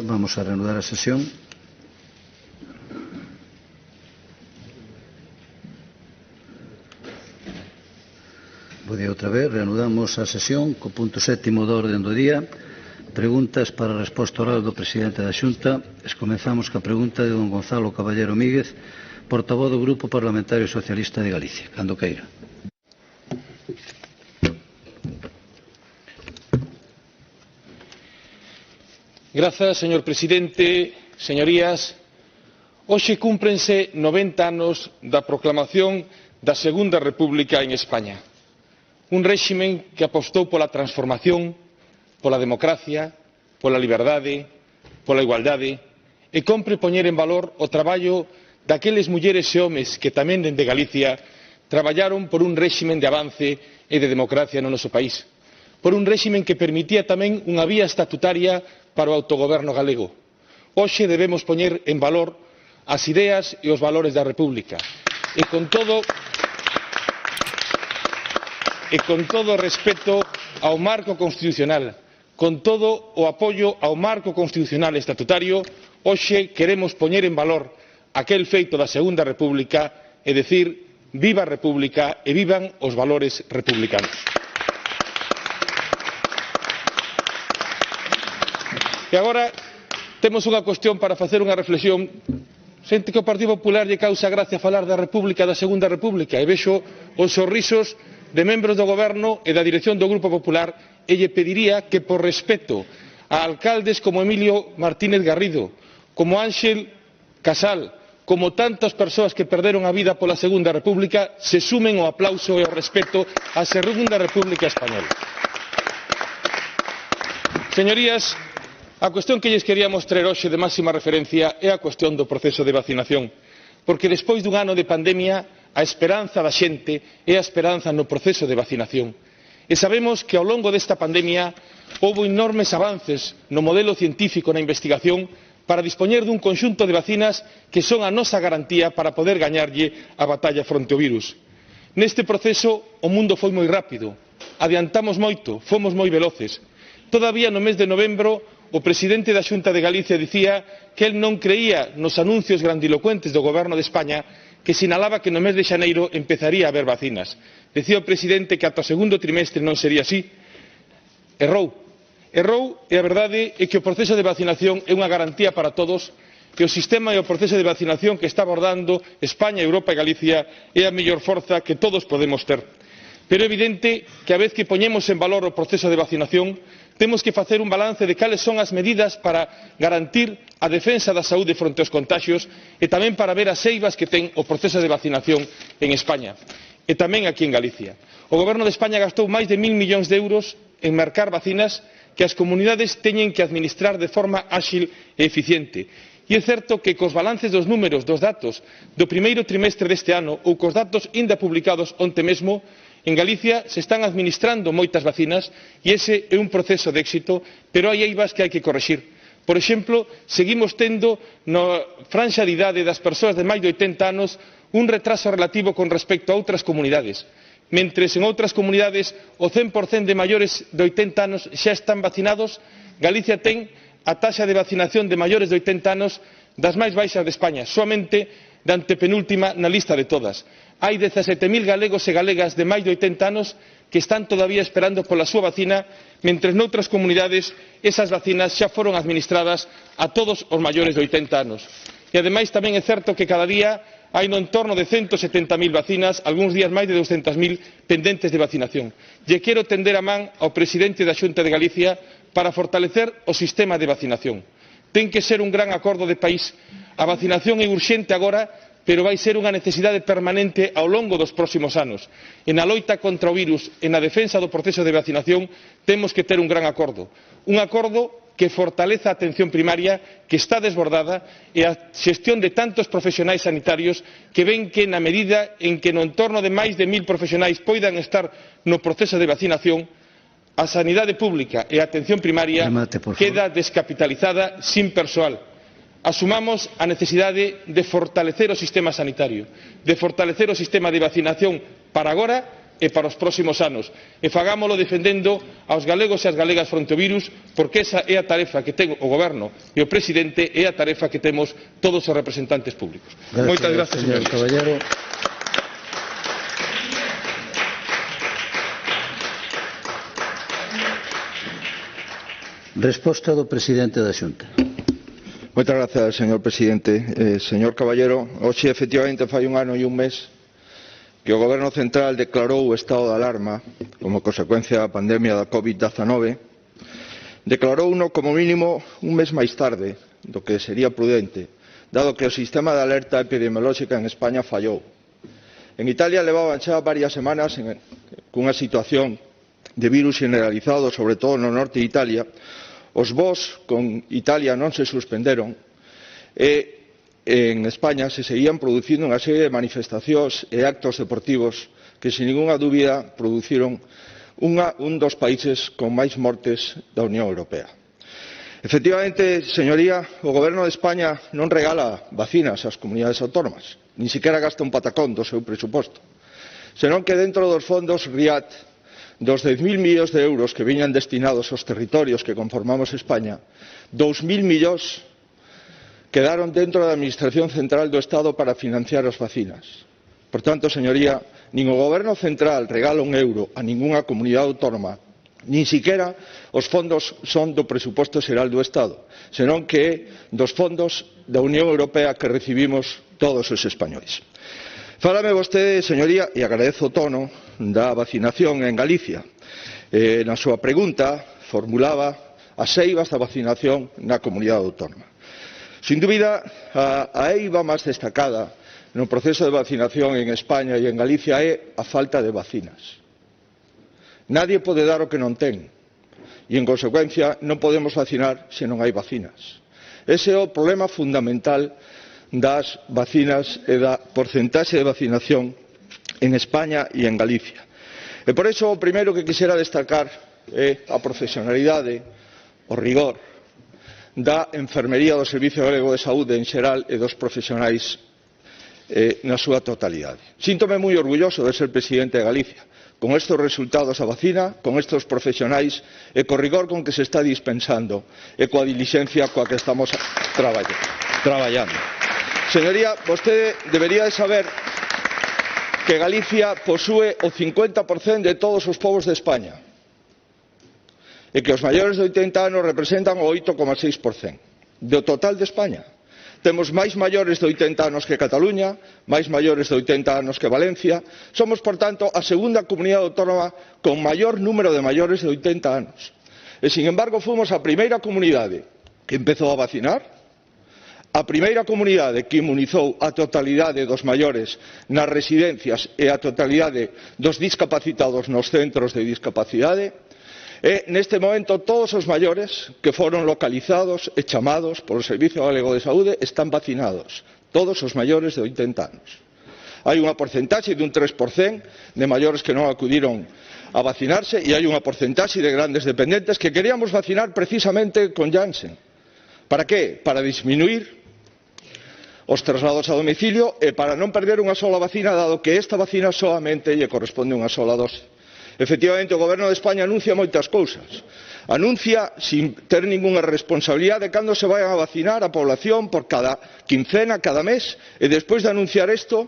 Vamos a reanudar a sesión. Bo día outra vez. Reanudamos a sesión co punto 7º do orden do día. Preguntas para a resposta oral do presidente da Xunta. Comezamos ca pregunta de don Gonzalo Caballero Míguez, portavoz do Grupo Parlamentario Socialista de Galicia. Cando queira. Grazas, señor presidente, señorías. Hoxe cúmprense 90 anos da proclamación da Segunda República en España. Un réxime que apostou pola transformación, pola democracia, pola liberdade, pola igualdade, e cómpre poñer en valor o traballo daqueles mulleres e homes que tamén dende Galicia traballaron por un réxime de avance e de democracia no noso país, por un réxime que permitía tamén unha vía estatutaria para o autogoberno galego. Hoxe debemos poñer en valor as ideas e os valores da República e con todo o respeto ao marco constitucional, con todo o apoio ao marco constitucional estatutario, hoxe queremos poñer en valor aquel feito da Segunda República e dicir viva a República e vivan os valores republicanos. E agora temos unha cuestión para facer unha reflexión. Sente que ao Partido Popular lle causa gracia falar da República, da Segunda República, e vexo os sorrisos de membros do Goberno e da dirección do Grupo Popular, e lle pediría que, por respeto a alcaldes como Emilio Martínez Garrido, como Ángel Casal, como tantas persoas que perderon a vida pola Segunda República, se sumen ao aplauso e ao respeto á Segunda República Española. Señorías, a cuestión que lles queríamos traer hoxe de máxima referencia é a cuestión do proceso de vacinación, porque despois dun ano de pandemia a esperanza da xente é a esperanza no proceso de vacinación. E sabemos que ao longo desta pandemia houbo enormes avances no modelo científico na investigación para dispoñer dun conxunto de vacinas que son a nosa garantía para poder gañarlle a batalla fronte ao virus. Neste proceso o mundo foi moi rápido, adiantamos moito, fomos moi veloces. Todavía no mes de novembro o presidente da Xunta de Galicia dicía que el non creía nos anuncios grandilocuentes do Goberno de España que sinalaba que no mes de xaneiro empezaría a haber vacinas. Dicía o presidente que ata o segundo trimestre non sería así. Errou e a verdade é que o proceso de vacinación é unha garantía para todos, que o sistema e o proceso de vacinación que está abordando España, Europa e Galicia é a mellor forza que todos podemos ter. Pero é evidente que a vez que poñemos en valor o proceso de vacinación, temos que facer un balance de cales son as medidas para garantir a defensa da saúde fronte aos contaxios e tamén para ver as eivas que ten o proceso de vacinación en España e tamén aquí en Galicia. O Goberno de España gastou máis de 1.000 millóns de euros en mercar vacinas que as comunidades teñen que administrar de forma áxil e eficiente. E é certo que cos balances dos números dos datos do primeiro trimestre deste ano ou cos datos inda publicados onte mesmo, en Galicia se están administrando moitas vacinas e ese é un proceso de éxito, pero hai eivas que hai que corrixir. Por exemplo, seguimos tendo na franxa de idade das persoas de máis de 80 anos un retraso relativo con respecto a outras comunidades. Mentres en outras comunidades o 100% de maiores de 80 anos xa están vacinados, Galicia ten a taxa de vacinación de maiores de 80 anos das máis baixas de España, soamente da antepenúltima na lista de todas. Hai 17.000 galegos e galegas de máis de 80 anos que están todavía esperando pola súa vacina, mentres noutras comunidades esas vacinas xa foron administradas a todos os maiores de 80 anos. E ademais tamén é certo que cada día hai no entorno de 170.000 vacinas, algúns días máis de 200.000 pendentes de vacinación. Lle quero tender a man ao presidente da Xunta de Galicia para fortalecer o sistema de vacinación. Ten que ser un gran acordo de país. A vacinación é urxente agora, pero vai ser unha necesidade permanente ao longo dos próximos anos. E na loita contra o virus e na defensa do proceso de vacinación temos que ter un gran acordo. Un acordo que fortaleza a atención primaria, que está desbordada, e a xestión de tantos profesionais sanitarios que ven que na medida en que no entorno de máis de 1000 profesionais poidan estar no proceso de vacinación, a sanidade pública e a atención primaria queda descapitalizada sin persoal. Asumamos a necesidade de fortalecer o sistema sanitario, de fortalecer o sistema de vacinación para agora e para os próximos anos. E fagámolo defendendo aos galegos e as galegas fronte ao virus, porque esa é a tarefa que ten o Goberno e o Presidente, é a tarefa que temos todos os representantes públicos. Moitas grazas, señor Caballero. Resposta do Presidente da Xunta. Moitas grazas, señor Presidente. Señor Caballero, hoxe efectivamente fai un ano e un mes que o Goberno Central declarou o estado de alarma como consecuencia da pandemia da COVID-19. Declarouno como mínimo un mes máis tarde do que sería prudente, dado que o sistema de alerta epidemiolóxica en España fallou. En Italia levaban xa varias semanas cunha situación de virus generalizado, sobre todo no norte de Italia. Os voos con Italia non se suspenderon e en España se seguían producindo unha serie de manifestacións e actos deportivos que, sin ninguna dúbida, produciron un dos países con máis mortes da Unión Europea. Efectivamente, señoría, o Goberno de España non regala vacinas ás comunidades autónomas, nin sequera gasta un patacón do seu presuposto, senón que dentro dos fondos RIAT, dos 10.000 millóns de euros que viñan destinados aos territorios que conformamos España, 2.000 millóns quedaron dentro da Administración Central do Estado para financiar as vacinas. Por tanto, señoría, nin o Goberno Central regala un euro a ningunha comunidade autónoma, nin siquiera os fondos son do presuposto xeral do Estado, senón que é dos fondos da Unión Europea que recibimos todos os españois. Fálame vostede, señoría, e agradezo o tono da vacinación en Galicia. Na súa pregunta formulaba as eivas da vacinación na comunidade autónoma. Sin dúbida, a eiva máis destacada no proceso de vacinación en España e en Galicia é a falta de vacinas. Nadie pode dar o que non ten e, en consecuencia, non podemos vacinar se non hai vacinas. Ese é o problema fundamental das vacinas e da porcentaxe de vacinación en España e en Galicia. E por iso o primeiro que quixera destacar é a profesionalidade, o rigor da enfermería do Servicio Galego de Saúde en xeral e dos profesionais na súa totalidade. Síntome moi orgulloso de ser presidente de Galicia, con estes resultados da vacina, con estes profesionais e co rigor con que se está dispensando e coa dilixencia coa que estamos traballando. Señoría, vostede debería de saber que Galicia posúe o 50% de todos os povos de España e que os maiores de 80 anos representan o 8,6% do total de España. Temos máis maiores de 80 anos que Cataluña, máis maiores de 80 anos que Valencia. Somos, por tanto, a segunda comunidade autónoma con maior número de maiores de 80 anos. E, sin embargo, fomos a primeira comunidade que empezou a vacinar, a primeira comunidade que inmunizou a totalidade dos maiores nas residencias e a totalidade dos discapacitados nos centros de discapacidade. E, neste momento, todos os maiores que foron localizados e chamados polo Servicio Galego de Saúde están vacinados. Todos os maiores de 80 anos. Hai unha porcentaxe de un 3% de maiores que non acudiron a vacinarse e hai unha porcentaxe de grandes dependentes que queríamos vacinar precisamente con Janssen. Para que? Para disminuir os traslados a domicilio e para non perder unha sola vacina, dado que esta vacina solamente lle corresponde unha sola dose. Efectivamente, o Goberno de España anuncia moitas cousas. Anuncia, sin ter ningunha responsabilidade, cando se vayan a vacinar a población por cada quincena, cada mes, e despois de anunciar isto,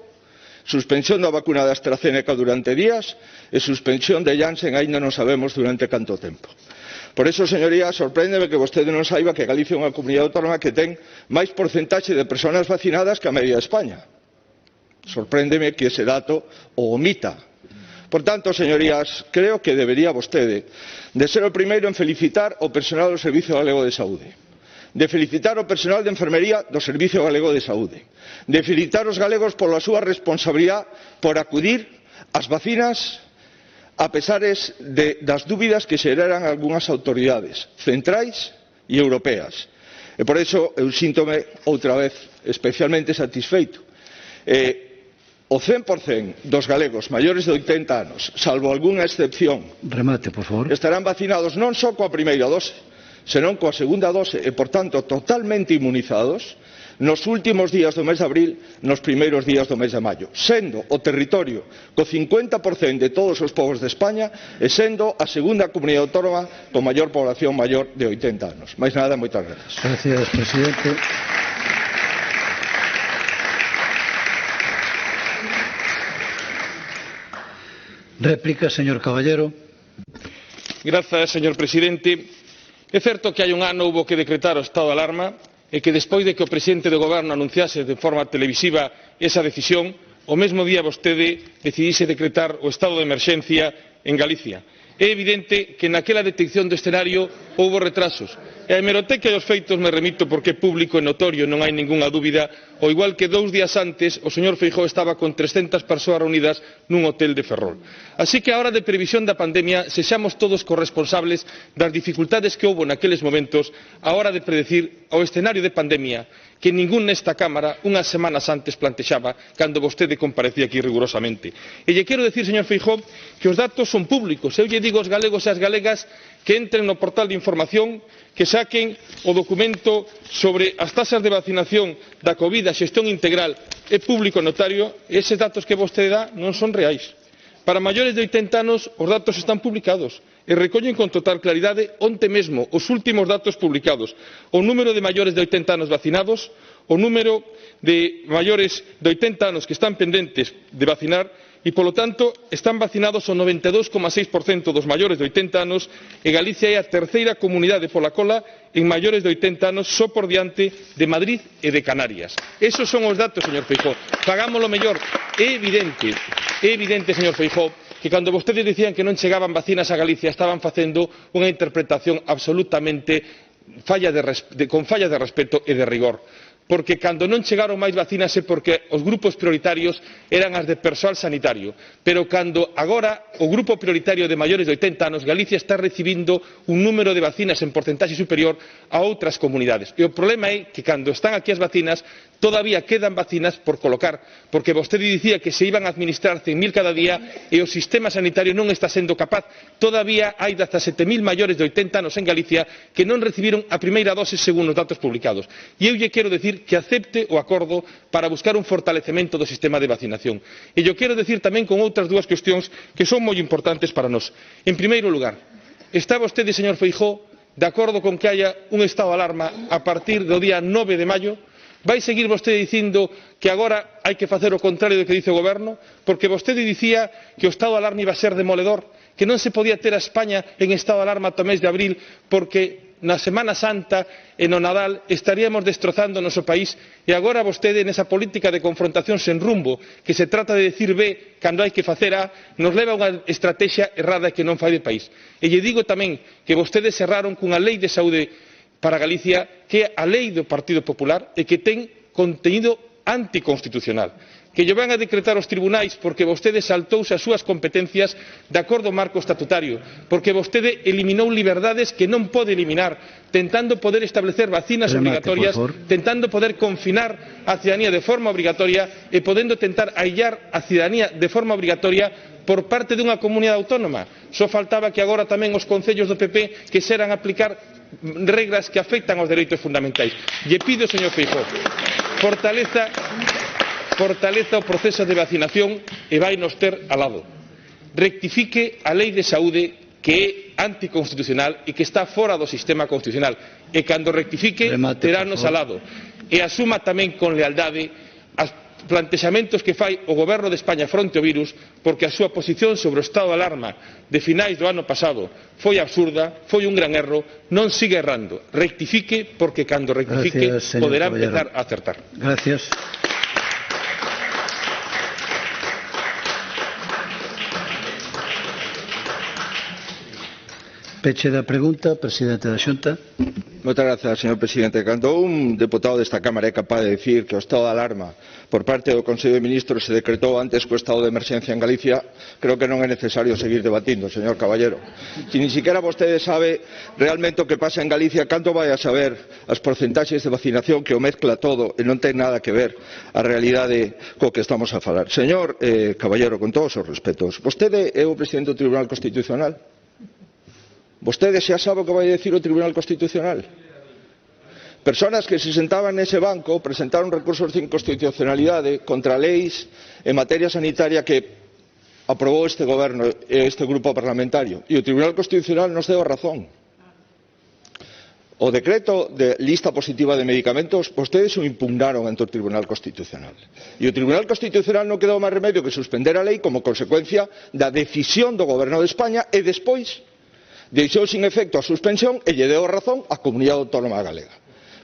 suspensión da vacuna da AstraZeneca durante días e suspensión de Janssen aínda non sabemos durante canto tempo. Por iso, señoría, sorpréndeme que vostede non saiba que Galicia é unha comunidade autónoma que ten máis porcentaxe de persoas vacinadas que a media de España. Sorpréndeme que ese dato o omita, Por tanto, señorías, creo que debería vostede de ser o primeiro en felicitar o personal do Servicio Galego de Saúde, de felicitar o personal de enfermería do Servicio Galego de Saúde, de felicitar os galegos pola súa responsabilidade por acudir ás vacinas a pesares das dúbidas que xeraran algunhas autoridades centrais e europeas. E por iso eu síntome outra vez especialmente satisfeito. O 100% dos galegos maiores de 80 anos, salvo algunha excepción, remate, por favor, estarán vacinados non só coa primeira dose, senón coa segunda dose e, por tanto, totalmente inmunizados nos últimos días do mes de abril, nos primeiros días do mes de maio, sendo o territorio co 50% de todos os povos de España e sendo a segunda comunidade autónoma con maior población maior de 80 anos. Máis nada, moitas gracias. Gracias, presidente. Réplica, señor Caballero. Grazas, señor presidente. É certo que hai un ano houbo que decretar o estado de alarma e que despois de que o presidente do goberno anunciase de forma televisiva esa decisión, o mesmo día vostede decidise decretar o estado de emerxencia en Galicia. É evidente que naquela detección do escenario houbo retrasos. E a hemeroteca e os feitos me remito porque é público e notorio, non hai ningunha dúbida, ao igual que 2 días antes o señor Feijóo estaba con 300 persoas reunidas nun hotel de Ferrol. Así que a hora de previsión da pandemia sexamos todos corresponsables das dificultades que houbo naqueles momentos a hora de predecir o escenario de pandemia que ningún nesta Cámara unhas semanas antes plantexaba cando vostede comparecía aquí rigurosamente. E lle quero dicir, señor Feijóo, que os datos son públicos. Eu lle digo aos galegos e ás galegas que entren no portal de información, que saquen o documento sobre as tasas de vacinación da Covid, a xestión integral, é público notario, e eses datos que vostede dá non son reais. Para maiores de 80 anos os datos están publicados e recollen con total claridade onte mesmo os últimos datos publicados, o número de maiores de 80 anos vacinados, o número de maiores de 80 anos que están pendentes de vacinar e, polo tanto, están vacinados o 92,6% dos maiores de 80 anos e Galicia é a terceira comunidade pola cola en maiores de 80 anos só por diante de Madrid e de Canarias. Esos son os datos, señor Feijóo. Fagámoslo mellor. É evidente, señor Feijóo, que cando vostedes dicían que non chegaban vacinas a Galicia estaban facendo unha interpretación absolutamente con falla de respeto e de rigor. Porque cando non chegaron máis vacinas é porque os grupos prioritarios eran as de persoal sanitario, pero cando agora o grupo prioritario de maiores de 80 anos, Galicia está recibindo un número de vacinas en porcentaxe superior a outras comunidades. E o problema é que cando están aquí as vacinas, todavía quedan vacinas por colocar, porque vostede dicía que se iban a administrar 100.000 cada día e o sistema sanitario non está sendo capaz. Todavía hai 17.000 maiores de 80 anos en Galicia que non recibiron a primeira dose según os datos publicados. E eu lle quero dicir que acepte o acordo para buscar un fortalecemento do sistema de vacinación. E lle quero dicir tamén con outras dúas cuestións que son moi importantes para nós. En primeiro lugar, está vostede, señor Feijóo, de acordo con que haya un estado de alarma a partir do día 9 de maio? Vai seguir vostede dicindo que agora hai que facer o contrario do que dice o goberno? Porque vostede dicía que o estado de alarma iba a ser demoledor, que non se podía ter a España en estado de alarma ata o mes de abril porque na Semana Santa e no Nadal estaríamos destrozando o noso país e agora vostede nesa política de confrontación sen rumbo que se trata de decir B cando hai que facer A nos leva a unha estrategia errada que non fai de país. E lle digo tamén que vostedes cerraron cunha lei de saúde para Galicia que é a lei do Partido Popular e que ten contenido anticonstitucional, que lle van a decretar os tribunais porque vostede saltouse as súas competencias de acordo ao marco estatutario, porque vostede eliminou liberdades que non pode eliminar, tentando poder establecer vacinas obrigatorias, tentando poder confinar a cidadanía de forma obrigatoria e podendo tentar aillar a cidadanía de forma obrigatoria por parte dunha comunidade autónoma. Só faltaba que agora tamén os concellos do PP quixeran aplicar regras que afectan aos dereitos fundamentais. Lle pido, señor Feijóo, fortaleza o proceso de vacinación e vai nos ter al lado. Rectifique a lei de saúde que é anticonstitucional e que está fora do sistema constitucional. E cando rectifique, terános al lado. E asuma tamén con lealdade os plantexamentos que fai o Goberno de España fronte ao virus, porque a súa posición sobre o estado de alarma de finais do ano pasado foi absurda, foi un gran erro, non siga errando. Rectifique, porque cando rectifique poderá empezar a acertar. Gracias. Peche da pregunta, presidente da Xunta. Moitas grazas, señor presidente. Cando un deputado desta Cámara é capaz de dicir que o estado de alarma por parte do Consello de Ministros se decretou antes que o estado de emerxencia en Galicia, creo que non é necesario seguir debatindo, señor Caballero. Si ni siquiera vostede sabe realmente o que pasa en Galicia, canto vai a saber as porcentaxes de vacinación que o mezcla todo e non ten nada que ver a realidade co que estamos a falar. Señor Caballero, con todos os respetos, vostede é o presidente do Tribunal Constitucional? Vostede xa sabe o que vai dicir o Tribunal Constitucional? Persoas que se sentaban nese banco presentaron recursos de inconstitucionalidade contra leis en materia sanitaria que aprobou este goberno e este grupo parlamentario. E o Tribunal Constitucional nos deu a razón. O decreto de lista positiva de medicamentos, vostedes o impugnaron ante o Tribunal Constitucional. E o Tribunal Constitucional non quedou máis remedio que suspender a lei como consecuencia da decisión do goberno de España e despois deixou sin efecto a suspensión e lle deu razón á Comunidade Autónoma Galega.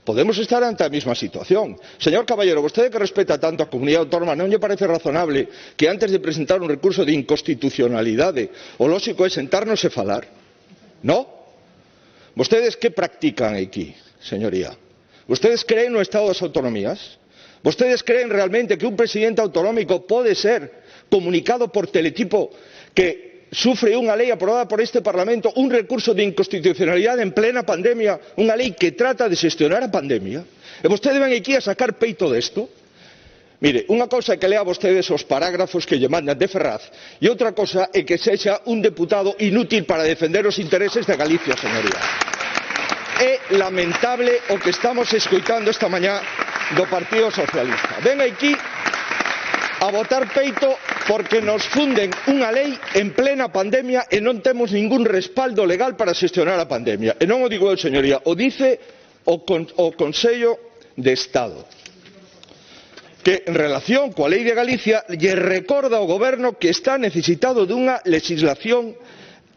Podemos estar ante a mesma situación. Señor Caballero, vostede que respeta tanto a Comunidade Autónoma, non lle parece razonable que antes de presentar un recurso de inconstitucionalidade o lóxico é sentarnos e falar? Non? Vostedes que practican aquí, señoría? Vostedes creen no Estado das Autonomías? Vostedes creen realmente que un presidente autonómico pode ser comunicado por teletipo que sufre unha lei aprobada por este Parlamento un recurso de inconstitucionalidade en plena pandemia, unha lei que trata de xestionar a pandemia, e vostede ven aquí a sacar peito desto? Mire, unha cousa é que lea vostedes os parágrafos que lle mandan de Ferraz e outra cousa é que sexa un deputado inútil para defender os intereses de Galicia, señoría. É lamentable o que estamos escoitando esta mañá do Partido Socialista. Ven aquí a botar peito porque nos funden unha lei en plena pandemia e non temos ningún respaldo legal para xestionar a pandemia. E non o digo eu, señoría, o dice o Consello de Estado, que en relación coa lei de Galicia lle recorda ao Goberno que está necesitado dunha legislación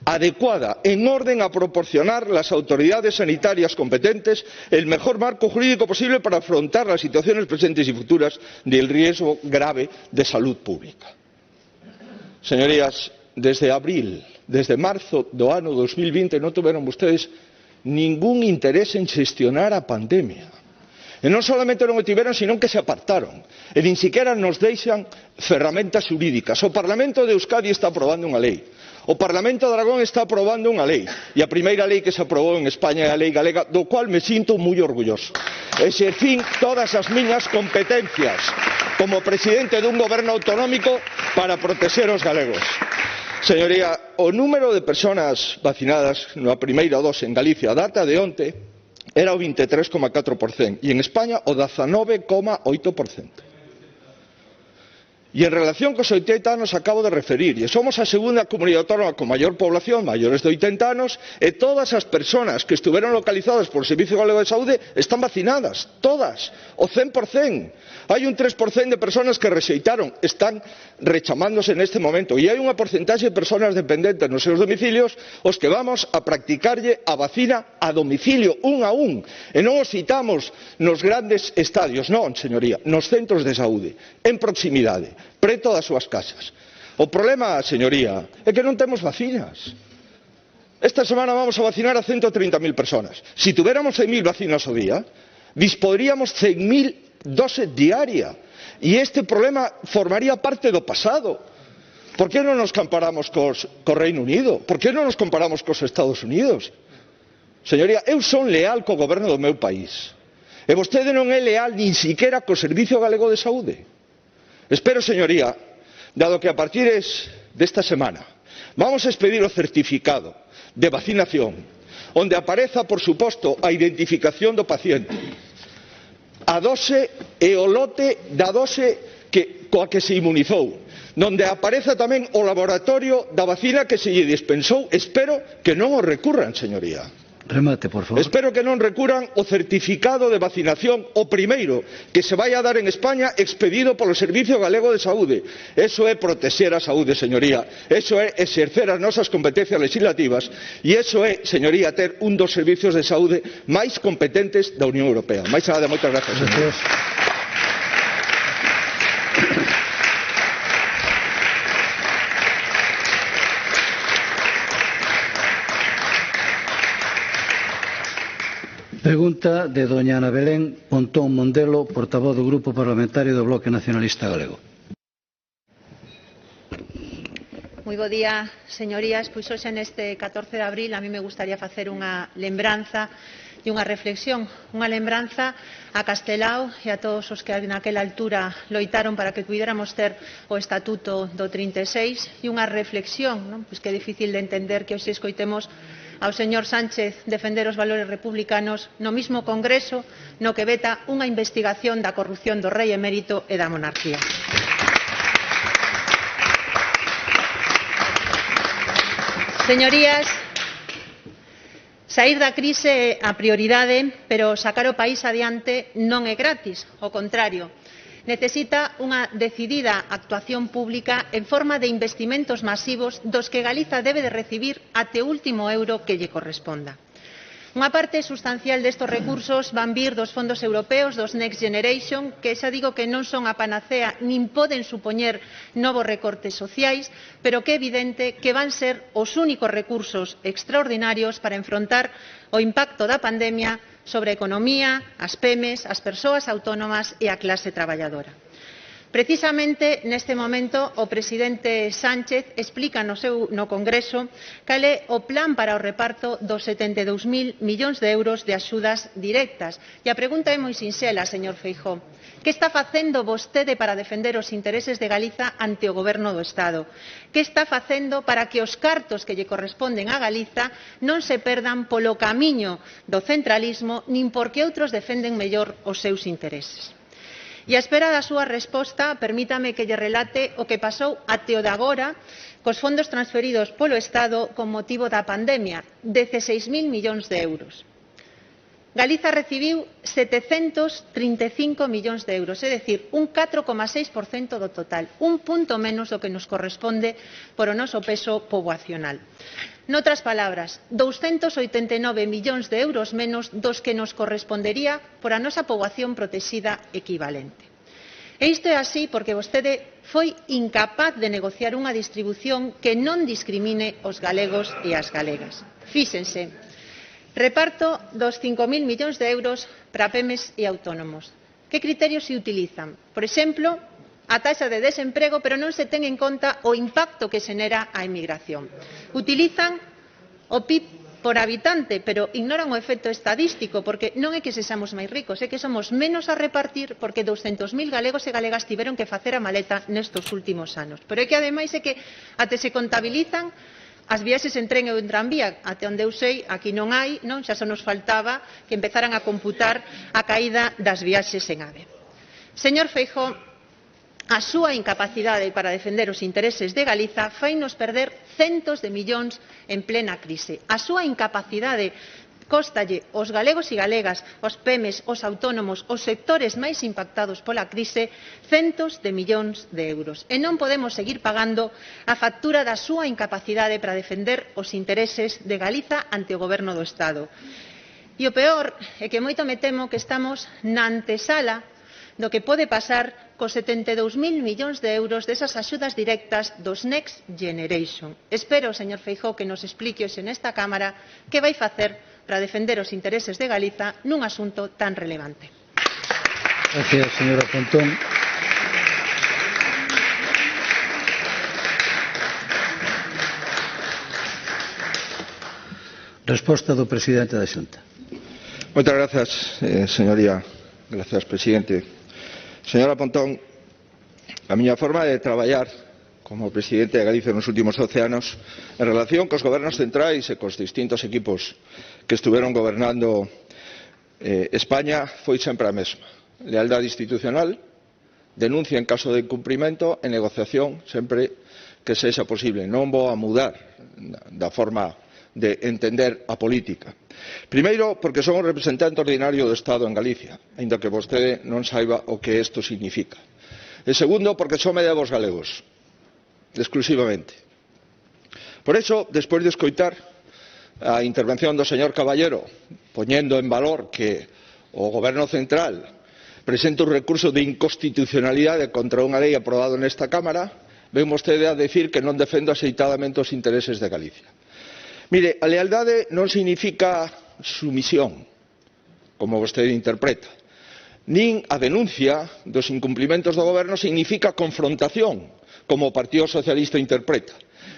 adecuada, en orden a proporcionar a las autoridades sanitarias competentes el mejor marco jurídico posible para afrontar las situaciones presentes y futuras del riesgo grave de salud pública. Señorías, desde abril, desde marzo do ano 2020 non tiveron vostedes ningún interés en xestionar a pandemia. E non solamente non o tiveron, sino que se apartaron. E nin siquiera nos deixan ferramentas xurídicas. O Parlamento de Euskadi está aprobando unha lei. O Parlamento de Aragón está aprobando unha lei, e a primeira lei que se aprobou en España é a lei galega, do cual me sinto moi orgulloso. Exercín todas as miñas competencias como presidente dun goberno autonómico para protexer os galegos. Señoría, o número de persoas vacinadas na primeira dose en Galicia a data de onte era o 23,4% e en España o 19,8%. E en relación cos 80 anos acabo de referir, e somos a segunda comunidade autónoma con maior población, maiores de 80 anos, e todas as persoas que estuveron localizadas por o Servicio Galego de Saúde están vacinadas, todas, o 100%. Hai un 3% de persoas que rexeitaron, están rechamándose neste momento, e hai unha porcentaxe de persoas dependentes nos seus domicilios, os que vamos a practicarlle a vacina a domicilio, un a un, e non os citamos nos grandes estadios, non, señoría, nos centros de saúde, en proximidade, preto das súas casas. O problema, señoría, é que non temos vacinas. Esta semana vamos a vacinar a 130.000 persoas. Si tuviéramos 100.000 vacinas ao día, dispoderíamos 100.000 doses diaria. E este problema formaría parte do pasado. Por que non nos comparamos co Reino Unido? Por que non nos comparamos cos Estados Unidos? Señoría, eu son leal co goberno do meu país. E vostede non é leal nin siquiera co Servicio Galego de Saúde. Espero, señoría, dado que a partir desta semana vamos a expedir o certificado de vacinación, onde apareza, por suposto, a identificación do paciente, a dose e o lote da dose coa que se inmunizou, donde apareza tamén o laboratorio da vacina que se lle dispensou. Espero que non o recurran, señoría. Remate, por favor. Espero que non recurran o certificado de vacinación, o primeiro que se vai a dar en España, expedido polo Servicio Galego de Saúde. Eso é protexer a saúde, señoría. Eso é exercer as nosas competencias legislativas e eso é, señoría, ter un dos servicios de saúde máis competentes da Unión Europea. Máis nada, moitas gracias, señoría. Pregunta de doña Ana Belén Pontón Mondelo, portavoz do Grupo Parlamentario do Bloque Nacionalista Galego. Moi bo día, señorías. Pois hoxe neste 14 de abril a mí me gustaría facer unha lembranza e unha reflexión. Unha lembranza a Castelao e a todos os que naquela altura loitaron para que puidéramos ter o Estatuto do 36 e unha reflexión, non? Pois que é difícil de entender que hoxe escoitemos ao señor Sánchez defender os valores republicanos no mismo Congreso no que veta unha investigación da corrupción do rei emérito e da monarquía. Señorías, saír da crise é a prioridade, pero sacar o país adiante non é gratis, ao contrario. Necesita unha decidida actuación pública en forma de investimentos masivos dos que Galiza debe de recibir até o último euro que lle corresponda. Unha parte sustancial destes recursos van vir dos fondos europeos, dos Next Generation, que xa digo que non son a panacea nin poden supoñer novos recortes sociais, pero que é evidente que van ser os únicos recursos extraordinarios para enfrontar o impacto da pandemia sobre a economía, as PEMES, as persoas autónomas e a clase traballadora. Precisamente neste momento o presidente Sánchez explica no Congreso cal é o plan para o reparto dos 72.000 millóns de euros de axudas directas. E a pregunta é moi sinxela, señor Feijóo. Que está facendo vostede para defender os intereses de Galiza ante o Goberno do Estado? Que está facendo para que os cartos que lle corresponden a Galiza non se perdan polo camiño do centralismo nin porque outros defenden mellor os seus intereses? E á espera da súa resposta, permítame que lle relate o que pasou até o de agora cos fondos transferidos polo Estado con motivo da pandemia, 16.000 millóns de euros. Galiza recibiu 735 millóns de euros, é dicir, un 4,6% do total, un punto menos do que nos corresponde por o noso peso poboacional. Noutras palabras, 289 millóns de euros menos dos que nos correspondería por a nosa poboación protexida equivalente. E isto é así porque vostede foi incapaz de negociar unha distribución que non discrimine os galegos e as galegas. Fíxense, reparto dos 5.000 millóns de euros para PEMES e autónomos. Que criterios se utilizan? Por exemplo, a taxa de desemprego, pero non se ten en conta o impacto que xenera a emigración. Utilizan o PIB por habitante, pero ignoran o efecto estadístico, porque non é que sexamos máis ricos, é que somos menos a repartir porque 200.000 galegos e galegas tiveron que facer a maleta nestos últimos anos. Pero é que, ademais, é que até se contabilizan as viaxes en tren e en tranvía. Até onde eu sei, aquí non hai, non? Xa só nos faltaba que empezaran a computar a caída das viaxes en AVE. Señor Feijóo, a súa incapacidade para defender os intereses de Galiza fainos perder centos de millóns en plena crise. A súa incapacidade cóstalle aos galegos e galegas, aos PEMES, aos autónomos, aos sectores máis impactados pola crise, centos de millóns de euros. E non podemos seguir pagando a factura da súa incapacidade para defender os intereses de Galiza ante o Goberno do Estado. E o peor é que moito me temo que estamos na antesala do que pode pasar cos 72.000 millóns de euros desas axudas directas dos Next Generation. Espero, señor Feijóo, que nos explique hoxe nesta Cámara que vai facer para defender os intereses de Galiza nun asunto tan relevante. Gracias, señora Pontón. Resposta do presidente da Xunta. Moitas grazas, señoría. Grazas, presidente. Señora Pontón, a miña forma de traballar como presidente de Galicia nos últimos 12 anos en relación cos gobernos centrais e cos distintos equipos que estuveron gobernando España foi sempre a mesma. Lealdade institucional, denuncia en caso de incumprimento e negociación sempre que sexa posible. Non vou a mudar da forma de entender a política. Primeiro, porque son o representante ordinario do Estado en Galicia, aínda que vostede non saiba o que isto significa. E segundo, porque só me debo aos galegos, exclusivamente. Por iso, despois de escoitar a intervención do señor Caballero, poñendo en valor que o Goberno Central presenta un recurso de inconstitucionalidade contra unha lei aprobada nesta Cámara, ven vostede a decir que non defendo axeitadamente os intereses de Galicia. Mire, a lealdade non significa sumisión. como vostede interpreta, nin a denuncia dos incumplimentos do Goberno significa confrontación, como o Partido Socialista interpreta.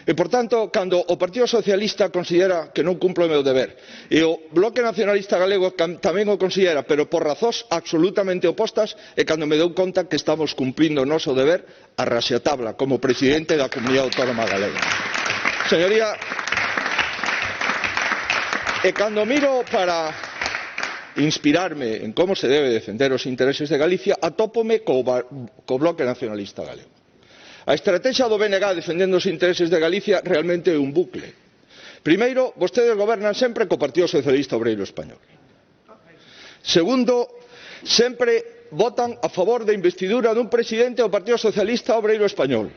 E, por tanto, cando o Partido Socialista considera que non cumplo o meu deber e o Bloque Nacionalista Galego tamén o considera, pero por razóns absolutamente opostas, é cando me dou conta que estamos cumprindo o noso deber a raxatabla como presidente da Comunidade Autónoma Galega. Señoría, e cando miro para inspirarme en como se debe defender os intereses de Galicia, atópome co Bloque Nacionalista Galego. A estrategia do BNG defendendo os intereses de Galicia realmente é un bucle. Primeiro, vostedes gobernan sempre co Partido Socialista Obreiro Español. Segundo, sempre votan a favor da investidura dun presidente do Partido Socialista Obreiro Español.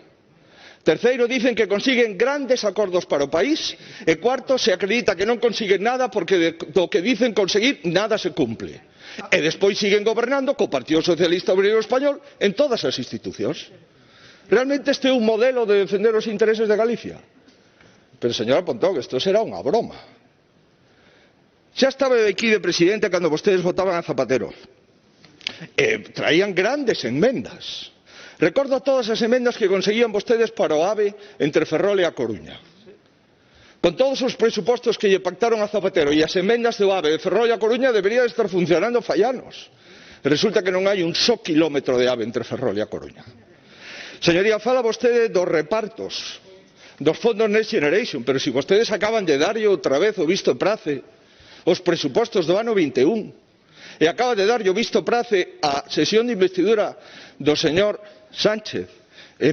Terceiro, dicen que consiguen grandes acordos para o país. E cuarto, se acredita que non consiguen nada porque do que dicen conseguir nada se cumple. E despois siguen gobernando co Partido Socialista Obreiro Español en todas as institucións. Realmente este é un modelo de defender os intereses de Galicia. Pero, señora Pontón, isto será unha broma. Xa estaba aquí de presidente cando vostedes votaban a Zapatero. Traían grandes enmendas. Recordo todas as enmendas que conseguían vostedes para o AVE entre Ferrol e A Coruña. Con todos os presupostos que lle pactaron a Zapatero e as enmendas do AVE de Ferrol e A Coruña debería estar funcionando fai anos. Resulta que non hai un só kilómetro de AVE entre Ferrol e A Coruña. Señoría, fala vostede dos repartos dos fondos Next Generation, pero se vostedes acaban de darlle outra vez o visto prace aos presupostos do ano 21 e acaban de darlle o visto prace á sesión de investidura do señor Sánchez,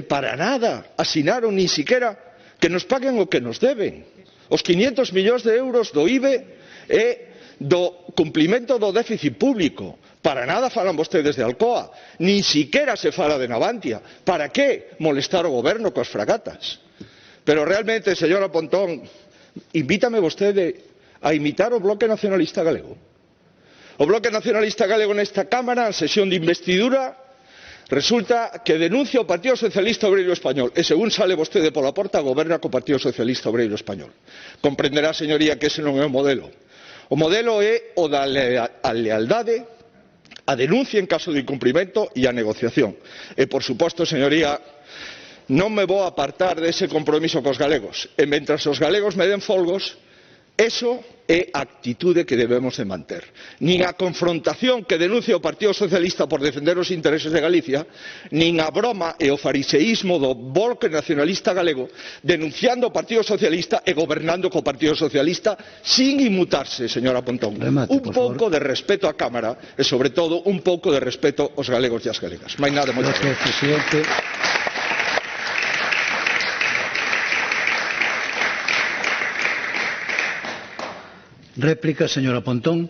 para nada asinaron nin siquiera que nos paguen o que nos deben, os 500 millóns de euros do IBE e do cumplimento do déficit público. Para nada falan vostedes de Alcoa, nin siquiera se fala de Navantia. Para que molestar o goberno coas fragatas? Pero realmente, señora Pontón, invítame vostede a imitar o Bloque Nacionalista Galego. O Bloque Nacionalista Galego nesta Cámara, en sesión de investidura, resulta que denuncia o Partido Socialista Obreiro Español e, según sale vostede pola porta, goberna co Partido Socialista Obreiro Español. Comprenderá, señoría, que ese non é o modelo. O modelo é o da lealdade, a denuncia en caso de incumprimento e a negociación. E, por suposto, señoría, non me vou apartar dese compromiso cos galegos. E mentras os galegos me den folgos, eso é a actitude que debemos de manter. Nin a confrontación que denuncia o Partido Socialista por defender os intereses de Galicia, nin a broma e o fariseísmo do Bloque Nacionalista Galego denunciando o Partido Socialista e gobernando co Partido Socialista sin inmutarse, señora Pontón. Un pouco de respeto á Cámara e, sobre todo, un pouco de respeto aos galegos e ás galegas. Máis nada, moitas gracias. Réplica, señora Pontón.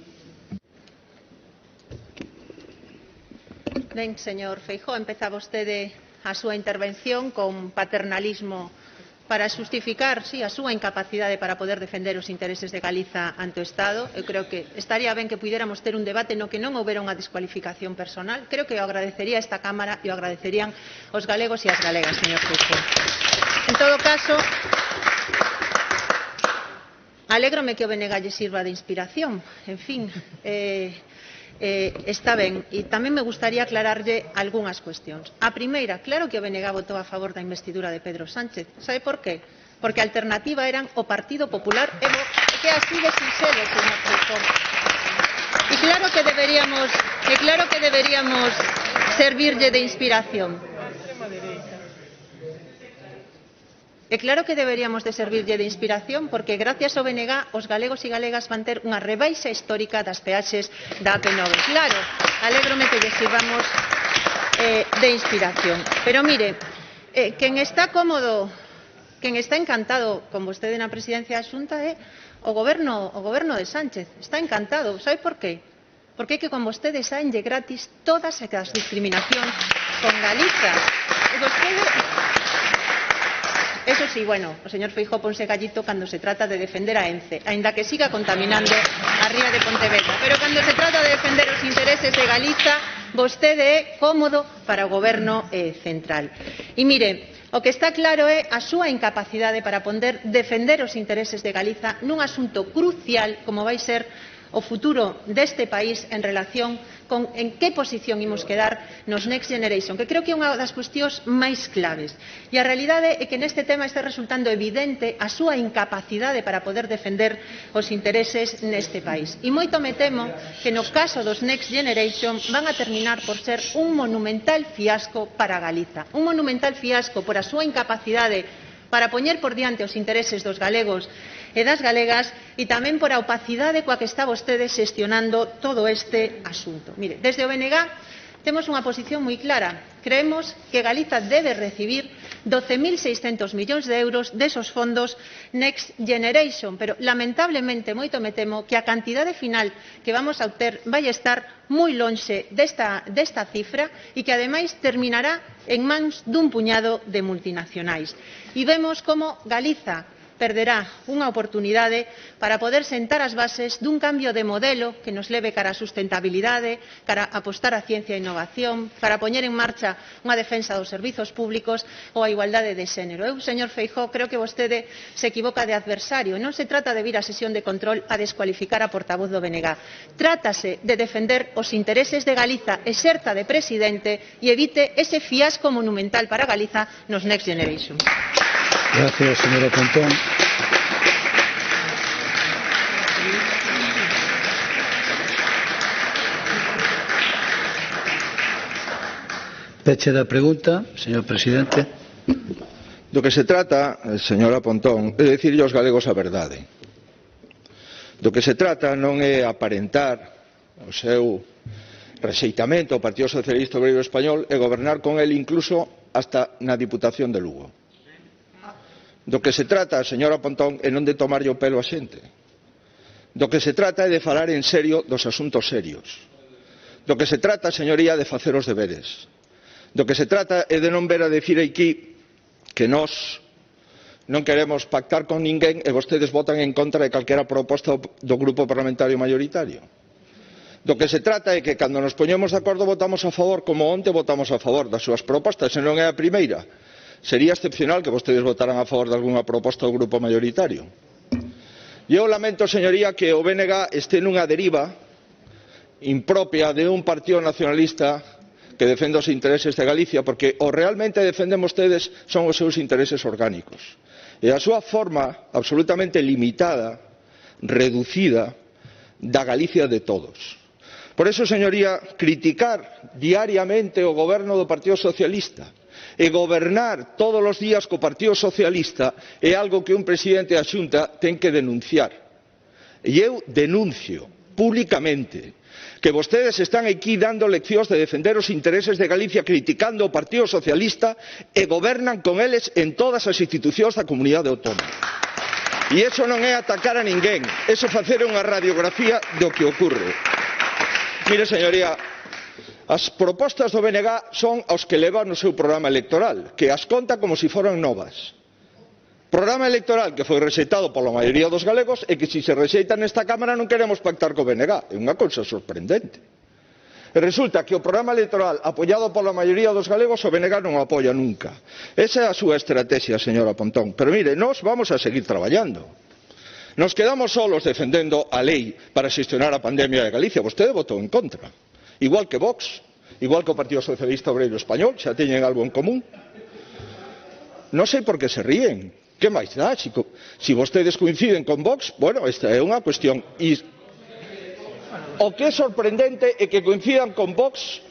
Ben, señor Feijóo, empeza vostede a súa intervención con paternalismo para xustificar, sí, a súa incapacidade para poder defender os intereses de Galiza ante o Estado. Eu creo que estaría ben que puidéramos ter un debate no que non houbera unha descualificación personal. Creo que o agradecería esta Cámara e o agradecerían os galegos e as galegas, señor Feijóo. En todo caso, alégrome que o BNG lle sirva de inspiración. En fin, está ben. E tamén me gustaría aclararlle algunhas cuestións. A primeira, claro que o BNG votou a favor da investidura de Pedro Sánchez. Sabe por qué? Porque a alternativa eran o Partido Popular e Vox, que é así de sincero, señor Feijóo. E claro que deberíamos servirlle de inspiración. E claro que deberíamos de servirlle de inspiración porque gracias ao BNG os galegos e galegas van ter unha rebaixa histórica das peaxes da AP9. Claro, alégrome que lle sirvamos de inspiración. Pero mire, quen está cómodo, quen está encantado con vostede na presidencia da Xunta é o goberno de Sánchez. Está encantado. Sabe por qué? Porque é que con vostede saenlle gratis todas as discriminacións con Galiza. E vostede... Eso sí, bueno, o señor Feijóo ponse gallito cando se trata de defender a ENCE, aínda que siga contaminando a ría de Pontevedra. Pero cando se trata de defender os intereses de Galiza, vostede é cómodo para o goberno central. E mire, o que está claro é a súa incapacidade para poder defender os intereses de Galiza nun asunto crucial como vai ser o futuro deste país en relación con en que posición imos quedar nos Next Generation, que creo que é unha das cuestións máis claves. E a realidade é que neste tema está resultando evidente a súa incapacidade para poder defender os intereses neste país. E moito me temo que no caso dos Next Generation van a terminar por ser un monumental fiasco para Galiza. Un monumental fiasco por a súa incapacidade para poñer por diante os intereses dos galegos e das galegas e tamén por a opacidade coa que está vostede xestionando todo este asunto. Mire, desde o BNG temos unha posición moi clara. Creemos que Galiza debe recibir 12.600 millóns de euros desos fondos Next Generation, pero lamentablemente moito me temo que a cantidade final que vamos a obter vai estar moi lonxe desta cifra e que ademais terminará en mans dun puñado de multinacionais. E vemos como Galiza perderá unha oportunidade para poder sentar as bases dun cambio de modelo que nos leve cara a sustentabilidade, cara a apostar a ciencia e innovación, para poñer en marcha unha defensa dos servizos públicos ou a igualdade de xénero. Eu, señor Feijóo, creo que vostede se equivoca de adversario. Non se trata de vir á sesión de control a descualificar a portavoz do BNG. Trátase de defender os intereses de Galiza, exerza de presidente e evite ese fiasco monumental para Galiza nos Next Generation. Gracias, señora Pontón. Peche da pregunta, señor presidente. Do que se trata, señora Pontón, é dicirlle aos galegos a verdade. Do que se trata non é aparentar o seu rexeitamento ao Partido Socialista Obreiro Español e gobernar con el incluso hasta na Diputación de Lugo. Do que se trata, señora Pontón, é non de tomarlle o pelo a xente. Do que se trata é de falar en serio dos asuntos serios. Do que se trata, señoría, de facer os deberes. Do que se trata é de non ver a decir aquí que nós non queremos pactar con ninguén e vostedes votan en contra de calquera proposta do grupo parlamentario maioritario. Do que se trata é que cando nos poñemos de acordo votamos a favor, como onte votamos a favor das súas propostas, se non é a primeira. Sería excepcional que vostedes votaran a favor de algunha proposta do grupo maioritario. E eu lamento, señoría, que o BNG este nunha deriva impropia de un partido nacionalista que defende os intereses de Galicia, porque o realmente defenden vostedes son os seus intereses orgánicos. E a súa forma absolutamente limitada, reducida, da Galicia de todos. Por eso, señoría, criticar diariamente o goberno do Partido Socialista e gobernar todos os días co Partido Socialista é algo que un presidente da Xunta ten que denunciar. E eu denuncio públicamente que vostedes están aquí dando leccións de defender os intereses de Galicia criticando o Partido Socialista e gobernan con eles en todas as institucións da comunidade autónoma. E iso non é atacar a ninguén, iso facer unha radiografía do que ocorre. Mire, señoría, as propostas do BNG son aos que levan no seu programa electoral, que as conta como se foran novas. Programa electoral que foi rexeitado pola maioría dos galegos e que se rexeita nesta Cámara non queremos pactar co BNG. É unha cousa sorprendente. E resulta que o programa electoral apoiado pola maioría dos galegos o BNG non o apoia nunca. Esa é a súa estrategia, señora Pontón. Pero mire, nós vamos a seguir traballando. Nos quedamos solos defendendo a lei para xestionar a pandemia de Galicia. Vostede votou en contra. Igual que Vox, igual que o Partido Socialista Obreiro Español, xa teñen algo en común. Non sei por que se ríen. Que máis dá? Si vostedes coinciden con Vox, bueno, esta é unha cuestión. E o que é sorprendente é que coincidan con Vox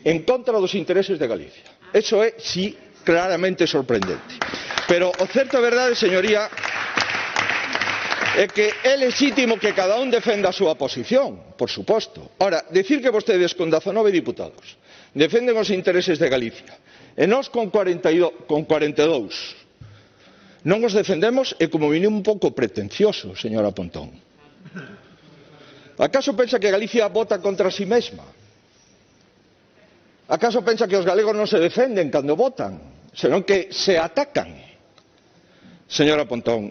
en contra dos intereses de Galicia. Eso é, sí, claramente sorprendente. Pero o certo é verdade, señoría, é que é legítimo que cada un defenda a súa posición, por suposto. Ora, decir que vostedes con 19 diputados defenden os intereses de Galicia e nós con 42 non os defendemos é como mínimo un pouco pretencioso, señora Pontón. Acaso pensa que Galicia vota contra si mesma? Acaso pensa que os galegos non se defenden cando votan, senón que se atacan? Señora Pontón,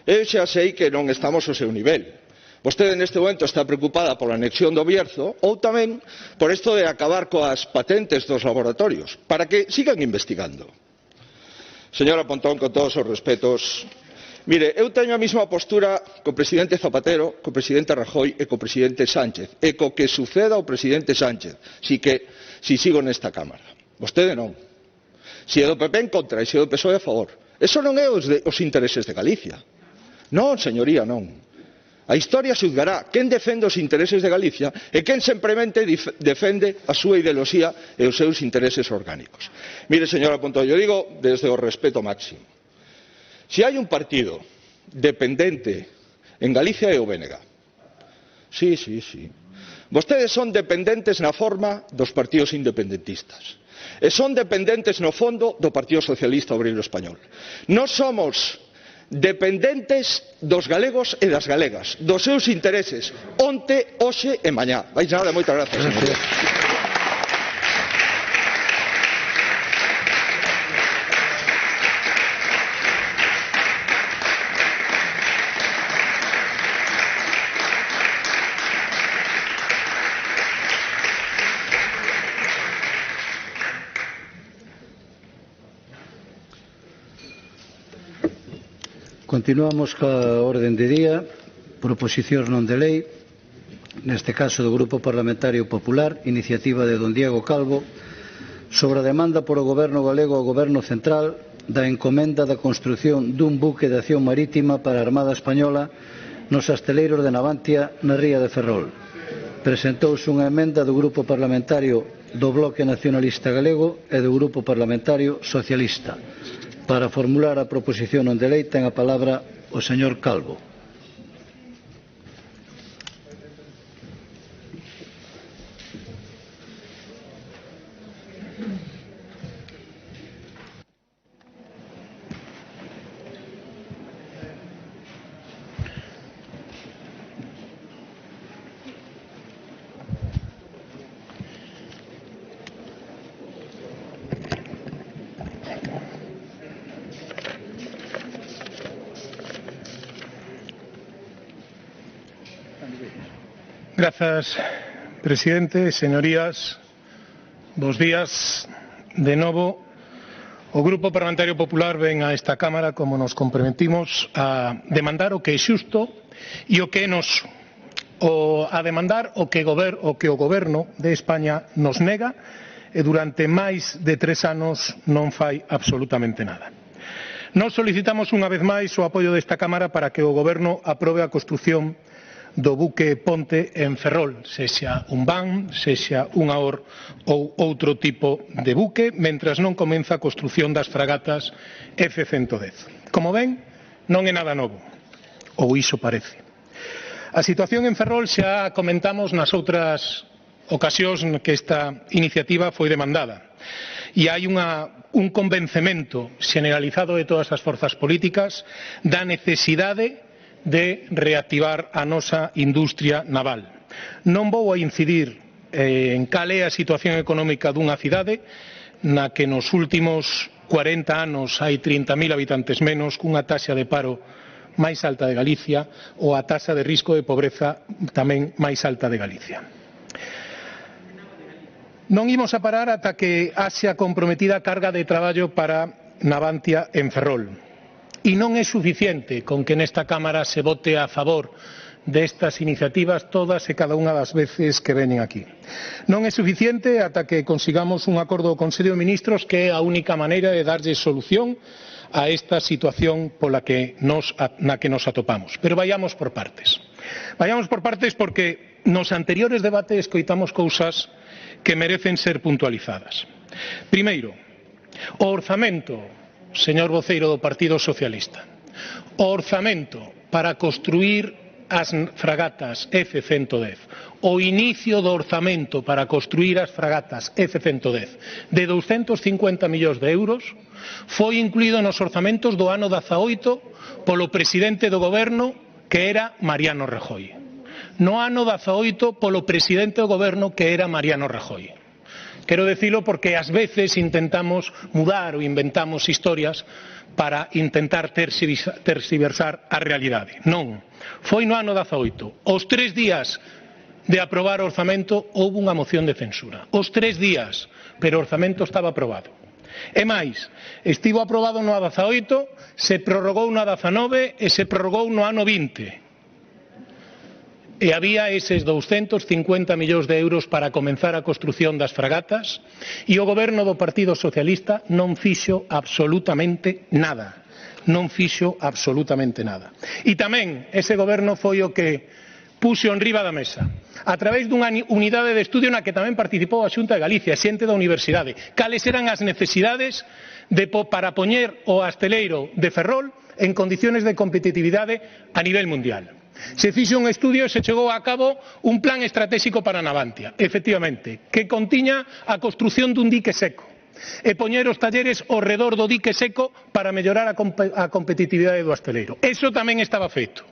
eu xa sei que non estamos ao seu nivel. Vostede neste momento está preocupada pola anexión do Bierzo ou tamén por isto de acabar coas patentes dos laboratorios, para que sigan investigando. Señora Pontón, con todos os respetos, Mire, eu teño a mesma postura co presidente Zapatero, co presidente Rajoy e co presidente Sánchez, e co que suceda ao presidente Sánchez, si sigo nesta Cámara. Vostede non. Si é do PP en contra e se é do PSOE a favor. Eso non é os intereses de Galicia. Non, señoría, non. A historia xulgará quen defende os intereses de Galicia e quen simplemente defende a súa ideoloxía e os seus intereses orgánicos. Mire, señora Pontón, yo digo desde o respeto máximo. Si hai un partido dependente en Galicia é o BNG. Sí. Vostedes son dependentes na forma dos partidos independentistas. E son dependentes no fondo do Partido Socialista Obreiro Español. Nós somos dependentes dos galegos e das galegas, dos seus intereses, onte, hoxe e mañá. Vais nada, moitas grazas, señoría. Continuamos coa orden de día, proposicións non de lei, neste caso do Grupo Parlamentario Popular, iniciativa de don Diego Calvo, sobre a demanda por o Goberno galego ao Goberno central da encomenda da construción dun buque de acción marítima para a Armada Española nos asteleiros de Navantia, na ría de Ferrol. Presentouse unha emenda do Grupo Parlamentario do Bloque Nacionalista Galego e do Grupo Parlamentario Socialista. Para formular a proposición non de lei ten a palabra o señor Calvo. Grazas, presidente, señorías, bos días. De novo, o Grupo Parlamentario Popular ven a esta Cámara, como nos comprometimos, a demandar o que é xusto e o que é noso, a demandar o que o Goberno de España nos nega e durante máis de 3 anos non fai absolutamente nada. Nós solicitamos unha vez máis o apoio desta Cámara para que o Goberno aprobe a construción do buque ponte en Ferrol, sexa un van, sexa unha OR ou outro tipo de buque, mentras non comeza a construción das fragatas F-110. Como ven, non é nada novo, ou iso parece. A situación en Ferrol xa a comentamos nas outras ocasións que esta iniciativa foi demandada. E hai un convencemento generalizado de todas as forzas políticas da necesidade de reactivar a nosa industria naval. Non vou a incidir en cal é a situación económica dunha cidade na que nos últimos 40 anos hai 30.000 habitantes menos, cunha taxa de paro máis alta de Galicia ou a taxa de risco de pobreza tamén máis alta de Galicia. Non imos a parar ata que haxa comprometida carga de traballo para Navantia en Ferrol. E non é suficiente con que nesta Cámara se vote a favor destas iniciativas todas e cada unha das veces que veñen aquí. Non é suficiente ata que consigamos un acordo do Consello de Ministros, que é a única maneira de darlle solución a esta situación na que nos atopamos. Pero vayamos por partes. Vayamos por partes porque nos anteriores debates escoitamos cousas que merecen ser puntualizadas. Primeiro, o orzamento, señor voceiro do Partido Socialista, o orzamento para construir as fragatas F-110, o inicio do orzamento para construir as fragatas F-110 de 250 millóns de euros foi incluído nos orzamentos do ano 18 polo presidente do Goberno, que era Mariano Rajoy. No ano 18 polo presidente do Goberno, que era Mariano Rajoy. Quero dicilo porque ás veces intentamos mudar ou inventamos historias para intentar terxiversar a realidade. Non, foi no ano 18. Os 3 días de aprobar o orzamento houve unha moción de censura. Os 3 días, pero o orzamento estaba aprobado. E máis, estivo aprobado no 18, se prorrogou no 19 e se prorrogou no ano 20. E había eses 250 millóns de euros para comenzar a construción das fragatas e o goberno do Partido Socialista non fixo absolutamente nada. Non fixo absolutamente nada. E tamén ese goberno foi o que puxo enriba da mesa, a través dunha unidade de estudio na que tamén participou a Xunta de Galicia, xente da Universidade, cales eran as necesidades para poñer o asteleiro de Ferrol en condiciones de competitividade a nivel mundial. Se fixo un estudio e se chegou a cabo un plan estratégico para Navantia, efectivamente, que contiña a construción dun dique seco e poñer os talleres ao redor do dique seco para mellorar a competitividade do asteleiro. Eso tamén estaba feito.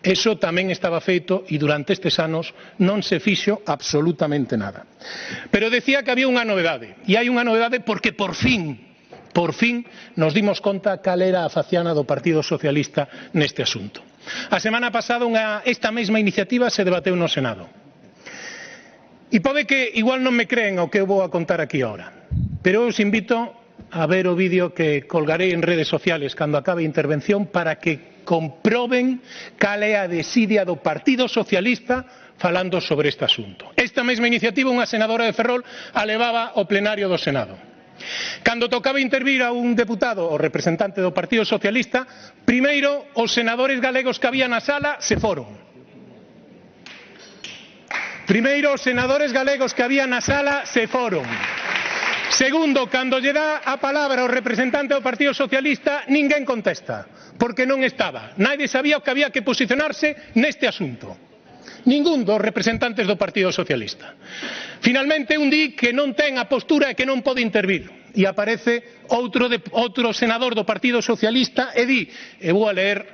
Eso tamén estaba feito e durante estes anos non se fixo absolutamente nada. Pero decía que había unha novedade, e hai unha novedade porque por fin nos dimos conta cal era a faciana do Partido Socialista neste asunto. A semana pasada esta mesma iniciativa se debateu no Senado. E pode que igual non me creen o que eu vou a contar aquí ahora, pero os invito a ver o vídeo que colgarei en redes sociales cando acabe a intervención para que comproben cal é a desidia do Partido Socialista falando sobre este asunto. Esta mesma iniciativa unha senadora de Ferrol a levaba ao plenario do Senado. Cando tocaba intervir a un deputado ou representante do Partido Socialista, primeiro os senadores galegos que había na sala se foron. Primeiro os senadores galegos que había na sala se foron. Segundo, cando lle dá a palabra ao representante do Partido Socialista, ninguén contesta, porque non estaba. Nadie sabía o que había que posicionarse neste asunto. Ningún dos representantes do Partido Socialista. Finalmente, un di que non ten a postura e que non pode intervir. E aparece outro senador do Partido Socialista e di, e vou a ler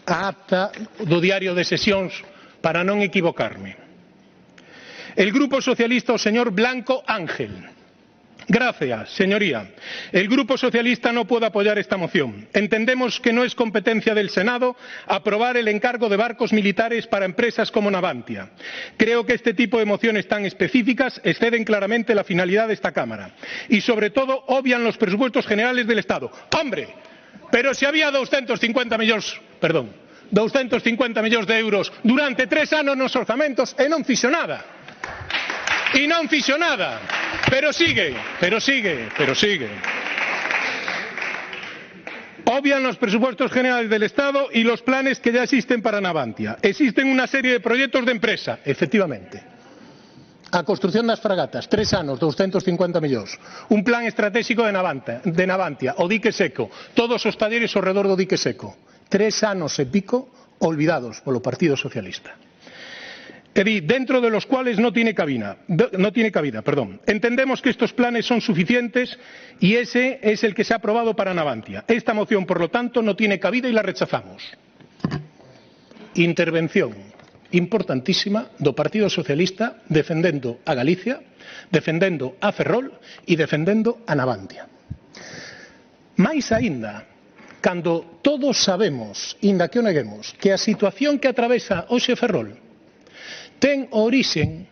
a acta do diario de sesións para non equivocarme. El Grupo Socialista, o señor Blanco Ángel. Gracias, señoría. El Grupo Socialista no puede apoyar esta moción. Entendemos que no es competencia del Senado aprobar el encargo de barcos militares para empresas como Navantia. Creo que este tipo de mociones tan específicas exceden claramente la finalidad de esta Cámara y, sobre todo, obvian los presupuestos generales del Estado. ¡Hombre! Pero si había 250 millóns de euros durante 3 anos nos orzamentos e non fixo nada. Y non fixo nada, pero sigue. Obvian los presupuestos generales del Estado y los planes que ya existen para Navantia. Existen una serie de proyectos de empresa, efectivamente. A construción das fragatas, 3 anos, 250 millóns. Un plan estratégico de Navantia, o dique seco, todos os talleres ao redor do dique seco. 3 anos e pico olvidados polo Partido Socialista. Dentro de los cuales no tiene cabida. Entendemos que estos planes son suficientes y ese es el que se ha aprobado para Navantia. Esta moción, por lo tanto, no tiene cabida y la rechazamos. Intervención importantísima do Partido Socialista defendendo a Galicia, defendendo a Ferrol e defendendo a Navantia. Mais aínda, cando todos sabemos, inda que o neguemos, que a situación que atravesa hoxe Ferrol ten orixe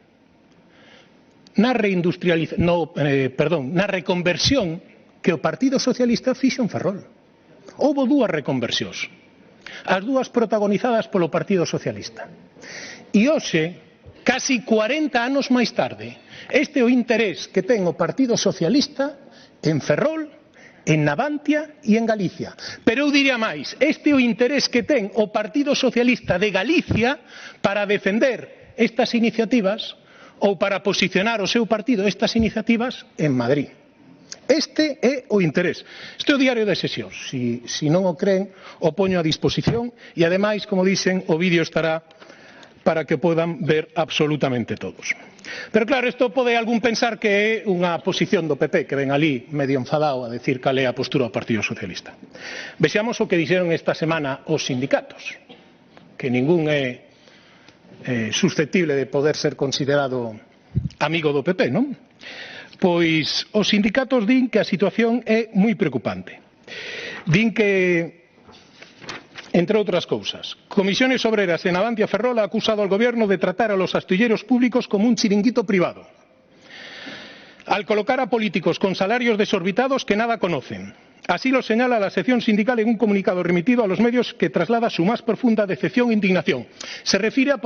na reconversión que o Partido Socialista fixo en Ferrol. Houbo 2 reconversións, as 2 protagonizadas polo Partido Socialista. E hoxe, casi 40 anos máis tarde, este é o interés que ten o Partido Socialista en Ferrol, en Navantia e en Galicia. Pero eu diría máis, este é o interés que ten o Partido Socialista de Galicia para defender estas iniciativas ou para posicionar o seu partido estas iniciativas en Madrid. Este é o interés. Este é o diario de sesións. Si non o creen, o poño a disposición e, ademais, como dicen, o vídeo estará para que podan ver absolutamente todos. Pero claro, isto pode algún pensar que é unha posición do PP que ven ali medio enfadado a decir cal é a postura do Partido Socialista. Vexamos o que dixeron esta semana os sindicatos, que ningún é susceptible de poder ser considerado amigo do PP, non? Pois os sindicatos din que a situación é moi preocupante. Din que, entre outras cousas, Comisiones Obreras en Navantia Ferrol ha acusado al Gobierno de tratar a los astilleros públicos como un chiringuito privado. al colocar a políticos con salarios desorbitados que nada conocen. Así lo señala la sección sindical en un comunicado remitido a los medios que traslada su más profunda decepción e indignación. Se refire a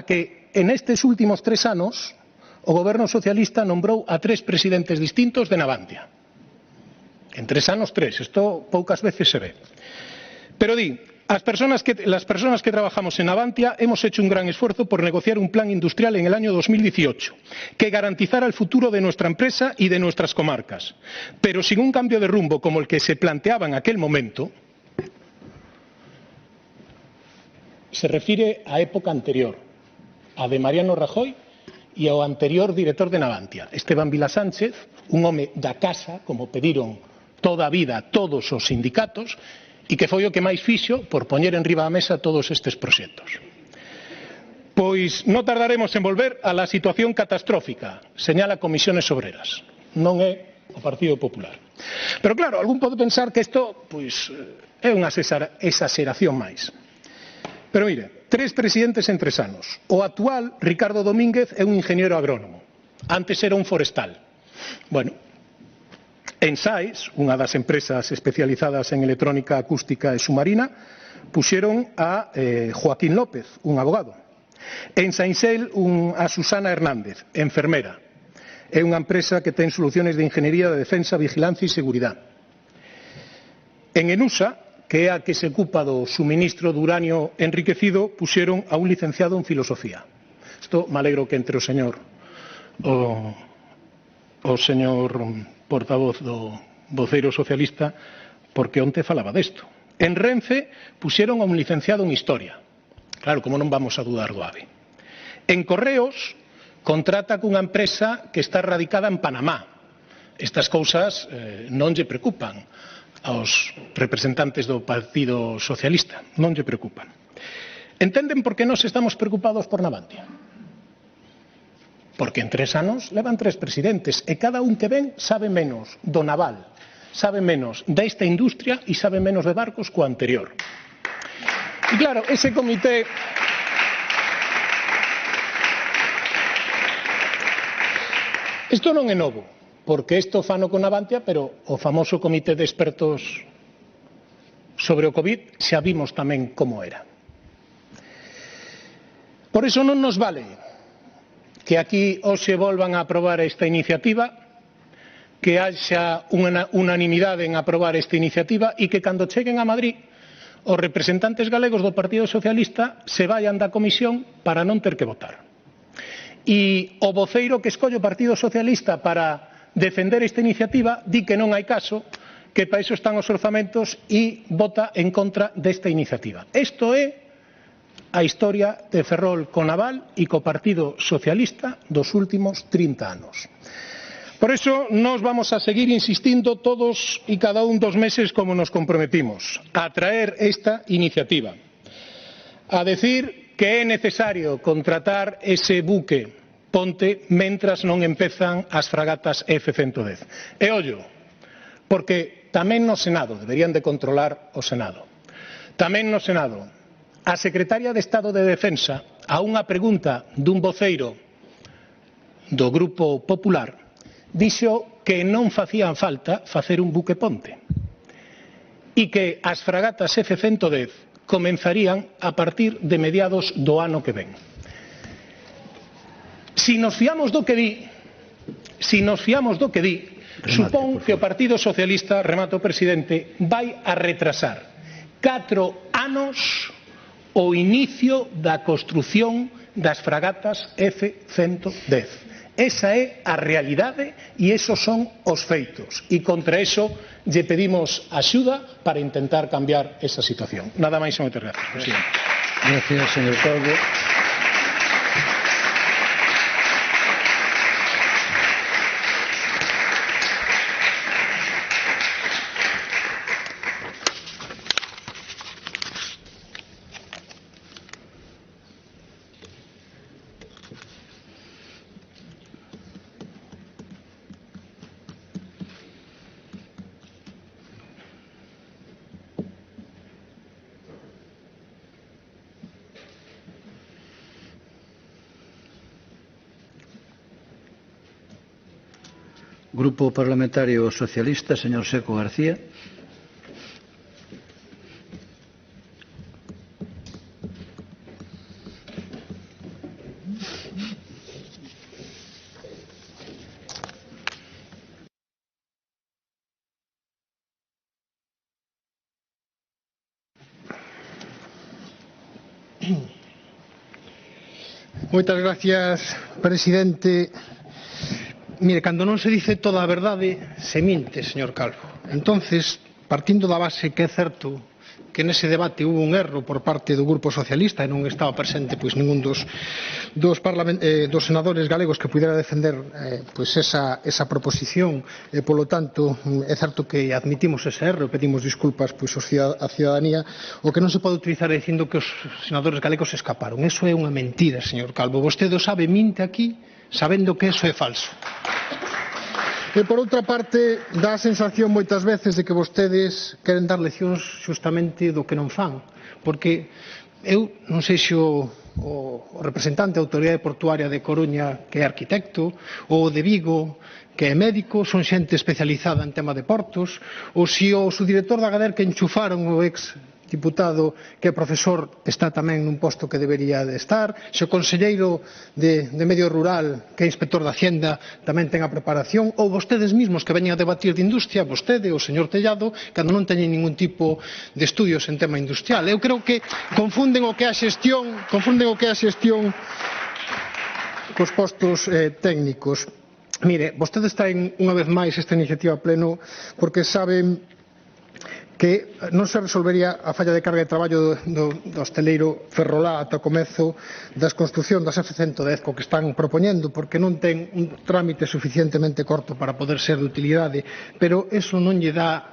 que en estes últimos 3 anos o goberno socialista nombrou a 3 presidentes distintos de Navantia. En 3 anos 3, isto poucas veces se ve. Pero di, las personas que trabajamos en Navantia hemos hecho un gran esfuerzo por negociar un plan industrial en el año 2018 que garantizara el futuro de nuestra empresa y de nuestras comarcas. Pero sin un cambio de rumbo como el que se planteaba en aquel momento, se refiere a época anterior, a de Mariano Rajoy e ao anterior director de Navantia, Esteban Vila Sánchez, un home da casa, como pediron toda a vida todos os sindicatos, e que foi o que máis fixo por poñer enriba da mesa todos estes proxectos. Pois non tardaremos en volver a la situación catastrófica, señala Comisiones Obreras. Non é o Partido Popular. Pero claro, algún pode pensar que isto é unha exageración máis. Pero mire, 3 presidentes en 3 anos. O actual, Ricardo Domínguez, é un ingeniero agrónomo. Antes era un forestal. Bueno, en SAES, unha das empresas especializadas en electrónica acústica e submarina, puxeron a Joaquín López, un abogado. En Sainsel, a Susana Hernández, enfermera. É unha empresa que ten soluciones de ingeniería de defensa, vigilancia e seguridade. En Enusa, que é a que se ocupa do suministro de uranio enriquecido, puxeron a un licenciado en filosofía. Isto me alegro que entre o señor portavoz do voceiro socialista, porque onte falaba desto. En Renfe puxeron a un licenciado en Historia. Claro, como non vamos a dudar do AVE. En Correos contrata cunha empresa que está radicada en Panamá. Estas cousas non lle preocupan aos representantes do Partido Socialista. Non lle preocupan. Entenden por que nós estamos preocupados por Navantia? Porque en 3 anos levan 3 presidentes e cada un que ven sabe menos do naval, sabe menos desta industria e sabe menos de barcos co anterior. E claro, ese comité isto non é novo, porque isto fano con Navantia, pero o famoso comité de expertos sobre o COVID xa vimos tamén como era. Por iso non nos vale que aquí hoxe volvan a aprobar esta iniciativa, que haxa unha unanimidade en aprobar esta iniciativa e que cando cheguen a Madrid os representantes galegos do Partido Socialista se vayan da comisión para non ter que votar. E o voceiro que escolle o Partido Socialista para defender esta iniciativa di que non hai caso, que para iso están os orzamentos e vota en contra desta iniciativa. Isto é a historia de Ferrol co Naval e co Partido Socialista dos últimos 30 anos. Por iso nos vamos a seguir insistindo todos e cada un dos meses como nos comprometimos a traer esta iniciativa, a decir que é necesario contratar ese buque ponte mentras non empezan as fragatas F-110. E ollo, porque tamén no Senado, deberían de controlar o Senado, tamén no Senado, a secretaria de Estado de Defensa, a unha pregunta dun voceiro do Grupo Popular, dixo que non facían falta facer un buque ponte e que as fragatas F-110 comenzarían a partir de mediados do ano que ven. Si nos fiamos do que di, supón que o Partido Socialista, remato, presidente, vai a retrasar 4 anos o inicio da construción das fragatas F-110. Esa é a realidade e esos son os feitos. E contra eso lle pedimos axuda para intentar cambiar esa situación. Nada máis e moitas gracias, presidente. Gracias, señor Calvo. Grupo Parlamentario Socialista, señor Seco García. Moitas gracias, presidente. Mire, cando non se dice toda a verdade, se minte, señor Calvo. Entonces, partindo da base que é certo que nese debate hubo un erro por parte do Grupo Socialista e non estaba presente ningún dos senadores galegos que pudera defender esa proposición e, polo tanto, é certo que admitimos ese erro e pedimos disculpas á cidadanía. O que non se pode utilizar é dicindo que os senadores galegos escaparon. Eso é unha mentira, señor Calvo. Vostede o sabe, minte aquí sabendo que eso é falso. E, por outra parte, dá a sensación moitas veces de que vostedes queren dar leccións xustamente do que non fan, porque eu non sei se o representante da Autoridade Portuaria de Coruña, que é arquitecto, ou de Vigo, que é médico, son xente especializada en tema de portos, ou se o subdirector da Gader que enchufaron o ex diputado que é profesor está tamén nun posto que debería de estar, se o conselleiro de Medio Rural que é inspector da Hacienda tamén ten a preparación, ou vostedes mesmos que veñen a debatir de industria, vostede, o señor Tellado, cando non teñen ningún tipo de estudios en tema industrial. Eu creo que confunden o que é a xestión cos postos técnicos. Mire, vostedes traen unha vez máis esta iniciativa a pleno porque saben que non se resolvería a falla de carga de traballo do hosteleiro Ferrolá ata o comezo da construción das F-110 co que están propoñendo, porque non ten un trámite suficientemente corto para poder ser de utilidade, pero eso lle dá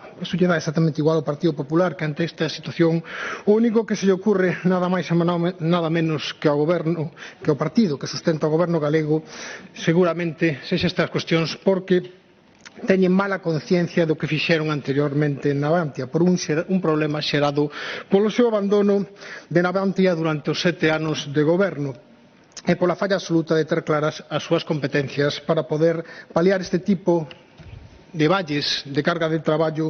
exactamente igual ao Partido Popular, que ante esta situación o único que se lle ocurre nada máis e nada menos que ao goberno, que ao partido que sustenta o goberno galego, seguramente sexa estas cuestións porque teñen mala conciencia do que fixeron anteriormente en Navantia por un problema xerado polo seu abandono de Navantia durante os 7 anos de goberno e pola falla absoluta de ter claras as súas competencias para poder paliar este tipo de valles de carga de traballo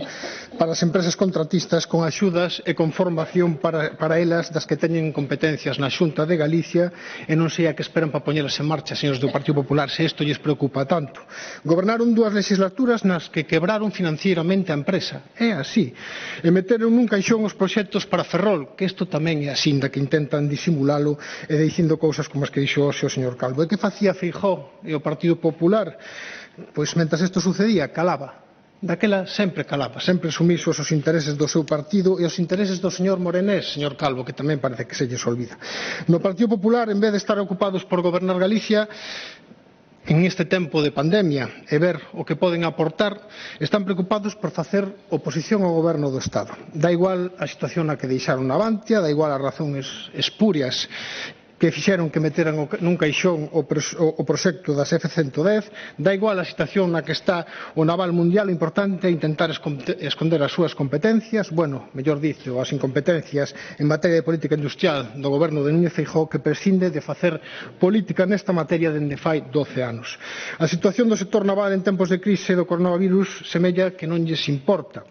para as empresas contratistas con axudas e con formación para elas das que teñen competencias na Xunta de Galicia e non sei a que esperan para poñelas en marcha, señores do Partido Popular, se isto lles preocupa tanto. Gobernaron 2 legislaturas nas que quebraron financieramente a empresa, é así, e meteron nun caixón os proxectos para Ferrol, que isto tamén é así, da que intentan disimulalo e dicindo cousas como as que dixo hoxe o señor Calvo. E que facía Feijóo e o Partido Popular? Pois, mentras isto sucedía, calaba. Daquela sempre calaba, sempre sumisos aos intereses do seu partido e aos intereses do señor Morenés, señor Calvo, que tamén parece que se lles olvida. No Partido Popular, en vez de estar ocupados por gobernar Galicia, en este tempo de pandemia e ver o que poden aportar, están preocupados por facer oposición ao goberno do Estado. Dá igual a situación na que deixaron Navantia, dá igual as razones espurias que fixeron que meteran nun caixón o proxecto das F-110, dá igual a situación na que está o naval mundial, o importante é intentar esconder as súas competencias, mellor dito, as incompetencias en materia de política industrial do goberno de Núñez Feijóo, que prescinde de facer política nesta materia dende fai 12 anos. A situación do sector naval en tempos de crise do coronavirus semella que non lles importa.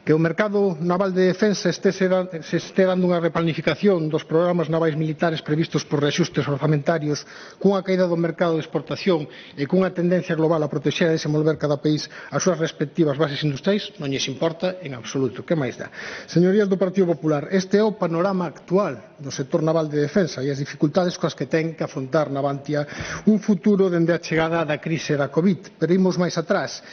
Que o mercado naval de defensa se este dando unha replanificación dos programas navais militares previstos por reaxustes orzamentarios cunha caída do mercado de exportación e cunha tendencia global a protexer e desenvolver cada país as súas respectivas bases industriais, non lles importa en absoluto. Que máis dá? Señorías do Partido Popular, este é o panorama actual do sector naval de defensa e as dificultades coas que ten que afrontar Navantia un futuro dende a chegada da crise da Covid. Pero imos máis atrás.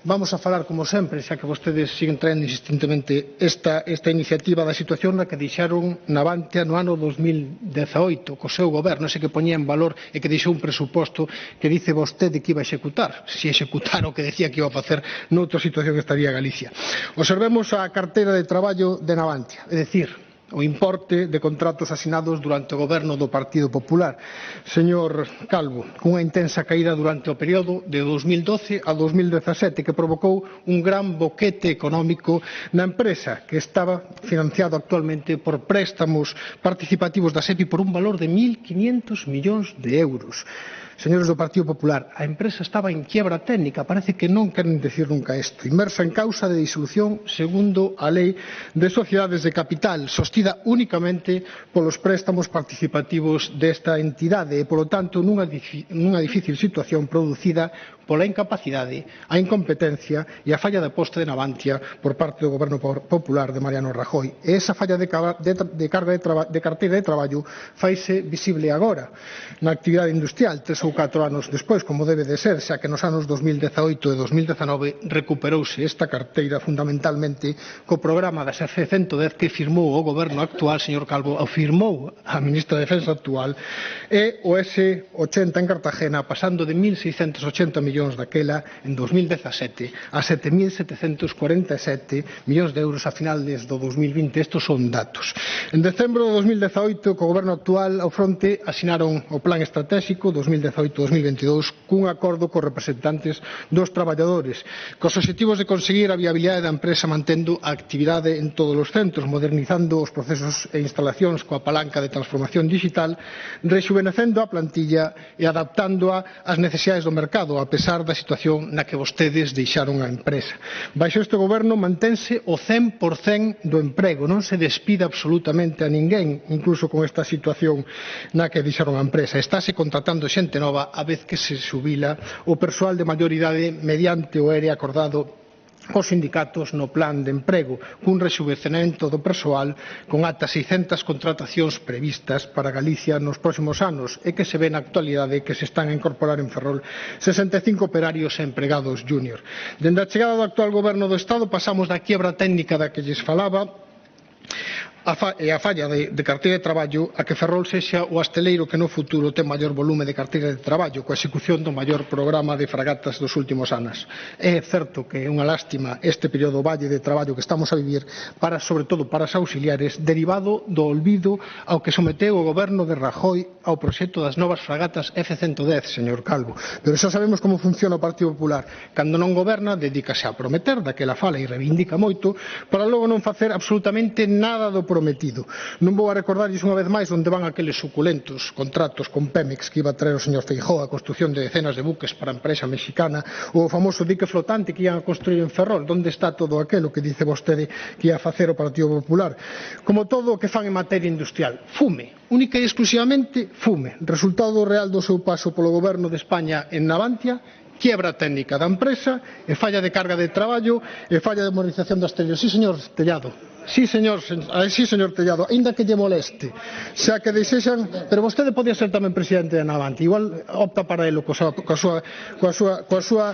Vamos a falar, como sempre, xa que vostedes siguen traendo insistentemente esta iniciativa da situación na que deixaron Navantia no ano 2018, co seu goberno, ese que poñía en valor e que deixou un presuposto que dice vostede que iba a executar. Se executar o que decía que iba a facer, noutra situación estaría Galicia. Observemos a carteira de traballo de Navantia, é dicir, o importe de contratos asinados durante o goberno do Partido Popular. Señor Calvo, cunha intensa caída durante o período de 2012 a 2017 que provocou un gran boquete económico na empresa que estaba financiado actualmente por préstamos participativos da SEPI por un valor de 1.500 millóns de euros. señores do Partido Popular, a empresa estaba en quiebra técnica, parece que non queren decir nunca isto, inmersa en causa de disolución segundo a Lei de Sociedades de Capital, sostida únicamente polos préstamos participativos desta entidade e, polo tanto, nunha difícil situación producida pola incapacidade, a incompetencia e a falla de aposta de Navantia por parte do Goberno Popular de Mariano Rajoy. E esa falla de carteira de traballo faise visible agora na actividade industrial, 3 ou 4 anos despois, como debe de ser, xa que nos anos 2018 e 2019 recuperouse esta carteira fundamentalmente co programa das F-110 que firmou o Goberno actual, señor Calvo, o firmou a ministra de Defensa actual, e o S-80 en Cartagena, pasando de 1.680 millóns daquela en 2017 a 7.747 millóns de euros a finales do 2020. Estos son datos. En decembro de 2018, co Goberno actual ao fronte, asinaron o Plan Estratégico 2018-2022 cun acordo cos representantes dos traballadores, cos obxectivos de conseguir a viabilidade da empresa mantendo a actividade en todos os centros, modernizando os procesos e instalacións coa palanca de transformación digital, rexuvenecendo a plantilla e adaptándoa ás necesidades do mercado, a pesar da situación na que vostedes deixaron a empresa. Baixo este goberno mantense o 100% do emprego, non se despide absolutamente a ninguén, incluso con esta situación na que deixaron a empresa. Estáse contratando xente nova a vez que se xubila o persoal de maior idade mediante o ERE acordado cos sindicatos no plan de emprego, cun rexuvenecemento do persoal con ata 600 contratacións previstas para Galicia nos próximos anos e que se ve na actualidade que se están a incorporar en Ferrol 65 operarios e empregados júnior. Dende a chegada do actual goberno do Estado pasamos da quiebra técnica da que lles falaba e a falla de carteira de traballo a que Ferrol sexa o asteleiro que no futuro ten maior volume de carteira de traballo coa execución do maior programa de fragatas dos últimos anos. É certo que é unha lástima este período valle de traballo que estamos a vivir, sobre todo para os auxiliares, derivado do olvido ao que someteu o goberno de Rajoy ao proxecto das novas fragatas F-110, señor Calvo. Pero xa sabemos como funciona o Partido Popular. Cando non goberna, dedícase a prometer, daquela fala e reivindica moito, para logo non facer absolutamente nada do prometido. Non vou a recordarlles unha vez máis onde van aqueles suculentos contratos con Pemex que iba a traer o señor Feijóo, a construción de decenas de buques para a empresa mexicana, ou o famoso dique flotante que iban a construir en Ferrol. Onde está todo aquilo que dice vostede que ia a facer o Partido Popular? Como todo o que fan en materia industrial, fume, única e exclusivamente fume. Resultado real do seu paso polo goberno de España en Navantia, quiebra técnica da empresa e falla de carga de traballo e falla de modernización das tellos. Sí, señor Tellado. Sí, señor Tellado, aínda que lle moleste, xa que desexan, pero vostede podía ser tamén presidente de Navantia, igual opta para elo coa súa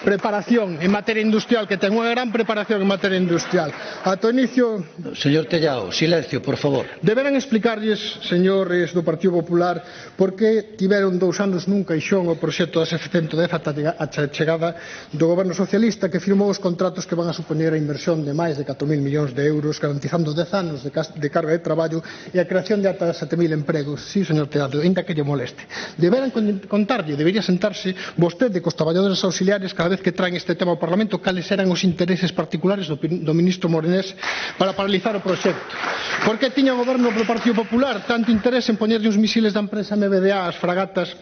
preparación en materia industrial, que ten unha gran preparación en materia industrial. Ata o inicio... Señor Tellado, silencio, por favor. Deberán explicarlles, señores do Partido Popular, por que tiveron 2 anos nun caixón o proxecto das F-110 ata a chegada do goberno socialista, que firmou os contratos que van a supoñer a inversión de máis de 4.000 millóns de euros, garantizando 10 anos de carga de traballo e a creación de ata 7.000 empregos. Sí, señor Tellado, ainda que lle moleste. Deberán contarlle, debería sentarse vostede cos traballadores auxiliares cada vez que traen este tema ao Parlamento, cales eran os intereses particulares do ministro Morenés para paralizar o proxecto. Por que tiña o goberno do Partido Popular tanto interés en poñerlle os misiles da empresa MBDA ás fragatas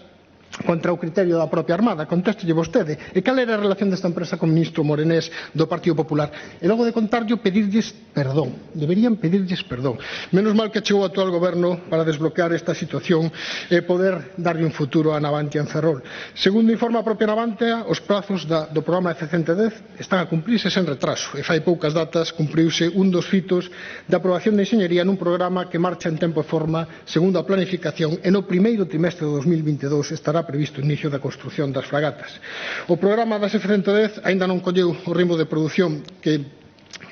contra o criterio da propia Armada? Contéstelle vostede. E cal era a relación desta empresa con o ministro Morenés do Partido Popular? E logo de contarlle, pedirlles perdón. Deberían pedirlles perdón. Menos mal que chegou o actual goberno para desbloquear esta situación e poder darlle un futuro a Navantia en Ferrol. Segundo informa a propia Navantia, os prazos do programa F-110 están a cumprirse sen retraso. E fai poucas datas cumpriuse un dos fitos de aprobación de enxeñería nun programa que marcha en tempo e forma segundo a planificación e no primeiro trimestre de 2022 estará previsto o inicio da construción das fragatas. O programa das F-110 aínda non colleu o ritmo de produción que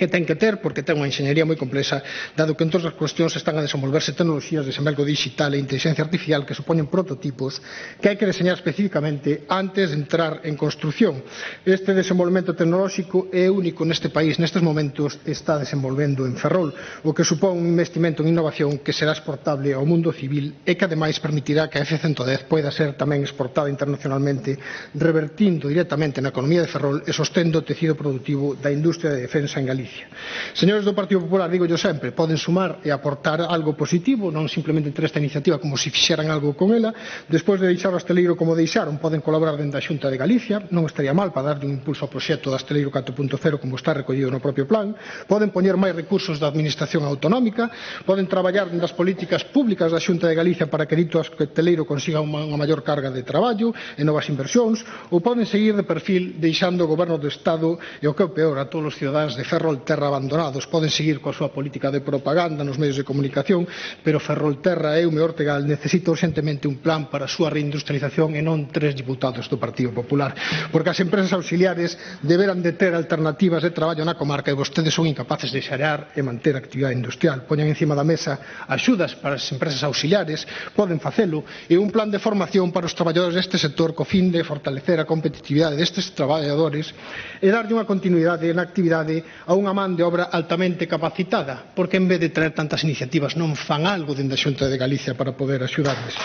ten que ter, porque ten unha enxeñería moi complexa, dado que en todas as cuestións están a desenvolverse tecnoloxías de desembarco digital e inteligencia artificial que supoñen prototipos que hai que deseñar especificamente antes de entrar en construción. Este desenvolvemento tecnolóxico é único neste país, nestes momentos está desenvolvendo en Ferrol, o que supón un investimento en innovación que será exportable ao mundo civil e que ademais permitirá que a F-110 poida ser tamén exportada internacionalmente, revertindo directamente na economía de Ferrol e sostendo o tecido productivo da industria de defensa en Galicia. Galicia. Señores do Partido Popular, digo yo sempre, poden sumar e aportar algo positivo, non simplemente ter esta iniciativa como se fixeran algo con ela. Despois de deixar o Asteleiro como deixaron, poden colaborar dentro da Xunta de Galicia, non estaría mal para darlle un impulso ao proxecto do Asteleiro 4.0 como está recollido no propio plan. Poden poñer máis recursos da Administración autonómica, poden traballar das políticas públicas da Xunta de Galicia para que dito Asteleiro consiga unha maior carga de traballo e novas inversións, ou poden seguir de perfil deixando o Goberno do Estado e, o que é o peor, a todos os cidadáns de Ferrolterra abandonados. Poden seguir coa súa política de propaganda nos medios de comunicación, pero Ferrolterra e Eume Ortegal necesita urgentemente un plan para a súa reindustrialización e non 3 diputados do Partido Popular, porque as empresas auxiliares deberán de ter alternativas de traballo na comarca e vostedes son incapaces de xerar e manter a actividade industrial. Poñan encima da mesa axudas para as empresas auxiliares, poden facelo, e un plan de formación para os traballadores deste sector co fin de fortalecer a competitividade destes traballadores e darlle unha continuidade na actividade a unha man de obra altamente capacitada, porque en vez de traer tantas iniciativas non fan algo dentro da Xunta de Galicia para poder axudarles.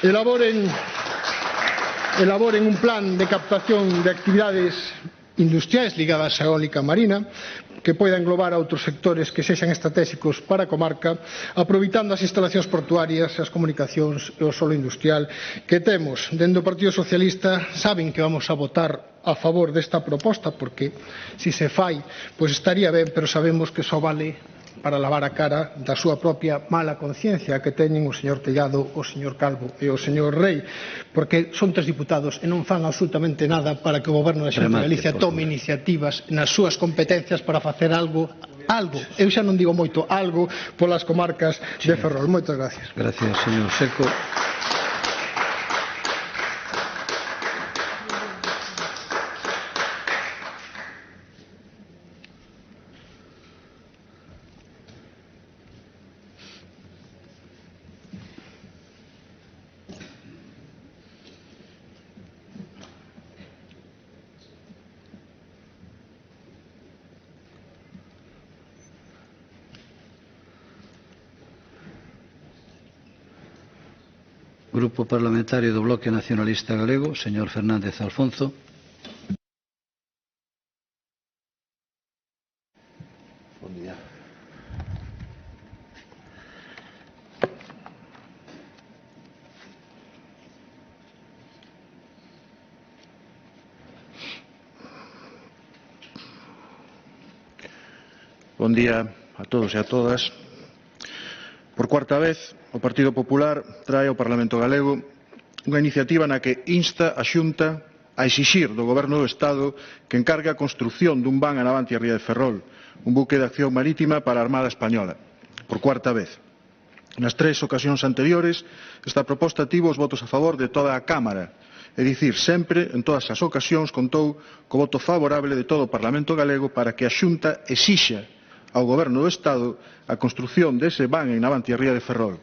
Elaboren un plan de captación de actividades industriais ligadas á eólica marina que poida englobar a outros sectores que sexan estratégicos para a comarca, aproveitando as instalacións portuarias, as comunicacións e o solo industrial que temos. Dentro do Partido Socialista saben que vamos a votar a favor desta proposta, porque se se fai, pois estaría ben, pero sabemos que só vale para lavar a cara da súa propia mala conciencia que teñen o señor Tellado, o señor Calvo e o señor Rei, porque son 3 diputados e non fan absolutamente nada para que o Goberno da Xunta de Galicia tome iniciativas nas súas competencias para facer algo, eu xa non digo moito, algo polas comarcas de Ferrol. Moitas gracias. Gracias, señor Seco. Grupo Parlamentario do Bloque Nacionalista Galego, señor Fernández Alfonso. Buen día. Bon día a todos e a todas. Por cuarta vez, o Partido Popular trae ao Parlamento Galego unha iniciativa na que insta a Xunta a exixir do Goberno do Estado que encargue a construción dun van a Navantia Ría de Ferrol, un buque de acción marítima para a Armada Española. Por cuarta vez. Nas 3 ocasións anteriores, esta proposta tivo os votos a favor de toda a Cámara, é dicir, sempre, en todas as ocasións, contou co voto favorable de todo o Parlamento Galego para que a Xunta exixa ao Goberno do Estado a construción dese van en Navantia Ría de Ferrol.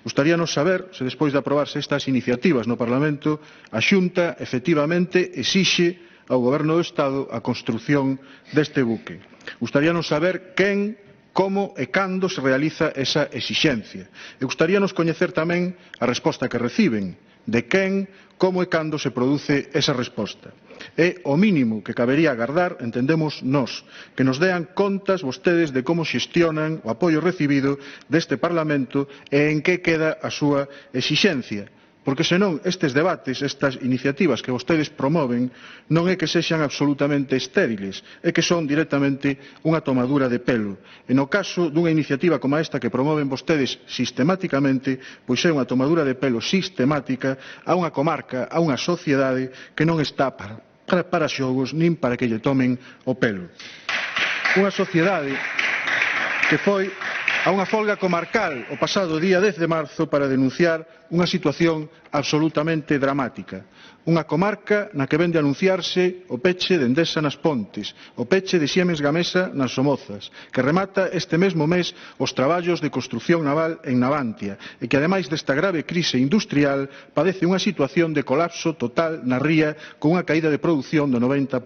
Gustaríanos saber se despois de aprobarse estas iniciativas no Parlamento a Xunta efectivamente exixe ao Goberno do Estado a construción deste buque. Gustaríanos saber quen, como e cando se realiza esa exixencia. E gustaríanos coñecer tamén a resposta que reciben, de quen, como e cando se produce esa resposta. É o mínimo que cabería agardar, entendemos nós, que nos dean contas vostedes de como xestionan o apoio recibido deste Parlamento e en que queda a súa exixencia. Porque senón estes debates, estas iniciativas que vostedes promoven, non é que sexan absolutamente estériles, é que son directamente unha tomadura de pelo. E no caso dunha iniciativa como esta que promoven vostedes sistemáticamente, pois é unha tomadura de pelo sistemática a unha comarca, a unha sociedade que non está para xogos nin para que lle tomen o pelo. Unha sociedade que foi a unha folga comarcal o pasado día 10 de marzo para denunciar unha situación absolutamente dramática. Unha comarca na que vende a anunciarse o peche de Endesa nas Pontes, o peche de Siemens Gamesa nas Somozas, que remata este mesmo mes os traballos de construción naval en Navantia e que, ademais desta grave crise industrial, padece unha situación de colapso total na ría con unha caída de produción do 90%.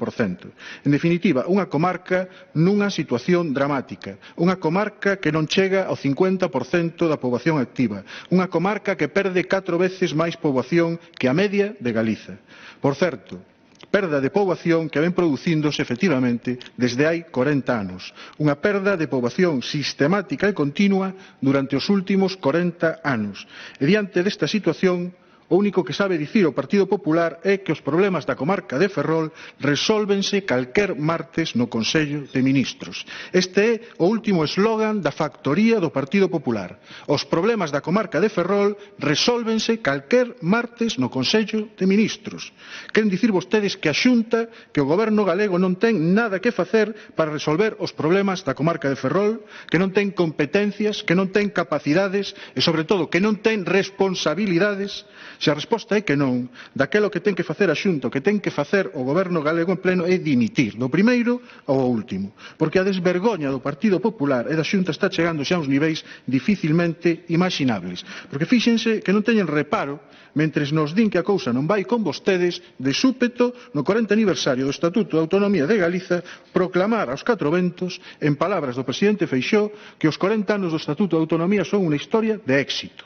En definitiva, unha comarca nunha situación dramática, unha comarca que non chega ao 50% da poboación activa, unha comarca que perde 4 veces máis poboación que a media de Galiza. Por certo, perda de poboación que ven producíndose efectivamente desde hai 40 anos. Unha perda de poboación sistemática e continua durante os últimos 40 anos. E diante desta situación, o único que sabe dicir o Partido Popular é que os problemas da comarca de Ferrol resólvense calquer martes no Consello de Ministros. Este é o último eslogan da factoría do Partido Popular. Os problemas da comarca de Ferrol resólvense calquer martes no Consello de Ministros. Queren dicir vostedes que a Xunta, que o Goberno galego non ten nada que facer para resolver os problemas da comarca de Ferrol, que non ten competencias, que non ten capacidades e, sobre todo, que non ten responsabilidades. Se a resposta é que non, daquelo que ten que facer a Xunta, o que ten que facer o Goberno galego en pleno é dimitir, do primeiro ao último, porque a desvergoña do Partido Popular e da Xunta está chegando xa a uns niveis dificilmente imaginables. Porque fíxense que non teñen reparo, mentres nos din que a cousa non vai con vostedes, de súpeto, no 40 aniversario do Estatuto de Autonomía de Galiza, proclamar aos catro ventos, en palabras do presidente Feixóo, que os 40 anos do Estatuto de Autonomía son unha historia de éxito.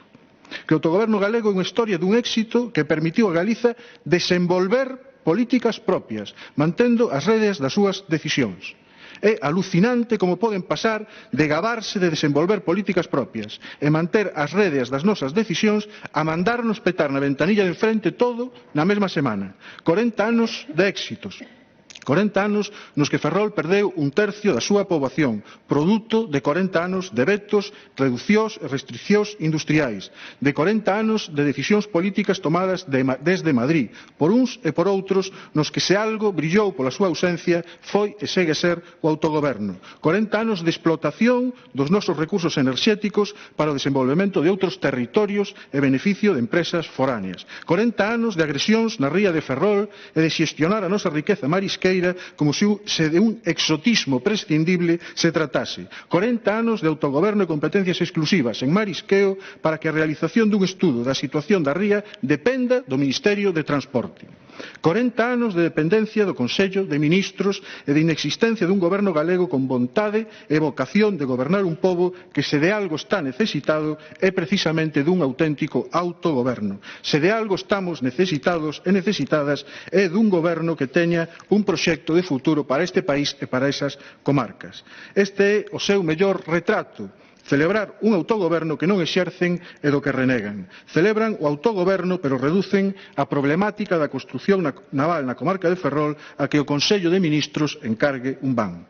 Que o autogoberno galego é unha historia dun éxito que permitiu a Galiza desenvolver políticas propias, mantendo as rédeas das súas decisións. É alucinante como poden pasar de gabarse de desenvolver políticas propias e manter as rédeas das nosas decisións a mandarnos petar na ventanilla de enfrente todo na mesma semana. 40 anos de éxitos. 40 anos nos que Ferrol perdeu un tercio da súa poboación, produto de 40 anos de vetos, reducións e restriccións industriais, de 40 anos de decisións políticas tomadas desde Madrid, por uns e por outros, nos que se algo brillou pola súa ausencia foi e segue a ser o autogoberno. 40 anos de explotación dos nosos recursos enerxéticos para o desenvolvemento de outros territorios e beneficio de empresas foráneas. 40 anos de agresións na ría de Ferrol e de xestionar a nosa riqueza marisqueira como se de un exotismo prescindible se tratase. 40 anos de autogoberno e competencias exclusivas en marisqueo para que a realización dun estudo da situación da ría dependa do Ministerio de Transporte. 40 anos de dependencia do Consello de Ministros e de inexistencia dun goberno galego con vontade e vocación de gobernar un pobo que se de algo está necesitado é precisamente dun auténtico autogoberno. Se de algo estamos necesitados e necesitadas é dun goberno que teña un proxecto de futuro para este país e para esas comarcas. Este é o seu mellor retrato. Celebrar un autogoberno que non exercen e do que renegan. Celebran o autogoberno pero reducen a problemática da construción naval na comarca de Ferrol a que o Consello de Ministros encargue un van.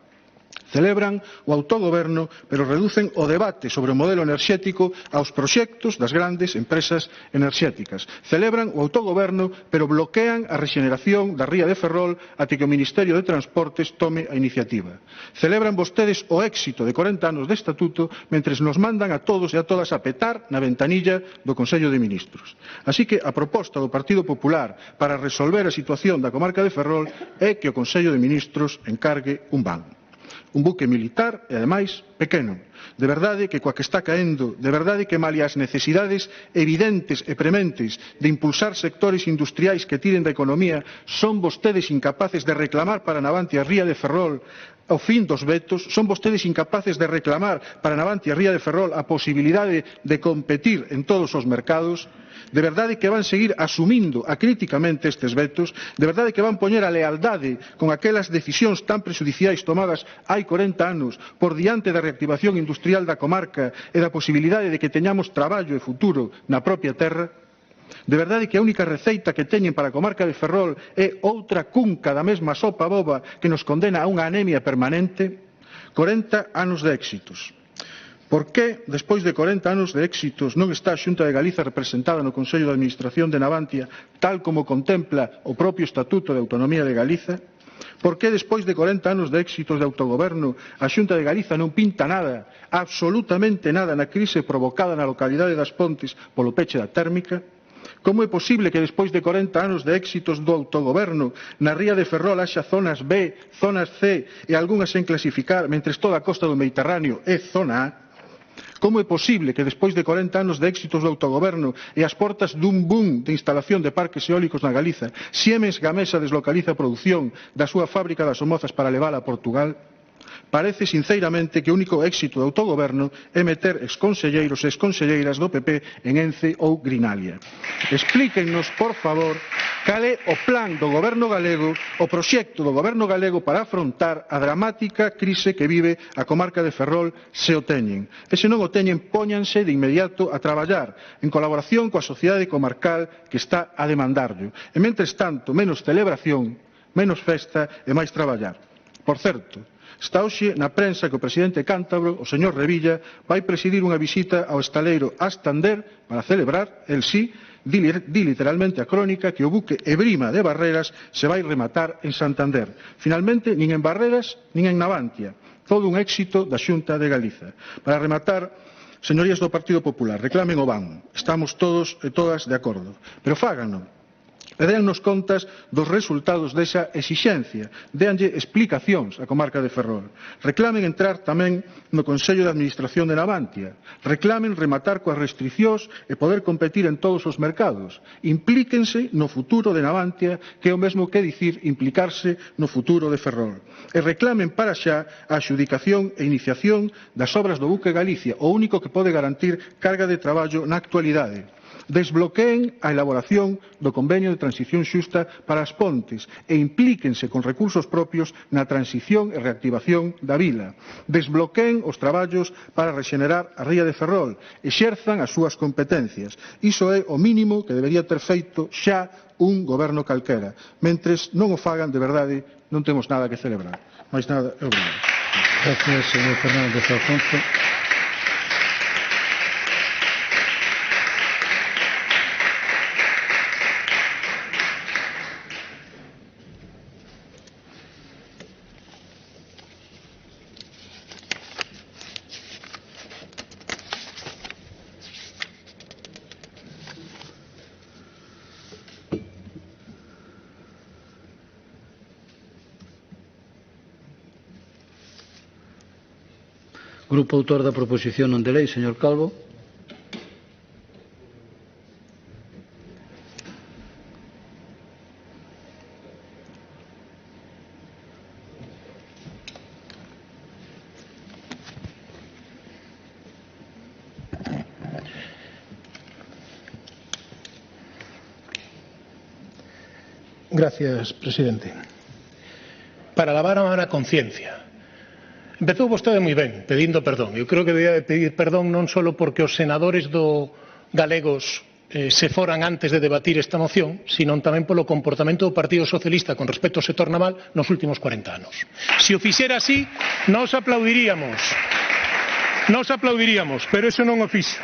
Celebran o autogoberno, pero reducen o debate sobre o modelo enerxético aos proxectos das grandes empresas enerxéticas. Celebran o autogoberno, pero bloquean a rexeneración da ría de Ferrol até que o Ministerio de Transportes tome a iniciativa. Celebran vostedes o éxito de 40 anos de estatuto, mentres nos mandan a todos e a todas a petar na ventanilla do Consello de Ministros. Así que a proposta do Partido Popular para resolver a situación da comarca de Ferrol é que o Consello de Ministros encargue un van. Un buque militar e, ademais, pequeno. De verdade que coa que está caendo, de verdade que malia as necesidades evidentes e prementes de impulsar sectores industriais que tiren da economía, son vostedes incapaces de reclamar para navante a ría de Ferrol ao fin dos vetos, son vostedes incapaces de reclamar para navante a ría de Ferrol a posibilidade de competir en todos os mercados. De verdade que van seguir asumindo acríticamente estes vetos, de verdade que van poñer a lealdade con aquelas decisións tan prexudiciais tomadas hai 40 anos por diante da reactivación industrial da comarca e da posibilidade de que teñamos traballo e futuro na propia terra. De verdade que a única receita que teñen para a comarca de Ferrol é outra cunca da mesma sopa boba que nos condena a unha anemia permanente. 40 anos de éxitos. Por que, despois de 40 anos de éxitos, non está a Xunta de Galiza representada no Consello de Administración de Navantia, tal como contempla o propio Estatuto de Autonomía de Galiza? Por que, despois de 40 anos de éxitos de autogoberno, a Xunta de Galiza non pinta nada, absolutamente nada, na crise provocada na localidade das Pontes polo peche da térmica? Como é posible que despois de 40 anos de éxitos do autogoberno na ría de Ferrol haxa zonas B, zonas C e algunhas sen clasificar, mentres toda a costa do Mediterráneo é zona A? Como é posible que despois de 40 anos de éxitos do autogoberno e as portas dun boom de instalación de parques eólicos na Galiza, Siemens Gamesa deslocaliza a produción da súa fábrica das Somozas para levala a Portugal? Parece, sinceramente, que o único éxito do autogoberno é meter exconselleiros e exconselleiras do PP en Ence ou Grinalia. Explíquennos, por favor, cal é o plan do goberno galego, o proxecto do goberno galego para afrontar a dramática crise que vive a comarca de Ferrol, se o teñen. E se non o teñen, póñanse de inmediato a traballar en colaboración coa sociedade comarcal que está a demandarlo. E, mentres tanto, menos celebración, menos festa e máis traballar. Por certo, está hoxe na prensa que o presidente cántabro, o señor Revilla, vai presidir unha visita ao estaleiro Astander para celebrar, el sí, di literalmente a crónica que o buque Ebrima de Barreras se vai rematar en Santander. Finalmente, nin en Barreras, nin en Navantia. Todo un éxito da Xunta de Galiza. Para rematar, señorías do Partido Popular, reclamen o van. Estamos todos e todas de acordo. Pero fáganlo. E dennos contas dos resultados desa exixencia, déanlle explicacións á comarca de Ferrol. Reclamen entrar tamén no Consello de Administración de Navantia. Reclamen rematar coas restricións e poder competir en todos os mercados. Implíquense no futuro de Navantia, que é o mesmo que dicir implicarse no futuro de Ferrol. E reclamen para xa a adxudicación e iniciación das obras do buque Galicia, o único que pode garantir carga de traballo na actualidade. Desbloqueen a elaboración do convenio de transición xusta para as pontes e implíquense con recursos propios na transición e reactivación da vila. Desbloqueen os traballos para rexenerar a ría de Ferrol, exerzan as súas competencias. Iso é o mínimo que debería ter feito xa un goberno calquera. Mentres non o fagan, de verdade, non temos nada que celebrar. Mais nada, e obrigado. Gracias, señor Fernández Alfonso. Grupo autor da proposición non de lei, señor Calvo. Gracias, presidente. Para lavar a conciencia. Empezou vostede moi ben, pedindo perdón. Eu creo que debía de pedir perdón non só porque os senadores galegos se foran antes de debatir esta moción, sino tamén polo comportamento do Partido Socialista con respecto ao sector naval nos últimos 40 anos. Se o fixera así, nos aplaudiríamos, pero iso non o fixo.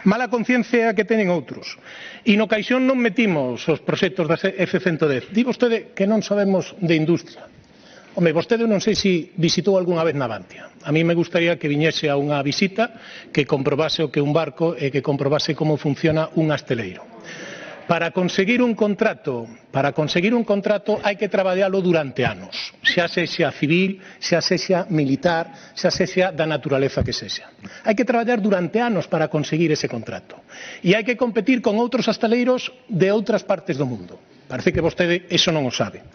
Mala conciencia que teñen outros. E no caixón non metimos os proxectos da F-110. Di vostede que non sabemos de industria. Home, vostede non sei se visitou algunha vez Navantia. A mí me gustaría que viñese a unha visita que comprobase o que é un barco e que comprobase como funciona un asteleiro. Para conseguir un contrato hai que traballalo durante anos, xa sexa civil, xa sexa militar, xa sexa da naturaleza que sexa. Hai que traballar durante anos para conseguir ese contrato. E hai que competir con outros astaleiros de outras partes do mundo. Parece que vostede iso non o sabe.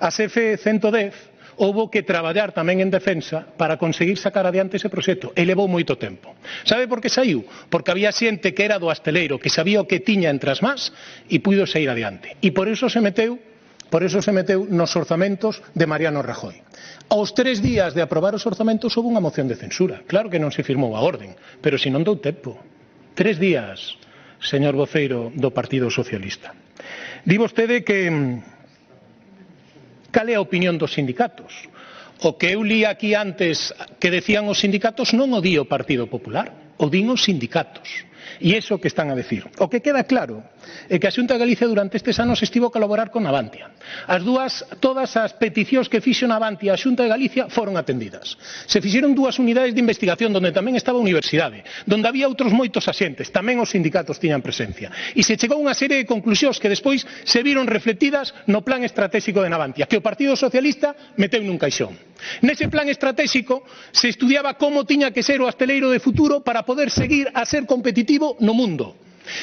As F-110 houbo que traballar tamén en defensa para conseguir sacar adiante ese proxecto e levou moito tempo. Sabe por que saiu? Porque había xente que era do asteleiro, que sabía o que tiña entre as más e puido sair adiante. E por iso se meteu nos orzamentos de Mariano Rajoy. Aos 3 días de aprobar os orzamentos houve unha moción de censura. Claro que non se firmou a orden, pero se non dou tempo. 3 días, señor voceiro do Partido Socialista. Di vostede que cal é a opinión dos sindicatos. O que eu li aquí antes que decían os sindicatos non o di o Partido Popular, o din os sindicatos. E iso que están a decir. O que queda claro é que a Xunta de Galicia durante estes anos estivo a colaborar con Navantia. Todas as peticións que fixo Navantia a Xunta de Galicia foron atendidas. Se fixeron 2 unidades de investigación onde tamén estaba a universidade, onde había outros moitos axentes, tamén os sindicatos tiñan presencia. E se chegou a unha serie de conclusións que despois se viron reflectidas no plan estratégico de Navantia, que o Partido Socialista meteu nun caixón. Nese plan estratégico se estudiaba como tiña que ser o asteleiro de futuro para poder seguir a ser competitivo no mundo.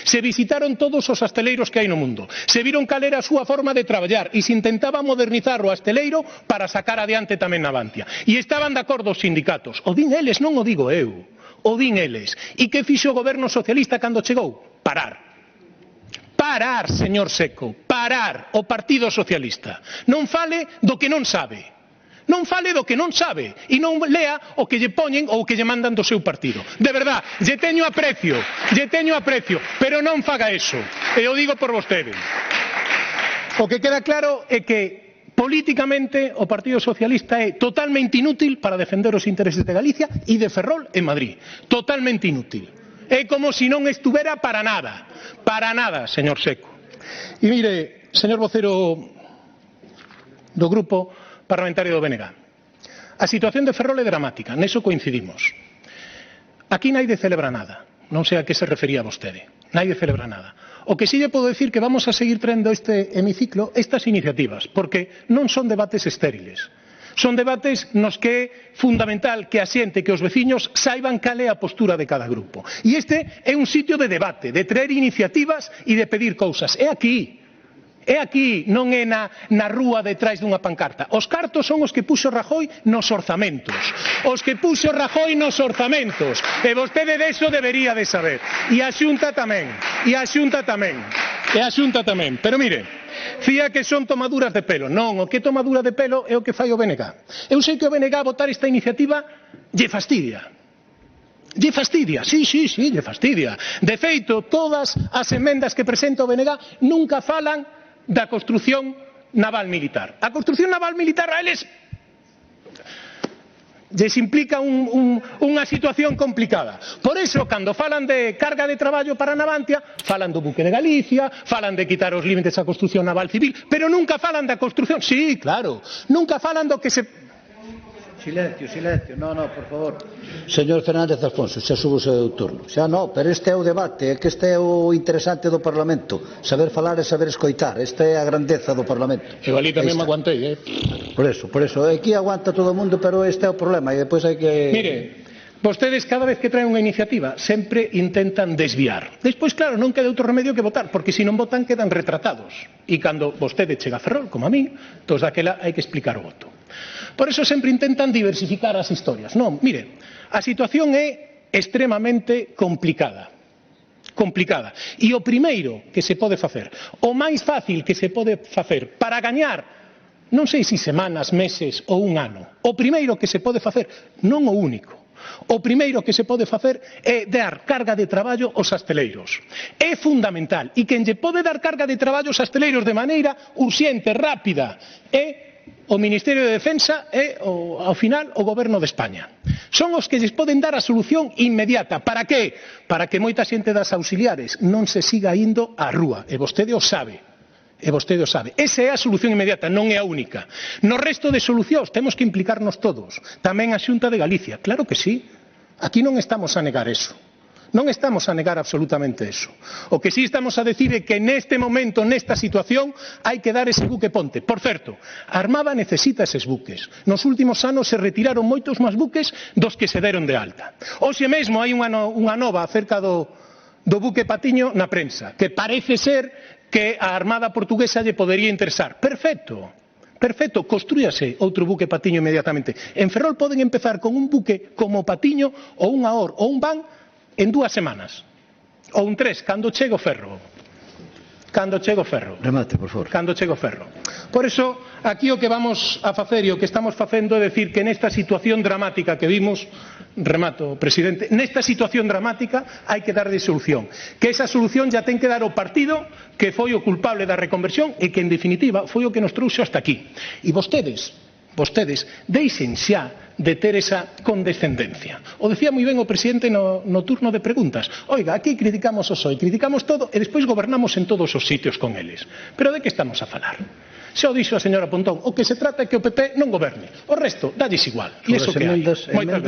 Se visitaron todos os asteleiros que hai no mundo. Se viron cal era a súa forma de traballar e se intentaba modernizar o asteleiro para sacar adiante tamén Navantia. E estaban de acordo os sindicatos. O din eles, non o digo eu. O din eles. E que fixo o goberno socialista cando chegou? Parar. Parar, señor Seco. Parar o Partido Socialista. Non fale do que non sabe. Non fale do que non sabe e non lea o que lle poñen ou o que lle mandan do seu partido. De verdad, lle teño aprecio, pero non faga eso. E o digo por vostede. O que queda claro é que políticamente o Partido Socialista é totalmente inútil para defender os intereses de Galicia e de Ferrol en Madrid. Totalmente inútil. É como se non estuvera para nada, señor Seco. E mire, señor vocero do Grupo Parlamentario do BNG, a situación de Ferrol é dramática, neso coincidimos. Aquí nadie celebra nada, non sei a que se refería vostede, nadie celebra nada. O que sí lle podo decir que vamos a seguir traendo este hemiciclo estas iniciativas, porque non son debates estériles. Son debates nos que é fundamental que a xente, que os veciños saiban cal é a postura de cada grupo. E este é un sitio de debate, de traer iniciativas e de pedir cousas. É aquí, non é na rúa detrás dunha pancarta. Os cartos son os que puxo Rajoy nos orzamentos. E vostede deso debería de saber. E a Xunta tamén. Pero mire, fía que son tomaduras de pelo. Non, o que é tomadura de pelo é o que fai o BNG. Eu sei que o BNG a votar esta iniciativa lle fastidia. Lle fastidia. De feito, todas as emendas que presenta o BNG nunca falan da construción naval militar. A construción naval militar a eles lles implica unha situación complicada. Por eso, cando falan de carga de traballo para Navantia, falan do buque de Galicia, falan de quitar os límites á construción naval civil, pero nunca falan da construción. Sí, claro, nunca falan do que se... Silencio, no, por favor. Señor Fernández Alfonso, xa subo o seu turno. Xa non, pero este é o debate, é que este é o interesante do Parlamento. Saber falar e saber escoitar, esta é a grandeza do Parlamento. Eu ali tamén me aguantei, Por eso, aquí aguanta todo o mundo, pero este é o problema e depois hai que... Mire, vostedes cada vez que traen unha iniciativa sempre intentan desviar. Despois, claro, non queda outro remedio que votar, porque se non votan quedan retratados. E cando vostede chega a Ferrol, como a min, tos daquela hai que explicar o voto. Por eso sempre intentan diversificar as historias. Non, mire, a situación é extremamente complicada. E o primeiro que se pode facer, o máis fácil que se pode facer para gañar, non sei se semanas, meses ou un ano, o primeiro que se pode facer, non o único, o primeiro que se pode facer é dar carga de traballo aos asteleiros. É fundamental. E quen lle pode dar carga de traballo aos asteleiros de maneira urxente, rápida, é o Ministerio de Defensa e, ao final, o Goberno de España. Son os que lles poden dar a solución inmediata. Para que? Para que moita xente das auxiliares non se siga indo á rúa. E vostede o sabe. Esa é a solución inmediata, non é a única. No resto de solucións temos que implicarnos todos. Tamén a Xunta de Galicia. Claro que sí. Aquí non estamos a negar eso. Non estamos a negar absolutamente eso. O que sí estamos a decir é que neste momento, nesta situación, hai que dar ese buque ponte. Por certo, a Armada necesita eses buques. Nos últimos anos se retiraron moitos máis buques dos que se deron de alta. Hoxe mesmo hai unha nova acerca do buque Patiño na prensa, que parece ser que a Armada portuguesa lle podería interesar. Perfecto, construíase outro buque Patiño inmediatamente. En Ferrol poden empezar con un buque como Patiño ou un Ahor ou un Van en 2 semanas, ou un 3, cando chego ferro. Remate, por favor. Cando chego ferro. Por eso, aquí o que vamos a facer e o que estamos facendo é decir que nesta situación dramática que vimos, remato, presidente, nesta situación dramática hai que darlle solución. Que esa solución ya ten que dar o partido que foi o culpable da reconversión e que, en definitiva, foi o que nos trouxe hasta aquí. E vostedes deixen xa de ter esa condescendencia. O decía moi ben o presidente no turno de preguntas. Oiga, aquí criticamos o PSOE, criticamos todo e despois gobernamos en todos os sitios con eles. Pero de que estamos a falar? Xa o dixo a señora Pontón, o que se trata é que o PP non goberne. O resto, dalles igual. E iso que hai.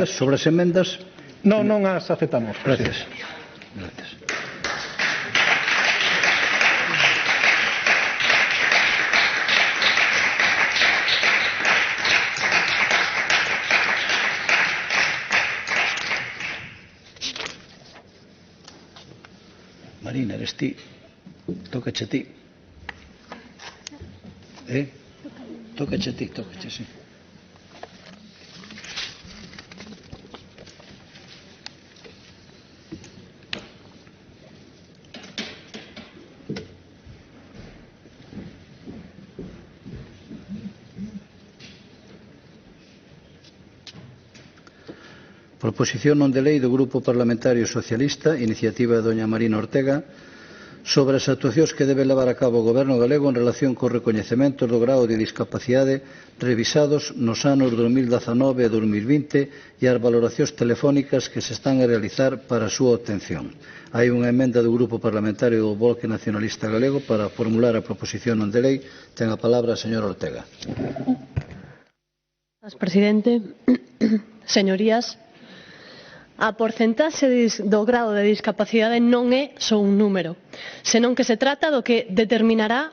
Sobre as emendas... Non as aceptamos. Gracias. Marina. ti. Tócache a ti. Tócache a ti, sí. Proposición non de lei do Grupo Parlamentario Socialista, iniciativa de doña Marina Ortega, sobre as actuacións que debe levar a cabo o Goberno galego en relación co recoñecemento do grao de discapacidade revisados nos anos 2019 e 2020 e as valoracións telefónicas que se están a realizar para a súa obtención. Hai unha emenda do Grupo Parlamentario do Bloque Nacionalista Galego para formular a proposición non de lei. Ten a palabra a señora Ortega. Presidente, señorías, a porcentaxe do grado de discapacidade non é só un número, senón que se trata do que determinará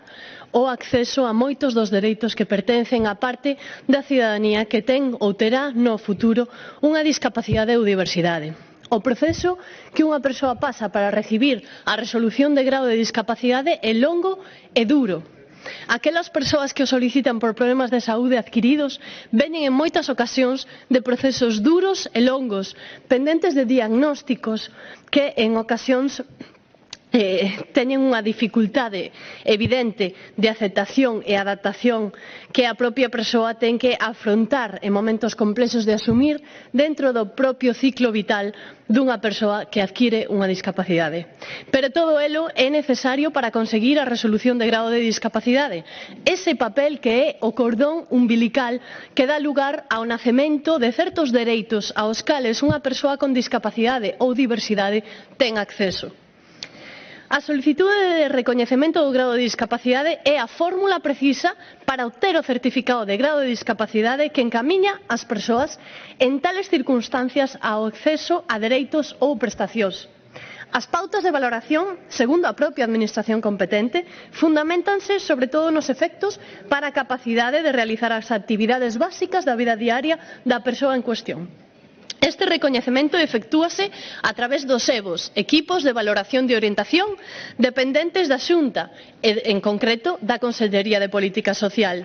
o acceso a moitos dos dereitos que pertencen á parte da cidadanía que ten ou terá no futuro unha discapacidade ou diversidade. O proceso que unha persoa pasa para recibir a resolución de grado de discapacidade é longo e duro. Aquelas persoas que o solicitan por problemas de saúde adquiridos veñen en moitas ocasións de procesos duros e longos, pendentes de diagnósticos que en ocasións teñen unha dificultade evidente de aceptación e adaptación que a propia persoa ten que afrontar en momentos complexos de asumir dentro do propio ciclo vital dunha persoa que adquire unha discapacidade. Pero todo elo é necesario para conseguir a resolución de grado de discapacidade, ese papel que é o cordón umbilical que dá lugar ao nacemento de certos dereitos aos cales unha persoa con discapacidade ou diversidade ten acceso. A solicitude de recoñecemento do grado de discapacidade é a fórmula precisa para obter o certificado de grado de discapacidade que encamiña as persoas en tales circunstancias ao acceso a dereitos ou prestacións. As pautas de valoración, segundo a propia Administración competente, fundamentanse sobre todo nos efectos para a capacidade de realizar as actividades básicas da vida diaria da persoa en cuestión. Este recoñecemento efectúase a través dos EVOs, equipos de valoración de orientación, dependentes da Xunta, e, en concreto, da Consellería de Política Social.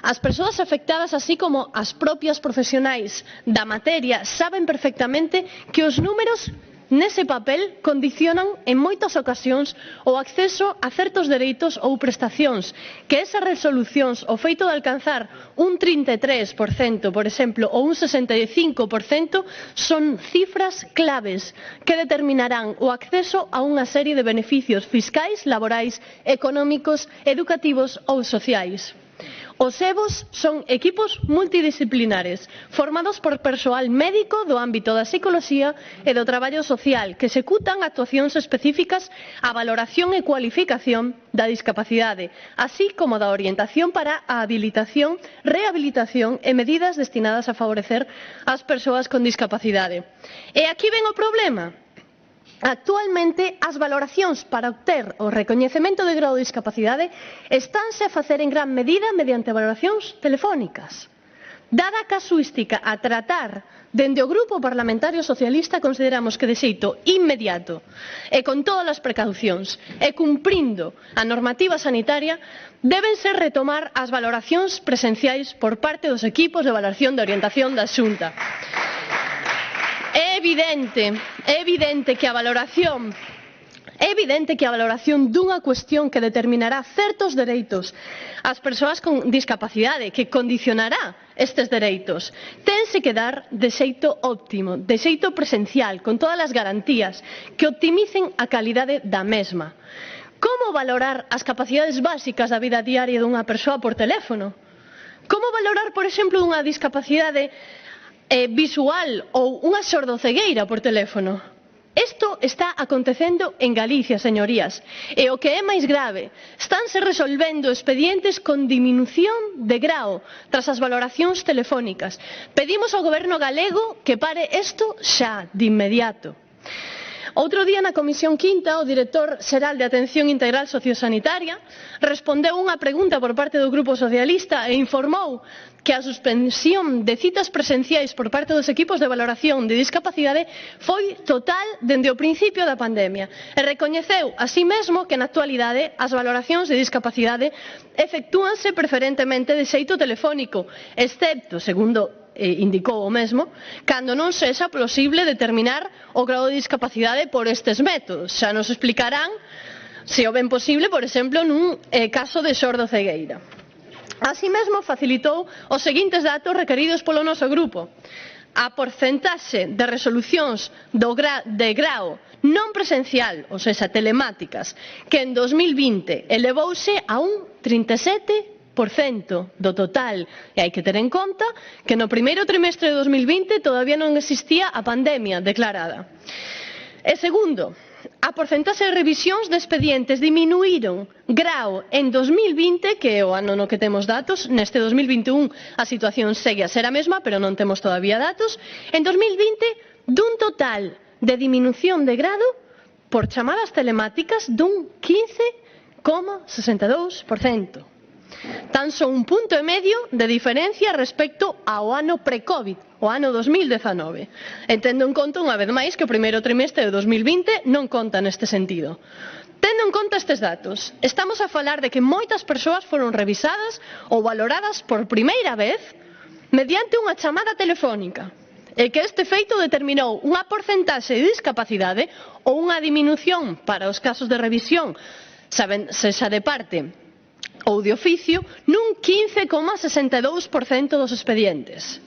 As persoas afectadas, así como as propias profesionais da materia, saben perfectamente que os números nese papel condicionan en moitas ocasións o acceso a certos dereitos ou prestacións, que esas resolucións, o feito de alcanzar un 33%, por exemplo, ou un 65%, son cifras claves que determinarán o acceso a unha serie de beneficios fiscais, laborais, económicos, educativos ou sociais. Os EVOs son equipos multidisciplinares, formados por persoal médico do ámbito da psicoloxía e do traballo social, que executan actuacións específicas á valoración e cualificación da discapacidade, así como da orientación para a habilitación, rehabilitación e medidas destinadas a favorecer as persoas con discapacidade. E aquí ven o problema. Actualmente, as valoracións para obter o recoñecemento de grado de discapacidade estánse a facer en gran medida mediante valoracións telefónicas. Dada a casuística a tratar, dende o Grupo Parlamentario Socialista consideramos que de xeito inmediato e con todas as precaucións e cumprindo a normativa sanitaria débense retomar as valoracións presenciais por parte dos equipos de valoración de orientación da Xunta. É evidente que a valoración dunha cuestión que determinará certos dereitos ás persoas con discapacidade, que condicionará estes dereitos, tense que dar de xeito óptimo, de xeito presencial, con todas as garantías que optimicen a calidade da mesma. Como valorar as capacidades básicas da vida diaria dunha persoa por teléfono? Como valorar, por exemplo, unha discapacidade visual ou unha sordocegueira por teléfono? Isto está acontecendo en Galicia, señorías, e o que é máis grave, estánse resolvendo expedientes con diminución de grao tras as valoracións telefónicas. Pedimos ao Goberno galego que pare isto xa, de inmediato. Outro día na Comisión Quinta o director xeral de Atención Integral Sociosanitaria respondeu unha pregunta por parte do Grupo Socialista e informou que a suspensión de citas presenciais por parte dos equipos de valoración de discapacidade foi total dende o principio da pandemia e recoñeceu así mesmo que na actualidade as valoracións de discapacidade efectúanse preferentemente de xeito telefónico, excepto, segundo indicou o mesmo, cando non sexa posible determinar o grado de discapacidade por estes métodos. Xa nos explicarán se o ven posible, por exemplo, nun caso de sordo-cegueira. Así mesmo facilitou os seguintes datos requeridos polo noso grupo. A porcentaxe de resolucións de grao non presencial, ou seja, telemáticas, que en 2020 elevouse a un 37% do total, e hai que ter en conta que no primeiro trimestre de 2020 todavía non existía a pandemia declarada. E segundo, a porcentaxe de revisións de expedientes diminuíron grao en 2020, que é o ano no que temos datos. Neste 2021 a situación segue a ser a mesma, pero non temos todavía datos. En 2020, dun total de diminución de grado por chamadas telemáticas dun 15,62%. Tan só un punto e medio de diferencia respecto ao ano pre-COVID, o ano 2019. Entendo en conta unha vez máis que o primeiro trimestre de 2020 non conta neste sentido. Tendo en conta estes datos, estamos a falar de que moitas persoas foron revisadas ou valoradas por primeira vez mediante unha chamada telefónica e que este feito determinou unha porcentaxe de discapacidade ou unha diminución para os casos de revisión, sexa de parte ou de oficio, nun 15,62% dos expedientes.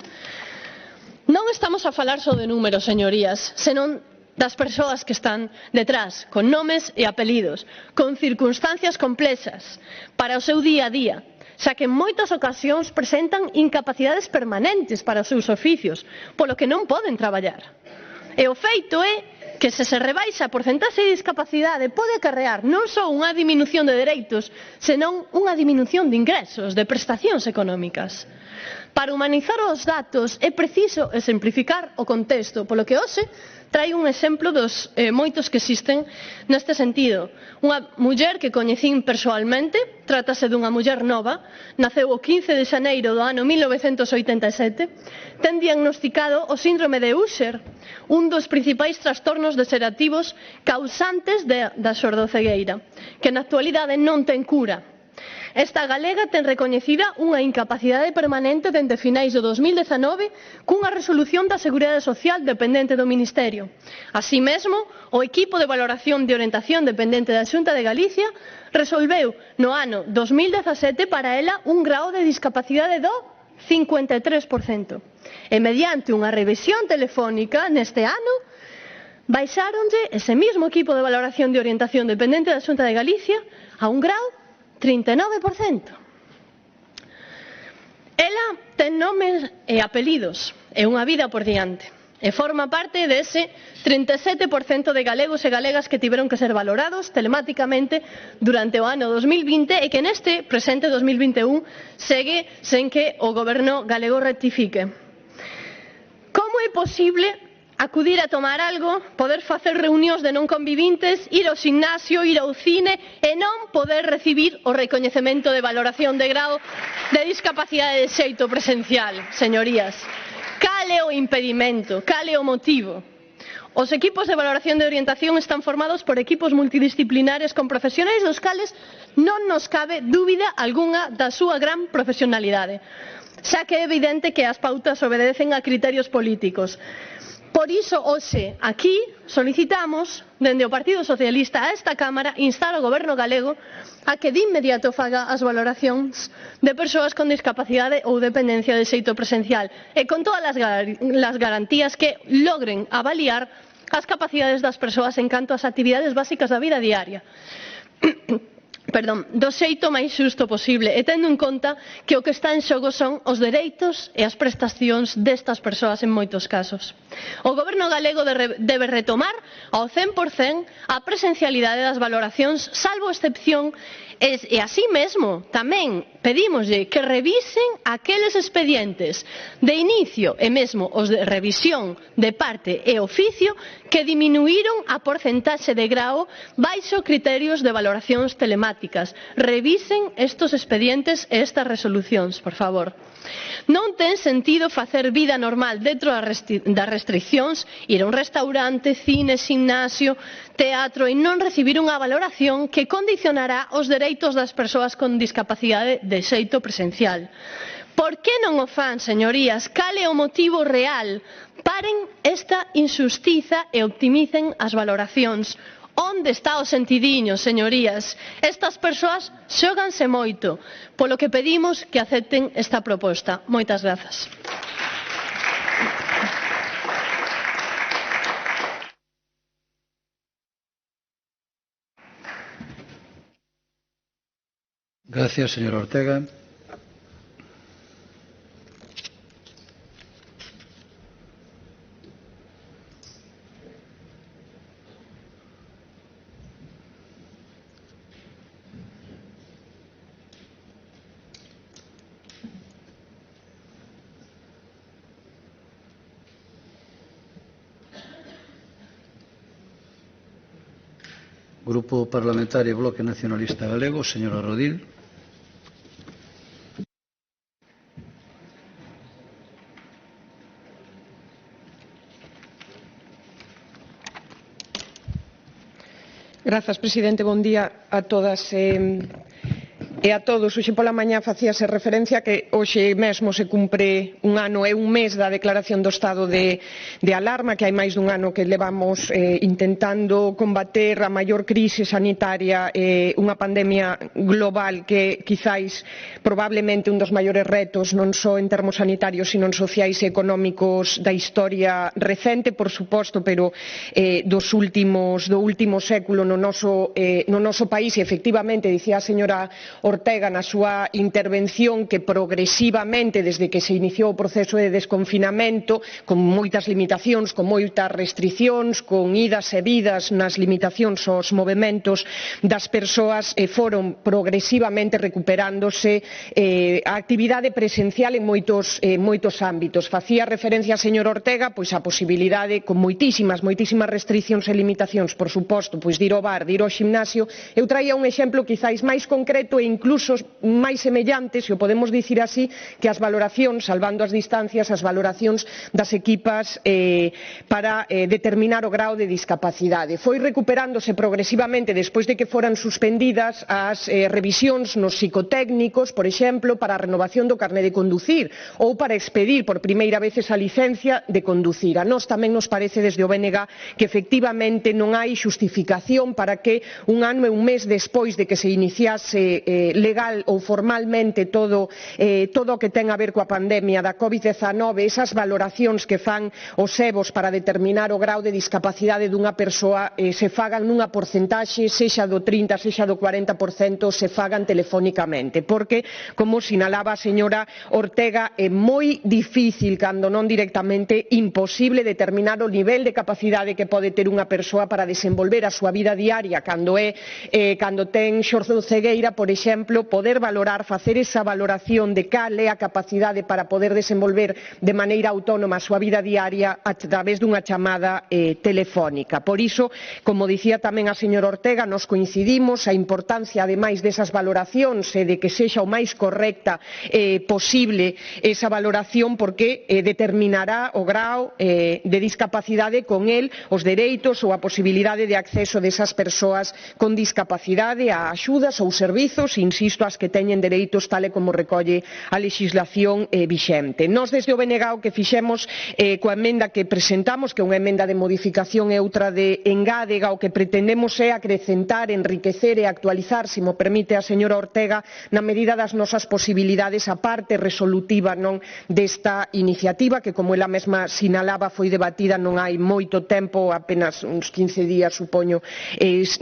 Non estamos a falar só de números, señorías, senón das persoas que están detrás, con nomes e apelidos, con circunstancias complexas para o seu día a día, xa que en moitas ocasións presentan incapacidades permanentes para os seus oficios, polo que non poden traballar. E o feito é que se rebaixa a porcentaxe de discapacidade pode acarrear non só unha diminución de dereitos, senón unha diminución de ingresos, de prestacións económicas. Para humanizar os datos é preciso exemplificar o contexto, polo que hoxe trai un exemplo dos moitos que existen neste sentido. Unha muller que coñecín persoalmente, trátase dunha muller nova, naceu o 15 de xaneiro do ano 1987, ten diagnosticado o síndrome de Usher, un dos principais trastornos degenerativos causantes da sordocegueira, que na actualidade non ten cura. Esta galega ten recoñecida unha incapacidade permanente dende finais do 2019 cunha resolución da Seguridade Social dependente do Ministerio. Así mesmo, o equipo de valoración de orientación dependente da Xunta de Galicia resolveu no ano 2017 para ela un grao de discapacidade do 53%. E mediante unha revisión telefónica neste ano, baixáronlle ese mismo equipo de valoración de orientación dependente da Xunta de Galicia a un grao 39%. Ela ten nomes e apelidos e unha vida por diante e forma parte dese 37% de galegos e galegas que tiveron que ser valorados telemáticamente durante o ano 2020 e que neste presente 2021 segue sen que o goberno galego rectifique. Como é posible acudir a tomar algo, poder facer reunións de non convivintes, ir ao gimnasio, ir ao cine e non poder recibir o recoñecemento de valoración de grado de discapacidade de xeito presencial, señorías? Cal é o impedimento? Cal é o motivo? Os equipos de valoración de orientación están formados por equipos multidisciplinares con profesionais dos cales non nos cabe dúbida algunha da súa gran profesionalidade, xa que é evidente que as pautas obedecen a criterios políticos. Por iso, hoxe, aquí, solicitamos, dende o Partido Socialista a esta Cámara, instar ao Goberno galego a que de inmediato faga as valoracións de persoas con discapacidade ou dependencia de xeito presencial e con todas as garantías que logren avaliar as capacidades das persoas en canto ás actividades básicas da vida diaria. do xeito máis xusto posible e tendo en conta que o que está en xogo son os dereitos e as prestacións destas persoas en moitos casos. O Goberno galego debe retomar ao 100% a presencialidade das valoracións, salvo excepción, e así mesmo tamén pedímoslle que revisen aqueles expedientes de inicio e mesmo os de revisión de parte e oficio que diminuíron a porcentaxe de grao baixo criterios de valoracións telemáticas. Revisen estes expedientes e estas resolucións, por favor. Non ten sentido facer vida normal dentro das restriccións, ir a un restaurante, cine, gimnasio, teatro e non recibir unha valoración que condicionará os dereitos das persoas con discapacidade de xeito presencial. Por que non o fan, señorías? Cal é o motivo real? Paren esta injustiza e optimicen as valoracións. Onde está o sentidiño, señorías? Estas persoas xóganse moito, polo que pedimos que acepten esta proposta. Moitas grazas. Gracias, señor Ortega. Grupo Parlamentario Bloque Nacionalista Galego, señora Rodil. Grazas, presidente. Bon día a todas e a todos. Hoxe pola mañá facíase referencia que hoxe mesmo se cumpre un ano e un mes da declaración do estado de alarma, que hai máis dun ano que levamos intentando combater a maior crise sanitaria, unha pandemia global que quizáis probablemente un dos maiores retos non só en termos sanitarios sino sociais e económicos da historia recente, por suposto, pero do último século no noso país. E efectivamente, dicía a señora Ortega na súa intervención, que progresivamente, desde que se iniciou o proceso de desconfinamento, con moitas limitacións, con moitas restricións, con idas e vidas nas limitacións aos movementos das persoas, foron progresivamente recuperándose a actividade presencial en moitos ámbitos. Facía referencia a señor Ortega pois a posibilidade, con moitísimas restricións e limitacións, por suposto, pois de ir ao bar, de ir ao gimnasio. Eu traía un exemplo quizáis máis concreto e incluso máis semellante, se o podemos dicir así, que as valoracións, salvando as distancias, as valoracións das equipas para determinar o grao de discapacidade. Foi recuperándose progresivamente despois de que foran suspendidas as revisións nos psicotécnicos, por exemplo, para a renovación do carné de conducir ou para expedir por primeira vez esa licencia de conducir. A nós tamén nos parece desde o BNG que efectivamente non hai xustificación para que un ano e un mes despois de que se iniciase legal ou formalmente todo o que ten a ver coa pandemia da COVID-19, esas valoracións que fan os EBOs para determinar o grao de discapacidade dunha persoa se fagan nunha porcentaxe, sexa do 30, sexa do 40%, se fagan telefónicamente, porque, como sinalaba a señora Ortega, é moi difícil, cando non directamente imposible, determinar o nivel de capacidade que pode ter unha persoa para desenvolver a súa vida diaria cando ten xordocegueira, por exemplo, poder valorar, facer esa valoración de cal é a capacidade para poder desenvolver de maneira autónoma a súa vida diaria a través dunha chamada telefónica. Por iso, como dicía tamén a señora Ortega, nos coincidimos a importancia, ademais desas valoracións, de que sexa o máis correcta posible esa valoración, porque determinará o grao de discapacidade, con el os dereitos ou a posibilidade de acceso desas persoas con discapacidade a axudas ou servizos, insisto, as que teñen dereitos tal e como recolle a legislación vixente. Nós desde o BNG o que fixemos coa emenda que presentamos, que é unha emenda de modificación e outra de engádega, o que pretendemos é acrecentar, enriquecer e actualizar, se mo permite a señora Ortega, na medida das nosas posibilidades a parte resolutiva desta iniciativa, que como ela mesma sinalaba foi debatida non hai moito tempo, apenas uns 15 días supoño,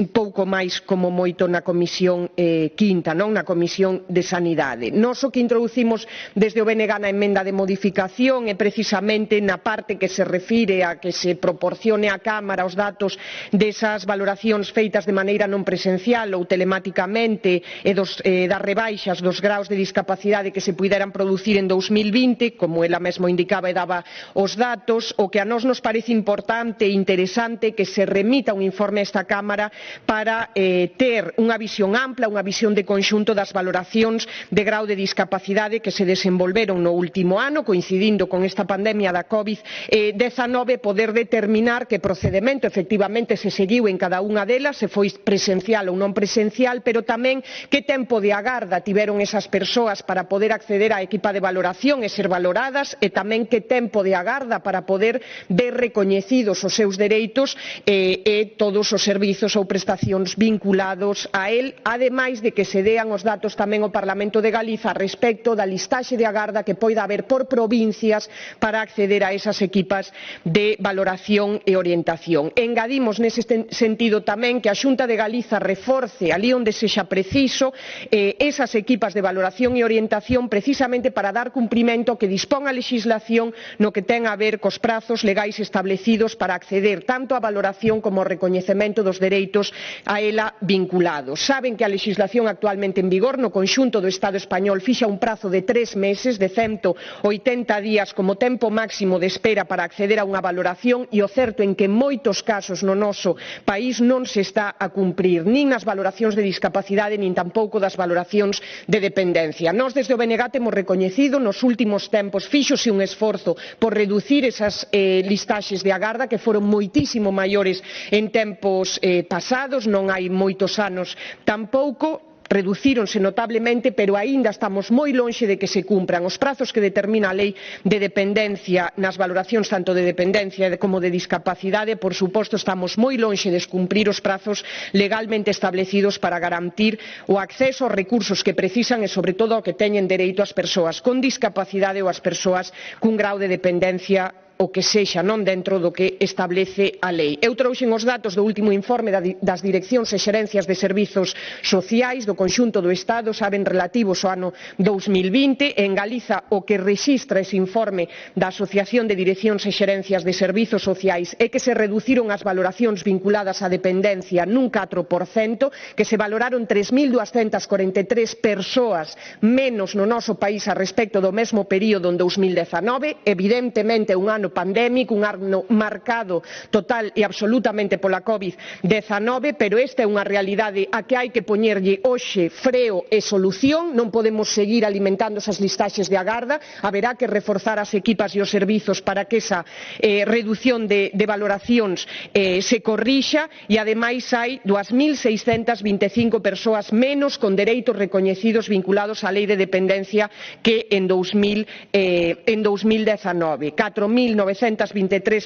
pouco máis como moito na Comisión Quinta, na Comisión de Sanidade. Nós o que introducimos desde o BNG na emenda de modificación é precisamente na parte que se refire a que se proporcione á Cámara os datos desas valoracións feitas de maneira non presencial ou telematicamente e das rebaixas dos graus de discapacidade que se puideran producir en 2020, como ela mesmo indicaba e daba os datos. O que a nós nos parece importante e interesante que se remita un informe a esta Cámara para ter unha visión ampla, unha visión de conxunto das valoracións de grau de discapacidade que se desenvolveron no último ano, coincidindo con esta pandemia da COVID-19, poder determinar que procedemento efectivamente se seguiu en cada unha delas, se foi presencial ou non presencial, pero tamén que tempo de agarda tiveron esas persoas para poder acceder á equipa de valoración e ser valoradas, e tamén que tempo de agarda para poder ver recoñecidos os seus dereitos e todos os servizos ou prestacións vinculados a el, ademais de que se dean os datos tamén ao Parlamento de Galiza respecto da listaxe de agarda que poida haber por provincias para acceder a esas equipas de valoración e orientación. Engadimos nese sentido tamén que a Xunta de Galiza reforce ali onde sexa preciso esas equipas de valoración e orientación, precisamente para dar cumprimento ao que dispón a legislación no que ten a ver cos prazos legais establecidos para acceder tanto á valoración como ao recoñecemento dos dereitos a ela vinculados. Saben que a legislación actualmente en vigor no conxunto do Estado español fixa un prazo de 3 meses, de 180 días como tempo máximo de espera para acceder a unha valoración, e o certo en que en moitos casos no noso país non se está a cumprir nin nas valoracións de discapacidade nin tampouco das valoracións de dependencia. Nós desde o BNG temos recoñecido nos últimos tempos, fíxose un esforzo por reducir esas listaxes de agarda que foron moitísimo maiores en tempos pasados, non hai moitos anos tampouco, reducíronse notablemente, pero aínda estamos moi lonxe de que se cumpran os prazos que determina a Lei de Dependencia nas valoracións tanto de dependencia como de discapacidade. Por suposto, estamos moi lonxe de cumprir os prazos legalmente establecidos para garantir o acceso aos recursos que precisan e, sobre todo, ao que teñen dereito as persoas con discapacidade ou as persoas cun grau de dependencia o que sexa, non dentro do que establece a lei. Eu trouxen os datos do último informe das direccións e xerencias de servizos sociais do conxunto do Estado, saben, relativos ao ano 2020. En Galiza o que rexistra ese informe da Asociación de Direccións e Xerencias de Servizos Sociais é que se reduciron as valoracións vinculadas á dependencia nun 4%, que se valoraron 3.243 persoas menos no noso país a respecto do mesmo período en 2019, evidentemente un ano pandémico, un ano marcado total e absolutamente pola COVID-19, pero esta é unha realidade a que hai que poñerlle hoxe freo e solución. Non podemos seguir alimentando esas listaxes de agarda, haberá que reforzar as equipas e os servizos para que esa redución de valoracións se corrixa, e ademais hai 2.625 persoas menos con dereitos recoñecidos vinculados á Lei de Dependencia que en 2019. 4.923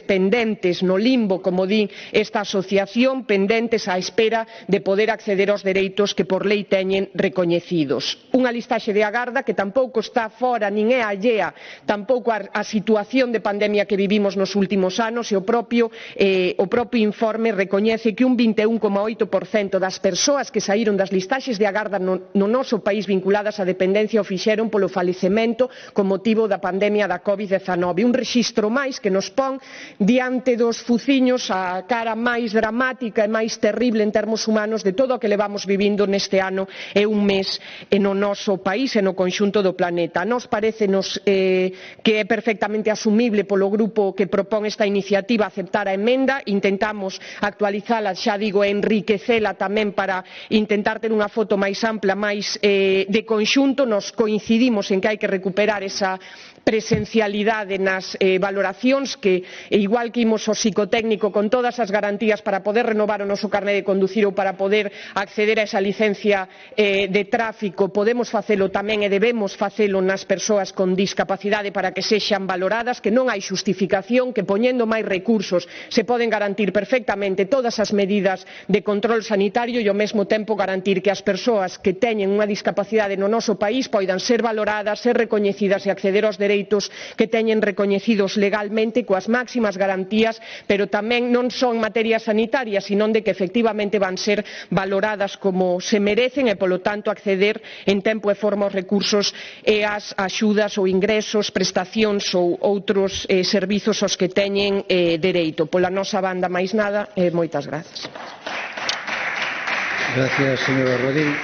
pendentes no limbo, como di esta asociación, pendentes á espera de poder acceder aos dereitos que por lei teñen recoñecidos. Unha listaxe de agarda que tampouco está fora nin é allea tampouco á situación de pandemia que vivimos nos últimos anos, e o propio informe recoñece que un 21,8% das persoas que saíron das listaxes de agarda no noso país vinculadas á dependencia o fixeron polo falecemento con motivo da pandemia da COVID-19. Un rexistro máis que nos pon diante dos fuciños a cara máis dramática e máis terrible en termos humanos de todo o que levamos vivindo neste ano e un mes no noso país e no conxunto do planeta. Nos parecenos que é perfectamente asumible polo grupo que propón esta iniciativa aceptar a emenda. Intentamos actualizala, xa digo, e enriquecela tamén para intentar ter unha foto máis ampla, máis de conxunto. Nos coincidimos en que hai que recuperar esa presencialidade nas valoracións valoracións que, igual que imos ao psicotécnico con todas as garantías para poder renovar o noso carné de conducir ou para poder acceder a esa licencia de tráfico, podemos facelo tamén e debemos facelo nas persoas con discapacidade para que sexan valoradas, que non hai xustificación, que poñendo máis recursos se poden garantir perfectamente todas as medidas de control sanitario e ao mesmo tempo garantir que as persoas que teñen unha discapacidade no noso país poidan ser valoradas, ser recoñecidas e acceder aos dereitos que teñen recoñecidos legalmente coas máximas garantías, pero tamén non só en materia sanitaria, sino de que efectivamente van ser valoradas como se merecen e, polo tanto, acceder en tempo e forma aos recursos e ás axudas ou ingresos, prestacións ou outros servizos aos que teñen dereito. Pola nosa banda, máis nada, moitas grazas. Gracias, señora Rodríguez.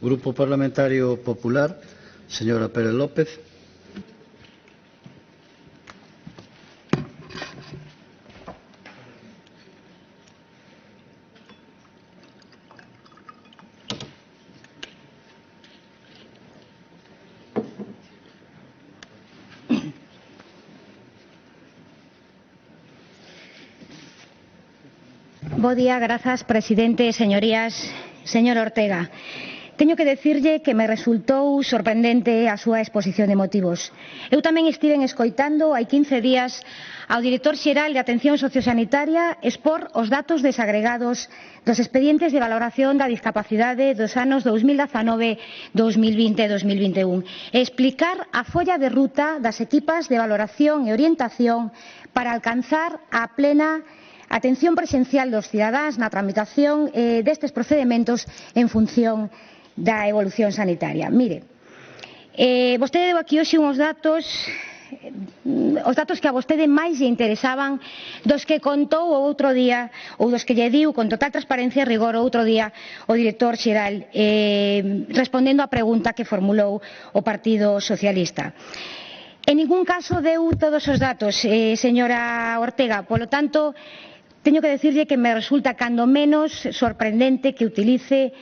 Grupo Parlamentario Popular, señora Pérez López. Bo día, grazas, presidente, señorías. Señor Ortega, teño que decirlle que me resultou sorprendente a súa exposición de motivos. Eu tamén estiven escoitando hai 15 días ao director xeral de Atención Sociosanitaria expor os datos desagregados dos expedientes de valoración da discapacidade dos anos 2019, 2020 e 2021 e explicar a folla de ruta das equipas de valoración e orientación para alcanzar a plena atención presencial dos cidadáns na tramitación destes procedementos en función da evolución sanitaria. Mire, vostede deu aquí hoxe uns datos, os datos que a vostede máis lle interesaban, dos que contou o outro día, ou dos que lle diu con total transparencia e rigor o outro día o director xeral, respondendo á pregunta que formulou o Partido Socialista. En ningún caso deu todos os datos, señora Ortega, polo tanto, teño que decirlle que me resulta cando menos sorprendente que utilice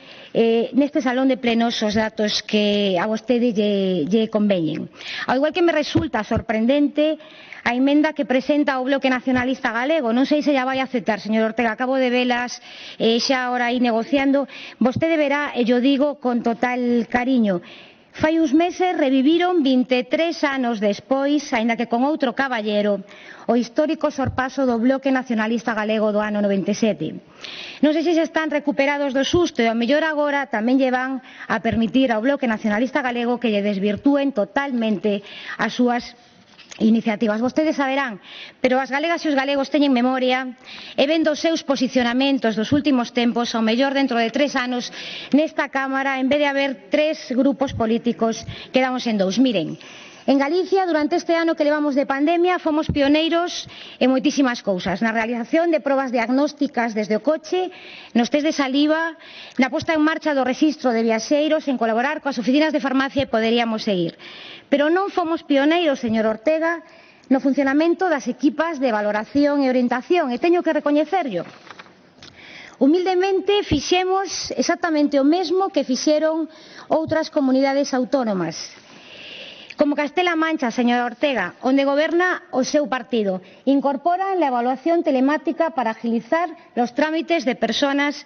neste salón de plenos os datos que a vostede lle conveñen. Ao igual que me resulta sorprendente a emenda que presenta o Bloque Nacionalista Galego. Non sei se a vai aceptar, señor Ortega, acabo de velas xa ahora aí negociando. Vostede verá, e yo digo con total cariño, fai uns meses reviviron 23 anos despois, aínda que con outro caballero, o histórico sorpaso do Bloque Nacionalista Galego do ano 97. Non sei se están recuperados do susto e ao mellor agora tamén lle van a permitir ao Bloque Nacionalista Galego que lle desvirtúen totalmente as súas iniciativas. Vostedes saberán, pero as galegas e os galegos teñen memoria e vendo os seus posicionamentos dos últimos tempos, ao mellor dentro de 3 anos nesta Cámara, en vez de haber 3 grupos políticos, quedamos en 2. Miren, en Galicia, durante este ano que levamos de pandemia, fomos pioneiros en moitísimas cousas, na realización de probas diagnósticas desde o coche, nos test de saliva, na posta en marcha do rexistro de viaxeiros, en colaborar coas oficinas de farmacia e poderíamos seguir. Pero non fomos pioneiros, señor Ortega, no funcionamento das equipas de valoración e orientación, e teño que recoñecerlo. Humildemente fixemos exactamente o mesmo que fixeron outras comunidades autónomas, como Castela-A Mancha, señora Ortega, onde goberna o seu partido. Incorporan la evaluación telemática para agilizar los trámites de personas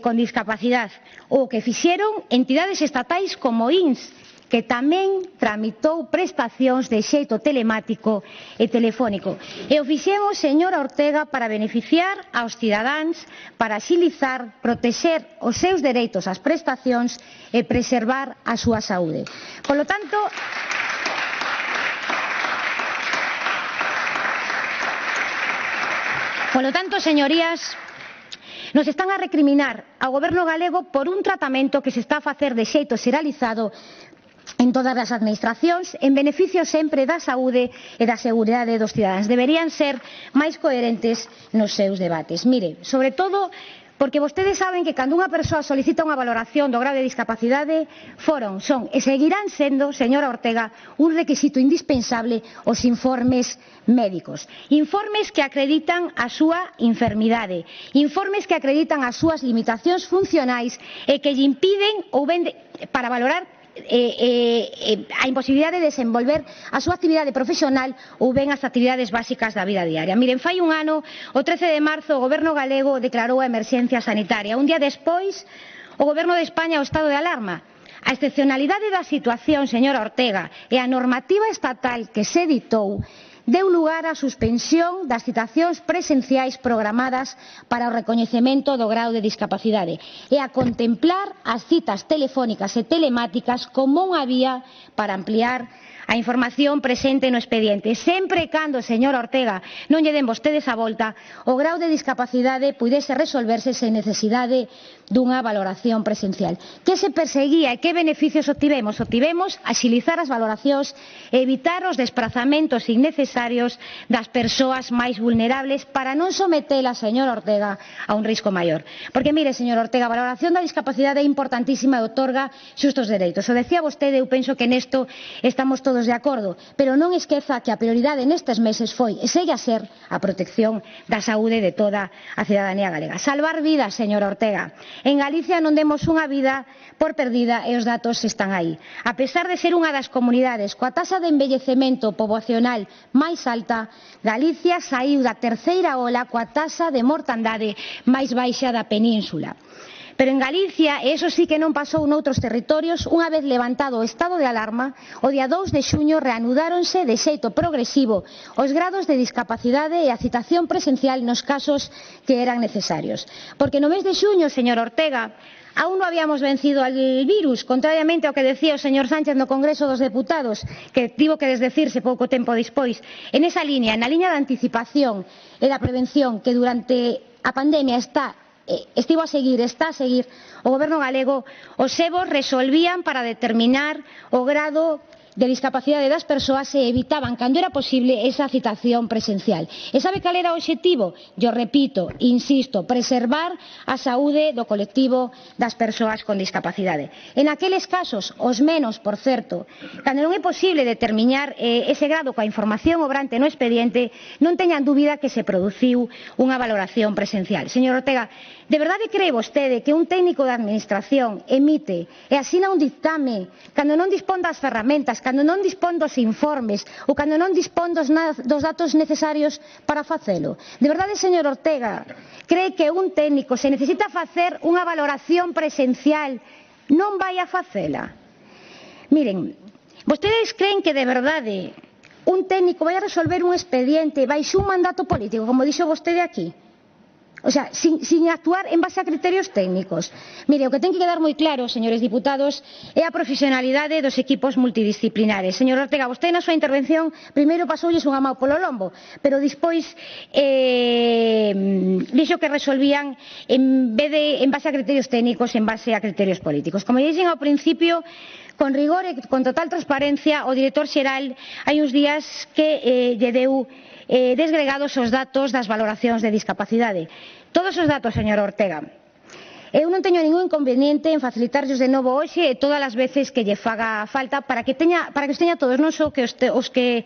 con discapacidad. O que fixeron entidades estatais como INS, que tamén tramitou prestacións de xeito telemático e telefónico. E o fixemos, señora Ortega, para beneficiar aos cidadáns, para axilizar, protexer os seus dereitos ás prestacións e preservar a súa saúde. Polo tanto, señorías, nos están a recriminar ao goberno galego por un tratamento que se está a facer de xeito xeralizado en todas as administracións, en beneficio sempre da saúde e da seguridade dos cidadáns. Deberían ser máis coherentes nos seus debates. Mire, sobre todo porque vostedes saben que cando unha persoa solicita unha valoración do grado de discapacidade son e seguirán sendo, señora Ortega, un requisito indispensable os informes médicos. Informes que acreditan a súa enfermidade, informes que acreditan as súas limitacións funcionais e que lle impiden ou ben para valorar a imposibilidade de desenvolver a súa actividade profesional ou ben as actividades básicas da vida diaria. Miren, fai un ano, o 13 de marzo, o Goberno galego declarou a emerxencia sanitaria. Un día despois, o Goberno de España o estado de alarma. A excepcionalidade da situación, señora Ortega, e a normativa estatal que se editou deu lugar á suspensión das citacións presenciais programadas para o recoñecemento do grao de discapacidade e a contemplar as citas telefónicas e telemáticas como unha vía para ampliar a información presente no expediente, sempre e cando, señora Ortega, non lle den vostedes a volta, o grao de discapacidade pudese resolverse sen necesidade dunha valoración presencial. Que se perseguía e que beneficios obtivemos? Obtivemos axilizar as valoracións e evitar os desprazamentos innecesarios das persoas máis vulnerables para non sometela, señora Ortega, a un risco maior. Porque, mire, señora Ortega, a valoración da discapacidade é importantísima e outorga xustos dereitos. O decía vostede, eu penso que nesto estamos todos de acordo, pero non esqueza que a prioridade nestes meses foi e segue a ser a protección da saúde de toda a cidadanía galega. Salvar vidas, señora Ortega. En Galicia non demos unha vida por perdida e os datos están aí. A pesar de ser unha das comunidades coa taxa de envellecemento poboacional máis alta, Galicia saíu da terceira ola coa taxa de mortandade máis baixa da península. Pero en Galicia, e iso sí que non pasou noutros territorios, unha vez levantado o estado de alarma, o día 2 de xuño reanudáronse de xeito progresivo os grados de discapacidade e a citación presencial nos casos que eran necesarios. Porque no mes de xuño, señor Ortega, aún non habíamos vencido al virus, contrariamente ao que decía o señor Sánchez no Congreso dos Deputados, que tivo que desdecirse pouco tempo despois. En esa liña, na liña da anticipación e da prevención que durante a pandemia está a seguir o Goberno galego, os EBOs resolvían para determinar o grado de discapacidade das persoas e evitaban, cando era posible, esa citación presencial. E sabe cal era o obxectivo? Yo repito, insisto, preservar a saúde do colectivo das persoas con discapacidade. En aqueles casos, os menos, por certo, cando non é posible determinar ese grado coa información obrante no expediente, non teñan dúbida que se produciu unha valoración presencial. Señor Ortega, de verdade cree vostede que un técnico de administración emite e asina un dictame cando non dispón das ferramentas, cando non dispón dos informes ou cando non dispón dos datos necesarios para facelo? De verdade, señor Ortega, cree que un técnico, se necesita facer unha valoración presencial, non vai a facela? Miren, vostedes creen que de verdade un técnico vai a resolver un expediente baixo un mandato político, como dixo vostede aquí? O sea, sin actuar en base a criterios técnicos. Mire, o que ten que quedar moi claro, señores diputados, é a profesionalidade dos equipos multidisciplinares. Señor Ortega, vostede na súa intervención primeiro pasoulles unha mão polo lombo, pero despois dixo que resolvían en base a criterios técnicos, en base a criterios políticos. Como dixen ao principio, con rigor e con total transparencia, o director xeral hai uns días que lle deu desgregados os datos das valoracións de discapacidade. Todos os datos, señor Ortega. Eu non teño ningún inconveniente en facilitarlles de novo hoxe e todas as veces que lle faga falta para que os teña todos, non só que os que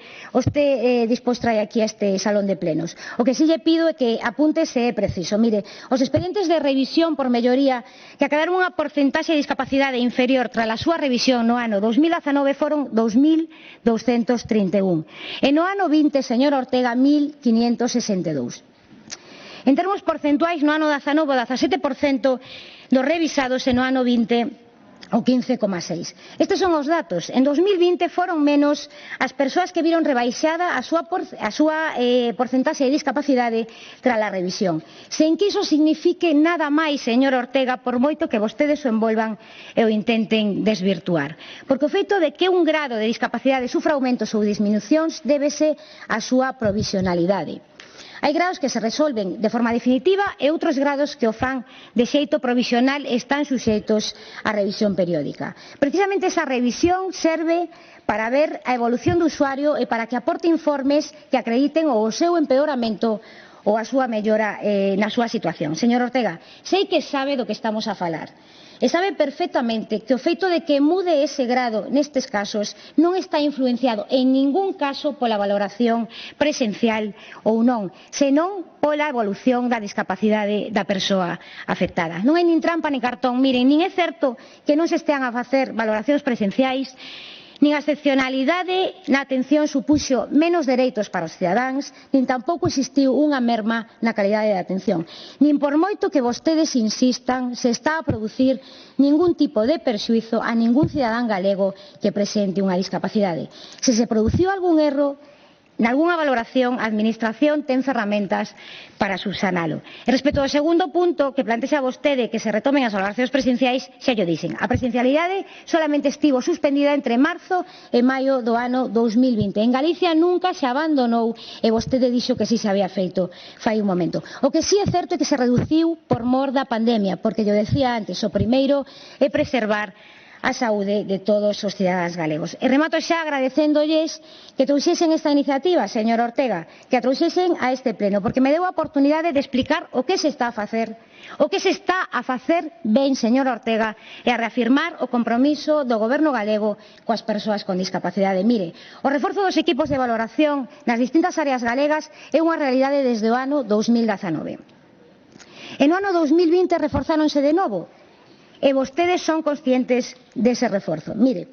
despois trae aquí a este salón de plenos. O que si lle pido é que apunte se é preciso. Mire, os expedientes de revisión por melloría que acadaron unha porcentaxe de discapacidade inferior tras a súa revisión no ano 2019 foron 2.231. E no ano 20, señor Ortega, 1.562. En termos porcentuais, no ano 19 o 17% dos revisados e no ano 20 o 15,6%. Estes son os datos. En 2020 foron menos as persoas que viron rebaixada a súa porcentaxe de discapacidade tras a revisión. Sen que iso signifique nada máis, señor Ortega, por moito que vostedes o envolvan e o intenten desvirtuar. Porque o feito de que un grado de discapacidade sufra aumentos ou disminucións débese á súa provisionalidade. Hai grados que se resolven de forma definitiva e outros grados que o fan de xeito provisional e están suxeitos á revisión periódica. Precisamente esa revisión serve para ver a evolución do usuario e para que aporte informes que acrediten o seu empeoramento ou a súa mellora na súa situación. Señor Ortega, sei que sabe do que estamos a falar. E sabe perfectamente que o feito de que mude ese grado nestes casos non está influenciado en ningún caso pola valoración presencial ou non, senón pola evolución da discapacidade da persoa afectada. Non hai nin trampa nin cartón. Miren, nin é certo que non se estean a facer valoracións presenciais, nin a excepcionalidade na atención supuxo menos dereitos para os cidadáns, nin tampouco existiu unha merma na calidade da atención. Nin por moito que vostedes insistan, se está a producir ningún tipo de perxuízo a ningún cidadán galego que presente unha discapacidade. Se se produciu algún erro, nalgunha valoración, a Administración ten ferramentas para subsanalo. E respecto ao segundo punto que plantexa vostede, que se retomen as valoracións presenciais, xa llo dixen. A presencialidade solamente estivo suspendida entre marzo e maio do ano 2020. En Galicia nunca se abandonou e vostede dixo que si se había feito fai un momento. O que si é certo é que se reduciu por mor da pandemia, porque yo decía antes, o primeiro é preservar a saúde de todos os cidadáns galegos. E remato xa agradecéndolles que trouxesen esta iniciativa, señor Ortega, que a trouxesen a este pleno, porque me deu a oportunidade de explicar o que se está a facer, o que se está a facer ben, señor Ortega, e a reafirmar o compromiso do Goberno galego coas persoas con discapacidade. Mire, o reforzo dos equipos de valoración nas distintas áreas galegas é unha realidade desde o ano 2019. E no ano 2020 reforzáronse de novo, e vostedes son conscientes dese reforzo. Mire,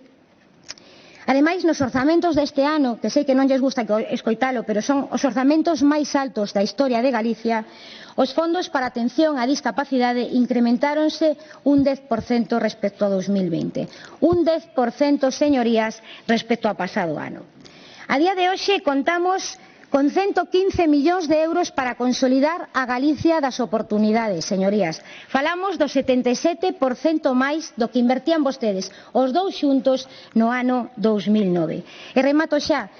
ademais, nos orzamentos deste ano, que sei que non lles gusta escoitalo, pero son os orzamentos máis altos da historia de Galicia, os fondos para atención á discapacidade incrementáronse un 10% respecto a 2020. Un 10%, señorías, respecto ao pasado ano. A día de hoxe contamos con 115 millóns de euros para consolidar a Galicia das oportunidades, señorías. Falamos do 77% máis do que invertían vostedes, os dous xuntos, no ano 2009. E remato xa.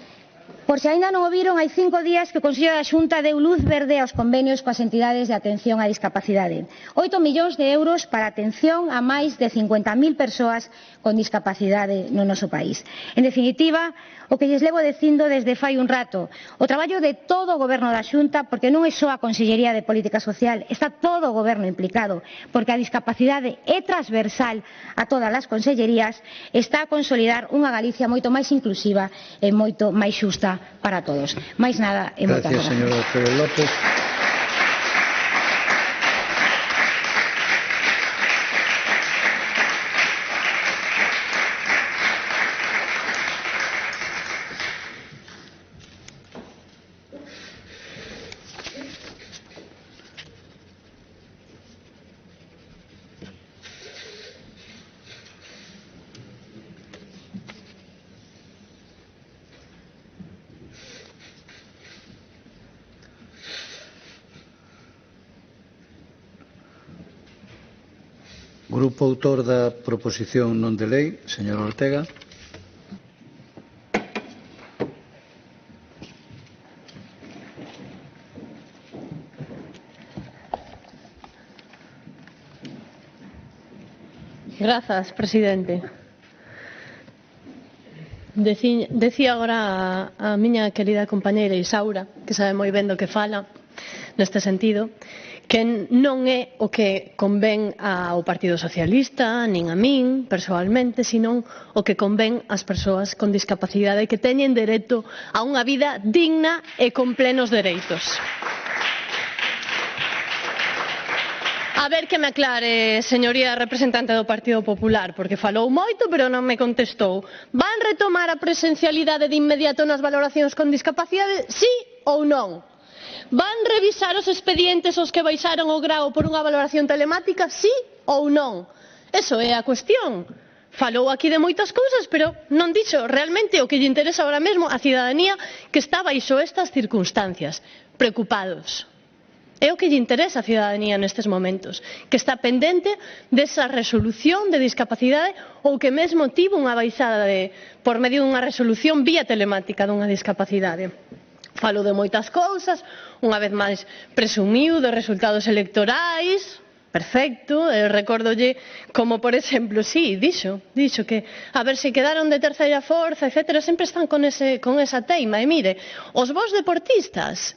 Por se aínda non o viron, hai 5 días que o Consello da Xunta deu luz verde aos convenios coas entidades de atención á discapacidade. 8 millóns de euros para atención a máis de 50.000 persoas con discapacidade no noso país. En definitiva, o que lles levo dicindo desde fai un rato, o traballo de todo o Goberno da Xunta, porque non é só a Consellería de Política Social, está todo o Goberno implicado, porque a discapacidade é transversal a todas as consellerías, está a consolidar unha Galicia moito máis inclusiva e moito máis xusta para todos. Máis nada e moitas gracias. Señora Ortega López. Grupo autor da proposición non de lei, señor Ortega. Grazas, presidente. Decía agora a miña querida compañeira Isaura, que sabe moi ben do que fala, neste sentido, que non é o que convén ao Partido Socialista, nin a min, persoalmente, senón o que convén ás persoas con discapacidade que teñen dereito a unha vida digna e con plenos dereitos. A ver que me aclare, señoría representante do Partido Popular, porque falou moito, pero non me contestou. Van retomar a presencialidade de inmediato nas valoracións con discapacidade, sí ou non? Van revisar os expedientes os que baixaron o grao por unha valoración telemática, sí ou non? Eso é a cuestión. Falou aquí de moitas cousas, pero non dixo realmente o que lle interesa ahora mesmo a cidadanía que está baixo estas circunstancias, preocupados. É o que lle interesa a cidadanía nestes momentos, que está pendente desa resolución de discapacidade ou que mesmo tivo unha baixada por medio dunha resolución vía telemática dunha discapacidade. Falou de moitas cousas, unha vez máis presumiu de resultados electorais, perfecto, recórdolle como, por exemplo, sí, dixo que a ver se quedaron de terceira forza, etcétera, sempre están con esa teima, e mire, os vos deportistas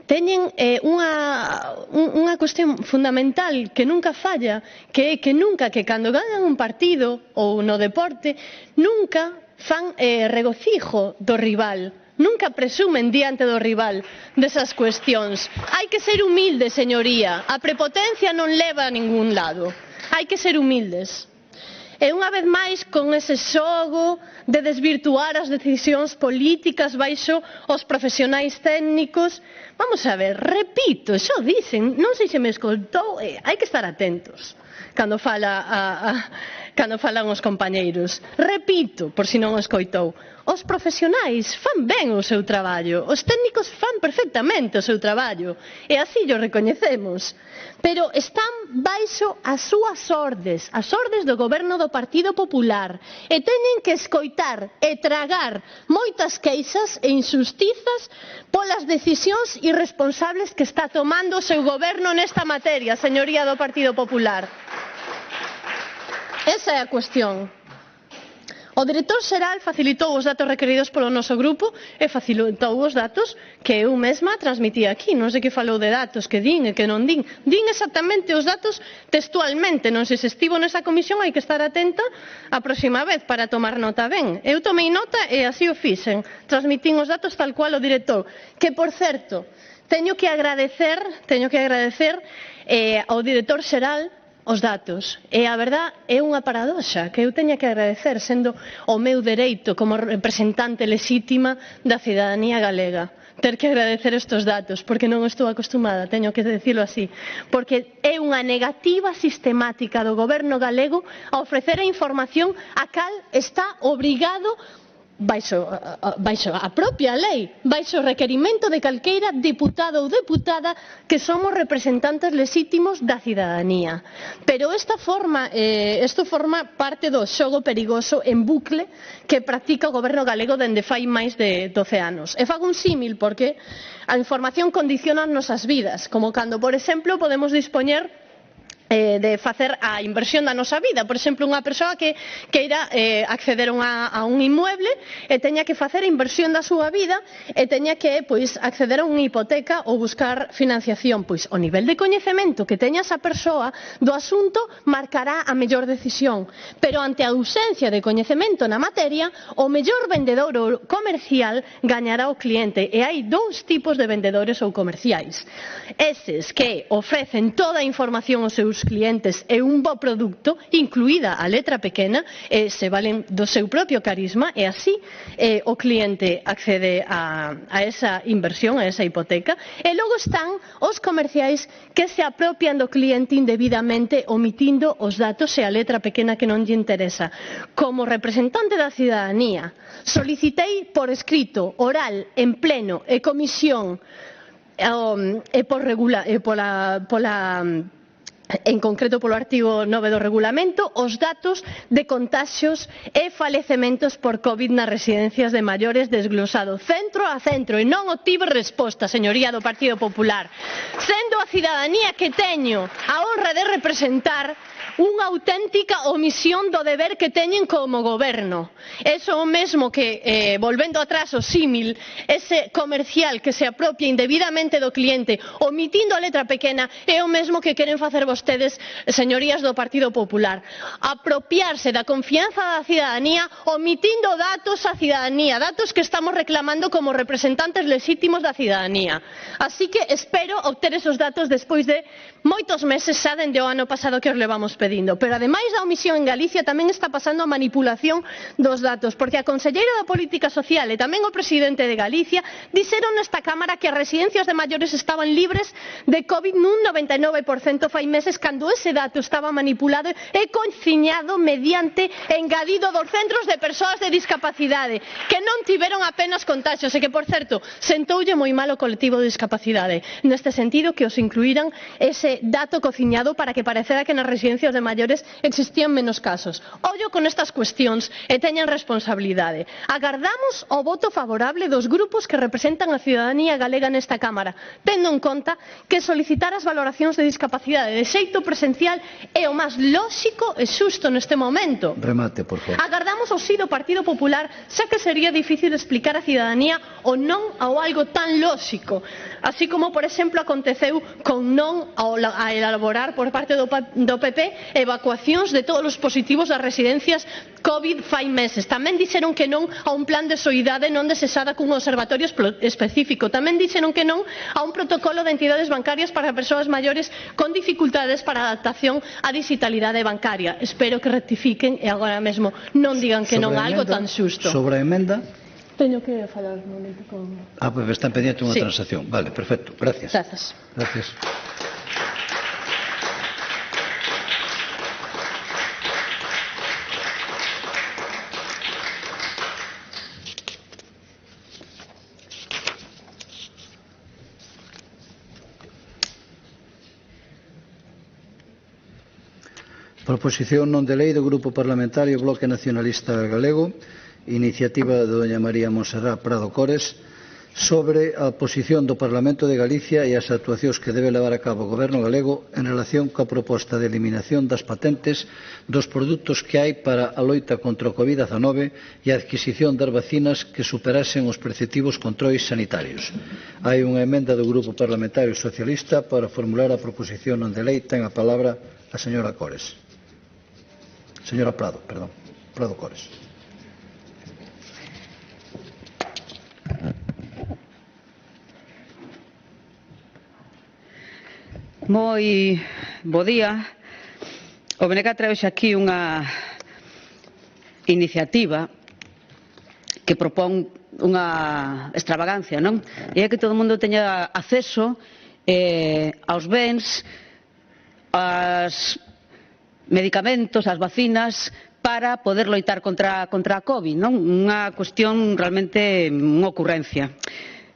teñen unha cuestión fundamental que nunca falla, que é que nunca, que cando ganan un partido ou no deporte, nunca fan regocijo do rival, nunca presumen diante do rival desas cuestións. Hai que ser humildes, señoría, a prepotencia non leva a ningún lado, hai que ser humildes. E unha vez máis con ese xogo de desvirtuar as decisións políticas baixo os profesionais técnicos, vamos a ver, repito, xo dicen, non sei se me escoltou, hai que estar atentos cando falan os compañeiros. Repito, por si non o escoitou, os profesionais fan ben o seu traballo, os técnicos fan perfectamente o seu traballo, e así o recoñecemos, pero están baixo as súas ordes, as ordes do goberno do Partido Popular, e teñen que escoitar e tragar moitas queixas e injustizas polas decisións irresponsables que está tomando o seu goberno nesta materia, señoría do Partido Popular. Esa é a cuestión. O director xeral facilitou os datos requeridos polo noso grupo e facilitou os datos que eu mesma transmitía aquí. Non sei que falou de datos que din e que non din. Din exactamente os datos textualmente. Non sei se estivo nesa comisión, hai que estar atenta a próxima vez para tomar nota ben. Eu tomei nota e así o fixen. Transmitín os datos tal cual o director. Que, por certo, teño que agradecer ao director xeral os datos. E a verdad é unha paradoxa que eu teña que agradecer sendo o meu dereito como representante lexítima da cidadanía galega. Ter que agradecer estes datos, porque non estou acostumada, teño que decirlo así, porque é unha negativa sistemática do goberno galego a ofrecer a información a cal está obrigado baixo a propia lei, baixo o requerimento de calqueira deputado ou deputada que somos representantes lexítimos da cidadanía. Pero isto forma parte do xogo perigoso en bucle que practica o goberno galego dende fai máis de 12 anos. E fago un símil porque a información condiciona as nosas vidas, como cando, por exemplo, podemos dispoñer de facer a inversión da nosa vida. Por exemplo, unha persoa que queira acceder a un inmueble e teña que facer a inversión da súa vida e teña que acceder a unha hipoteca ou buscar financiación. Pois o nivel de coñecemento que teña esa persoa do asunto marcará a mellor decisión, pero ante a ausencia de coñecemento na materia, o mellor vendedor ou comercial gañará o cliente. E hai dous tipos de vendedores ou comerciais: eses que ofrecen toda a información aos seus clientes e un bo produto, incluída a letra pequena, e se valen do seu propio carisma, e así o cliente accede a esa inversión, a esa hipoteca. E logo están os comerciais que se apropian do cliente indebidamente, omitindo os datos e a letra pequena que non lle interesa. Como representante da cidadanía, solicitei por escrito, oral, en pleno e comisión en concreto polo artigo 9 do regulamento, os datos de contaxios e falecementos por COVID nas residencias de maiores, desglosado centro a centro, e non obtive resposta, señoría do Partido Popular, sendo a cidadanía que teño a honra de representar unha auténtica omisión do deber que teñen como goberno. Eso mesmo que, volvendo atrás o símil, ese comercial que se apropia indebidamente do cliente omitindo a letra pequena, é o mesmo que queren facer vostedes, señorías do Partido Popular, apropiarse da confianza da cidadanía omitindo datos á cidadanía, datos que estamos reclamando como representantes lexítimos da cidadanía. Así que espero obter esos datos despois de moitos meses, xa dende o ano pasado que os levamos pedindo. Pero ademais da omisión en Galicia tamén está pasando a manipulación dos datos, porque a conselleira da Política Social e tamén o presidente de Galicia dixeron nesta Cámara que as residencias de maiores estaban libres de COVID nun 99% fai meses meses, cando ese dato estaba manipulado e cociñado mediante engadido dos centros de persoas de discapacidade que non tiveron apenas contaxios e que, por certo, sentoulle moi mal o colectivo de discapacidade. Neste sentido, que os incluíran ese dato cociñado para que parecera que nas residencias de maiores existían menos casos. Ollo con estas cuestións e teñan responsabilidade. Agardamos o voto favorable dos grupos que representan a ciudadanía galega nesta Cámara, tendo en conta que solicitar as valoracións de discapacidade de xeito presencial é o máis lóxico e xusto neste momento. Remate, por favor. Agardamos o sí do Partido Popular, xa que sería difícil explicar á ciudadanía o non ao algo tan lóxico, así como, por exemplo, aconteceu con non a elaborar por parte do PP evacuacións de todos os positivos das residencias COVID fai meses. Tamén dixeron que non a un plan de soidade non desexada cun observatorio específico. Tamén dixeron que non a un protocolo de entidades bancarias para persoas maiores con dificultades para a adaptación á digitalidade bancaria. Espero que rectifiquen e agora mesmo non digan que non a algo tan xusto. Sobre a emenda? Teño que falar un momento con... Pues están pendiente unha transacción. Vale, perfecto. Gracias. Gracias. Proposición non de lei do Grupo Parlamentario Bloque Nacionalista Galego, iniciativa de doña María Monserrat Prado Cores, sobre a posición do Parlamento de Galicia e as actuacións que debe levar a cabo o Goberno galego en relación coa proposta de eliminación das patentes dos produtos que hai para a loita contra o COVID-19 e a adquisición das vacinas que superasen os preceptivos controis sanitarios. Hai unha emenda do Grupo Parlamentario Socialista para formular a proposición non de lei. Ten a palabra a señora Cores. Señora Prado, perdón. Prado Cores. Moi bo día. O BNG trae aquí unha iniciativa que propón unha extravagancia, non? E é que todo o mundo teña acceso aos bens, aos medicamentos, as vacinas, para poder loitar contra a COVID, non? Unha cuestión realmente unha ocurrencia.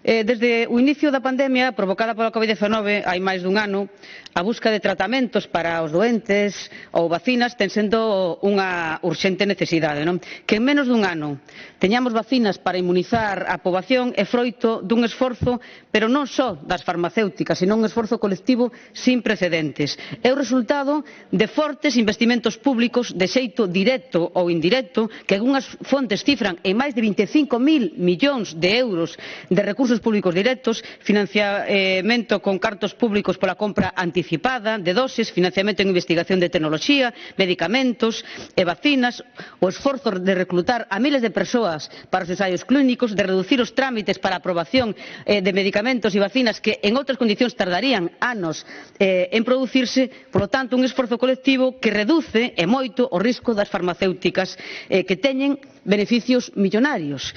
Desde o inicio da pandemia provocada pola COVID-19 hai máis dun ano, a busca de tratamentos para os doentes ou vacinas ten sendo unha urxente necesidade, non? Que en menos dun ano teñamos vacinas para inmunizar a poboación é froito dun esforzo, pero non só das farmacéuticas, sino un esforzo colectivo sin precedentes. É o resultado de fortes investimentos públicos de xeito directo ou indirecto, que algunhas fontes cifran en máis de 25.000 millóns de euros de recursos públicos directos, financiamento con cartos públicos pola compra anticipada de doses, financiamento en investigación de tecnoloxía, medicamentos e vacinas, o esforzo de reclutar a miles de persoas para os ensaios clínicos, de reducir os trámites para a aprobación de medicamentos e vacinas que en outras condicións tardarían anos en producirse. Por lo tanto, un esforzo colectivo que reduce e moito o risco das farmacéuticas que teñen beneficios millonarios.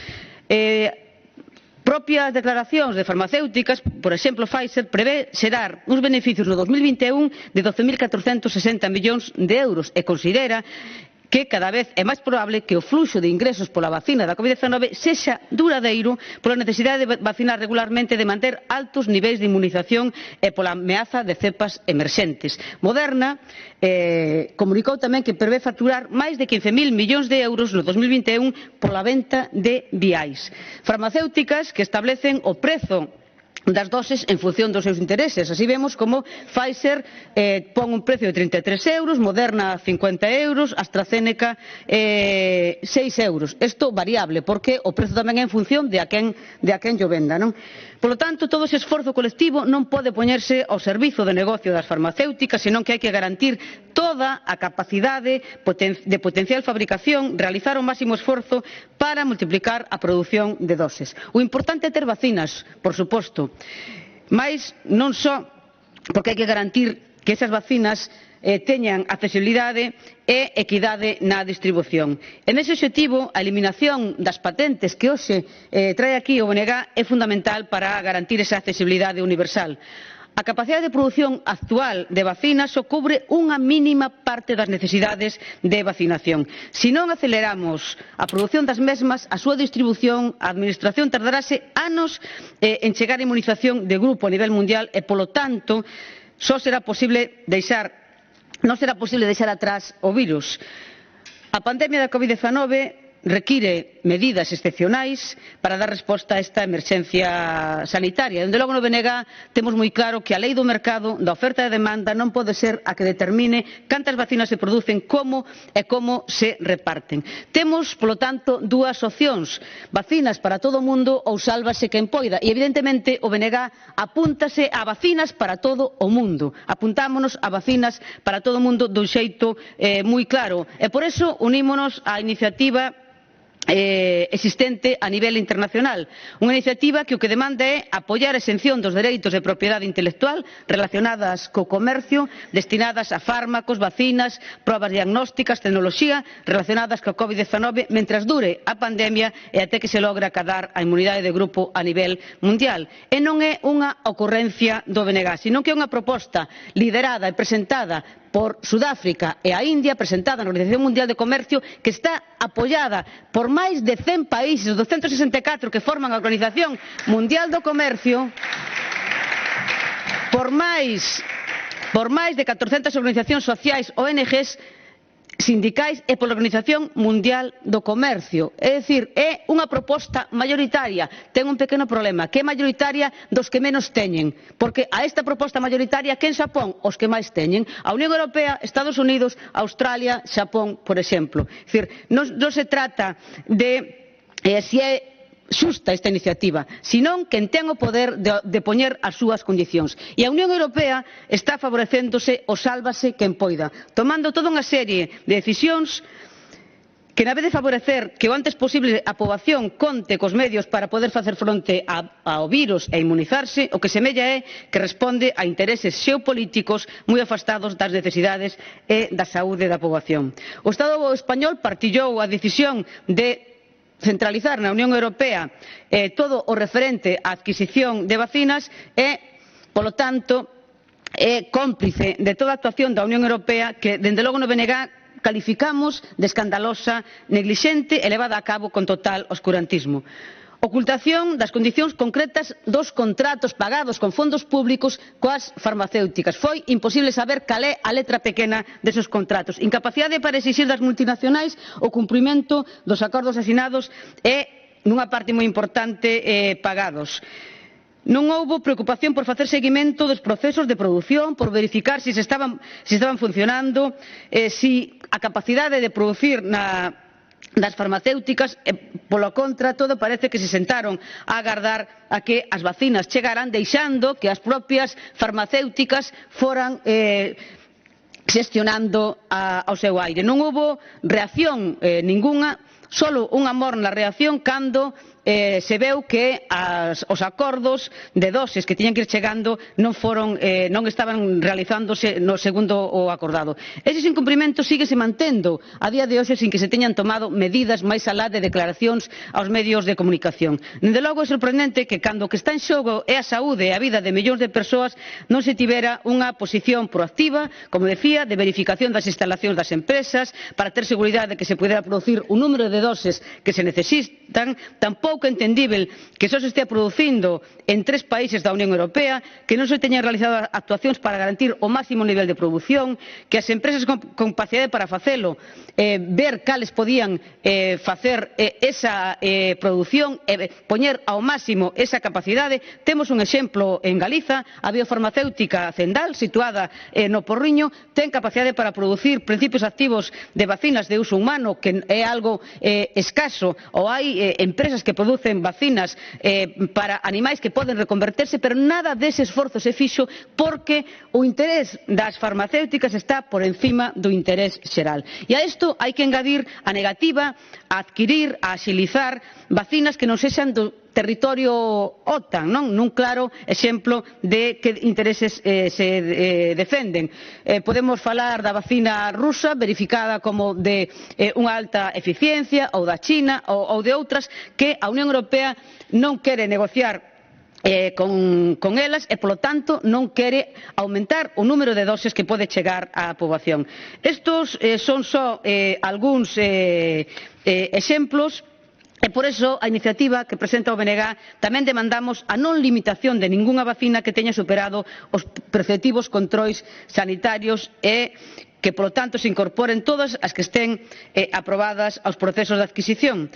Propias declaracións de farmacéuticas, por exemplo, Pfizer prevé xerar uns beneficios no 2021 de 12.460 millóns de euros e considera que cada vez é máis probable que o fluxo de ingresos pola vacina da COVID-19 sexa duradeiro pola necesidade de vacinar regularmente, de manter altos niveis de inmunización e pola ameaza de cepas emerxentes. Moderna comunicou tamén que prevé facturar máis de 15.000 millóns de euros no 2021 pola venta de viais. Farmacéuticas que establecen o prezo das doses en función dos seus intereses. Así vemos como Pfizer pon un precio de 33 euros, Moderna 50 euros, AstraZeneca 6 euros. Isto variable, porque o prezo tamén é en función de a quen llo venda, non? Por lo tanto, todo ese esforzo colectivo non pode poñerse ao servizo de negocio das farmacéuticas, senón que hai que garantir toda a capacidade de potencial fabricación, realizar o máximo esforzo para multiplicar a produción de doses. O importante é ter vacinas, por suposto, mais non só porque hai que garantir que esas vacinas teñan accesibilidade e equidade na distribución. En ese obxectivo, a eliminación das patentes que hoxe trae aquí o BNG é fundamental para garantir esa accesibilidade universal. A capacidade de produción actual de vacinas só cubre unha mínima parte das necesidades de vacinación. Se non aceleramos a produción das mesmas, a súa distribución, a administración tardarase anos en chegar a inmunización de grupo a nivel mundial e, polo tanto, non será posible deixar atrás o virus. A pandemia da Covid-19 require medidas excepcionais para dar resposta a esta emerxencia sanitaria. Dende logo no BNG temos moi claro que a lei do mercado, da oferta e demanda, non pode ser a que determine cantas vacinas se producen, como e como se reparten. Temos, polo tanto, dúas opcións: vacinas para todo o mundo ou sálvase quen poida. E, evidentemente, o BNG apúntase a vacinas para todo o mundo. Apuntámonos a vacinas para todo o mundo dun xeito moi claro. E por iso unímonos á iniciativa existente a nivel internacional, unha iniciativa que o que demanda é apoiar a exención dos dereitos de propiedade intelectual relacionadas co comercio, destinadas a fármacos, vacinas, probas diagnósticas, tecnoloxía relacionadas coa Covid-19 mentras dure a pandemia e até que se logre acadar a inmunidade de grupo a nivel mundial. E non é unha ocorrencia do BNG, sino que é unha proposta liderada e presentada por Sudáfrica e a India, presentada na Organización Mundial de Comercio, que está apoiada por máis de 100 países, os 264 que forman a Organización Mundial do Comercio, por máis de 400 organizacións sociais, ONGs, sindicais e pola Organización Mundial do Comercio. É dicir, é unha proposta mayoritaria. Ten un pequeno problema, que é mayoritaria dos que menos teñen, porque a esta proposta mayoritaria quen se opón? Os que máis teñen. A Unión Europea, Estados Unidos, Australia, Xapón, por exemplo. É dicir, non se trata de se é xusta esta iniciativa, senón quen ten o poder de poñer as súas condicións. E a Unión Europea está favorecéndose o sálvase quen poida, tomando toda unha serie de decisións que, na vez de favorecer que o antes posible a poboación conte cos medios para poder facer fronte ao virus e inmunizarse, o que semella é que responde a intereses xeopolíticos moi afastados das necesidades e da saúde da poboación. O Estado español partillou a decisión de centralizar na Unión Europea todo o referente á adquisición de vacinas e, polo tanto, é cómplice de toda a actuación da Unión Europea que, dende logo no BNG, calificamos de escandalosa, neglixente e levada a cabo con total oscurantismo. Ocultación das condicións concretas dos contratos pagados con fondos públicos coas farmacéuticas. Foi imposible saber cal é a letra pequena deses contratos. Incapacidade para exixir das multinacionais o cumprimento dos acordos asinados e, nunha parte moi importante, pagados. Non houbo preocupación por facer seguimento dos procesos de produción, por verificar se estaban funcionando, se a capacidade de producir das farmacéuticas, polo contra, todo parece que se sentaron a agardar a que as vacinas chegaran, deixando que as propias farmacéuticas foran xestionando ao seu aire. Non houbo reacción ningunha, solo unha morna reacción cando se veu que os acordos de doses que tiñan que ir chegando non estaban realizándose no segundo o acordado. Eses incumprimentos síguese mantendo a día de hoxe sin que se teñan tomado medidas máis alá de declaracións aos medios de comunicación. Dende logo é sorprendente que cando o que está en xogo é a saúde e a vida de millóns de persoas non se tivera unha posición proactiva, como decía, de verificación das instalacións das empresas para ter seguridade de que se pudera producir un número de doses que se necesitan. Tampouco é entendível que só se estea producindo en 3 países da Unión Europea, que non se teñan realizado actuacións para garantir o máximo nivel de produción, que as empresas con capacidade para facelo, ver cales podían facer esa produción e poñer ao máximo esa capacidade. Temos un exemplo en Galiza, a biofarmacéutica Cendal, situada no Porriño, ten capacidade para producir principios activos de vacinas de uso humano, que é algo escaso, ou hai empresas que producen vacinas para animais que poden reconverterse, pero nada dese esforzo se fixo porque o interés das farmacéuticas está por encima do interés xeral. E a isto hai que engadir a negativa a adquirir, a axilizar vacinas que non sexan do territorio OTAN, nun claro exemplo de que intereses se defenden. Podemos falar da vacina rusa, verificada como de unha alta eficiencia, ou da China, ou de outras que a Unión Europea non quere negociar con elas e, polo tanto, non quere aumentar o número de doses que pode chegar á poboación. Estos son só algúns exemplos. E por iso a iniciativa que presenta o BNG tamén demandamos a non limitación de ningunha vacina que teña superado os preceptivos controis sanitarios e que, polo tanto, se incorporen todas as que estén aprobadas aos procesos de adquisición.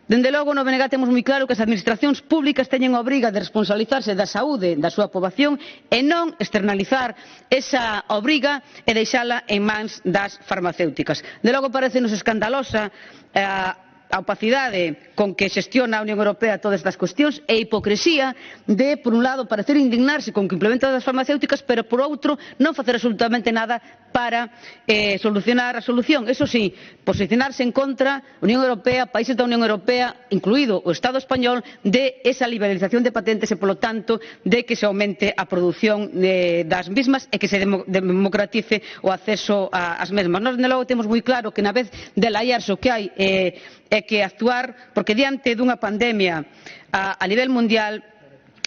Dende logo, no BNG temos moi claro que as administracións públicas teñen a obriga de responsabilizarse da saúde da súa poboación e non externalizar esa obriga e deixala en mans das farmacéuticas. De logo, parecenos escandalosa a opacidade con que xestiona a Unión Europea todas estas cuestións e a hipocresía de, por un lado, parecer indignarse con que implementa das farmacéuticas, pero, por outro, non facer absolutamente nada para solucionar a solución. Eso sí, posicionarse en contra da Unión Europea, países da Unión Europea, incluído o Estado español, de esa liberalización de patentes e, polo tanto, de que se aumente a produción das mismas e que se democratice o acceso ás mesmas. Nós, de logo, temos moi claro que, na vez de laiarse o que hai é que actuar, porque diante dunha pandemia a nivel mundial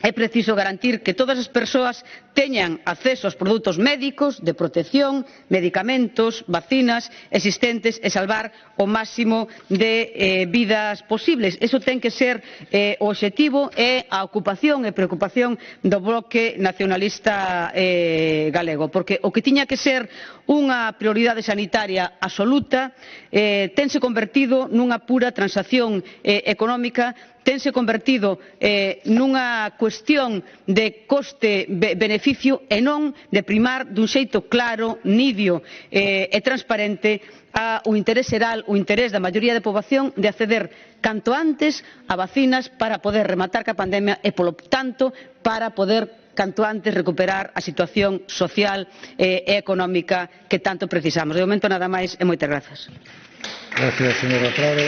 é preciso garantir que todas as persoas teñan acceso aos produtos médicos, de protección, medicamentos, vacinas existentes e salvar o máximo de vidas posibles. Iso ten que ser o obxectivo e a ocupación e preocupación do bloque nacionalista galego, porque o que tiña que ser unha prioridade sanitaria absoluta tense convertido nunha pura transacción económica, tense convertido nunha cuestión de coste-beneficio e non de primar dun xeito claro, nidio e transparente o interés xeral, o interés da maioría da poboación de acceder canto antes a vacinas para poder rematar ca pandemia e, polo tanto, para poder canto antes recuperar a situación social e económica que tanto precisamos. De momento, nada máis e moitas grazas. Gracias, señora Prado.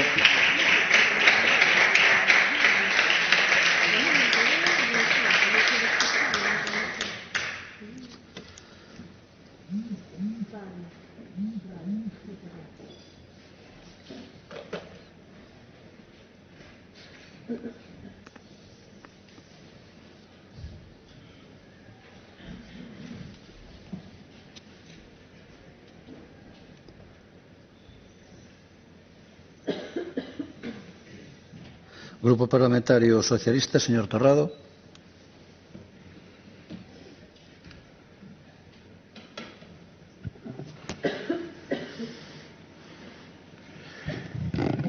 Grupo Parlamentario Socialista, señor Torrado.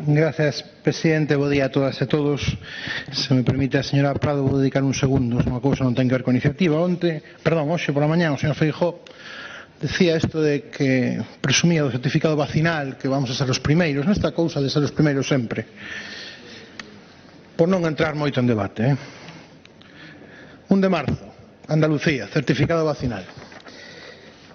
Gracias, presidente. Bo día a todas e todos. Se me permite a señora Prado, vou dedicar uns segundos. Unha cousa non ten que ver con iniciativa. Hoxe pola mañá, o señor Feijóo decía isto de que presumía do certificado vacinal, que vamos a ser os primeiros. Nesta cousa de ser os primeiros sempre. Por non entrar moito en debate. 1 de marzo, Andalucía, certificado vacinal.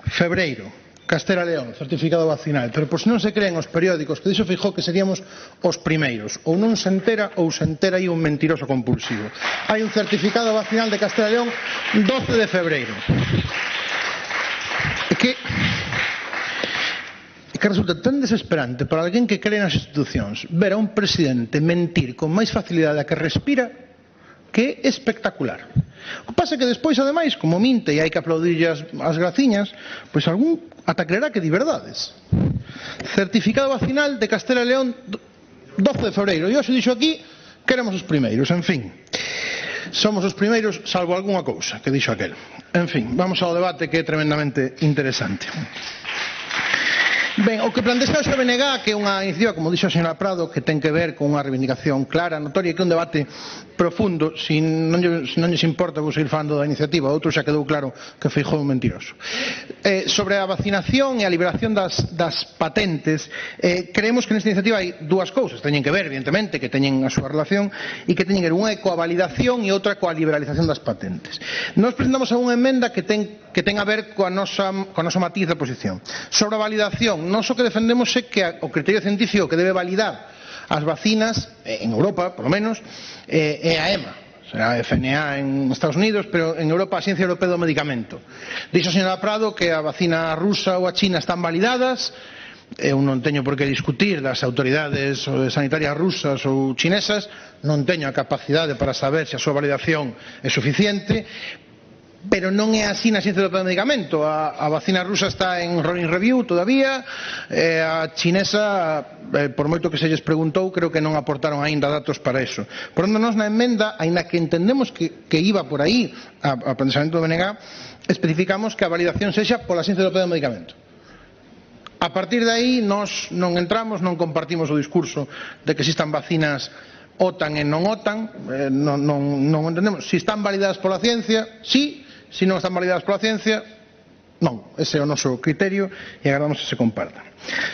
Febreiro, Castela e León, certificado vacinal. Pero por se non se creen os periódicos que dixo Feijóo que seríamos os primeiros. Ou non se entera ou se entera aí un mentiroso compulsivo. Hai un certificado vacinal de Castela e León 12 de febreiro. Que resulta tan desesperante para alguén que cree nas institucións ver a un presidente mentir con máis facilidade a que respira, que é espectacular. O que pasa é que despois, ademais, como minte e hai que aplaudirlle as graciñas, pois algún ata creerá que di verdades. Certificado vacinal de Castela e León 12 de febreiro. E hoxe dixo aquí que éramos os primeiros. En fin, somos os primeiros salvo algunha cousa que dixo aquel. En fin, vamos ao debate, que é tremendamente interesante. Ben, o que plantea hoxe a BNG, que é unha iniciativa, como dixo a señora Prado, que ten que ver con unha reivindicación clara, notoria, que é un debate profundo. Se non lles importa, vou seguir falando da iniciativa. Outro xa quedou claro que Feijóo é un mentiroso. Sobre a vacinación e a liberación das patentes, creemos que nesta iniciativa hai dúas cousas. Teñen que ver, evidentemente, que teñen a súa relación e que teñen que ver unha coa validación e outra coa liberalización das patentes. Nós presentamos unha emenda que ten a ver coa nosa matiz de posición. Sobre a validación, nós o que defendemos é que o criterio científico que debe validar as vacinas, en Europa, por lo menos, é a EMA. Será a FNA en Estados Unidos, pero en Europa a Ciencia Europea do Medicamento. Dixo a señora Prado que a vacina rusa ou a china están validadas. eu non teño por que discutir das autoridades sanitarias rusas ou chinesas, non teño a capacidade para saber se a súa validación é suficiente, pero non é así na ciencia do medicamento. A vacina rusa está en rolling review todavía, a chinesa, por moito que se lles preguntou, creo que non aportaron aínda datos para eso. Por onde nos na emenda, aínda que entendemos que iba por aí a pensamento do BNG, especificamos que a validación sexa pola ciencia do medicamento. A partir de aí, nós non entramos, non compartimos o discurso de que existan vacinas OTAN e non OTAN, non entendemos. Si están validadas pola ciencia, sí. Si non están validadas pola ciencia, non. Ese é o noso criterio e agardamos que se comparta.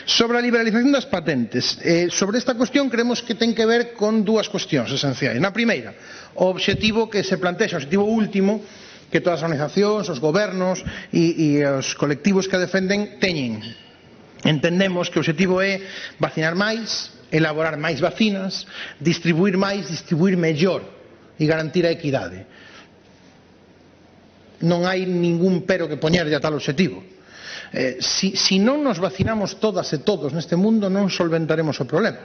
Sobre a liberalización das patentes, sobre esta cuestión creemos que ten que ver con dúas cuestións esenciais. Na primeira, o obxectivo que se plantexa, o obxectivo último que todas as organizacións, os gobernos e os colectivos que a defenden teñen. Entendemos que o obxectivo é vacinar máis, elaborar máis vacinas, distribuir máis, distribuir mellor e garantir a equidade. Non hai ningún pero que poñerlle a tal obxectivo. Si non nos vacinamos todas e todos neste mundo, non solventaremos o problema.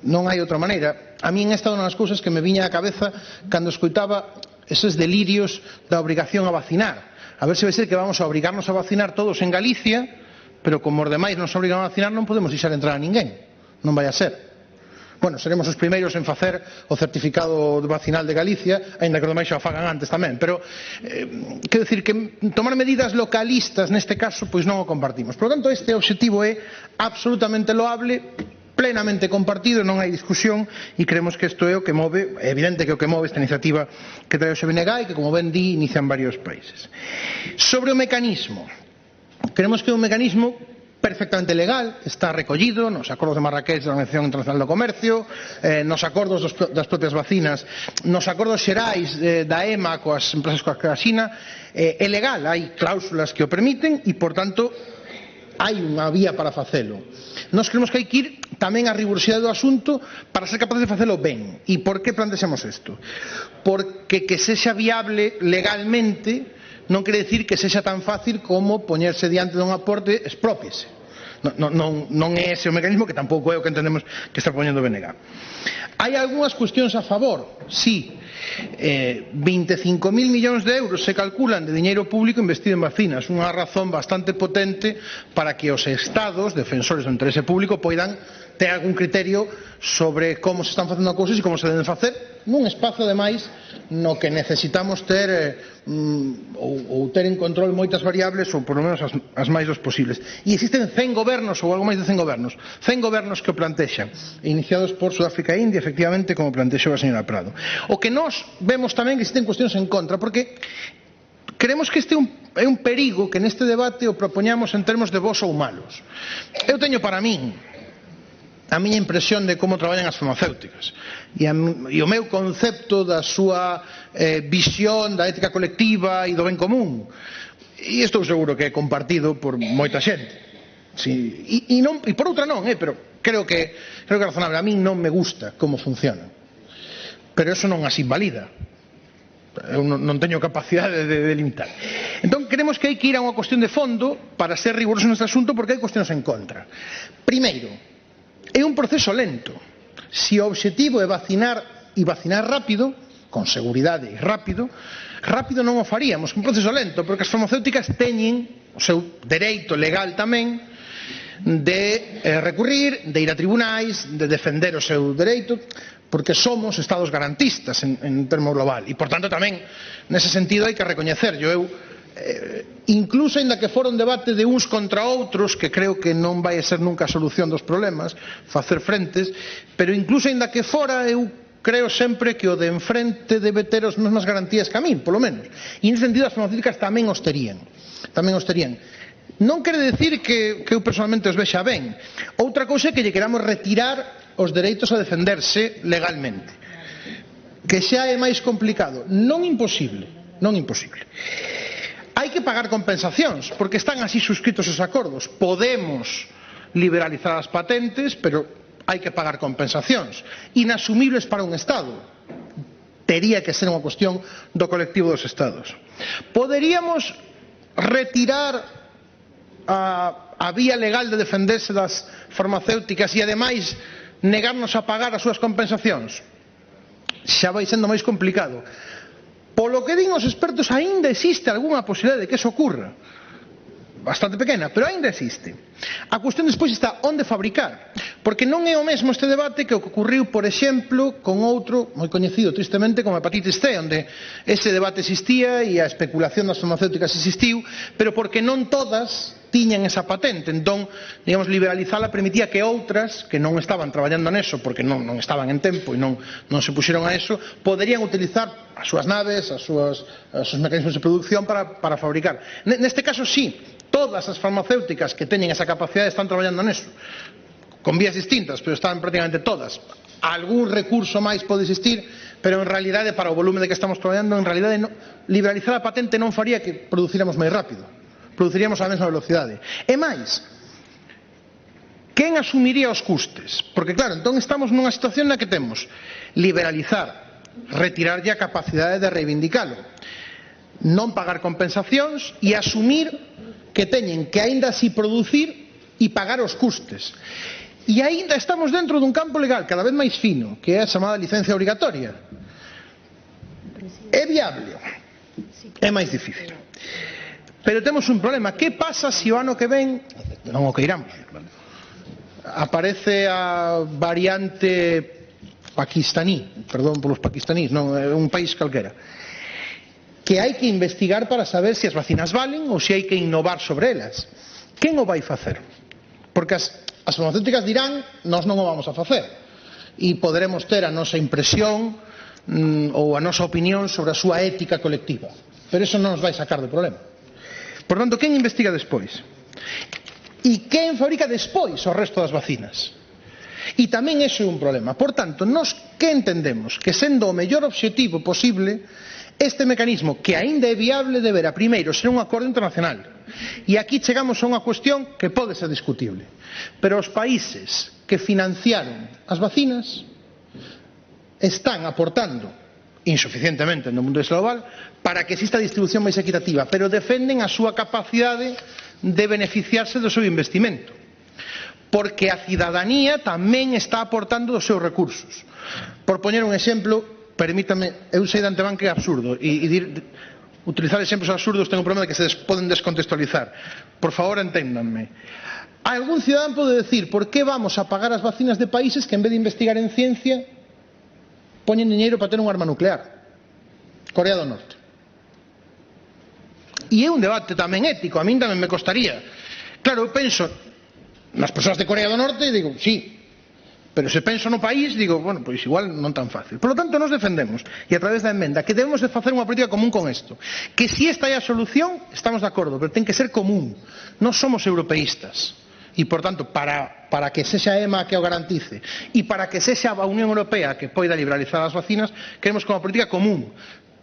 Non hai outra maneira. A min esta é unha das cousas que me viña á cabeza cando escoitaba eses delirios da obrigación a vacinar. A ver se vai ser que vamos a obrigarnos a vacinar todos en Galicia, pero como os demais nos obrigan a vacinar non podemos deixar entrar a ninguén. Non vai a ser. Bueno, seremos os primeiros en facer o certificado vacinal de Galicia, aínda que os demais xa o fagan antes tamén, pero quero dicir que tomar medidas localistas neste caso pois non o compartimos. Por lo tanto, este obxectivo é absolutamente loable, plenamente compartido, non hai discusión e creemos que isto é o que move, é evidente que é o que move esta iniciativa que trae o XBNG e que, como ben di, inician varios países. Sobre o mecanismo, creemos que é un mecanismo perfectamente legal, está recollido nos acordos de Marrakech da Organización Internacional do Comercio, nos acordos das propias vacinas, nos acordos xerais da EMA coas empresas coas que a Xina, é legal, hai cláusulas que o permiten e, por tanto, hai unha vía para facelo. Nós creemos que hai que ir tamén á rigurosidade do asunto para ser capaces de facelo ben. E por que plantexamos isto? Porque que sexa viable legalmente non quere dicir que sexa tan fácil como poñerse diante dun aporte expropiese. Non é ese o mecanismo, que tampouco é o que entendemos que está poñendo o BNG. Hai algunhas cuestións a favor, sí. 25.000 millóns de euros se calculan de diñeiro público investido en vacinas, unha razón bastante potente para que os estados, defensores do interese público, poidan ter algún criterio sobre como se están facendo cousas e como se deben facer nun espazo, ademais, no que necesitamos ter ou ter en control moitas variables, ou por lo menos as máis dos posibles. E existen 100 gobernos, ou algo máis de 100 gobernos, 100 gobernos que o plantexan, iniciados por Sudáfrica e India, efectivamente, como plantexou a señora Prado. O que nós vemos tamén que existen cuestións en contra, porque creemos que este é un perigo que neste debate o propoñamos en termos de bos ou malos. Eu teño para min a miña impresión de como traballan as farmacéuticas e o meu concepto da súa visión da ética colectiva e do ben común, e estou seguro que é compartido por moita xente, e por outra non, pero creo que é razonable. A min non me gusta como funciona, pero eso non as invalida. Eu non teño capacidade de delimitar. Entón, creemos que hai que ir a unha cuestión de fondo para ser rigurosos neste asunto, porque hai cuestións en contra. Primeiro, é un proceso lento. Se o obxectivo é vacinar e vacinar rápido, con seguridade e rápido non o faríamos, un proceso lento, porque as farmacéuticas teñen o seu dereito legal tamén de recurrir, de ir a tribunais, de defender o seu dereito, porque somos estados garantistas en termo global e, por tanto, tamén nese sentido hai que recoñecerlo. Incluso aínda que fora un debate de uns contra outros, que creo que non vai a ser nunca a solución dos problemas, facer frentes, pero incluso aínda que fora, eu creo sempre que o de enfrente debe ter as mesmas garantías que a min, polo menos. E nese sentido as farmacéuticas tamén os terían. Non quere dicir que eu personalmente os vexa ben. Outra cousa é que lle queramos retirar os dereitos a defenderse legalmente, que xa é máis complicado. Non imposible. Hai que pagar compensacións, porque están así suscritos os acordos. Podemos liberalizar as patentes, pero hai que pagar compensacións inasumibles para un Estado. Tería que ser unha cuestión do colectivo dos Estados. Poderíamos retirar a vía legal de defenderse das farmacéuticas e, ademais, negarnos a pagar as súas compensacións? Xa vai sendo máis complicado. Polo que din os expertos, aínda existe algunha posibilidade de que eso ocurra. Bastante pequena, pero aínda existe. A cuestión despois está onde fabricar, porque non é o mesmo este debate que o que ocurriu, por exemplo, con outro moi coñecido tristemente como a hepatitis C, onde ese debate existía e a especulación das farmacéuticas existiu, pero porque non todas tiñan esa patente. Entón, digamos, liberalizala permitía que outras que non estaban traballando neso porque non estaban en tempo e non se puxeron a eso, poderían utilizar as súas naves, os seus mecanismos de producción para fabricar. Neste caso, sí, todas as farmacéuticas que teñen esa capacidade están traballando neso, con vías distintas, pero están prácticamente todas. Algún recurso máis pode existir, pero en realidade, para o volume de que estamos traballando, en realidade liberalizar a patente non faría que produciramos máis rápido, produciríamos a mesma velocidade. E máis, quen asumiría os custes? Porque claro, entón estamos nunha situación na que temos liberalizar, retirarlle a capacidade de reivindicalo, non pagar compensacións e asumir que teñen que aínda así producir e pagar os custes. E aínda estamos dentro dun campo legal cada vez máis fino, que é a chamada licencia obrigatoria. É viable? É máis difícil. Pero temos un problema. Que pasa se o ano que ven, non o que iramos, aparece a variante paquistaní, perdón polos paquistanís, non, é un país calquera, que hai que investigar para saber se as vacinas valen ou se hai que innovar sobre elas? Quen o vai facer? Porque as farmacéuticas dirán, nós non o vamos a facer, e poderemos ter a nosa impresión ou a nosa opinión sobre a súa ética colectiva, pero eso non nos vai sacar do problema. Por tanto, quen investiga despois? E quen fabrica despois o resto das vacinas? E tamén iso é un problema. Por tanto, nós que entendemos? Que sendo o mellor obxectivo posible, este mecanismo, que aínda é viable, deberá primeiro ser un acordo internacional. E aquí chegamos a unha cuestión que pode ser discutible. Pero os países que financiaron as vacinas están aportando insuficientemente no mundo global para que exista distribución máis equitativa, pero defenden a súa capacidade de beneficiarse do seu investimento, porque a cidadanía tamén está aportando os seus recursos. Por poñer un exemplo, permítame, eu sei de antemán que é absurdo, e utilizar exemplos absurdos ten un problema de que se poden descontextualizar. Por favor, enténdanme. Algún cidadán pode decir, por que vamos a pagar as vacinas de países que en vez de investigar en ciencia poñen diñeiro para ter un arma nuclear? Corea do Norte. E é un debate tamén ético, a min tamén me costaría. Claro, eu penso nas persoas de Corea do Norte e digo, sí, pero se penso no país, digo, bueno, pois igual non tan fácil. Por lo tanto, nos defendemos, e a través da emenda, que debemos de facer unha política común con isto. Que si esta é a solución, estamos de acordo, pero ten que ser común. Non somos europeístas. E, por tanto, para que sexa a EMA que o garantice e para que sexa a Unión Europea que poida liberalizar as vacinas, queremos que unha política común.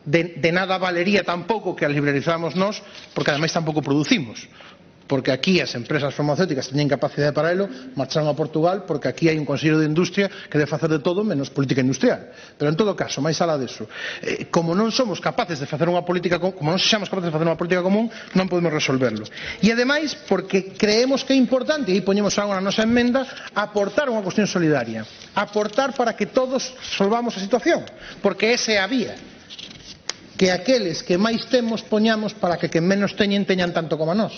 De nada valería tampouco que as liberalizamos nós, porque ademais tampouco producimos. Porque aquí as empresas farmacéuticas teñen capacidade para elo, marcharon a Portugal porque aquí hai un Consello de Industria que debe facer de todo menos política industrial. Pero en todo caso, máis alá deso, como non somos capaces de facer unha política como non sexamos capaces de facer unha política común, non podemos resolverlo. E ademais, porque creemos que é importante, e aí poñemos algo na nosa emenda, aportar unha cuestión solidaria, aportar para que todos solvamos a situación, porque esa é a vía, que aqueles que máis temos poñamos para que menos teñen tanto como a nós.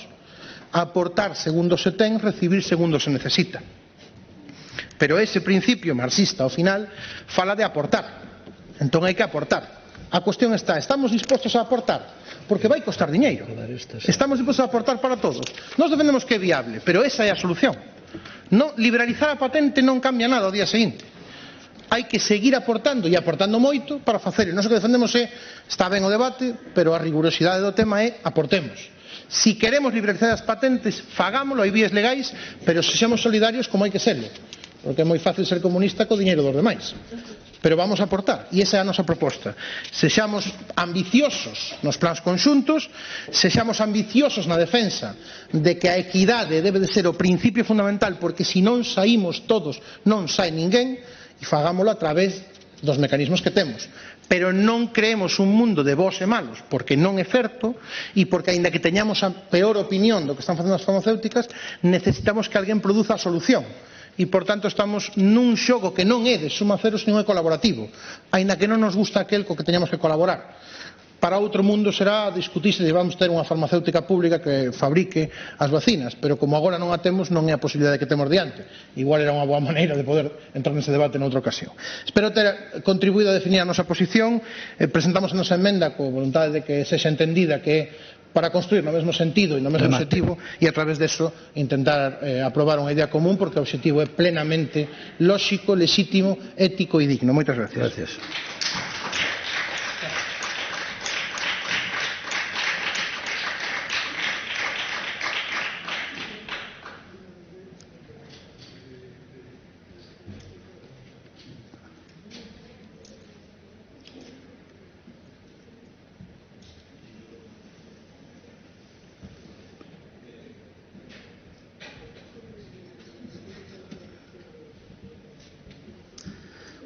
Aportar segundo se ten, recibir segundo se necesita. Pero ese principio marxista ao final fala de aportar. Entón hai que aportar. A cuestión está, estamos dispostos a aportar? Porque vai costar diñeiro. Estamos dispostos a aportar para todos. Nós defendemos que é viable, pero esa é a solución. Non, liberalizar a patente non cambia nada ao día seguinte. Hai que seguir aportando e aportando moito para facer. Nós o que defendemos é, está ben o debate, pero a rigurosidade do tema é aportemos. Si queremos liberalizar as patentes, fagámoslo, hai vías legais, pero sexamos solidarios como hai que serlo, porque é moi fácil ser comunista co diñeiro dos demais. Pero vamos a aportar, e esa é a nosa proposta. Sexamos ambiciosos nos plans conxuntos, sexamos ambiciosos na defensa de que a equidade debe de ser o principio fundamental, porque se non saímos todos, non sai ninguén, e fagámoslo a través dos mecanismos que temos. pero non creemos un mundo de bos e malos, porque non é certo, e porque, aínda que teñamos a peor opinión do que están facendo as farmacéuticas, necesitamos que alguén produza a solución. E, por tanto, estamos nun xogo que non é de suma cero, sino é colaborativo, aínda que non nos gusta aquel co que teñamos que colaborar. Para outro mundo será discutirse se vamos ter unha farmacéutica pública que fabrique as vacinas, pero como agora non a temos, non é a posibilidade que temos diante. Igual era unha boa maneira de poder entrar nese debate noutra ocasión. Espero ter contribuído a definir a nosa posición. Presentamos a nosa emenda coa voluntade de que sexa entendida que é para construir no mesmo sentido e no mesmo objetivo, e a través deso intentar aprobar unha idea común, porque o objetivo é plenamente lóxico, lexítimo, ético e digno. Moitas gracias.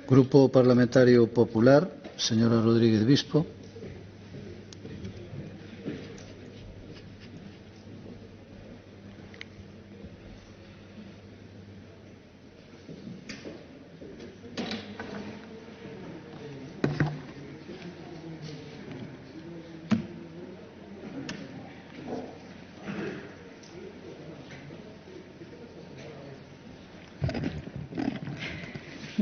Grupo Parlamentario Popular, señora Rodríguez Bispo.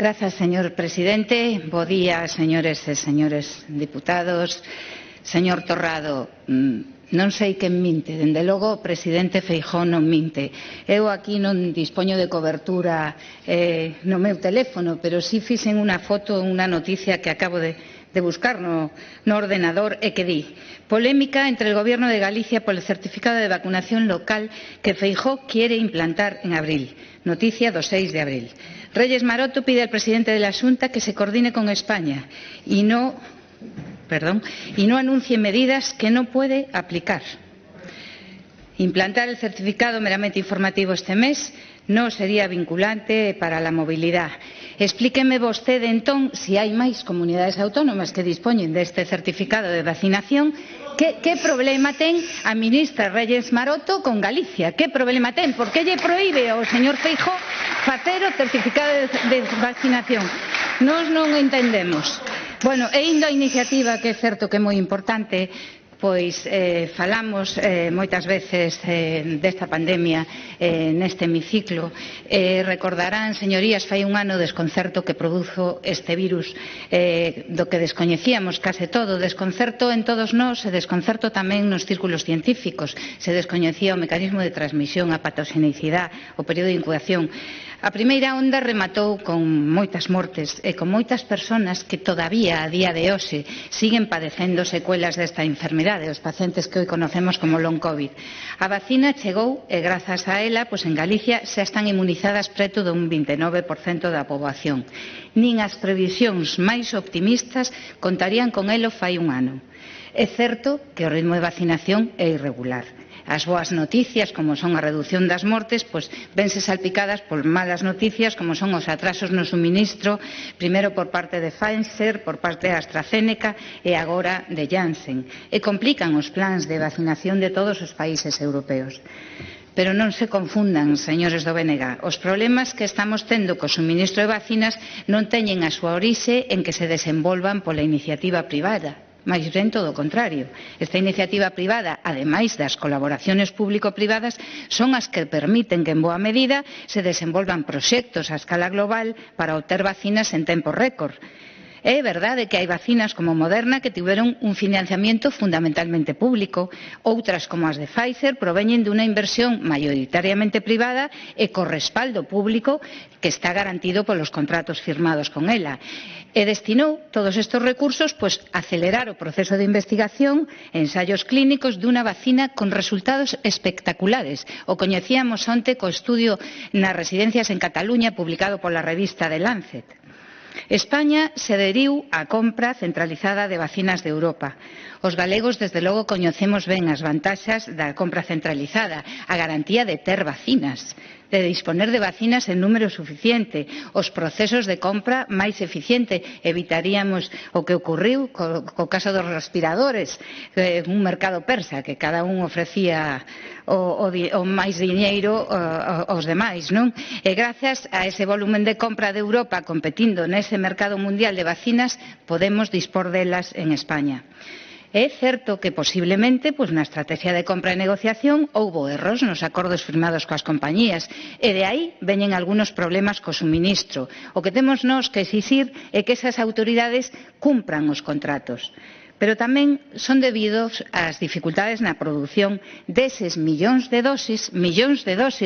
Grazas, señor presidente. Bo día, señores e señores diputados. Señor Torrado, non sei quen minte. Dende logo, o presidente Feijóo non minte. Eu aquí non dispoño de cobertura no meu teléfono, pero si fixen unha foto, unha noticia que acabo de buscar no ordenador e que di: polémica entre el Gobierno de Galicia por el certificado de vacunación local que Feijóo quiere implantar en abril. Noticia do 6 de abril. Reyes Maroto pide al presidente de la Xunta que se coordine con España y no anuncie medidas que no puede aplicar. Implantar el certificado meramente informativo este mes non sería vinculante para la movilidad. Explíqueme vostede, entón, se hai máis comunidades autónomas que dispoñen deste certificado de vacinación. Que problema ten a ministra Reyes Maroto con Galicia? Que problema ten? Por que lle proíbe ao señor Feijóo facer o certificado de vacinación? Nós non entendemos. Bueno, e indo a iniciativa, que é certo que é moi importante, pois falamos moitas veces desta pandemia neste hemiciclo. Recordarán, señorías, fai un ano o desconcerto que produzo este virus, do que descoñecíamos case todo. Desconcerto en todos nós e desconcerto tamén nos círculos científicos. Se descoñecía o mecanismo de transmisión, a patoxenicidade, o período de incubación. A primeira onda rematou con moitas mortes e con moitas persoas que todavía a día de hoxe siguen padecendo secuelas desta enfermidade, os pacientes que hoy conocemos como long COVID. A vacina chegou e grazas a ela, pois en Galicia xa están inmunizadas preto dun 29% da poboación. Nin as previsións máis optimistas contarían con elo fai un ano. É certo que o ritmo de vacinación é irregular. As boas noticias, como son a reducción das mortes, pois vense salpicadas por malas noticias, como son os atrasos no suministro, primeiro por parte de Pfizer, por parte de AstraZeneca e agora de Janssen, e complican os plans de vacinación de todos os países europeos. Pero non se confundan, señores do BNG, os problemas que estamos tendo co suministro de vacinas non teñen a súa orixe en que se desenvolvan pola iniciativa privada. Mais ben todo o contrario. Esta iniciativa privada, ademais das colaboraciones público-privadas, son as que permiten que en boa medida se desenvolvan proxectos a escala global para obter vacinas en tempo récord. É verdade que hai vacinas como Moderna que tiveron un financiamento fundamentalmente público, outras como as de Pfizer proveñen dunha inversión maioritariamente privada e co respaldo público que está garantido polos contratos firmados con ela. E destinou todos estes recursos a acelerar o proceso de investigación e ensaios clínicos dunha vacina con resultados espectaculares. O coñecíamos onte co estudio nas residencias en Cataluña publicado pola revista The Lancet. España se adheriu á compra centralizada de vacinas de Europa. Os galegos, desde logo, coñecemos ben as vantaxes da compra centralizada, a garantía de ter vacinas, de disponer de vacinas en número suficiente, os procesos de compra máis eficiente. Evitaríamos o que ocurriu co caso dos respiradores, un mercado persa, que cada un ofrecía o máis diñeiro aos demais, non? E grazas a ese volumen de compra de Europa competindo nese mercado mundial de vacinas, podemos dispor delas en España. É certo que posiblemente na estrategia de compra e negociación houbo erros nos acordos firmados coas compañías e de aí veñen algúns problemas co suministro. O que temos nós que exixir é que esas autoridades cumpran os contratos. Pero tamén son debidos ás dificultades na produción deses millóns de dosis,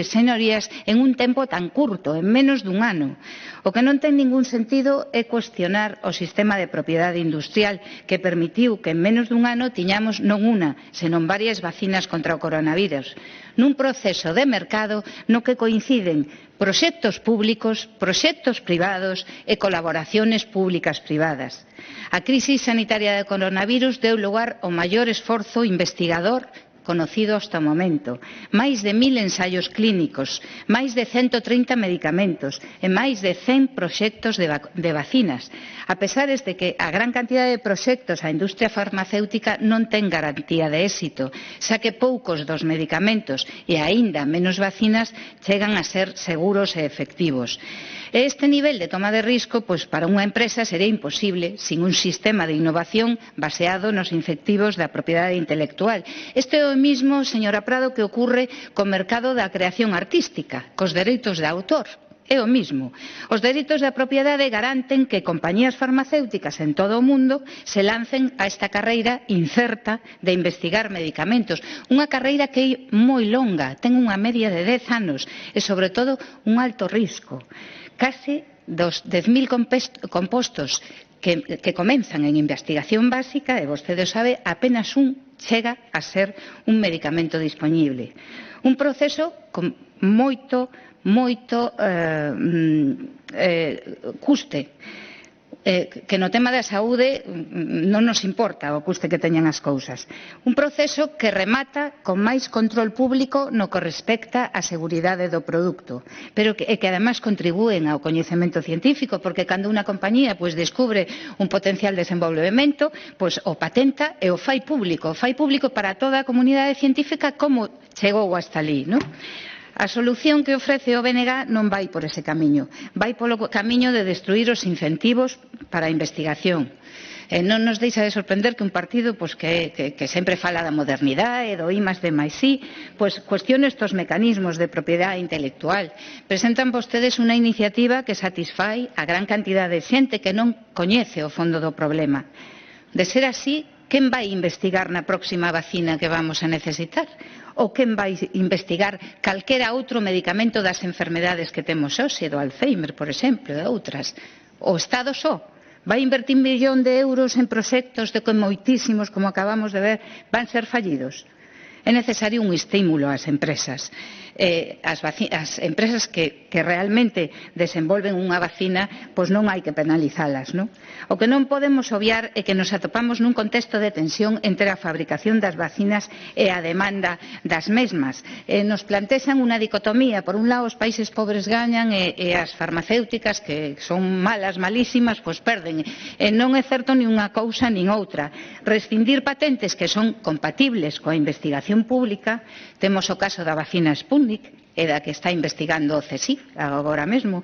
señorías, en un tempo tan curto, en menos dun ano. O que non ten ningún sentido é cuestionar o sistema de propiedade industrial que permitiu que en menos dun ano tiñamos non unha, senón varias vacinas contra o coronavirus, nun proceso de mercado no que coinciden proxectos públicos, proxectos privados e colaboraciones públicas-privadas. A crise sanitaria do coronavirus deu lugar ao maior esforzo investigador conocido hasta o momento, máis de 1000 ensaios clínicos, máis de 130 medicamentos e máis de 100 proxectos de vacinas, a pesar de que a gran cantidad de proxectos a industria farmacéutica non ten garantía de éxito, xa que poucos dos medicamentos e aínda menos vacinas chegan a ser seguros e efectivos. Este nivel de toma de risco para unha empresa sería imposible sin un sistema de innovación baseado nos incentivos da propiedade intelectual. Isto é o mismo, señora Prado, que ocurre co mercado da creación artística, cos dereitos de autor. É o mismo. Os dereitos da propiedade garanten que compañías farmacéuticas en todo o mundo se lancen a esta carreira incerta de investigar medicamentos. Unha carreira que é moi longa, ten unha media de 10 anos e, sobre todo, un alto risco. Case dos 10.000 compostos que comenzan en investigación básica, e vostede sabe, apenas un chega a ser un medicamento disponible. Un proceso con moito custe, que no tema da saúde non nos importa o custe que teñan as cousas. Un proceso que remata con máis control público no que respecta á seguridade do produto, pero que ademais contribúen ao coñecemento científico, porque cando unha compañía descubre un potencial desenvolvemento, o patenta e o fai público para toda a comunidade científica como chegou hasta ali, non? A solución que ofrece o BNG non vai por ese camiño, vai polo camiño de destruir os incentivos para a investigación. Non nos deixa de sorprender que un partido que sempre fala da modernidade e do I+D+I, cuestione estes mecanismos de propiedade intelectual. Presentan vostedes unha iniciativa que satisfai a gran cantidade de xente que non coñece o fondo do problema. De ser así, quen vai investigar na próxima vacina que vamos a necesitar? Ou quen vai investigar calquera outro medicamento das enfermedades que temos hoxe, do Alzheimer, por exemplo, e outras? O Estado só vai invertir 1 millón de euros en proxectos de que moitísimos, como acabamos de ver, van ser fallidos? É necesario un estímulo ás empresas. As empresas que realmente desenvolven unha vacina, non hai que penalizalas, non? O que non podemos obviar é que nos atopamos nun contexto de tensión entre a fabricación das vacinas e a demanda das mesmas. Nos plantexan unha dicotomía. Por un lado, os países pobres gañan e as farmacéuticas, que son malas, malísimas, perden. Non é certo nin unha cousa nin outra. Rescindir patentes que son compatibles coa investigación pública, temos o caso da vacina Sputnik, e da que está investigando o CSIC agora mesmo,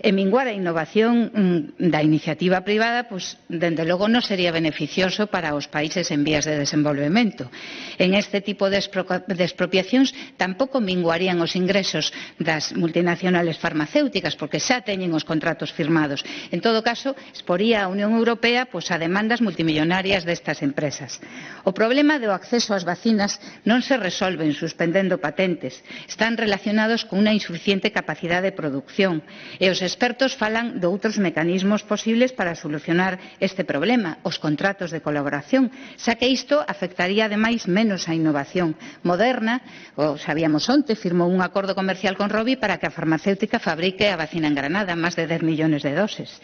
e minguar a innovación da iniciativa privada, dende logo non sería beneficioso para os países en vías de desenvolvemento. En este tipo de expropiacións tampouco minguarían os ingresos das multinacionales farmacéuticas, porque xa teñen os contratos firmados. En todo caso, exporía a Unión Europea a demandas multimillonarias destas empresas. O problema do acceso ás vacinas non se resolve suspendendo patentes. Están relacionados con unha insuficiente capacidade de producción, e os expertos falan de outros mecanismos posibles para solucionar este problema, os contratos de colaboración, xa que isto afectaría ademais menos a innovación. Moderna, sabíamos onte, firmou un acordo comercial con Rovi para que a farmacéutica fabrique a vacina en Granada, máis de 10 millóns de doses.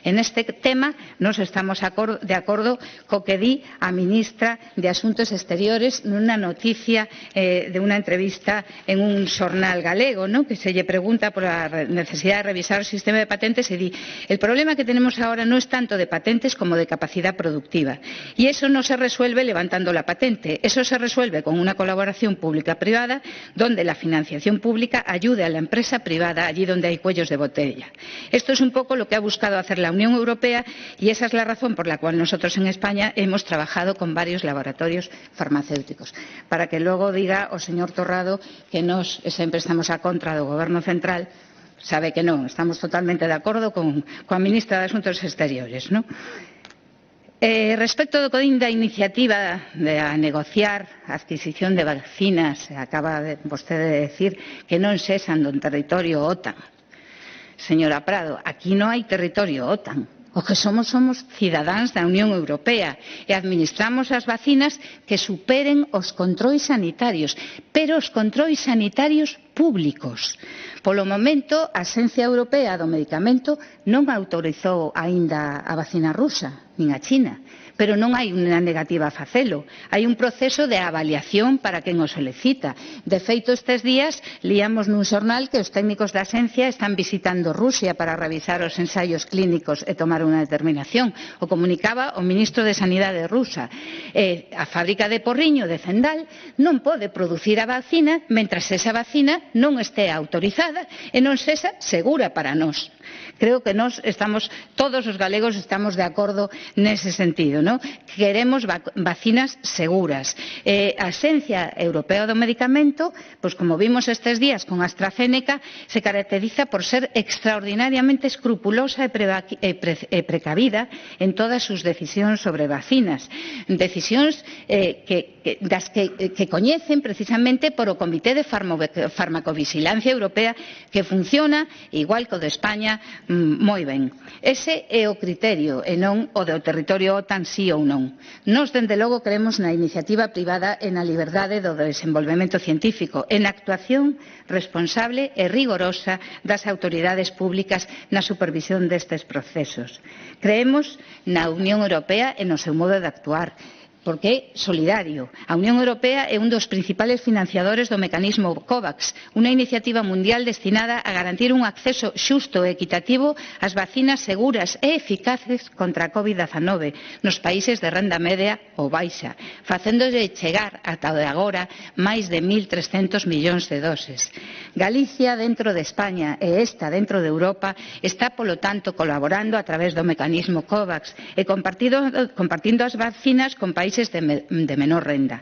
En este tema nos estamos de acordo co que di a ministra de Asuntos Exteriores nunha noticia de unha entrevista en un xornal galego, ¿no?, que se lle pregunta por a necesidade de revisar o sistema de patentes e di: el problema que tenemos ahora no es tanto de patentes como de capacidad productiva, y eso no se resuelve levantando la patente, eso se resuelve con una colaboración pública-privada donde la financiación pública ayude a la empresa privada allí donde hay cuellos de botella. Esto es un poco lo que ha buscado hacer la Unión Europea y esa es la razón por la cual nosotros en España hemos trabajado con varios laboratorios farmacéuticos. Para que luego diga o señor Torrado que nós sempre estamos a contra do Goberno central, sabe que non, estamos totalmente de acordo coa ministra de Asuntos Exteriores, ¿no? Respecto da iniciativa de negociar a adquisición de vacinas, acaba vostede de decir que non cesan do territorio OTAN. Señora Prado, aquí non hai territorio OTAN. O que somos cidadáns da Unión Europea e administramos as vacinas que superen os controis sanitarios, pero os controis sanitarios públicos. Polo momento, a Axencia Europea do Medicamento non autorizou aínda a vacina rusa, nin a China, pero non hai unha negativa a facelo. Hai un proceso de avaliación para quen o solicita. De feito, estes días líamos nun xornal que os técnicos da Axencia están visitando Rusia para revisar os ensaios clínicos e tomar unha determinación. O comunicaba o ministro de Sanidade rusa. A fábrica de Porriño de Zendal non pode producir a vacina mentras esa vacina non este autorizada e non sexa segura para nós. Creo que nós estamos, todos os galegos estamos de acordo nese sentido, ¿no? Queremos vacinas seguras. A Axencia Europea do Medicamento, pois como vimos estes días con AstraZeneca, se caracteriza por ser extraordinariamente escrupulosa e precavida en todas sus decisións sobre vacinas. Decisións das que coñecen precisamente por o Comité de Farmacovigilancia Europea, que funciona igual que o de España moi ben. Ese é o criterio e non o do territorio OTAN sí ou non. Nós, dende logo, creemos na iniciativa privada e na liberdade do desenvolvemento científico, en actuación responsable e rigorosa das autoridades públicas na supervisión destes procesos. Creemos na Unión Europea e no seu modo de actuar, porque é solidario. A Unión Europea é un dos principales financiadores do mecanismo COVAX, unha iniciativa mundial destinada a garantir un acceso xusto e equitativo ás vacinas seguras e eficaces contra a COVID-19 nos países de renda media ou baixa, facéndolle chegar ata de agora máis de 1.300 millóns de doses. Galicia, dentro de España, e esta dentro de Europa, está, polo tanto, colaborando a través do mecanismo COVAX e compartindo as vacinas con países de menor renda,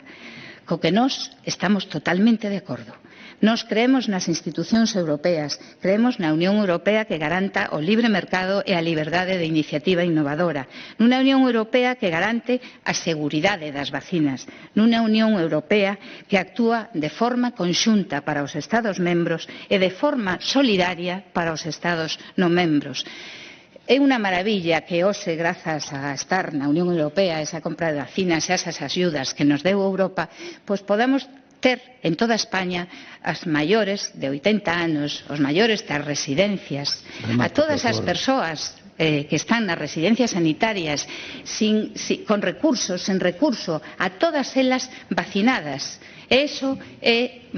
co que nós estamos totalmente de acordo. Nós creemos nas institucións europeas, creemos na Unión Europea que garanta o libre mercado e a liberdade de iniciativa innovadora, nunha Unión Europea que garante a seguridade das vacinas, nunha Unión Europea que actúa de forma conxunta para os Estados membros e de forma solidaria para os Estados non membros. É unha maravilla que hoxe, grazas a estar na Unión Europea, esa compra de vacinas e esas axudas que nos deu Europa, pois podamos ter en toda España as maiores de 80 anos, os maiores das residencias, a todas as persoas que están nas residencias sanitarias con recursos, sen recurso, a todas elas vacinadas. E iso é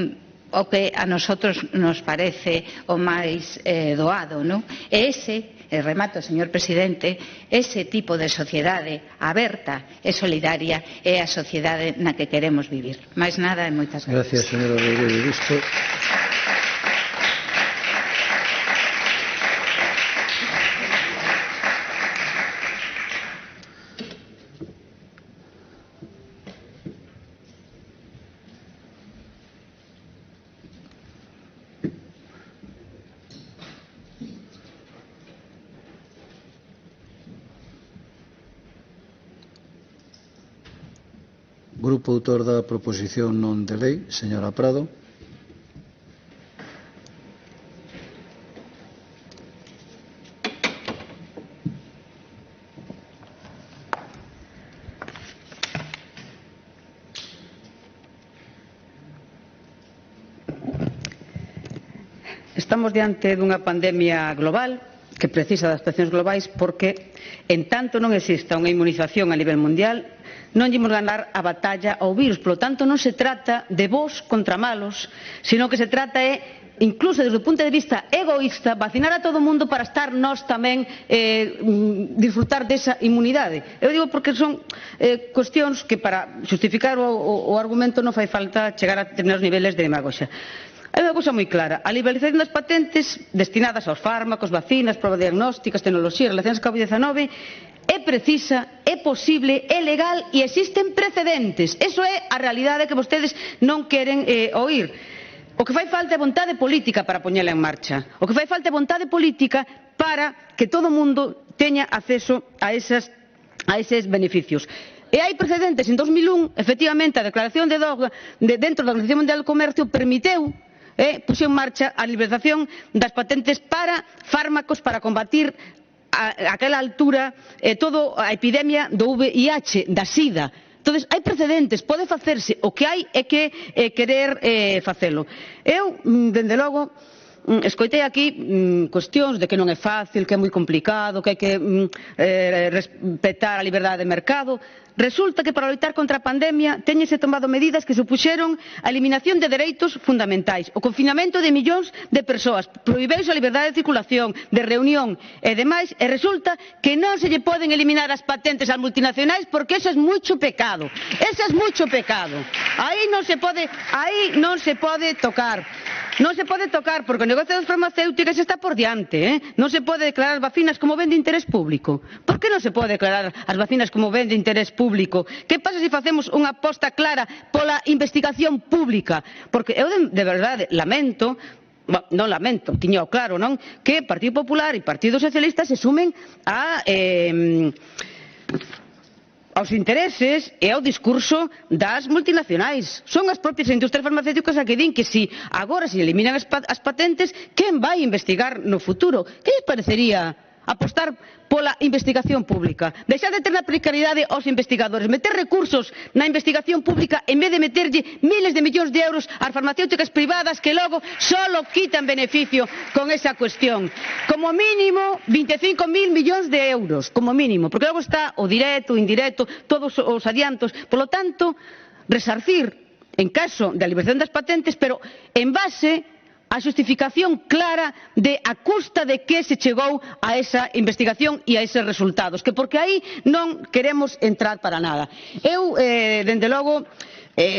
o que a nosotros nos parece o máis doado, non? E ese, e remato, señor presidente, ese tipo de sociedade aberta e solidaria é a sociedade na que queremos vivir. Máis nada e moitas gracias. Gracias, señora Rodríguez Busto. Grupo autor da proposición non de lei, señora Prado. Estamos diante dunha pandemia global que precisa de adaptacións globais porque, en tanto non exista unha inmunización a nivel mundial, non imos ganar a batalla ao virus. Polo tanto, non se trata de bos contra malos, sino que se trata incluso desde o punto de vista egoísta, vacinar a todo o mundo para estar nós tamén disfrutar desa inmunidade. Eu digo porque son cuestións que para justificar o argumento non fai falta chegar a determinados niveles de demagoxia. Hai unha cousa moi clara, a liberalización das patentes destinadas aos fármacos, vacinas, probas diagnósticas, tecnoloxías relacionadas con COVID-19 é precisa, é posible, é legal e existen precedentes. Eso é a realidade que vostedes non queren oír. O que fai falta é vontade política para poñela en marcha. O que fai falta é vontade política para que todo o mundo teña acceso a eses beneficios. E hai precedentes. En 2001, efectivamente, a declaración de Doha dentro da Organización Mundial do Comercio permitiu puxo en marcha a liberalización das patentes para fármacos para combatir aquela altura toda a epidemia do VIH, da SIDA. Entón, hai precedentes, pode facerse, o que hai é que querer facelo. Eu, dende logo, escoitei aquí cuestións de que non é fácil, que é moi complicado, que hai que respetar a liberdade de mercado. Resulta que para loitar contra a pandemia teñense tomado medidas que supuxeron a eliminación de dereitos fundamentais, o confinamento de millóns de persoas, prohibeuse a liberdade de circulación, de reunión e demais, e resulta que non se lle poden eliminar as patentes ás multinacionais porque eso é moito pecado. Eso é moito pecado. Aí non se pode tocar. Non se pode tocar porque o negocio das farmacéuticas está por diante. Non se pode declarar as vacinas como ben de interés público. Por que non se pode declarar as vacinas como ben de interés público? Que pasa se facemos unha aposta clara pola investigación pública? Porque eu de verdade lamento, non lamento, tiño claro, non, que Partido Popular e Partido Socialista se sumen aos intereses e ao discurso das multinacionais. Son as propias industrias farmacéuticas a que din que se agora se eliminan as patentes, quen vai investigar no futuro? Que lles parecería apostar pola investigación pública? Deixar de ter na precariedade aos investigadores, meter recursos na investigación pública en vez de meterlle miles de millóns de euros ás farmacéuticas privadas que logo solo quitan beneficio con esa cuestión. Como mínimo 25.000 millóns de euros, como mínimo, porque logo está o directo, o indirecto, todos os adiantos. Por lo tanto, resarcir en caso de liberación das patentes, pero en base a xustificación clara de a custa de que se chegou a esa investigación e a eses resultados, que porque aí non queremos entrar para nada. Eu, dende logo,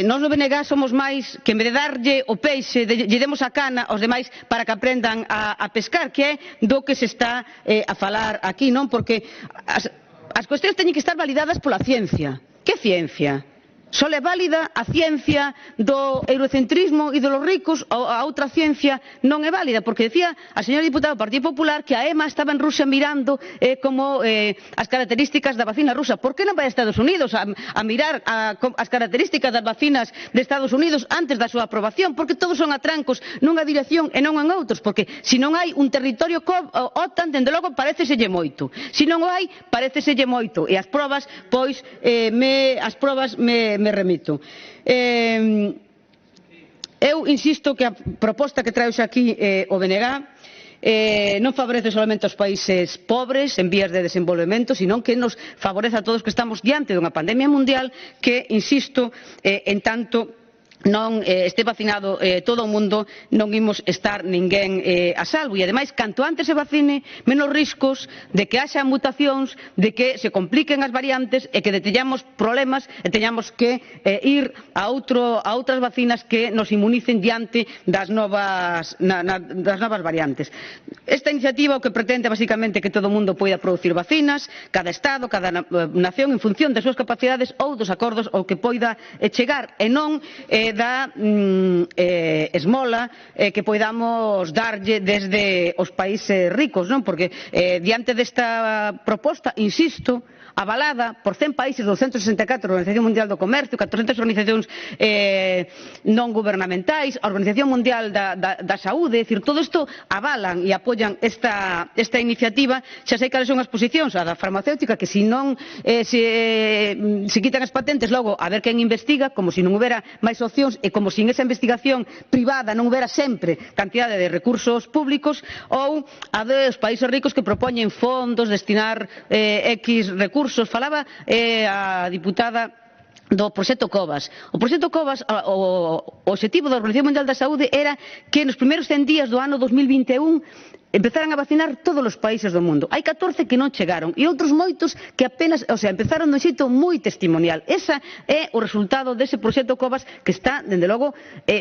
nós no BNG somos máis que en vez de darlle o peixe, lle demos a cana aos demais para que aprendan a pescar, que é do que se está a falar aquí, non? Porque as cuestións teñen que estar validadas pola ciencia. Que ciencia? Só é válida a ciencia do eurocentrismo e dos ricos, a outra ciencia non é válida, porque decía a señora diputada do Partido Popular que a EMA estaba en Rusia mirando como as características da vacina rusa. Por que non vai a Estados Unidos a mirar as características das vacinas de Estados Unidos antes da súa aprobación? Porque todos son atrancos nunha dirección e non en outros, porque se non hai un territorio OTAN, dende logo paréceselle moito. Se non o hai, paréceselle moito. E as probas, pois, me remito. Eu insisto que a proposta que trae aquí o BNG non favorece solamente aos países pobres en vías de desenvolvemento, sino que nos favorece a todos que estamos diante dunha pandemia mundial que, insisto, en tanto non este vacinado todo o mundo, non imos estar ninguén a salvo. E, ademais, canto antes se vacine, menos riscos de que haxa mutacións, de que se compliquen as variantes e que teñamos problemas e teñamos que ir a outras vacinas que nos inmunicen diante das novas variantes. Esta iniciativa o que pretende, basicamente, que todo o mundo poida producir vacinas, cada Estado, cada nación, en función das súas capacidades ou dos acordos ao que poida chegar, e non da esmola que poidamos darlle desde os países ricos, non? Porque diante desta proposta, insisto, avalada por 100 países, 264 da Organización Mundial do Comercio, 400 organizacións non gubernamentais, a Organización Mundial da Saúde, é dicir, todo isto avalan e apoian esta iniciativa. Xa sei cales son as posicións, a da farmacéutica, que se non se quitan as patentes, logo a ver quen investiga, como se non houbera máis opcións investigacións e como se en esa investigación privada non houbera sempre cantidade de recursos públicos, ou a dos países ricos que propoñen fondos, destinar X recursos. Falaba a diputada do proxecto COVAS. O proxecto COVAS, o obxectivo da Organización Mundial da Saúde era que nos primeiros 100 días do ano 2021 empezaran a vacinar todos os países do mundo. Hai 14 que non chegaron e outros moitos que apenas, empezaron dun xeito moi testimonial. Ese é o resultado dese proxecto COVAS que está, dende logo,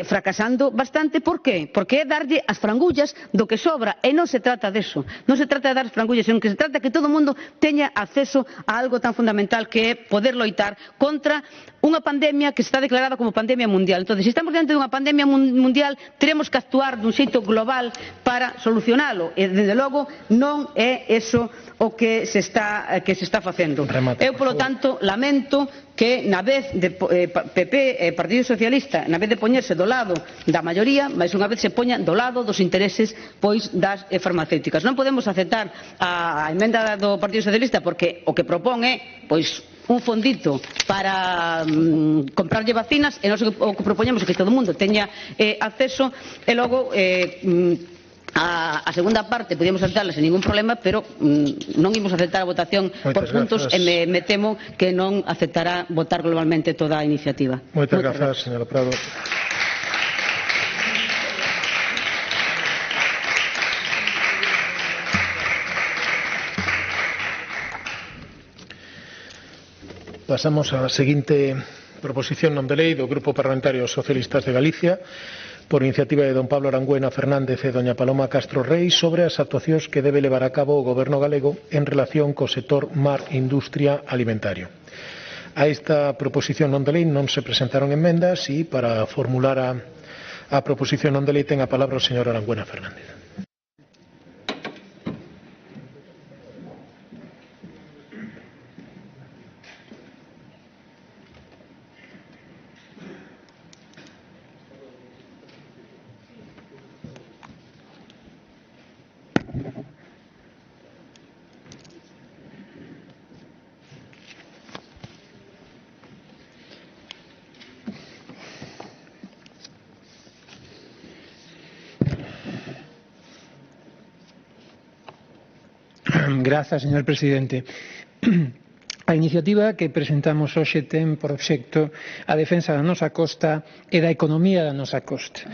fracasando bastante. Por qué? Porque é darlle as frangullas do que sobra e non se trata deso. Non se trata de dar as frangullas, senón que se trata de que todo o mundo teña acceso a algo tan fundamental que é poder loitar contra unha pandemia que está declarada como pandemia mundial. Entón, se estamos diante dunha pandemia mundial, teremos que actuar dun xeito global para solucionalo. E, desde logo, non é eso o que se está facendo. Eu, polo tanto, lamento que na vez de PP e Partido Socialista, na vez de poñerse do lado da maioría, máis unha vez se poña do lado dos intereses das farmacéuticas. Non podemos aceptar a emenda do Partido Socialista porque o que propón é un fondito para comprarlle vacinas e nós o que propoñemos é que todo o mundo teña acceso e logo a segunda parte podíamos aceptarla sen ningún problema, pero non imos aceptar a votación por puntos e me temo que non aceptará votar globalmente toda a iniciativa. Moitas grazas, señora Prado. Pasamos á seguinte proposición non de lei do Grupo Parlamentario Socialistas de Galicia, por iniciativa de don Pablo Arangüena Fernández e doña Paloma Castro Rei, sobre as actuacións que debe levar a cabo o Goberno galego en relación co sector mar industria alimentario. A esta proposición non de lei non se presentaron emendas e para formular a proposición non de lei ten a palabra o señor Arangüena Fernández. Grazas, señor presidente. A iniciativa que presentamos hoxe ten por obxecto a defensa da nosa costa e da economía da nosa costa.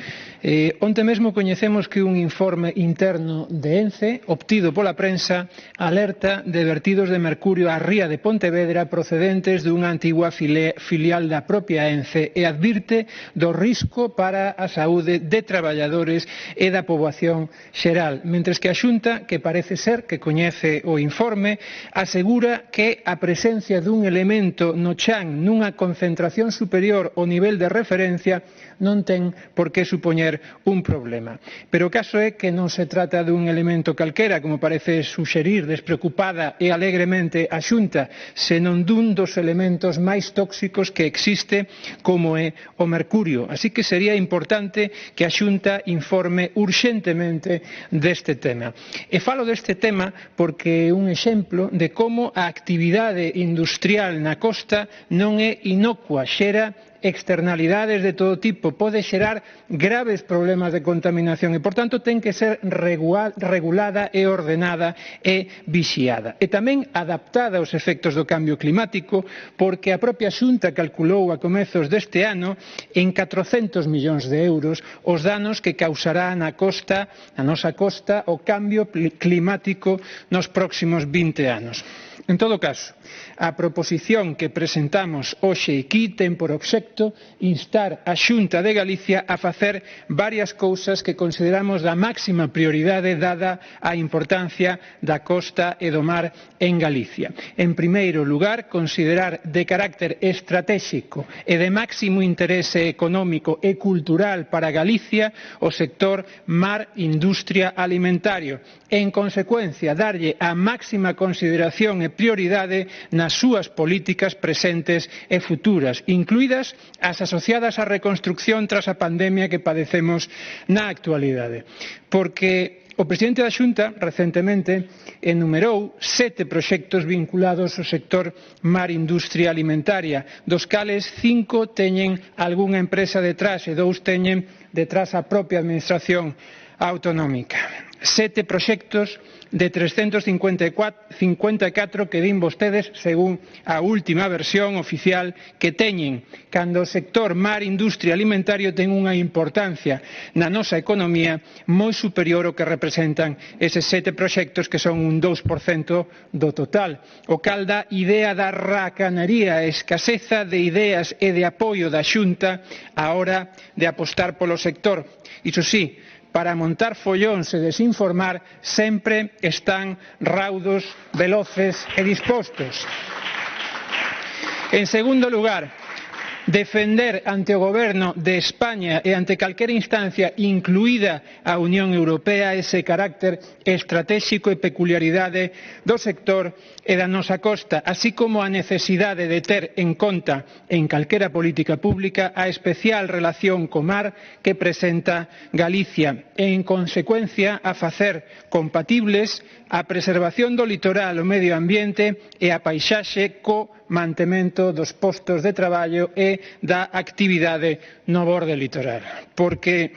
Onte mesmo coñecemos que un informe interno de ENCE, obtido pola prensa, alerta de vertidos de mercurio á ría de Pontevedra procedentes dunha antigua filial da propia ENCE e advirte do risco para a saúde de traballadores e da poboación xeral, mentres que a Xunta, que parece ser que coñece o informe, asegura que a presencia dun elemento no chan nunha concentración superior ao nivel de referencia non ten por que supoñer un problema. Pero o caso é que non se trata dun elemento calquera, como parece suxerir despreocupada e alegremente a Xunta, senón dun dos elementos máis tóxicos que existe, como é o mercurio. Así que sería importante que a Xunta informe urxentemente deste tema. E falo deste tema porque é un exemplo de como a actividade industrial na costa non é inocua, xera externalidades de todo tipo, pode xerar graves problemas de contaminación e, por tanto, ten que ser regulada e ordenada e vixiada. E tamén adaptada aos efectos do cambio climático, porque a propia Xunta calculou a comezos deste ano en 400 millóns de euros os danos que causará na nosa costa, o cambio climático nos próximos 20 anos. En todo caso, a proposición que presentamos hoxe aquí ten por obxecto instar a Xunta de Galicia a facer varias cousas que consideramos da máxima prioridade dada a importancia da costa e do mar en Galicia. En primeiro lugar, considerar de carácter estratégico e de máximo interese económico e cultural para Galicia o sector mar industria alimentario e, en consecuencia, darlle a máxima consideración e prioridade nas súas políticas presentes e futuras, incluídas as asociadas á reconstrucción tras a pandemia que padecemos na actualidade. Porque o presidente da Xunta recentemente enumerou 7 proxectos vinculados ao sector mar industria alimentaria, dos cales 5 teñen algunha empresa detrás e 2 teñen detrás a propia administración autonómica. 7 proxectos de 354 que din vostedes, según a última versión oficial, que teñen, cando o sector mar industria alimentario ten unha importancia na nosa economía moi superior ao que representan eses 7 proxectos, que son un 2% do total, o cal dá idea da racanería e escaseza de ideas e de apoio da Xunta á hora de apostar polo sector. Iso sí, para montar follóns e desinformar sempre están raudos, veloces e dispostos. En segundo lugar, defender ante o Goberno de España e ante calquera instancia, incluída a Unión Europea, ese carácter estratégico e peculiaridade do sector e da nosa costa, así como a necesidade de ter en conta en calquera política pública a especial relación co mar que presenta Galicia e, en consecuencia, a facer compatibles a preservación do litoral, o medio ambiente e a paisaxe co mantemento dos postos de traballo e da actividade no borde litoral, porque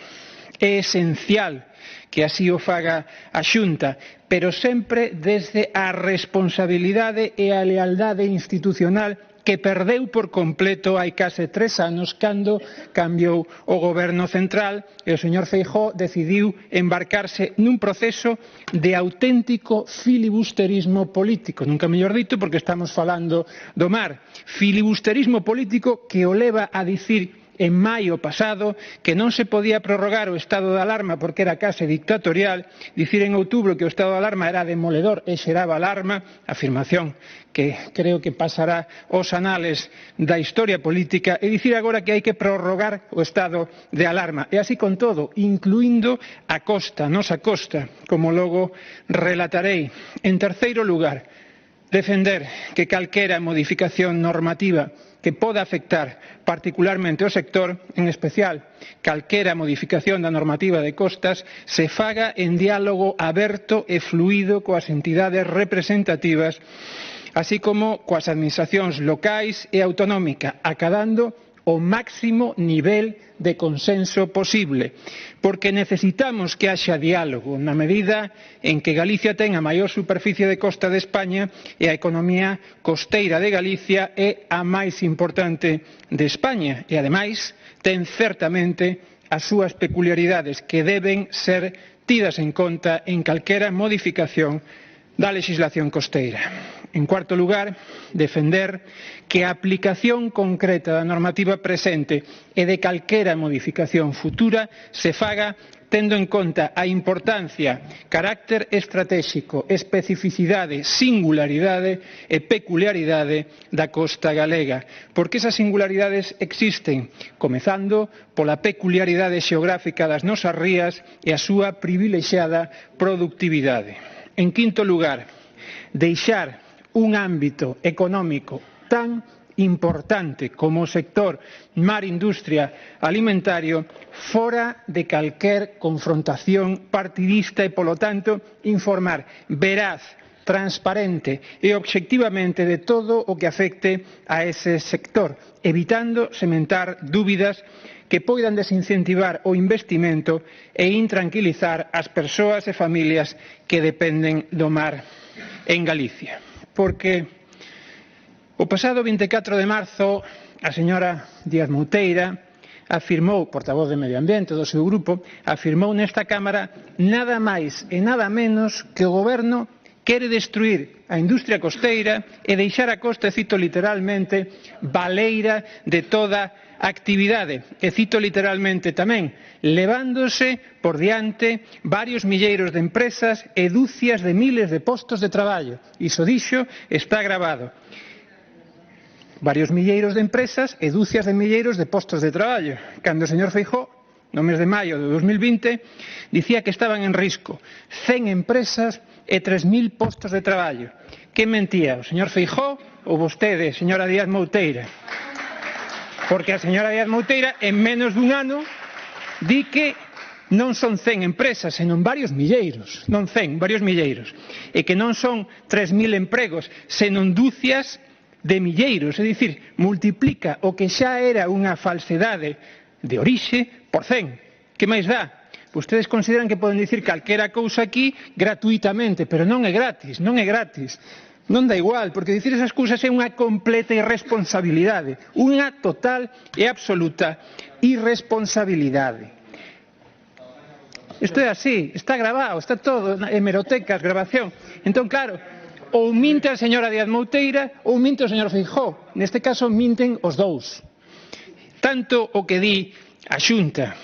é esencial que así o faga a Xunta, pero sempre desde a responsabilidade e a lealdade institucional que perdeu por completo hai case 3 anos cando cambiou o goberno central e o señor Feijóo decidiu embarcarse nun proceso de auténtico filibusterismo político, nunca mellor dito, porque estamos falando do mar, filibusterismo político que o leva a dicir en maio pasado que non se podía prorrogar o estado de alarma porque era case dictatorial, dicir en outubro que o estado de alarma era demoledor e xeraba alarma, afirmación que creo que pasará aos anales da historia política, e dicir agora que hai que prorrogar o estado de alarma, e así con todo, incluindo a costa, nosa costa, como logo relatarei. En terceiro lugar, defender que calquera modificación normativa que poda afectar particularmente o sector, en especial calquera modificación da normativa de costas, se faga en diálogo aberto e fluído coas entidades representativas, así como coas administracións locais e autonómicas, acadando o máximo nivel de consenso posible, porque necesitamos que haxa diálogo na medida en que Galicia ten a maior superficie de costa de España e a economía costeira de Galicia é a máis importante de España e, ademais, ten certamente as súas peculiaridades que deben ser tidas en conta en calquera modificación da legislación costeira. En cuarto lugar, defender que a aplicación concreta da normativa presente e de calquera modificación futura se faga tendo en conta a importancia, carácter estratégico, especificidade, singularidade e peculiaridade da costa galega, porque esas singularidades existen, comezando pola peculiaridade xeográfica das nosas rías e a súa privilexiada productividade. En quinto lugar, deixar un ámbito económico tan importante como o sector mar-industria alimentario fora de calquer confrontación partidista e, polo tanto, informar veraz, transparente e obxectivamente de todo o que afecte a ese sector, evitando sementar dúbidas que poidan desincentivar o investimento e intranquilizar as persoas e familias que dependen do mar en Galicia. Porque o pasado 24 de marzo a señora Díaz Mouteira afirmou, portavoz de Medio Ambiente do seu grupo, afirmou nesta Cámara nada máis e nada menos que o Goberno quere destruir a industria costeira e deixar a costa, e cito literalmente, baleira de toda actividade, e cito literalmente tamén, levándose por diante varios milleiros de empresas e dúcias de miles de postos de traballo. Iso dixo, está gravado. Varios milleiros de empresas e dúcias de milleiros de postos de traballo. Cando o señor Feijóo, no mes de maio de 2020, dicía que estaban en risco 100 empresas e 3.000 postos de traballo. Que mentía, o señor Feijóo ou vostede, señora Díaz Mouteira? Porque a señora Díaz Mouteira, en menos dun ano, di que non son 100 empresas, senón varios milleiros, non 100, varios milleiros, e que non son 3.000 empregos, senón dúcias de milleiros, é dicir, multiplica o que xa era unha falsedade de orixe por 100. Que máis dá? Vostedes consideran que poden dicir calquera cousa aquí gratuitamente, pero non é gratis, non é gratis. Non dá igual, porque dicir esas cousas é unha completa irresponsabilidade, unha total e absoluta irresponsabilidade. Isto é así, está grabado, está todo, hemerotecas, grabación. Entón, claro, ou minte a señora Díaz Mouteira ou minte o señor Feijóo. Neste caso, minten os dous. Tanto o que di a Xunta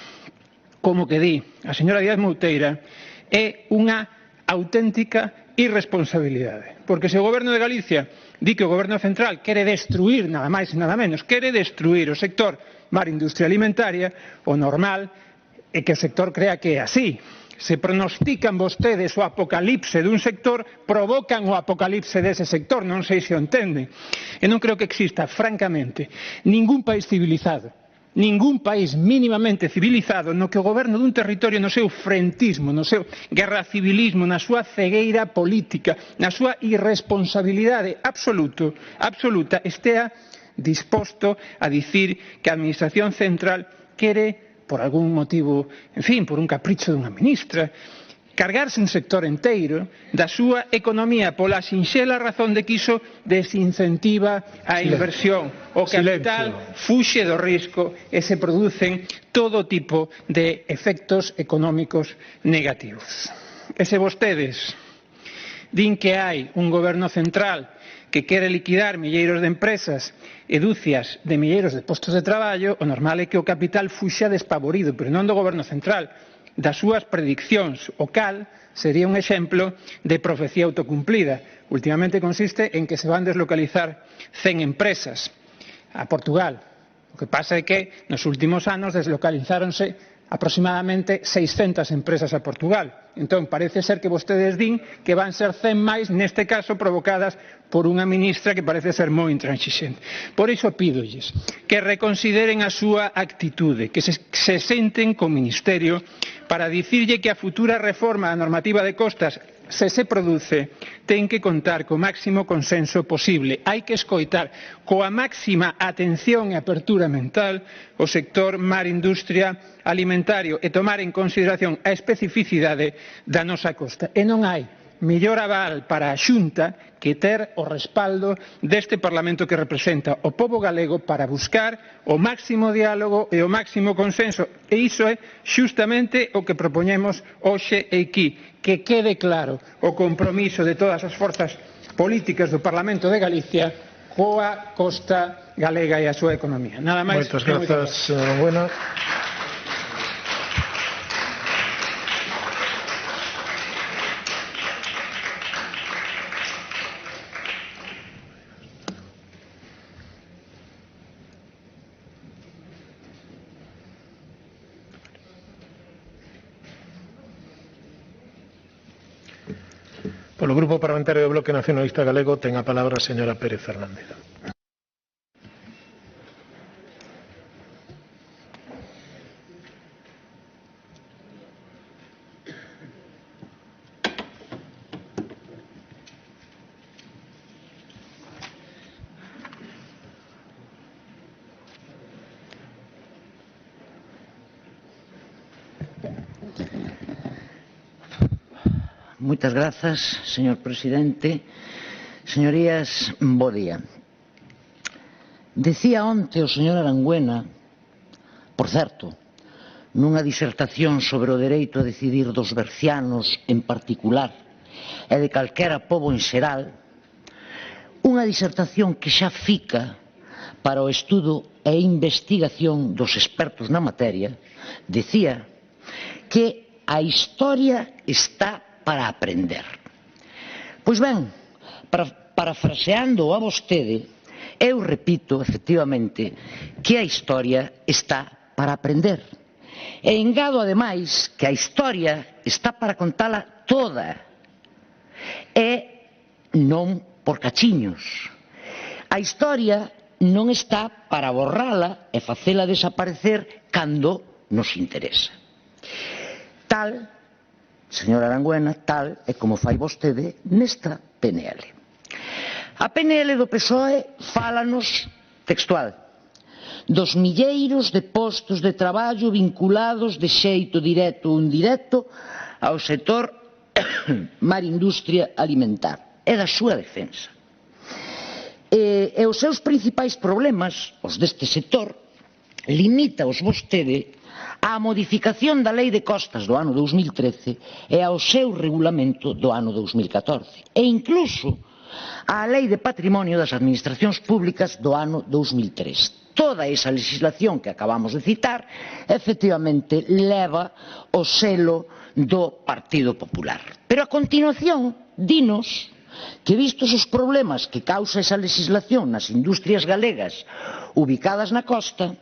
como o que di a señora Díaz Mouteira é unha auténtica irresponsabilidade. Porque se o Goberno de Galicia di que o Goberno central quere destruir, nada máis e nada menos, quere destruir o sector mar industria alimentaria, o normal é que o sector crea que é así. Se pronostican vostedes o apocalipse dun sector, provocan o apocalipse dese sector, non sei se o entenden. E non creo que exista, francamente, ningún país civilizado, ningún país mínimamente civilizado no que o goberno dun territorio no seu frentismo, no seu guerracivilismo, na súa cegueira política, na súa irresponsabilidade absoluta, estea disposto a dicir que a Administración Central quere, por algún motivo, en fin, por un capricho dunha ministra, cargarse un sector inteiro da súa economía pola sinxela razón de que iso desincentiva a inversión. O capital fuxe do risco e se producen todo tipo de efectos económicos negativos. E se vostedes din que hai un goberno central que quere liquidar milleiros de empresas e dúcias de milleiros de postos de traballo, o normal é que o capital fuxa despavorido, pero non do goberno central, das súas prediccións, o cal sería un exemplo de profecía autocumplida. Últimamente consiste en que se van deslocalizar 100 empresas a Portugal. O que pasa é que nos últimos anos deslocalizáronse aproximadamente 600 empresas a Portugal. Entón, parece ser que vostedes din que van ser 100 máis, neste caso provocadas por unha ministra que parece ser moi intranxixente. Por iso pídolles que reconsideren a súa actitude, que se senten co Ministerio para dicirlle que a futura reforma da normativa de costas, se produce, ten que contar co máximo consenso posible. Hai que escoitar coa máxima atención e apertura mental o sector mar industria alimentario e tomar en consideración a especificidade da nosa costa. E non hai mellor aval para a Xunta que ter o respaldo deste Parlamento que representa o pobo galego para buscar o máximo diálogo e o máximo consenso. E iso é xustamente o que propoñemos hoxe e aquí, que quede claro o compromiso de todas as forzas políticas do Parlamento de Galicia coa costa galega e a súa economía. Nada máis. Moitas grazas, enhorabuena. Polo Grupo Parlamentario do Bloque Nacionalista Galego ten a palabra a señora Pérez Fernández. Moitas grazas, señor presidente. Señorías, bo día. Decía onte o señor Arangüena, por certo, nunha disertación sobre o dereito a decidir dos bercianos en particular e de calquera pobo en xeral, unha disertación que xa fica para o estudo e investigación dos expertos na materia, decía que a historia está para aprender. Pois ben, parafraseando a vostede, eu repito, efectivamente, que a historia está para aprender. E engado, ademais, que a historia está para contala toda, e non por cachiños. A historia non está para borrala e facela desaparecer cando nos interesa. tal, señora Arangüena, tal é como fai vostede nesta PNL. A PNL do PSOE fálanos textual dos milleiros de postos de traballo vinculados de xeito directo ou indirecto ao sector mar industria alimentar. É da súa defensa. E os seus principais problemas, os deste sector, limítaos vostede á modificación da Lei de Costas do ano 2013 e ao seu regulamento do ano 2014 e incluso á Lei de Patrimonio das Administracións Públicas do ano 2003. Toda esa legislación que acabamos de citar efectivamente leva o selo do Partido Popular. Pero a continuación dinos que vistos os problemas que causa esa legislación nas industrias galegas ubicadas na costa,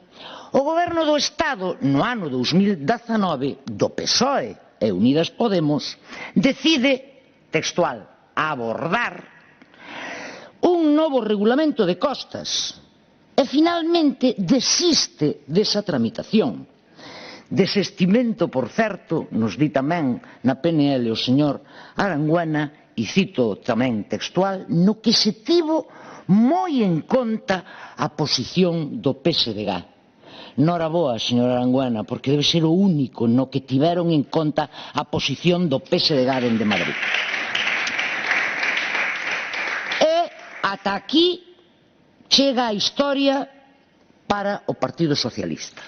o Goberno do Estado no ano 2019 do PSOE e Unidas Podemos decide, textual, abordar un novo regulamento de costas e finalmente desiste desa tramitación. Desestimento, por certo, nos di tamén na PNL o señor Arangüena, e cito tamén textual, no que se tivo moi en conta a posición do PSDG. Noraboa, señor Arangüena, porque debe ser o único no que tiveron en conta a posición do PSDG dende Madrid. E ata aquí chega a historia para o Partido Socialista.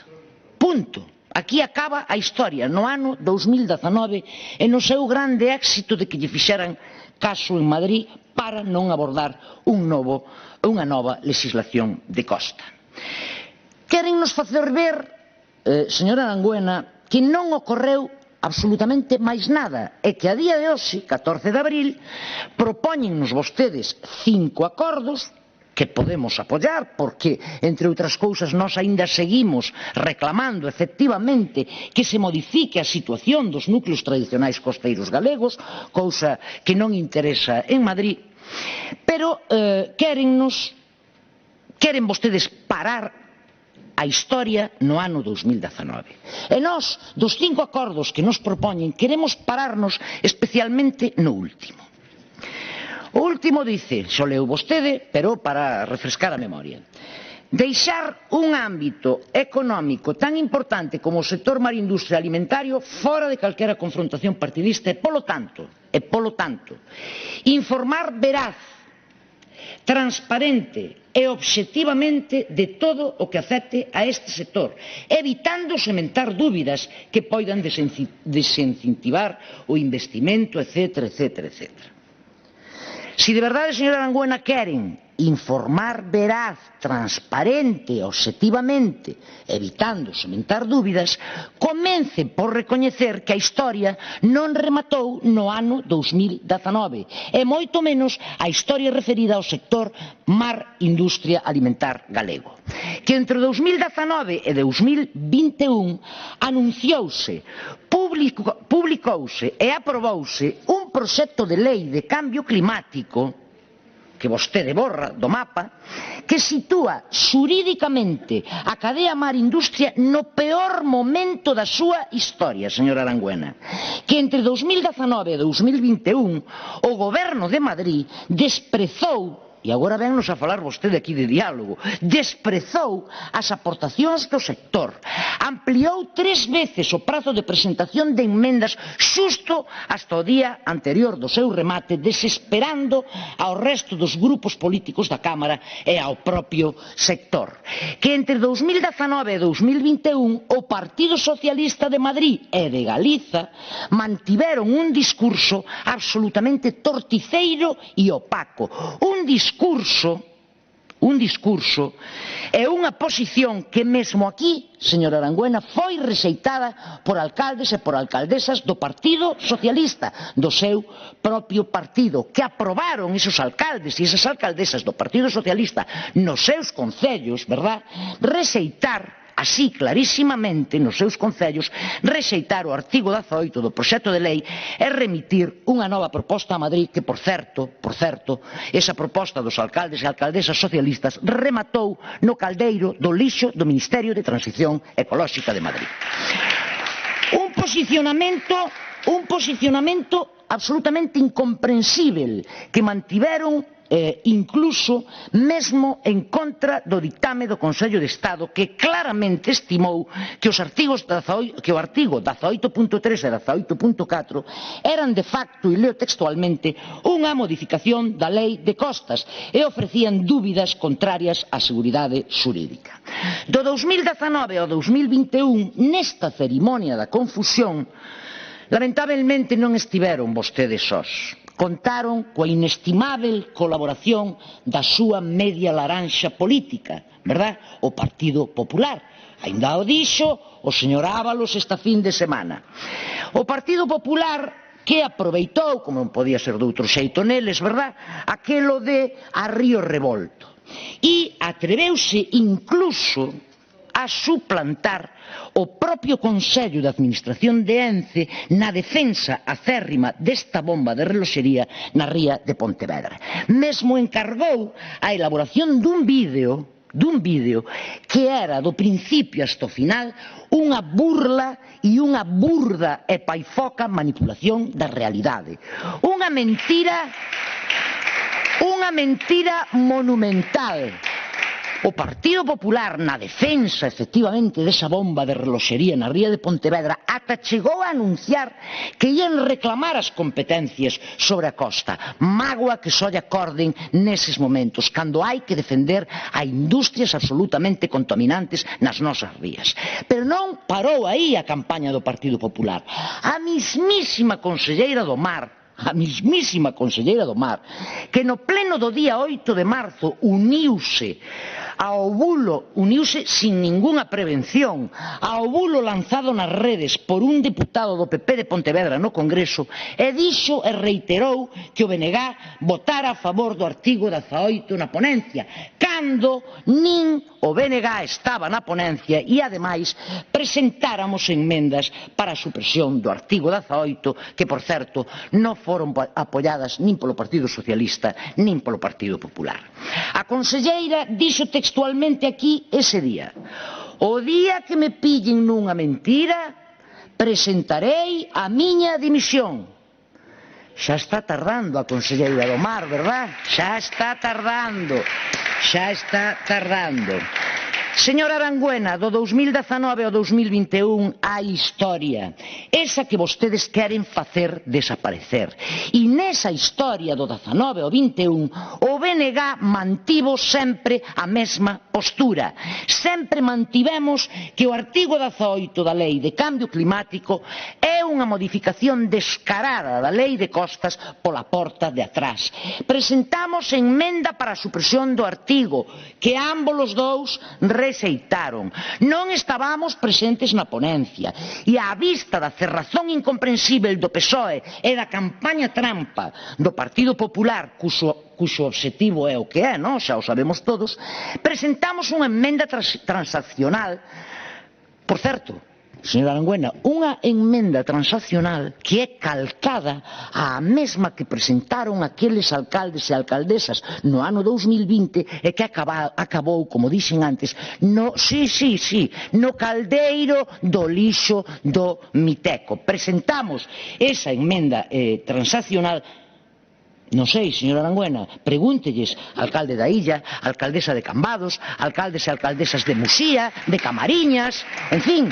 Punto. Aquí acaba a historia no ano 2019 e no seu grande éxito de que lle fixeran caso en Madrid para non abordar unha nova legislación de costa. Quérennos facer ver, señora Arangüena, que non ocorreu absolutamente máis nada e que a día de hoxe, 14 de abril, propóñennos vostedes 5 acordos que podemos apoiar porque, entre outras cousas, nós aínda seguimos reclamando efectivamente que se modifique a situación dos núcleos tradicionais costeiros galegos, cousa que non interesa en Madrid, pero queren vostedes parar a historia no ano 2019. E nós, dos 5 acordos que nos propoñen, queremos pararnos especialmente no último. O último dice, xo leu vostede, pero para refrescar a memoria, deixar un ámbito económico tan importante como o sector marindustria alimentario fora de calquera confrontación partidista e, polo tanto, informar veraz, transparente e obxectivamente de todo o que afecte a este sector, evitando sementar dúbidas que poidan desincentivar o investimento, etc., etc., etc. Si de verdade, señora Arangüena, queren informar veraz, transparente, obxectivamente, evitando sementar dúbidas, comecen por recoñecer que a historia non rematou no ano 2019, e moito menos a historia referida ao sector mar industria alimentar galego, que entre 2019 e 2021 anunciouse, publicouse e aprobouse un proxecto de lei de cambio climático que vostede borra do mapa, que sitúa xurídicamente a cadea mar industria no peor momento da súa historia, señora Arangüena, que entre 2019 e 2021 o Goberno de Madrid desprezou, e agora vennos a falar vostede aquí de diálogo, desprezou as aportacións do sector, ampliou 3 veces o prazo de presentación de emendas xusto hasta o día anterior do seu remate, desesperando ao resto dos grupos políticos da Cámara e ao propio sector, que entre 2019 e 2021 o Partido Socialista de Madrid e de Galiza mantiveron un discurso absolutamente torticeiro e opaco, un discurso e unha posición que mesmo aquí, señora Arangüena, foi rexeitada por alcaldes e por alcaldesas do Partido Socialista, do seu propio partido, que aprobaron esos alcaldes e esas alcaldesas do Partido Socialista nos seus concellos, verdad, rexeitar así clarísimamente nos seus concellos, rexeitar o artigo 18 do proxecto de lei e remitir unha nova proposta a Madrid que, por certo, esa proposta dos alcaldes e alcaldesas socialistas rematou no caldeiro do lixo do Ministerio de Transición Ecolóxica de Madrid. Un posicionamento absolutamente incomprensível que mantiveron incluso mesmo en contra do ditame do Consello de Estado, que claramente estimou que o artigo 18.3 e 18.4 eran de facto, e leo textualmente, unha modificación da Lei de Costas e ofrecían dúbidas contrarias á seguridade xurídica. Do 2019 ao 2021, nesta cerimonia da confusión, lamentablemente non estiveron vostedes sós. Contaron coa inestimável colaboración da súa media laranxa política, verdad? O Partido Popular. Ainda o dixo o señor Ábalos esta fin de semana. O Partido Popular que aproveitou, como non podía ser de outro xeito neles, verdad? Aquelo de a río revolto. E atreveuse incluso a suplantar o propio Consello de Administración de Ence na defensa acérrima desta bomba de reloxería na ría de Pontevedra. Mesmo encargou a elaboración dun vídeo que era do principio hasta o final unha burla e unha burda e paifoca manipulación da realidade. Unha mentira monumental. O Partido Popular, na defensa, efectivamente, desa bomba de reloxería na ría de Pontevedra, ata chegou a anunciar que ian reclamar as competencias sobre a costa. Mágoa que só lle acorden neses momentos, cando hai que defender a industrias absolutamente contaminantes nas nosas rías. Pero non parou aí a campaña do Partido Popular. A mismísima conselleira do Mar, que no pleno do día 8 de marzo uniuse ao bulo, sin ningunha prevención, ao bulo lanzado nas redes por un deputado do PP de Pontevedra no Congreso, e dixo e reiterou que o BNG votara a favor do artigo 18 na ponencia, cando nin o BNG estaba na ponencia e, ademais, presentáramos enmendas para a supresión do artigo 18, que, por certo, non foron apoiadas nin polo Partido Socialista nin polo Partido Popular. A conselleira dixo textualmente aquí ese día: o día que me pillen nunha mentira, presentarei a miña dimisión. Xa está tardando a conselleira do Mar, verdad? Xa está tardando. Señora Arangüena, do 2019 ao 2021 hai historia, esa que vostedes queren facer desaparecer. E nesa historia do 19 ao 21 o BNG mantivo sempre a mesma postura. Sempre mantivemos que o artigo 18 da Lei de Cambio Climático é unha modificación descarada da Lei de Costas pola porta de atrás. Presentamos enmenda para a supresión do artigo, que ambos os dous rexeitaron. Non estábamos presentes na ponencia e á vista da cerrazón incomprensível do PSOE e da campaña trampa do Partido Popular, cuxo obxectivo é o que é, non? Xa o sabemos todos, presentamos unha emenda transaccional, por certo, señora Arangüena, unha emenda transaccional que é calcada á mesma que presentaron aqueles alcaldes e alcaldesas no ano 2020 e que acabou, como dixen antes, no caldeiro do lixo do Miteco. Presentamos esa emenda transaccional. Non sei, señora Arangüena, pregúntelles alcalde da Illa, alcaldesa de Cambados, alcaldes e alcaldesas de Musía, de Camariñas, en fin,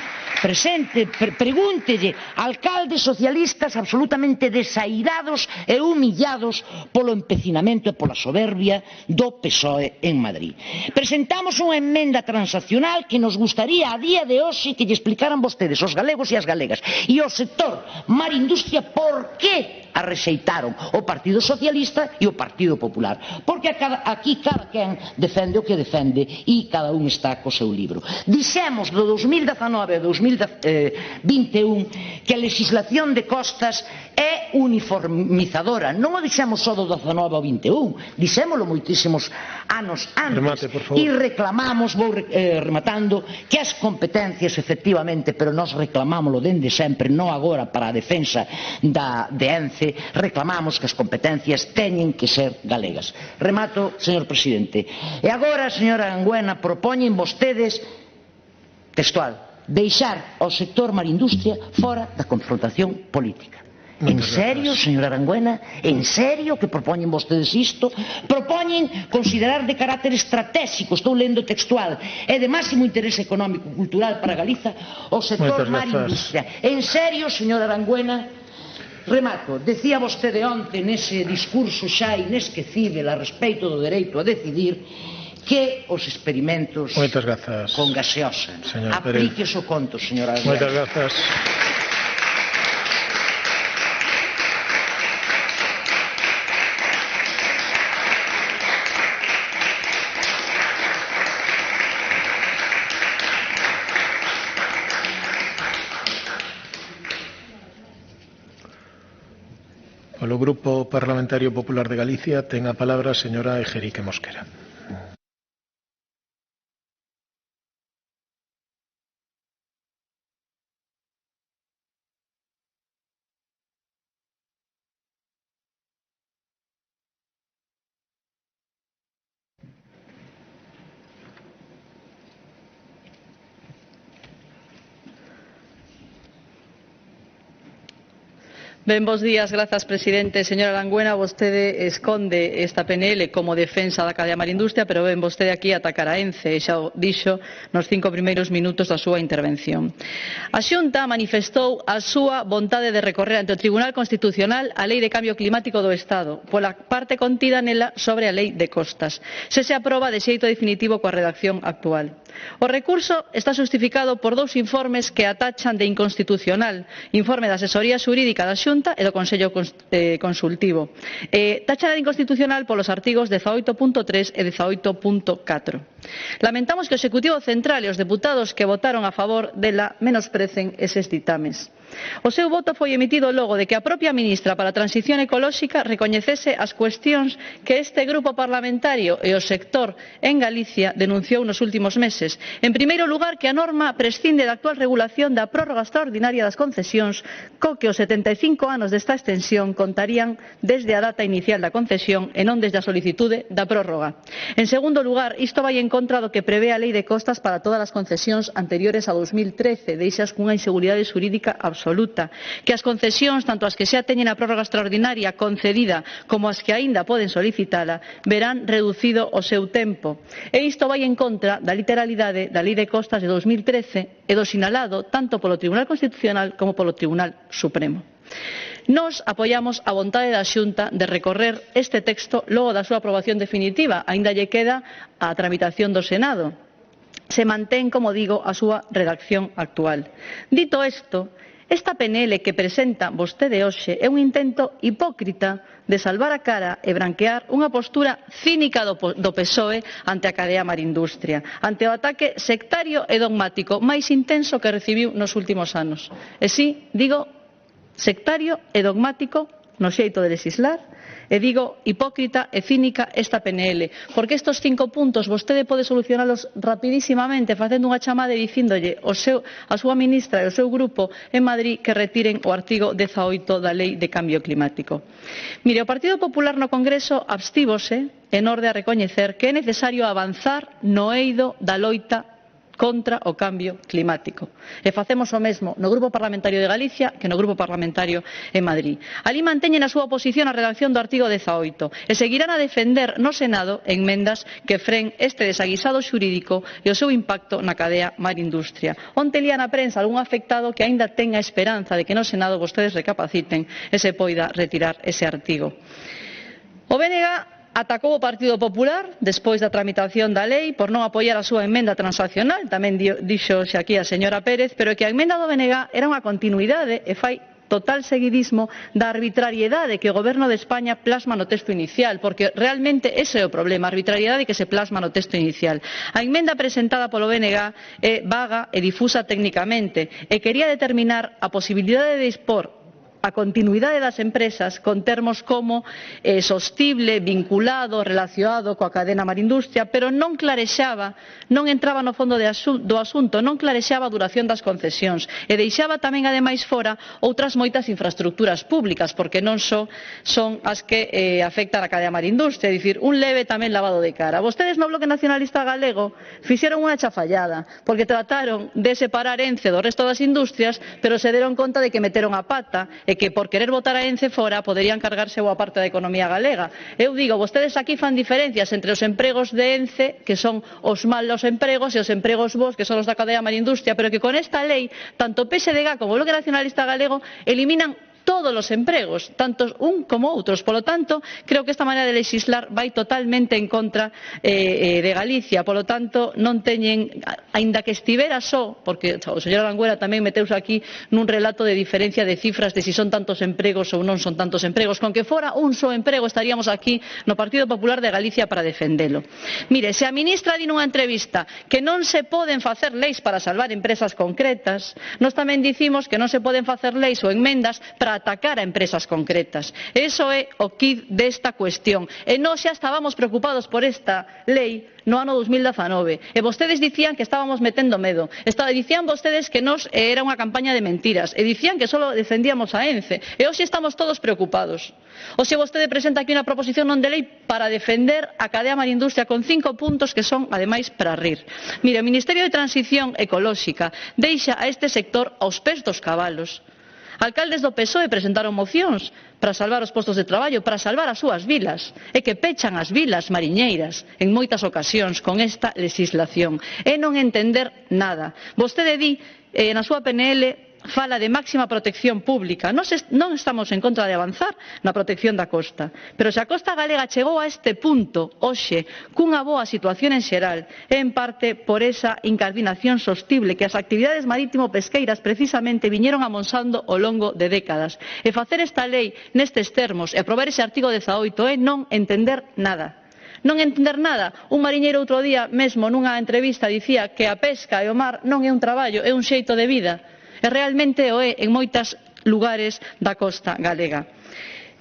pregúntelle alcaldes socialistas absolutamente desairados e humillados polo empecinamento e pola soberbia do PSOE en Madrid. Presentamos unha emenda transaccional que nos gustaría a día de hoxe que lle explicaran vostedes, os galegos e as galegas, e o sector Mar Industria, por que a rexeitaron o Partido Socialista e o Partido Popular, porque aquí cada quen defende o que defende e cada un está co seu libro. Dixemos do 2019 a 2021 que a legislación de costas é uniformizadora. Non o dixemos só do 19 ao 21, dixémolo moitísimos anos antes. E reclamamos, vou rematando, que as competencias efectivamente, pero nós reclamámoslo dende sempre, non agora para a defensa de Ence, reclamamos que as competencias teñen que ser galegas. Remato, señor presidente. E agora, señora Arangüena, propoñen vostedes, textual, deixar ao sector marindustria fora da confrontación política. En serio, señora Arangüena, en serio que propoñen vostedes isto? Propoñen considerar de carácter estratégico, estou lendo textual, e de máximo interese económico e cultural para Galiza o sector marindustria. En serio, señora Arangüena? Remato, decía vostede onte nese discurso xa inesquecível a respeito do dereito a decidir que os experimentos con gaseosa. Aplique o conto, señora Arangüena. Moitas grazas. Polo Grupo Parlamentario Popular de Galicia ten a palabra a señora Ejerique Mosquera. Ben, bos días, grazas, presidente. Señora Arangüena, vostede esconde esta PNL como defensa da cadea marindustria, pero ven vostede aquí atacar a ENCE, e xa o dixo nos 5 primeiros minutos da súa intervención. A Xunta manifestou a súa vontade de recorrer ante o Tribunal Constitucional a Lei de Cambio Climático do Estado, pola parte contida nela sobre a Lei de Costas. Se aproba de xeito definitivo coa redacción actual. O recurso está justificado por 2 informes que a tachan de inconstitucional, informe da Asesoría Xurídica da Xunta e do Consello Consultivo. Tachan de inconstitucional polos artigos 18.3 e 18.4. Lamentamos que o Executivo Central e os deputados que votaron a favor dela menosprecen eses ditames. O seu voto foi emitido logo de que a propia ministra para a Transición Ecolóxica recoñecese as cuestións que este grupo parlamentario e o sector en Galicia denunciou nos últimos meses. En primeiro lugar, que a norma prescinde da actual regulación da prórroga extraordinaria das concesións, co que os 75 anos desta extensión contarían desde a data inicial da concesión e non desde a solicitude da prórroga. En segundo lugar, isto vai en contra do que prevé a Lei de Costas para todas as concesións anteriores a 2013, deixas cunha inseguridade xurídica absoluta, que as concesións, tanto as que xa teñen a prórroga extraordinaria concedida como as que aínda poden solicitala, verán reducido o seu tempo. E isto vai en contra da literalidade da Lei de Costas de 2013 e do sinalado tanto polo Tribunal Constitucional como polo Tribunal Supremo. Nós apoiamos a vontade da Xunta de recorrer este texto logo da súa aprobación definitiva, aínda lle queda a tramitación do Senado. Se mantén, como digo, a súa redacción actual. Dito isto, esta PNL que presenta vostede hoxe é un intento hipócrita de salvar a cara e branquear unha postura cínica do PSOE ante a cadea marindustria, ante o ataque sectario e dogmático máis intenso que recibiu nos últimos anos. E si, digo, sectario e dogmático no xeito de legislar, e digo hipócrita e cínica esta PNL, porque estes 5 puntos vostede pode solucionalos rapidísimamente facendo unha chamada e dicíndolle a súa ministra e o seu grupo en Madrid que retiren o artigo 18 da Lei de Cambio Climático. Mire, o Partido Popular no Congreso abstívose en orde a recoñecer que é necesario avanzar no eido da loita contra o cambio climático. E facemos o mesmo no Grupo Parlamentario de Galicia que no Grupo Parlamentario en Madrid. Alí manteñen a súa oposición á redacción do artigo 18 e seguirán a defender no Senado enmendas que fren este desaguisado xurídico e o seu impacto na cadea marindustria. Onte lía na prensa algún afectado que aínda ten a esperanza de que no Senado vostedes recapaciten e se poida retirar ese artigo. O BNG atacou o Partido Popular despois da tramitación da lei por non apoiar a súa emenda transaccional, tamén dixose aquí a señora Pérez, pero que a emenda do BNG era unha continuidade e fai total seguidismo da arbitrariedade que o Goberno de España plasma no texto inicial, porque realmente ese é o problema, a arbitrariedade que se plasma no texto inicial. A emenda presentada polo BNG é vaga e difusa técnicamente e quería determinar a posibilidade de dispor a continuidade das empresas con termos como sostible, vinculado, relacionado coa cadena marindustria, pero non clarexaba, non entraba no fondo do asunto, non clarexaba a duración das concesións e deixaba tamén ademais fora outras moitas infraestructuras públicas, porque non só son as que afectan a cadena marindustria, é dicir, un leve tamén lavado de cara. Vostedes no Bloque Nacionalista Galego fixeron unha chafallada, porque trataron de separar Ence do resto das industrias, pero se deron conta de que meteron a pata e que por querer botar a Ence fora poderían cargarse boa parte da economía galega. Eu digo, vostedes aquí fan diferencias entre os empregos de Ence, que son os malos empregos, e os empregos bos, que son os da cadena marindustria, pero que con esta lei, tanto PSDG como o Bloque Nacionalista Galego eliminan todos os empregos, tanto un como outros. Polo tanto, creo que esta maneira de legislar vai totalmente en contra de Galicia. Polo tanto, non teñen, aínda que estivera só, porque o señor Langüera tamén meteuse aquí nun relato de diferencia de cifras de si son tantos empregos ou non son tantos empregos. Con que fora un só emprego estaríamos aquí no Partido Popular de Galicia para defendelo. Mire, se a ministra di nunha entrevista que non se poden facer leis para salvar empresas concretas, nós tamén dicimos que non se poden facer leis ou enmendas para atacar a empresas concretas. Eso é o quid desta cuestión. E nós xa estábamos preocupados por esta lei no ano 2019. E vostedes dicían que estábamos metendo medo. Dicían vostedes que nos era unha campaña de mentiras. E dicían que só defendíamos a Ence. E hoxe estamos todos preocupados. Hoxe vostede presenta aquí unha proposición non de lei para defender a cadea marindustria con 5 puntos que son, ademais, para rir. Mire, o Ministerio de Transición Ecolóxica deixa a este sector aos pés dos cabalos. Alcaldes do PSOE presentaron mocións para salvar os postos de traballo, para salvar as súas vilas, e que pechan as vilas mariñeiras en moitas ocasións con esta legislación. É non entender nada. Vostede di na súa PNL fala de máxima protección pública. Non estamos en contra de avanzar na protección da costa, pero se a costa galega chegou a este punto hoxe cunha boa situación en xeral, é en parte por esa incardinación sostible que as actividades marítimo-pesqueiras precisamente viñeron amosando ao longo de décadas. E facer esta lei nestes termos e aprobar ese artigo 18 é non entender nada. Non entender nada. Un mariñeiro outro día mesmo nunha entrevista dicía que a pesca e o mar non é un traballo, é un xeito de vida. E realmente o é en moitos lugares da costa galega.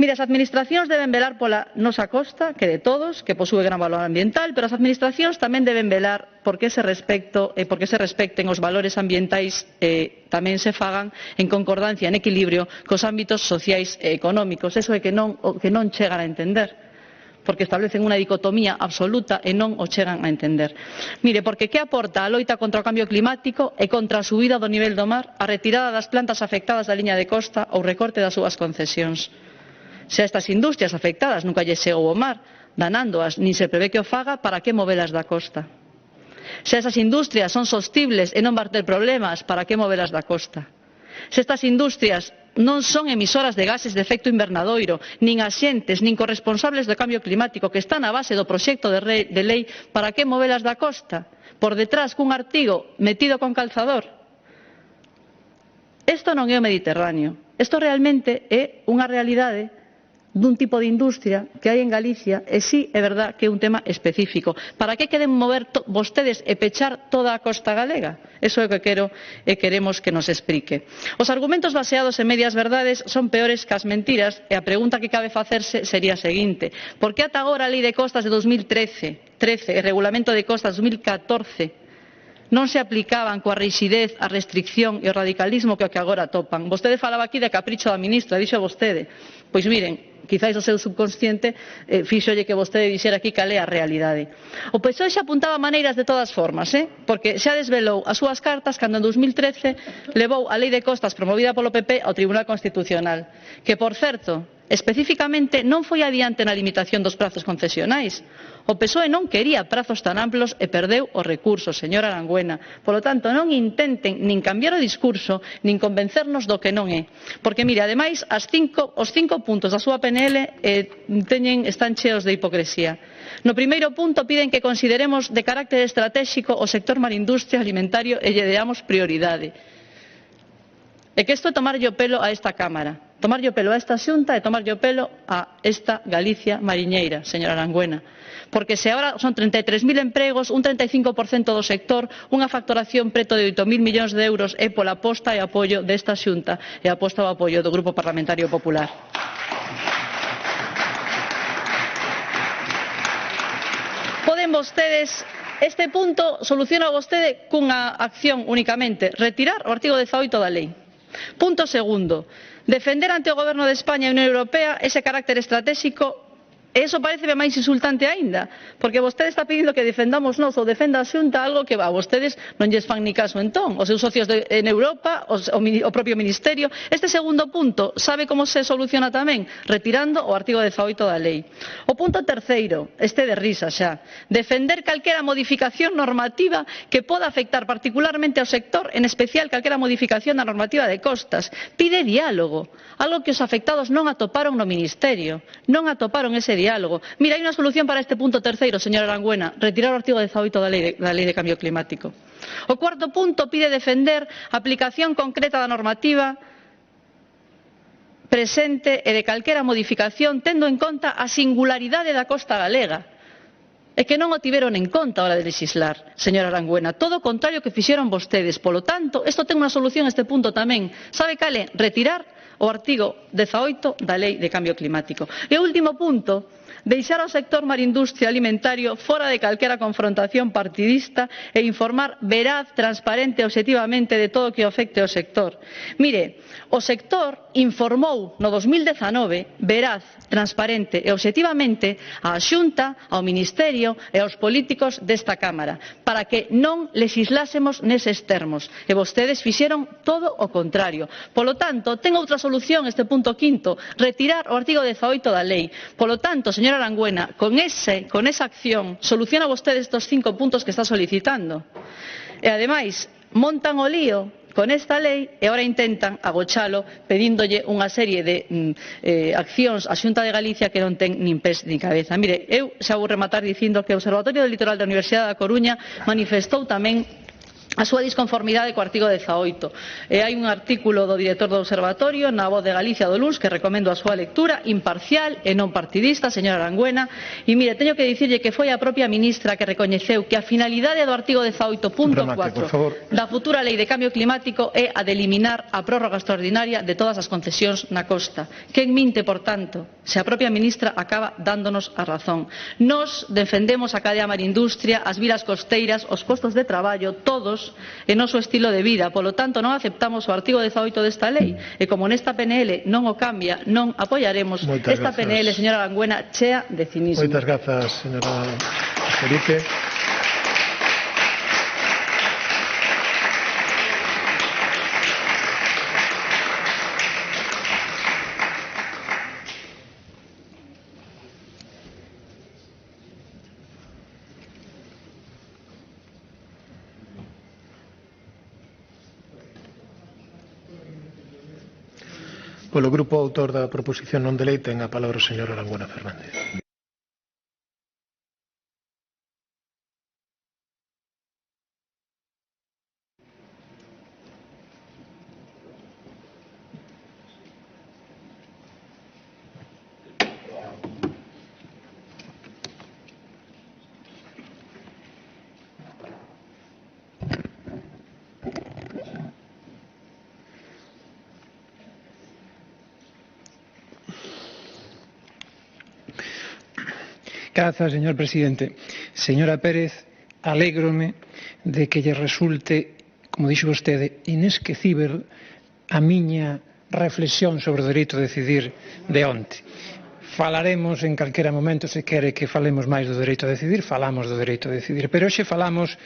Mire, as administracións deben velar pola nosa costa, que de todos, que posúe gran valor ambiental, pero as administracións tamén deben velar porque se respecten os valores ambientais tamén se fagan en concordancia, en equilibrio, cos ámbitos sociais e económicos. Eso é que non chegan a entender, porque establecen unha dicotomía absoluta e non o chegan a entender. Mire, porque que aporta a loita contra o cambio climático e contra a subida do nivel do mar, a retirada das plantas afectadas da liña de costa ou o recorte das súas concesións? Se a estas industrias afectadas nunca lles chegou o mar, danándoas, nin se prevé que o faga, para que movelas da costa? Se esas industrias son sostibles e non van ter problemas, para que movelas da costa? Se estas industrias non son emisoras de gases de efecto invernadoiro, nin axentes, nin corresponsables do cambio climático que están á base do proxecto de lei, para que movelas da costa? Por detrás cun artigo metido con calzador? Isto non é o Mediterráneo. Isto realmente é unha realidade dun tipo de industria que hai en Galicia, e sí, é verdad que é un tema específico. Para que queren mover vostedes e pechar toda a costa galega? Eso é o que quero e queremos que nos explique. Os argumentos baseados en medias verdades son peores que as mentiras, e a pregunta que cabe facerse sería a seguinte: por que ata agora a Lei de Costas de 2013 e Regulamento de Costas de 2014 non se aplicaban coa rixidez, a restricción e o radicalismo que agora topan? Vostede falaba aquí de capricho da ministra, dixo vostede. Pois miren, quizáis o seu subconsciente fíxolle que vostede dixera aquí cal é a realidade. O PSOE xa apuntaba maneiras de todas formas, porque xa desvelou as súas cartas cando en 2013 levou a Lei de Costas promovida polo PP ao Tribunal Constitucional, que, por certo, especificamente non foi adiante na limitación dos prazos concesionais. O PSOE non quería prazos tan amplos e perdeu os recursos, señora Langüena. Polo tanto, non intenten nin cambiar o discurso, nin convencernos do que non é. Porque, mire, ademais, os 5 puntos da súa PNL están cheos de hipocresía. No primeiro punto piden que consideremos de carácter estratégico o sector marindustria alimentario e lle deamos prioridade. E que isto é tomarlle o pelo a esta Cámara, tomarlle o pelo a esta Xunta e tomarlle o pelo a esta Galicia mariñeira, señora Arangüena. Porque se agora son 33.000 empregos, un 35% do sector, unha facturación preto de 8.000 millóns de euros é pola aposta e apoio desta Xunta e a aposta e o apoio do Grupo Parlamentario Popular. Poden vostedes, este punto soluciona vostede cunha acción únicamente, retirar o artigo 18 da lei. Punto segundo, defender ante o Goberno de España e a Unión Europea ese carácter estratégico. E iso pareceme máis insultante aínda, porque vostede está pedindo que defendamos nós ou defenda a Xunta algo que a vostedes non lles fan ni caso entón, os seus socios en Europa, o propio Ministerio. Este segundo punto, sabe como se soluciona tamén? Retirando o artigo 18 da lei. O punto terceiro, este de risa xa, defender calquera modificación normativa que poda afectar particularmente ao sector, en especial calquera modificación da normativa de costas. Pide diálogo, algo que os afectados non atoparon no Ministerio, non atoparon ese diálogo. Mira, hai unha solución para este punto terceiro, señora Arangüena, retirar o artigo 18 da lei de cambio climático. O cuarto punto pide defender a aplicación concreta da normativa presente e de calquera modificación tendo en conta a singularidade da costa galega. É que non o tiveron en conta a hora de legislar, señora Arangüena. Todo o contrario que fixeron vostedes. Polo tanto, isto ten unha solución este punto tamén. Sabe cal é? Retirar o artigo 18 da lei de cambio climático. E o último punto, deixar ao sector marindustria alimentario fora de calquera confrontación partidista e informar veraz, transparente e obxectivamente de todo o que afecte ao sector. Mire, o sector informou no 2019 veraz, transparente e obxectivamente á Xunta, ao Ministerio e aos políticos desta Cámara para que non legislásemos neses termos e vostedes fixeron todo o contrario. Polo tanto, ten outra solución este punto quinto, retirar o artigo 18 da lei. Polo tanto, señora Arangüena, con esa acción soluciona vostedes estes 5 puntos que está solicitando. E ademais, montan o lío con esta lei e agora intentan agochalo pedíndolle unha serie de accións á Xunta de Galicia que non ten nin pés nin cabeza. Mire, eu xa vou rematar dicindo que o Observatorio del Litoral da Universidade da Coruña manifestou tamén a súa disconformidade co artigo 18. Hai un artículo do director do Observatorio na Voz de Galicia do luns que recomendo a súa lectura, imparcial e non partidista, señora Arangüena. E mire, teño que dicirlle que foi a propia ministra que recoñeceu que a finalidade do artigo 18.4 da futura lei de cambio climático é a de eliminar a prórroga extraordinaria de todas as concesións na costa. Quen minte, por tanto, se a propia ministra acaba dándonos a razón? Nós defendemos a cadea marindustria, as vilas costeiras, os postos de traballo, todos e noso estilo de vida. Polo tanto, non aceptamos o artigo 18 desta lei e como nesta PNL non o cambia, non apoiaremos esta PNL, señora Arangüena, chea de cinismo. Moitas grazas, señora Felipe. Polo grupo autor da proposición non de lei ten a palabra o señor Arangüena Fernández. Grazas, señor presidente. Señora Pérez, alégrome de que lle resulte, como dixo vostede, inesquecível a miña reflexión sobre o dereito a decidir de onte. Falaremos en calquera momento, se quere que falemos máis do dereito a decidir, falamos do dereito a decidir, pero hoxe falamos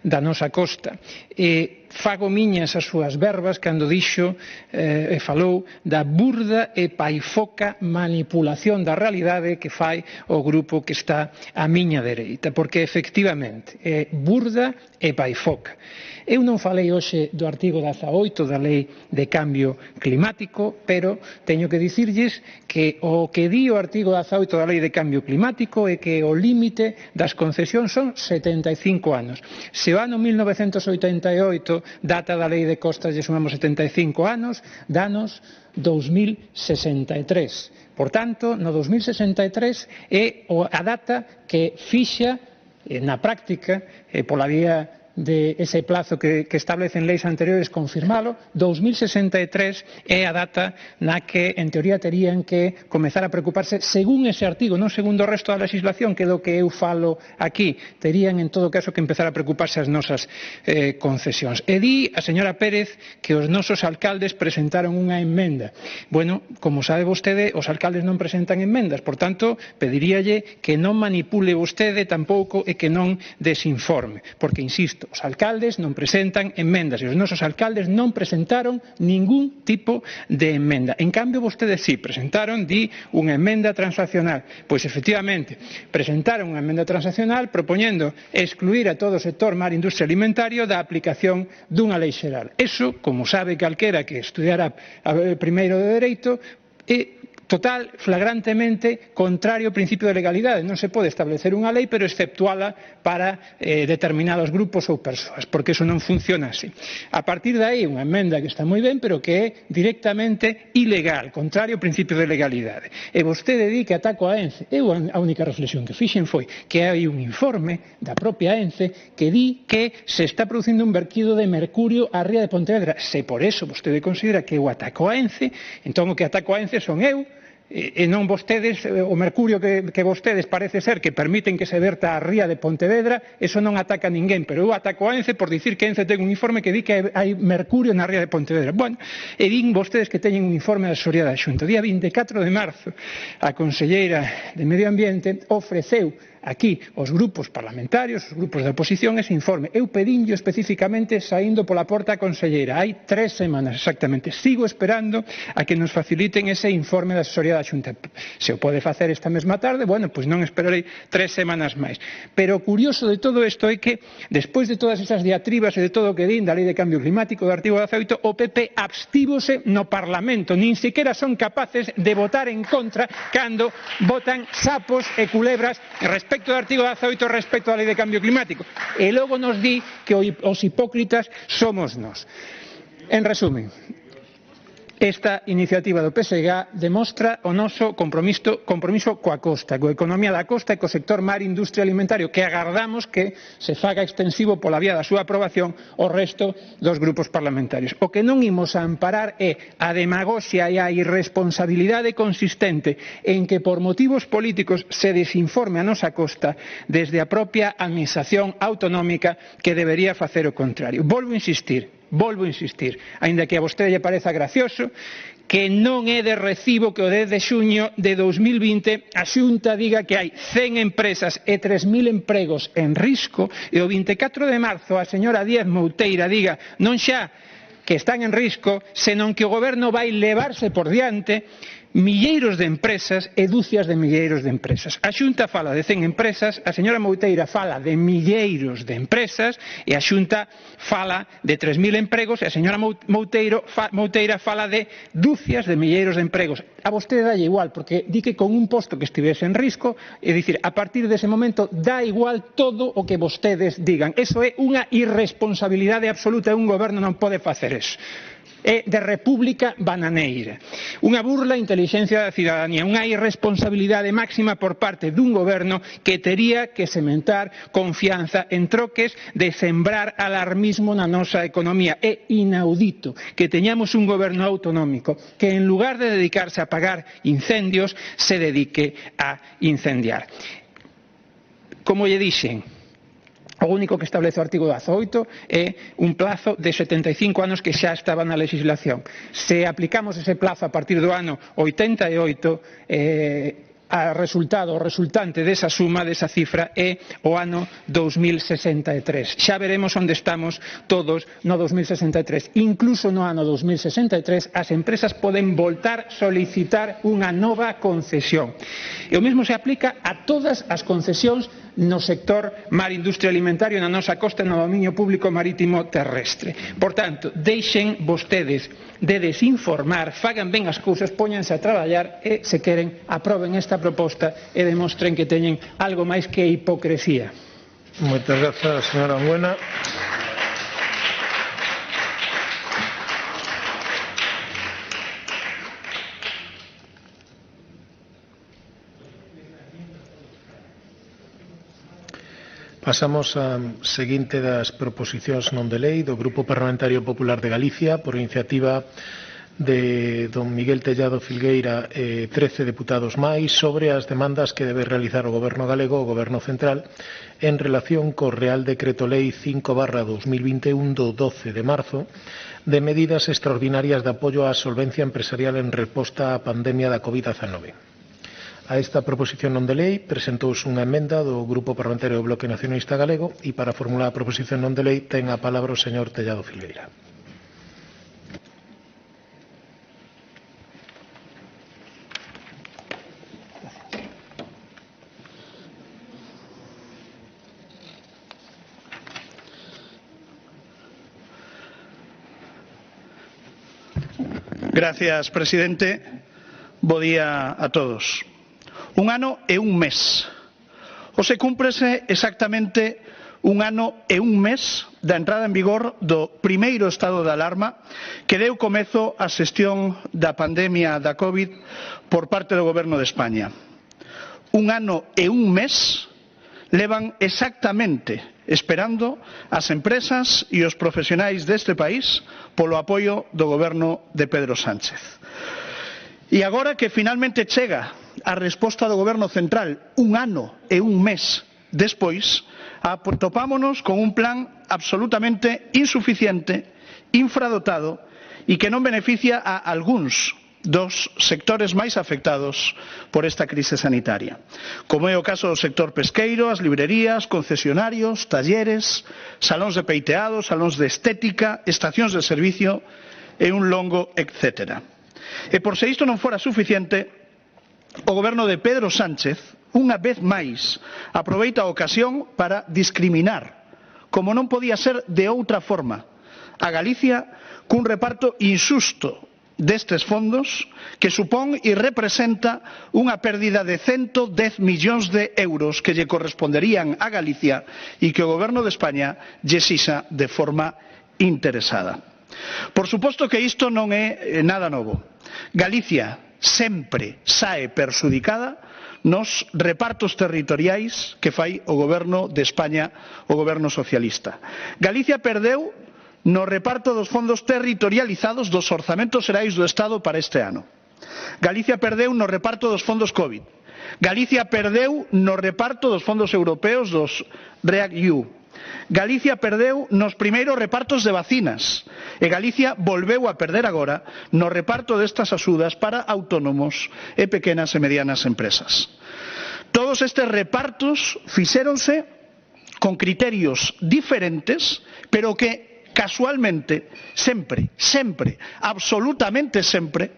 da nosa costa. E fago miñas as súas verbas cando dixo e falou da burda e paifoca manipulación da realidade que fai o grupo que está á miña dereita, porque efectivamente é burda e paifoca. Eu non falei hoxe do artigo 18 da Lei de Cambio Climático, pero teño que dicirlles que o que di o artigo 18 da Lei de Cambio Climático é que o límite das concesións son 75 anos. Se o ano 1988 tanto, data da Lei de Costas lle sumamos 75 anos, danos 2063. Por tanto, no 2063 é a data que fixa na práctica, pola vía de ese plazo que establecen leis anteriores confirmalo, 2063 é a data na que, en teoría, terían que comezar a preocuparse, según ese artigo, non segundo o resto da legislación, que é do que eu falo aquí, terían, en todo caso, que empezar a preocuparse as nosas concesións. E di a señora Pérez que os nosos alcaldes presentaron unha emenda. Bueno, como sabe vostede, os alcaldes non presentan emendas, por tanto, pediríalle que non manipule vostede tampouco e que non desinforme, porque, insisto, os alcaldes non presentan emendas e os nosos alcaldes non presentaron ningún tipo de emenda. En cambio, vostedes sí presentaron, unha emenda transaccional. Pois, efectivamente, presentaron unha emenda transaccional propoñendo excluir a todo o sector mar, industria e alimentario da aplicación dunha lei xeral. Eso, como sabe calquera que estudiara primeiro de Dereito, é total, flagrantemente contrario ao principio de legalidade. Non se pode establecer unha lei, pero exceptuala para determinados grupos ou persoas, porque eso non funciona así. A partir de aí, unha emenda que está moi ben, pero que é directamente ilegal, contrario ao principio de legalidade. E vostede di que ataco a ENCE. Eu a única reflexión que fixen foi que hai un informe da propia ENCE que di que se está producindo un vertido de mercurio á ría de Pontevedra. Se por eso vostede considera que eu ataco a ENCE, entón o que ataco a ENCE son eu, e non vostedes, o mercurio que vostedes parece ser que permiten que se verta a ría de Pontevedra, eso non ataca a ninguén, pero eu ataco a ENCE por dicir que ENCE ten un informe que di que hai mercurio na ría de Pontevedra. Bueno, e din vostedes que teñen un informe da asesoría da Xunta. O día 24 de marzo, a conselleira de Medio Ambiente ofreceu aquí os grupos parlamentarios, os grupos da oposición, ese informe. Eu pedinllo especificamente saindo pola porta a conselleira. Hai 3 semanas exactamente. Sigo esperando a que nos faciliten ese informe da asesoría da Xunta. Se o pode facer esta mesma tarde, bueno, pois non esperarei 3 semanas máis. Pero o curioso de todo isto é que, despois de todas esas diatribas e de todo o que din da Lei de Cambio Climático, do artigo 18, o PP abstívose no Parlamento. Nin sequera son capaces de votar en contra cando votan sapos e culebras respecto do artigo 18, respecto á Lei de Cambio Climático. E logo nos di que os hipócritas somos nós. En resumen, esta iniciativa do PSG demostra o noso compromiso coa costa, coa economía da costa e co sector mar, industria e alimentario, que agardamos que se faga extensivo pola vía da súa aprobación ao resto dos grupos parlamentarios. O que non imos a amparar é a demagoxia e a irresponsabilidade consistente en que por motivos políticos se desinforme a nosa costa desde a propia administración autonómica, que debería facer o contrario. Volvo a insistir, aínda que a vostede lle pareza gracioso, que non é de recibo que o 10 de xuño de 2020 a Xunta diga que hai 100 empresas e 3.000 empregos en risco, e o 24 de marzo a señora Díaz Mouteira diga non xa que están en risco, senón que o Goberno vai levarse por diante milleiros de empresas e dúcias de milleiros de empresas. A Xunta fala de 100 empresas, a señora Mouteira fala de milleiros de empresas e a Xunta fala de 3.000 empregos e a señora Mouteira fala de dúcias de milleiros de empregos. A vostede dalle igual, porque di que con un posto que estivese en risco, é dicir, a partir dese momento dá igual todo o que vostedes digan. Eso é unha irresponsabilidade absoluta e un goberno non pode facer eso. É de república bananeira. Unha burla á intelixencia da cidadanía, unha irresponsabilidade máxima por parte dun goberno que tería que sementar confianza en troques de sembrar alarmismo na nosa economía. É inaudito que teñamos un goberno autonómico que, en lugar de dedicarse a apagar incendios, se dedique a incendiar. Como lle dixen, o único que establece o artigo 18 é un plazo de 75 anos que xa estaba na legislación. Se aplicamos ese plazo a partir do ano 88, o resultante desa suma, desa cifra, é o ano 2063. Xa veremos onde estamos todos no 2063. Incluso no ano 2063 as empresas poden voltar a solicitar unha nova concesión. E o mesmo se aplica a todas as concesións no sector mar, industria e alimentario na nosa costa, no dominio público marítimo terrestre. Por tanto, deixen vostedes de desinformar, fagan ben as cousas, póñanse a traballar e, se queren, aproben esta proposta e demostren que teñen algo máis que hipocresía. Moitas grazas, señora Anguena. Pasamos á seguinte das proposicións non de lei do Grupo Parlamentario Popular de Galicia por iniciativa de don Miguel Tellado Filgueira e 13 deputados máis sobre as demandas que debe realizar o Goberno galego o Goberno central en relación co Real Decreto Lei 5/2021 do 12 de marzo de medidas extraordinarias de apoio á solvencia empresarial en resposta á pandemia da COVID-19. A esta proposición non de lei presentouse unha emenda do Grupo Parlamentario do Bloque Nacionalista Galego e para formular a proposición non de lei ten a palabra o señor Tellado Filgueira. Gracias, presidente. Bo día a todos. Un ano e un mes. Hoxe cúmprese exactamente un ano e un mes da entrada en vigor do primeiro estado de alarma que deu comezo á xestión da pandemia da COVID por parte do Goberno de España. Un ano e un mes levan exactamente esperando as empresas e os profesionais deste país polo apoio do Goberno de Pedro Sánchez. E agora que finalmente chega a resposta do Goberno central un ano e un mes despois, atopámonos con un plan absolutamente insuficiente, infradotado e que non beneficia a algúns dos sectores máis afectados por esta crise sanitaria, como é o caso do sector pesqueiro, as librerías, concesionarios, talleres, salóns de peiteado, salóns de estética, estacións de servicio e un longo etcétera. E por se isto non fora suficiente, o Goberno de Pedro Sánchez, unha vez máis, aproveita a ocasión para discriminar, como non podía ser de outra forma, a Galicia cun reparto injusto destes fondos que supón e representa unha pérdida de 110 millóns de euros que lle corresponderían a Galicia e que o Goberno de España lle exixa de forma interesada. Por suposto que isto non é nada novo. Galicia sempre sae perxudicada nos repartos territoriais que fai o Goberno de España, o Goberno socialista. Galicia perdeu no reparto dos fondos territorializados dos orzamentos xerais do Estado para este ano. Galicia perdeu no reparto dos fondos COVID. Galicia perdeu no reparto dos fondos europeos dos REAC-EU. Galicia perdeu nos primeiros repartos de vacinas e Galicia volveu a perder agora no reparto destas axudas para autónomos e pequenas e medianas empresas. Todos estes repartos fixéronse con criterios diferentes, pero que casualmente sempre, absolutamente sempre,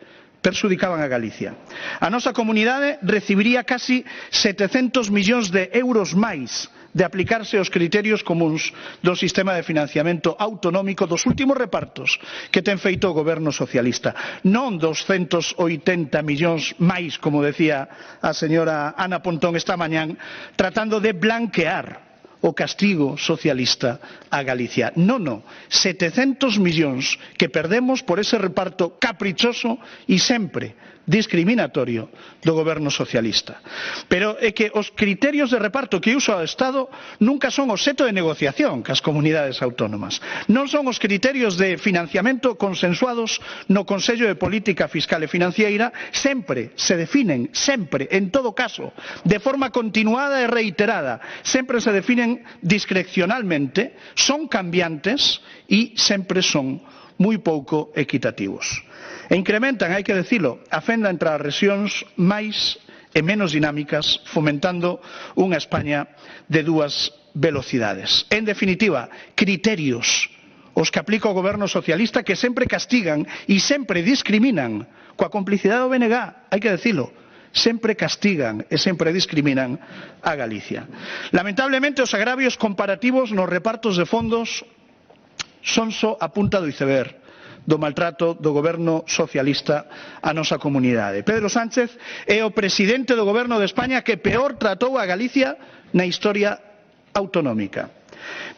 perxudicaban a Galicia. A nosa comunidade recibiría casi 700 millóns de euros máis de aplicarse os criterios comuns do sistema de financiamento autonómico dos últimos repartos que ten feito o Goberno socialista. Non 280 millóns máis, como decía a señora Ana Pontón esta mañán, tratando de blanquear o castigo socialista a Galicia. Non, 700 millóns que perdemos por ese reparto caprichoso e sempre discriminatorio do Goberno socialista. Pero é que os criterios de reparto que usa o Estado nunca son obxecto de negociación cas comunidades autónomas. Non son os criterios de financiamento consensuados no Consello de Política Fiscal e Financiera, sempre se definen, sempre, en todo caso, de forma continuada e reiterada, sempre se definen discrecionalmente, son cambiantes e sempre son moi pouco equitativos. E incrementan, hai que dicilo, a fenda entre as rexións máis e menos dinámicas, fomentando unha España de dúas velocidades. En definitiva, criterios os que aplica o Goberno socialista que sempre castigan e sempre discriminan, coa complicidade do BNG, hai que dicilo, sempre castigan e sempre discriminan a Galicia. Lamentablemente, os agravios comparativos nos repartos de fondos son só a punta do iceberg do maltrato do Goberno socialista a nosa comunidade. Pedro Sánchez é o presidente do Goberno de España que peor tratou a Galicia na historia autonómica.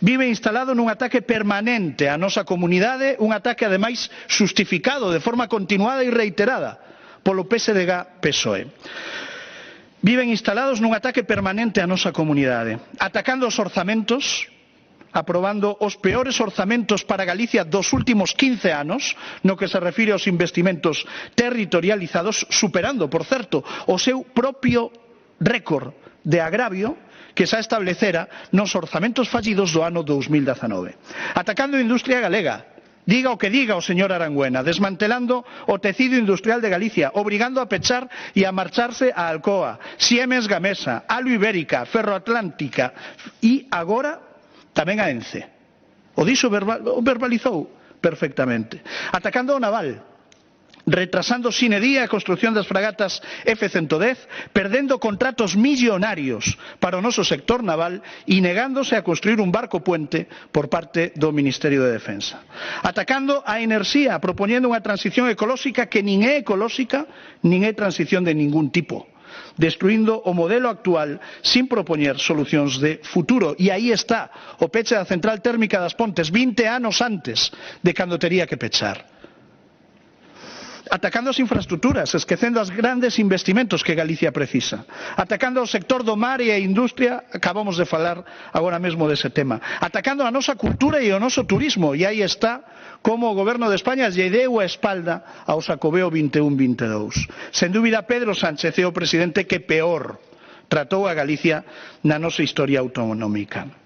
Vive instalado nun ataque permanente á nosa comunidade, un ataque ademais xustificado de forma continuada e reiterada polo PSDG-PSOE. viven instalados nun ataque permanente á nosa comunidade, atacando os orzamentos, aprobando os peores orzamentos para Galicia dos últimos 15 anos, no que se refire aos investimentos territorializados, superando, por certo, o seu propio récord de agravio que xa establecera nos orzamentos fallidos do ano 2019. Atacando a industria galega, diga o que diga o señor Arangüena, desmantelando o tecido industrial de Galicia, obrigando a pechar e a marcharse a Alcoa, Siemens Gamesa, Alu Ibérica, Ferroatlántica e agora tamén a ENCE. O dixo verbalizou perfectamente. Atacando o naval, retrasando sine die a construción das fragatas F-110, perdendo contratos millonarios para o noso sector naval e negándose a construir un barco puente por parte do Ministerio de Defensa. Atacando a enerxía, propoñendo unha transición ecolóxica que nin é ecolóxica, nin é transición de ningún tipo, destruindo o modelo actual sin propoñer solucións de futuro. E aí está o peche da central térmica das Pontes 20 anos antes de cando tería que pechar. Atacando as infraestructuras, esquecendo os grandes investimentos que Galicia precisa. Atacando o sector do mar e a industria, acabamos de falar agora mesmo dese tema. Atacando a nosa cultura e o noso turismo, e aí está como o Goberno de España lle deu a espalda ao Xacobeo 21-22. Sen dúbida, Pedro Sánchez é o presidente que peor tratou a Galicia na nosa historia autonómica.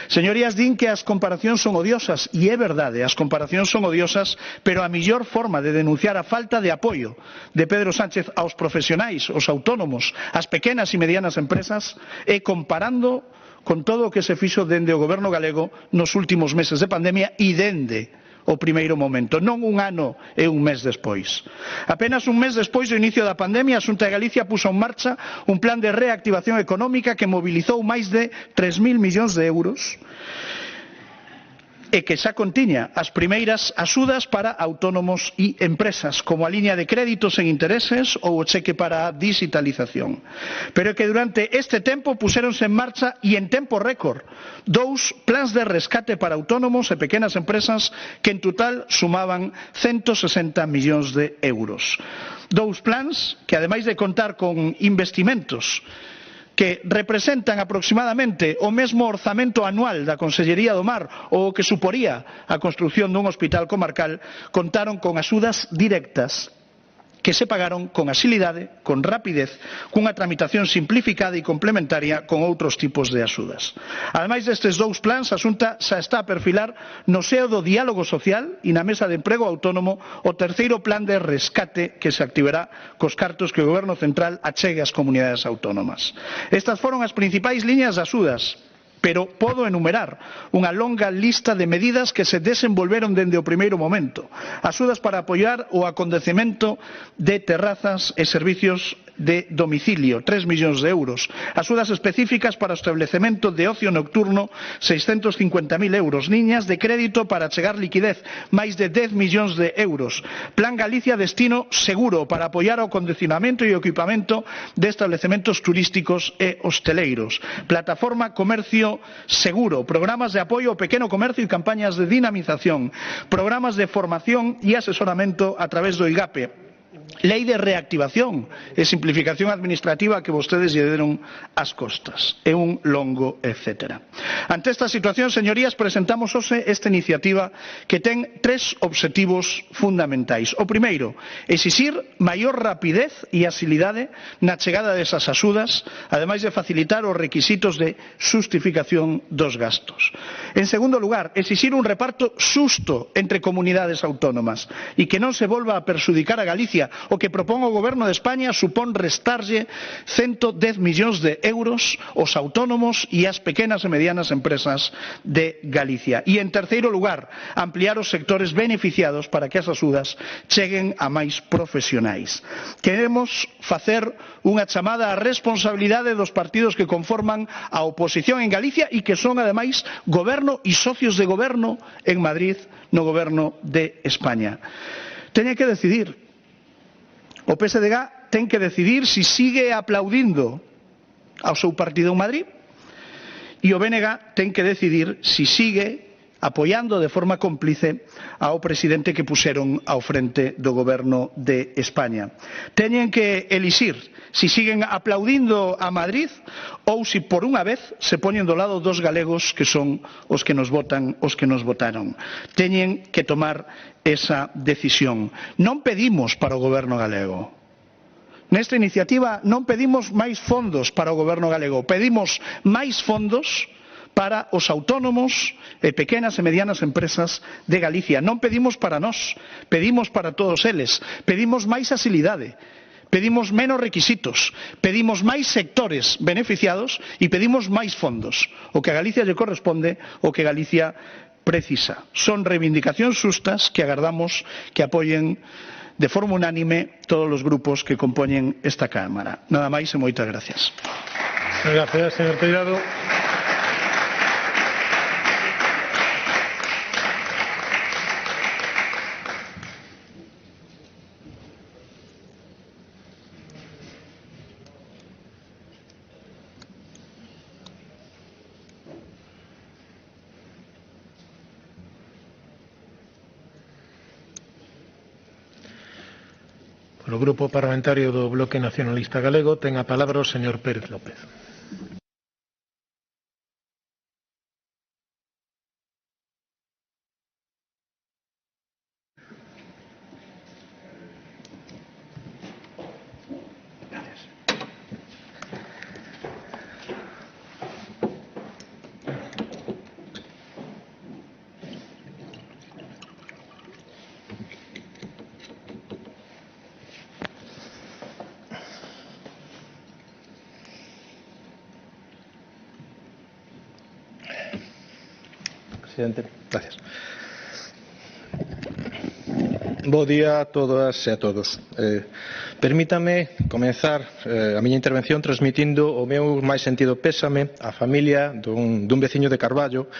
Señorías, din que as comparacións son odiosas, e é verdade, as comparacións son odiosas, pero a mellor forma de denunciar a falta de apoio de Pedro Sánchez aos profesionais, aos autónomos, ás pequenas e medianas empresas, é comparando con todo o que se fixo dende o goberno galego nos últimos meses de pandemia e dende o primeiro momento, non un ano e un mes despois. Apenas un mes despois do inicio da pandemia, a Xunta de Galicia puso en marcha un plan de reactivación económica que mobilizou máis de 3.000 millóns de euros e que xa contiña as primeiras axudas para autónomos e empresas, como a liña de créditos sen intereses ou o cheque para a digitalización. Pero é que durante este tempo puxéronse en marcha e en tempo récord 2 plans de rescate para autónomos e pequenas empresas que en total sumaban 160 millóns de euros. 2 plans que, ademais de contar con investimentos que representan aproximadamente o mesmo orzamento anual da Consellería do Mar ou o que suporía a construción dun hospital comarcal, contaron con axudas directas que se pagaron con axilidade, con rapidez, cunha tramitación simplificada e complementaria con outros tipos de axudas. Ademais destes 2 plans, a Xunta xa está a perfilar no seo do diálogo social e na mesa de emprego autónomo o terceiro plan de rescate que se activará cos cartos que o Goberno central achegue ás comunidades autónomas. Estas foron as principais liñas de axudas, pero podo enumerar unha longa lista de medidas que se desenvolveron dende o primeiro momento. Axudas para apoiar o acontecemento de terrazas e servicios de domicilio, 3 millóns de euros. Axudas específicas para o establecemento de ocio nocturno, 650.000 euros. Liñas de crédito para achegar liquidez, máis de 10 millóns de euros. Plan Galicia Destino Seguro para apoiar o acondicionamento e o equipamento de establecementos turísticos e hosteleiros. Plataforma Comercio Seguro, programas de apoio ao pequeno comercio e campañas de dinamización, programas de formación e asesoramento a través do IGAPE. Lei de reactivación e simplificación administrativa que vostedes lle deron as costas. É un longo etcétera. Ante esta situación, señorías, presentamos hoxe esta iniciativa que ten 3 obxectivos fundamentais. O primeiro, exixir maior rapidez e axilidade na chegada desas axudas, ademais de facilitar os requisitos de xustificación dos gastos. En segundo lugar, exixir un reparto xusto entre comunidades autónomas e que non se volva a perxudicar a Galicia. O que propón o Goberno de España supón restarlle 110 millóns de euros aos autónomos e ás pequenas e medianas empresas de Galicia. E, en terceiro lugar, ampliar os sectores beneficiados para que as axudas cheguen a máis profesionais. Queremos facer unha chamada á responsabilidade dos partidos que conforman a oposición en Galicia e que son, ademais, goberno e socios de goberno en Madrid no Goberno de España. Teñen que decidir. O PSDG ten que decidir se sigue aplaudindo ao seu partido en Madrid e o BNG ten que decidir se sigue apoiando de forma cómplice ao presidente que puxeron ao frente do Goberno de España. Teñen que elixir si siguen aplaudindo a Madrid ou si por unha vez se poñen do lado dos galegos que son os que nos votan, os que nos votaron. Teñen que tomar esa decisión. Non pedimos para o goberno galego. Nesta iniciativa non pedimos máis fondos para o goberno galego, pedimos máis fondos para os autónomos e pequenas e medianas empresas de Galicia. Non pedimos para nós, pedimos para todos eles. Pedimos máis axilidade, pedimos menos requisitos, pedimos máis sectores beneficiados e pedimos máis fondos. O que a Galicia lle corresponde, o que Galicia precisa. Son reivindicacións xustas que agardamos que apoien de forma unánime todos os grupos que compoñen esta Cámara. Nada máis e moitas gracias. Gracias, señor Tellado. Polo Grupo Parlamentario do Bloque Nacionalista Galego ten a palabra o señor Pérez López. Presidente. Gracias. Bo día a todas e a todos. Permítame comenzar a miña intervención transmitindo o meu máis sentido pésame á familia dun veciño de Carballo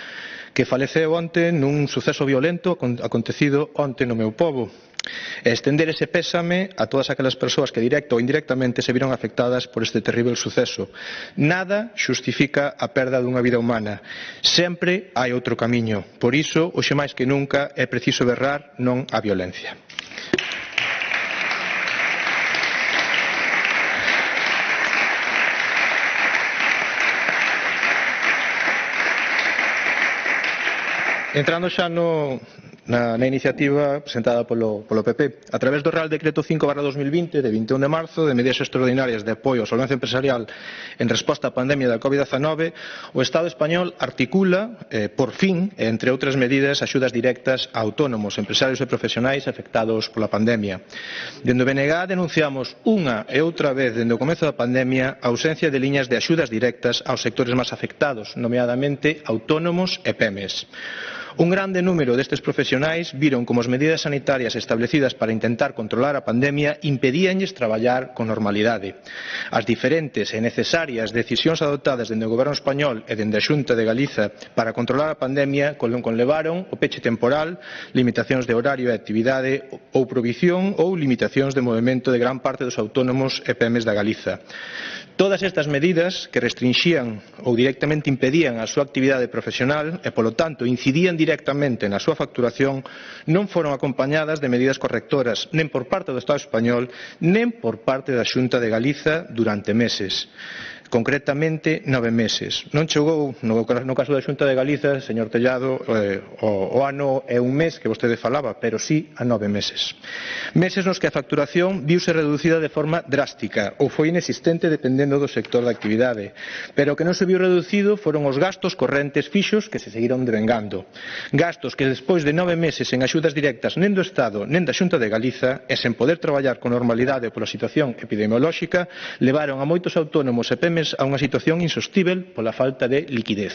que faleceu onte nun suceso violento acontecido onte no meu pobo. E estender ese pésame a todas aquelas persoas que directa ou indirectamente se viron afectadas por este terrible suceso. Nada xustifica a perda dunha vida humana. Sempre hai outro camiño. Por iso, hoxe máis que nunca, é preciso berrar non á violencia. Entrando xa na iniciativa presentada polo PP, a través do Real Decreto 5/2020 de 21 de marzo de medidas extraordinarias de apoio á solvencia empresarial en resposta á pandemia da COVID-19, o Estado español articula, por fin, entre outras medidas, axudas directas a autónomos, empresarios e profesionais afectados pola pandemia. Dende o BNG denunciamos unha e outra vez dende o comezo da pandemia a ausencia de liñas de axudas directas aos sectores máis afectados, nomeadamente autónomos e PEMES. Un grande número destes profesionais viron como as medidas sanitarias establecidas para intentar controlar a pandemia impedíanlles traballar con normalidade. As diferentes e necesarias decisións adoptadas dende o Goberno español e dende a Xunta de Galiza para controlar a pandemia conlevaron o peche temporal, limitacións de horario e actividade ou prohibición ou limitacións de movimento de gran parte dos autónomos e PEMES da Galiza. Todas estas medidas que restrinxían ou directamente impedían a súa actividade profesional e, polo tanto, incidían directamente na súa facturación non foron acompañadas de medidas correctoras nen por parte do Estado español nen por parte da Xunta de Galiza durante meses. Concretamente 9 meses. Non chegou, no caso da Xunta de Galiza, señor Tellado, o ano é un mes que vostede falaba, pero sí a 9 meses. Meses nos que a facturación viuse reducida de forma drástica ou foi inexistente dependendo do sector da actividade, pero o que non se viu reducido foron os gastos correntes fixos que se seguiron devengando. Gastos que despois de 9 meses en axudas directas nen do Estado nen da Xunta de Galiza e sen poder traballar con normalidade pola situación epidemiolóxica levaron a moitos autónomos e PEMES a unha situación insostível pola falta de liquidez.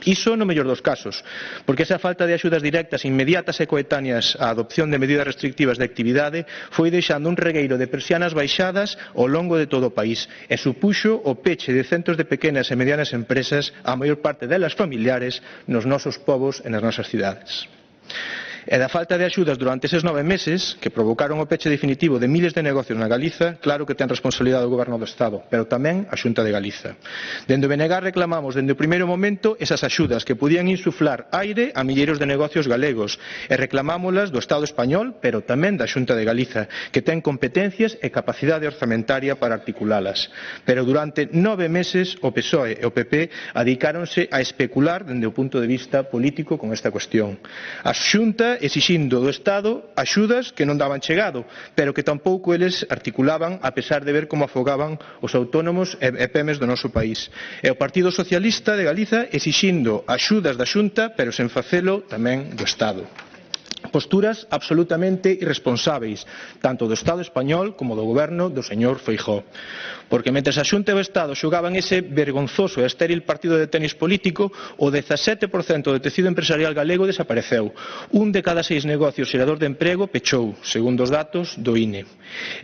Iso no mellor dos casos, porque esa falta de axudas directas inmediatas e coetáneas á adopción de medidas restrictivas de actividade foi deixando un regueiro de persianas baixadas ao longo de todo o país e supuxo o peche de centos de pequenas e medianas empresas, a maior parte delas familiares, nos nosos povos e nas nosas cidades. E da falta de axudas durante eses 9 meses, que provocaron o peche definitivo de miles de negocios na Galiza, claro que ten responsabilidade o Goberno do Estado, pero tamén a Xunta de Galiza. Dende o BNG reclamamos dende o primeiro momento esas axudas que podían insuflar aire a milleiros de negocios galegos e reclamámolas do Estado español, pero tamén da Xunta de Galiza, que ten competencias e capacidade orzamentaria para articulalas. Pero durante 9 meses o PSOE e o PP adicáronse a especular dende o punto de vista político con esta cuestión. A Xunta exixindo do Estado axudas que non daban chegado, pero que tampouco eles articulaban a pesar de ver como afogaban os autónomos e PEMES do noso país. E o Partido Socialista de Galiza exixindo axudas da Xunta, pero sen facelo tamén do Estado. Posturas absolutamente irresponsáveis, tanto do Estado español como do goberno do señor Feijóo. Porque mentre a Xunta e o Estado xogaban ese vergonzoso e estéril partido de tenis político, o 17% do tecido empresarial galego desapareceu. 1 de cada 6 negocios xerador de emprego pechou, segundo os datos do INE.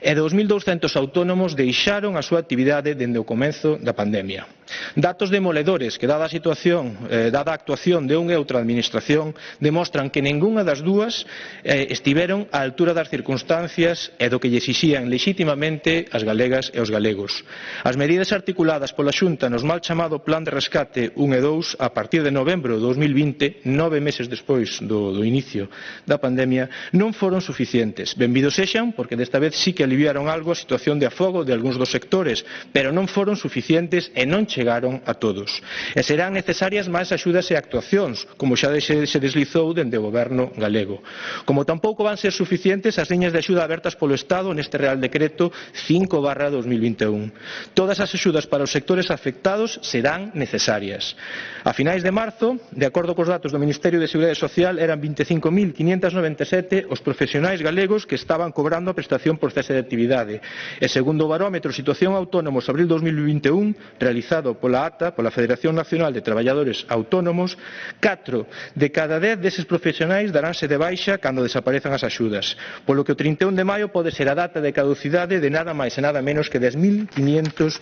E 2.200 autónomos deixaron a súa actividade dende o comezo da pandemia. Datos demoledores que, dada a situación, dada a actuación de unha e outra administración, demostran que ningunha das dúas estiveron á altura das circunstancias e do que lle exixían lexitimamente as galegas e os galegos. As medidas articuladas pola Xunta nos mal chamado Plan de Rescate 1 e 2 a partir de novembro de 2020, 9 meses despois do inicio da pandemia, non foron suficientes. Benvidos sexan, porque desta vez sí que aliviaron algo a situación de afogo de algúns dos sectores, pero non foron suficientes e non chegaron a todos. E serán necesarias máis axudas e actuacións, como xa se deslizou dende o goberno galego. Como tampouco van ser suficientes as liñas de axuda abertas polo Estado neste Real Decreto 5/2021. Todas as axudas para os sectores afectados serán necesarias. A finais de marzo, de acordo cos datos do Ministerio de Seguridade Social, eran 25.597 os profesionais galegos que estaban cobrando a prestación por cese de actividade. E segundo o barómetro Situación Autónomos abril 2021, realizado pola ATA, pola Federación Nacional de Traballadores Autónomos, 4 de cada 10 deses profesionais daránse de baixa cando desaparezan as axudas, polo que o 31 de maio pode ser a data de caducidade de nada máis e nada menos que 10.500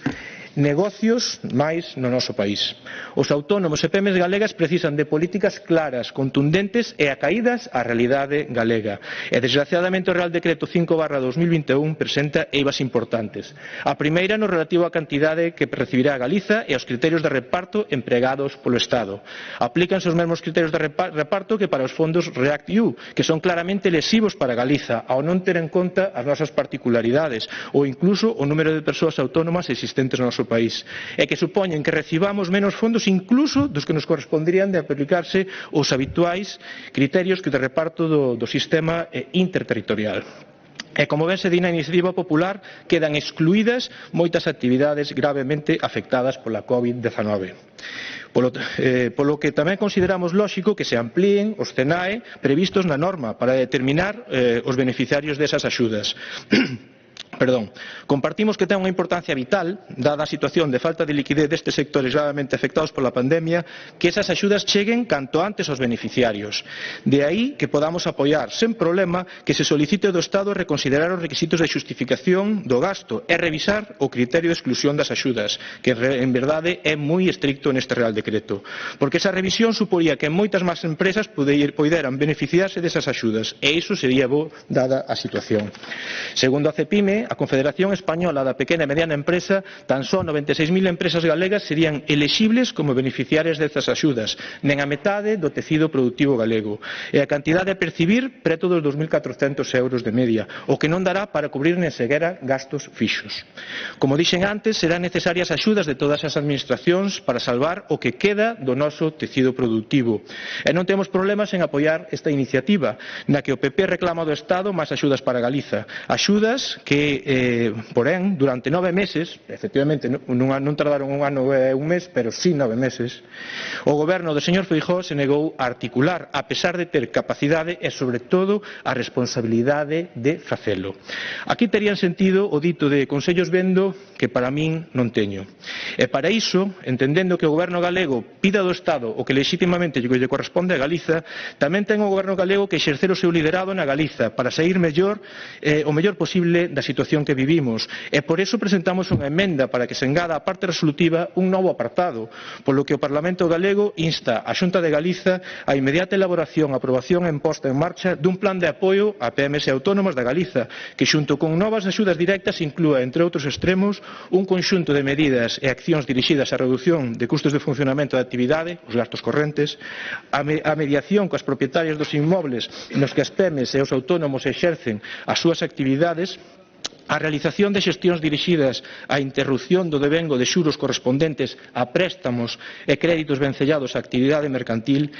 negocios máis no noso país. Os autónomos e PEMES galegas precisan de políticas claras, contundentes e acaídas á realidade galega. E desgraciadamente o Real Decreto 5/2021 presenta eivas importantes. A primeira no relativo á cantidade que recibirá Galiza e aos criterios de reparto empregados polo Estado. Aplícanse os mesmos criterios de reparto que para os fondos REACT-EU, que son claramente lesivos para Galiza, ao non ter en conta as nosas particularidades ou incluso o número de persoas autónomas existentes no noso país, e que supoñen que recibamos menos fondos incluso dos que nos corresponderían de aplicarse os habituais criterios de reparto do sistema interterritorial. E como ben se di na iniciativa popular, quedan excluídas moitas actividades gravemente afectadas pola COVID-19. Polo que tamén consideramos lóxico que se amplíen os CENAE previstos na norma para determinar os beneficiarios desas axudas. Compartimos que ten unha importancia vital, dada a situación de falta de liquidez destes sectores gravemente afectados pola pandemia, que esas axudas cheguen canto antes aos beneficiarios. De aí que podamos apoiar sen problema que se solicite do Estado reconsiderar os requisitos de xustificación do gasto e revisar o criterio de exclusión das axudas, que en verdade é moi estricto neste Real Decreto, porque esa revisión suporía que moitas máis empresas poderan beneficiarse desas axudas, e iso sería bo dada a situación. Segundo a CEPIME, a Confederación Española da Pequena e Mediana Empresa, tan só 96.000 empresas galegas serían elexibles como beneficiarias destas axudas, nen a metade do tecido productivo galego, e a cantidade a percibir preto dos 2.400 euros de media, o que non dará para cubrir nen sequera gastos fixos. Como dixen antes, serán necesarias axudas de todas as administracións para salvar o que queda do noso tecido productivo. E non temos problemas en apoiar esta iniciativa, na que o PP reclama do Estado máis axudas para Galiza, axudas que porén, durante 9 meses, efectivamente non tardaron 1 ano e 1 mes, pero sí 9 meses, o goberno do señor Feijóo se negou a articular, a pesar de ter capacidade e, sobre todo, a responsabilidade de facelo. Aquí terían sentido o dito de consellos vendo que para min non teño. E para iso, entendendo que o goberno galego pida do Estado o que legitimamente lle corresponde a Galiza, tamén ten o goberno galego que exercer o seu liderado na Galiza para sair o mellor posible da situación situación que vivimos e por eso presentamos unha emenda para que se engada á parte resolutiva un novo apartado, polo que o Parlamento galego insta a Xunta de Galiza a inmediata elaboración, aprobación e posta en marcha dun plan de apoio a PMs e autónomos da Galiza que xunto con novas axudas directas inclúa, entre outros extremos, un conxunto de medidas e accións dirixidas á redución de custos de funcionamento da actividade, os gastos correntes, a mediación coas propietarias dos inmobles nos que as PMs e os autónomos exercen as súas actividades, a realización de xestións dirixidas á interrupción do devengo de xuros correspondentes a préstamos e créditos vencellados á actividade mercantil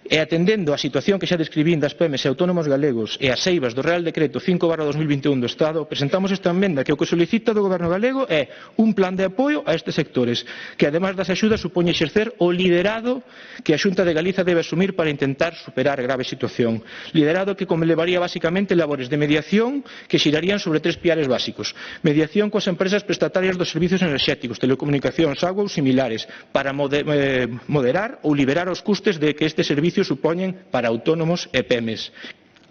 e atendendo á situación que xa describín das PMs e autónomos galegos e as eivas do Real Decreto 5/2021 do Estado, presentamos esta emenda que o que solicita do Goberno galego é un plan de apoio a estes sectores que, ademais das axudas, supoñe exercer o liderado que a Xunta de Galiza debe asumir para intentar superar a grave situación. Liderado que conlevaría basicamente labores de mediación que xirarían sobre tres piares básicos. Mediación coas empresas prestatarias dos servizos enerxéticos, telecomunicacións, auga ou similares para moderar ou liberar os custes de que este servicio supoñen para autónomos e PMs.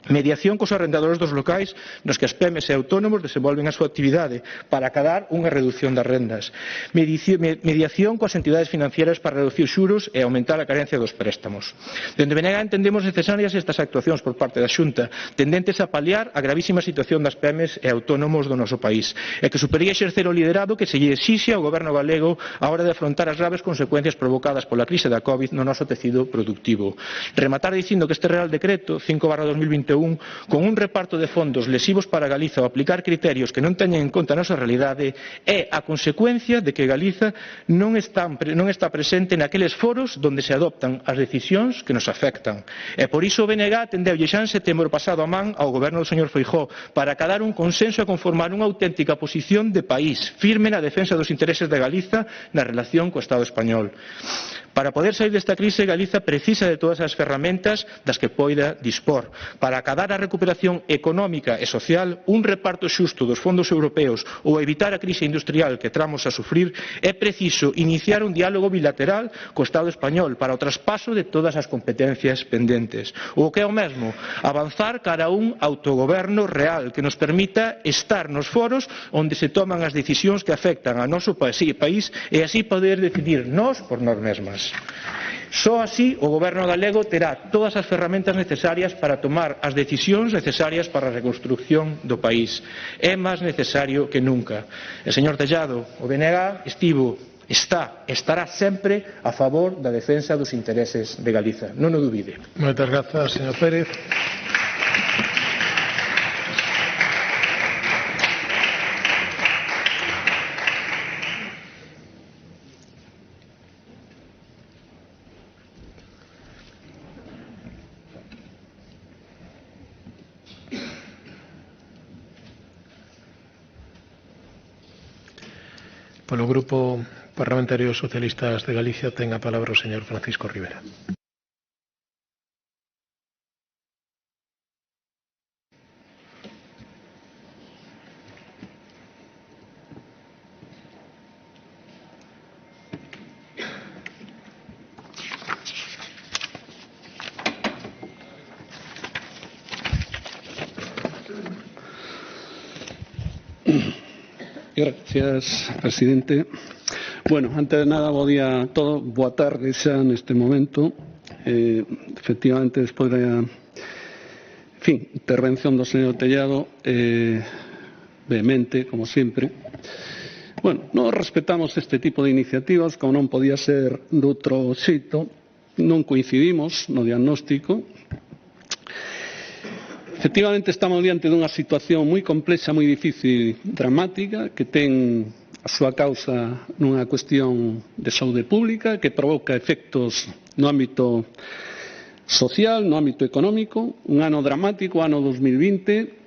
Mediación cos arrendadores dos locais nos que as PMs e autónomos desenvolven a súa actividade para acadar unha reducción das rendas. Mediación coas entidades financieras para reducir xuros e aumentar a carencia dos préstamos. Dende BNG entendemos necesarias estas actuacións por parte da Xunta tendentes a paliar a gravísima situación das PMs e autónomos do noso país e que supería exercer o liderado que se lle exixe ao Goberno galego á hora de afrontar as graves consecuencias provocadas pola crise da Covid no noso tecido productivo. Rematar dicindo que este Real Decreto 5/2021 con un reparto de fondos lesivos para Galiza ou aplicar criterios que non teñen en conta a nosa realidade é a consecuencia de que Galiza non está presente naqueles foros onde se adoptan as decisións que nos afectan. E por iso o BNG atendeulle xa en setembro pasado a man ao Goberno do señor Feijóo para acadar un consenso e conformar unha auténtica posición de país firme na defensa dos intereses de Galiza na relación co Estado español. Para poder sair desta crise, Galiza precisa de todas as ferramentas das que poida dispor. Para acadar a recuperación económica e social, un reparto xusto dos fondos europeos ou evitar a crise industrial que tramos a sufrir, é preciso iniciar un diálogo bilateral co Estado español para o traspaso de todas as competencias pendentes. Ou o que é o mesmo, avanzar cara a un autogoberno real que nos permita estar nos foros onde se toman as decisións que afectan ao noso país e así poder decidir nós por nós mesmas. Só así o Goberno galego terá todas as ferramentas necesarias para tomar as decisións necesarias para a reconstrucción do país. É máis necesario que nunca. E, señor Tellado, o BNG estará sempre a favor da defensa dos intereses de Galiza. Non o dubide. Moitas grazas, señor Pérez. Polo Grupo Parlamentario Socialistas de Galicia ten a palabra o señor Francisco Rivera. Gracias, presidente. Bueno, antes de nada, bo día a todos, boa tarde xa neste momento. Efectivamente, despois da intervención do señor Tellado, vehemente, como sempre. Bueno, nós respetamos este tipo de iniciativas, como non podía ser doutro xeito, non coincidimos no diagnóstico. Efectivamente, estamos diante dunha situación moi complexa, moi difícil, dramática, que ten a súa causa nunha cuestión de saúde pública, que provoca efectos no ámbito social, no ámbito económico, un ano dramático, ano 2020,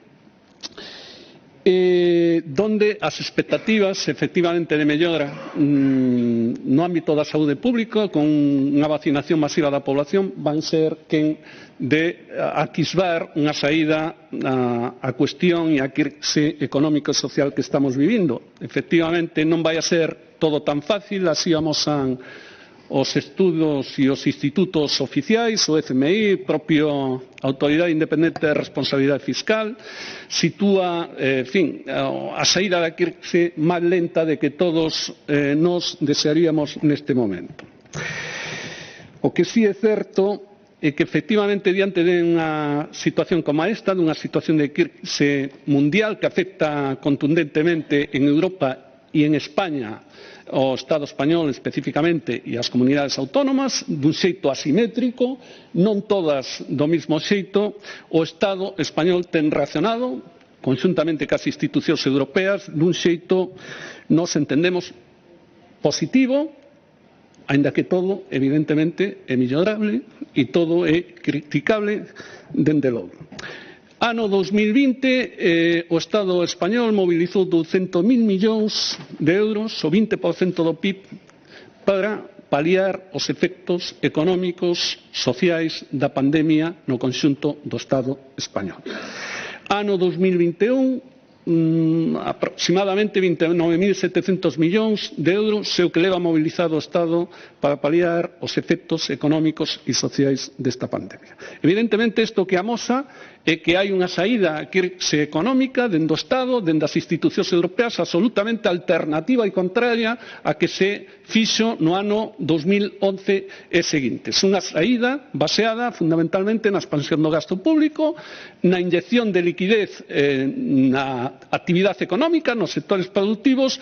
donde as expectativas efectivamente de mellora no ámbito da saúde pública con unha vacinación masiva da población van ser quen de atisbar unha saída á cuestión e á crise económica e social que estamos vivindo. Efectivamente non vai a ser todo tan fácil, así amosan os estudos e os institutos oficiais, o FMI, propio Autoridade Independente de Responsabilidade Fiscal, sitúa, a saída da crise máis lenta de que todos nos desearíamos neste momento. O que si é certo é que efectivamente diante de unha situación como esta, dunha situación de crise mundial que afecta contundentemente en Europa e en España ao Estado español especificamente e ás comunidades autónomas dun xeito asimétrico, non todas do mesmo xeito, o Estado español ten reaccionado conxuntamente cas institucións europeas dun xeito, nos entendemos, positivo, aínda que todo, evidentemente, é mellorable e todo é criticable dende logo. Ano 2020, o Estado español mobilizou 200.000 millóns de euros, o 20% do PIB, para paliar os efectos económicos, sociais da pandemia no conxunto do Estado español. Ano 2021, aproximadamente 29.700 millóns de euros é o que leva mobilizado o Estado para paliar os efectos económicos e sociais desta pandemia. Evidentemente, isto que amosa é que hai unha saída á crise económica dende o Estado, dende as institucións europeas, absolutamente alternativa e contraria a que se fixo no ano 2011 e seguintes. Unha saída baseada fundamentalmente na expansión do gasto público, na inyección de liquidez na actividade económica, nos sectores productivos,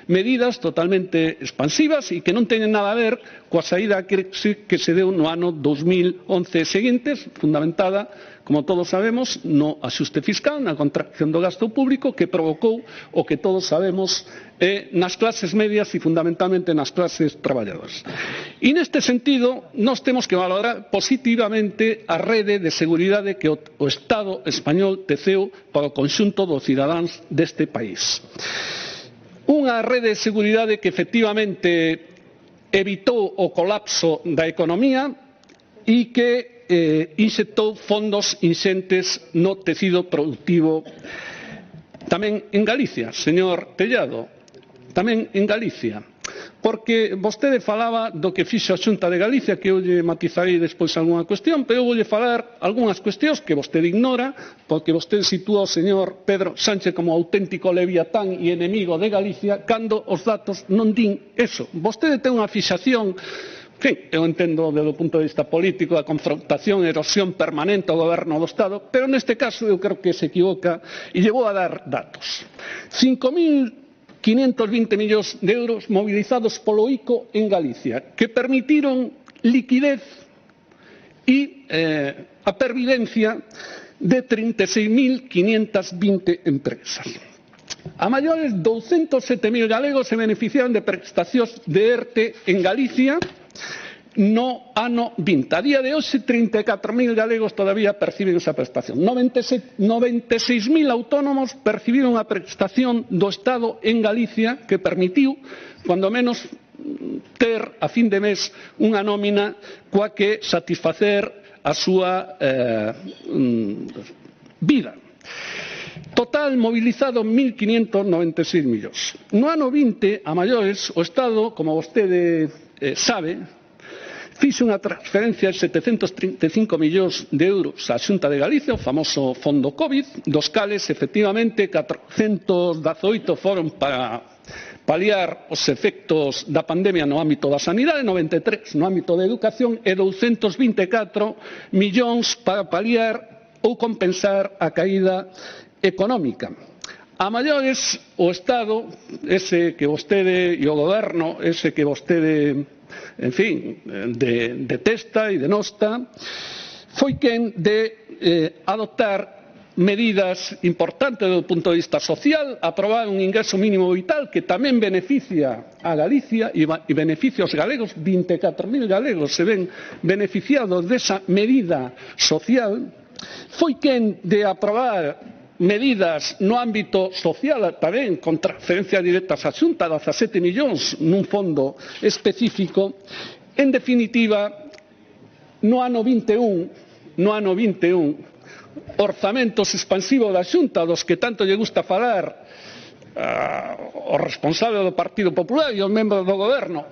medidas totalmente expansivas e que non teñen nada a ver coa saída á crise que se deu no ano 2011 e seguintes, fundamentada, como todos sabemos, no axuste fiscal, na contracción do gasto público, que provocou o que todos sabemos nas clases medias e fundamentalmente nas clases traballadoras. E neste sentido, nós temos que valorar positivamente a rede de seguridade que o Estado español teceu para o conxunto dos cidadáns deste país. Unha rede de seguridade que efectivamente evitou o colapso da economía e que inxectou fondos inxentes no tecido productivo tamén en Galicia, señor Tellado, tamén en Galicia, porque vostede falaba do que fixo a Xunta de Galicia, que eu lle matizarei despois algunha cuestión, pero eu voulle falar algunhas cuestións que vostede ignora, porque vostede sitúa o señor Pedro Sánchez como auténtico leviatán e enemigo de Galicia, cando os datos non din eso. Vostede ten unha fixación. Eu entendo desde o punto de vista político a confrontación e erosión permanente ao goberno do Estado, pero neste caso eu creo que se equivoca e lle vou a dar datos. 5.520 millóns de euros mobilizados polo ICO en Galicia, que permitiron liquidez e a pervivencia de 36.520 empresas. A maiores 207.000 galegos se beneficiaron de prestacións de ERTE en Galicia no ano 20. A día de hoxe, 34.000 galegos todavía perciben esa prestación. 96.000 autónomos percibiron a prestación do Estado en Galicia, que permitiu, cuando menos, ter a fin de mes unha nómina coa que satisfacer a súa vida. Total mobilizado 1.596 millóns. No ano 20, a maiores, o Estado, como vostede sabe, fixo unha transferencia de 735 millóns de euros á Xunta de Galicia, o famoso fondo COVID, dos cales, efectivamente, 418 foron para paliar os efectos da pandemia no ámbito da sanidade, 93 no ámbito da educación e 224 millóns para paliar ou compensar a caída económica. A maiores, o Estado, ese que vostede e o goberno, ese que vostede, en fin, detesta e denosta, foi quen de adoptar medidas importantes do punto de vista social, aprobar un ingreso mínimo vital que tamén beneficia a Galicia e beneficia aos galegos. 24.000 galegos se ven beneficiados desa medida social. Foi quen de aprobar medidas no ámbito social tamén, con transferencias directas á Xunta, 17 millóns nun fondo específico. En definitiva, no ano 21, orzamentos expansivos da Xunta, dos que tanto lle gusta falar o responsable do Partido Popular e os membros do Goberno,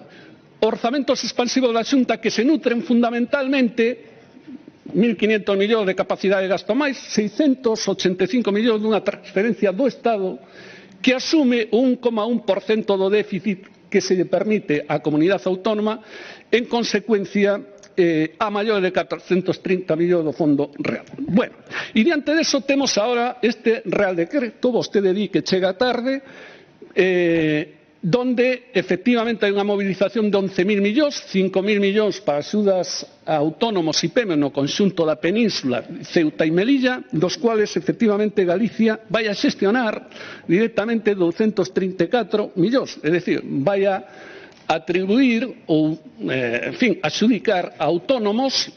orzamentos expansivos da Xunta que se nutren fundamentalmente 1.500 millóns de capacidade de gasto máis, 685 millóns dunha transferencia do Estado que asume o 1,1% do déficit que se lle permite á comunidade autónoma en consecuencia a maior de 430 millóns do Fondo Real. Bueno, e diante deso temos agora este Real Decreto, vostede di que chega tarde, donde efectivamente hai unha movilización de 11.000 millóns, 5.000 millóns para axudas a autónomos e PEME no conxunto da Península, Ceuta e Melilla, dos cuales efectivamente Galicia vai a xestionar directamente 234 millóns, é dicir, vai a atribuir ou, en fin, adxudicar a autónomos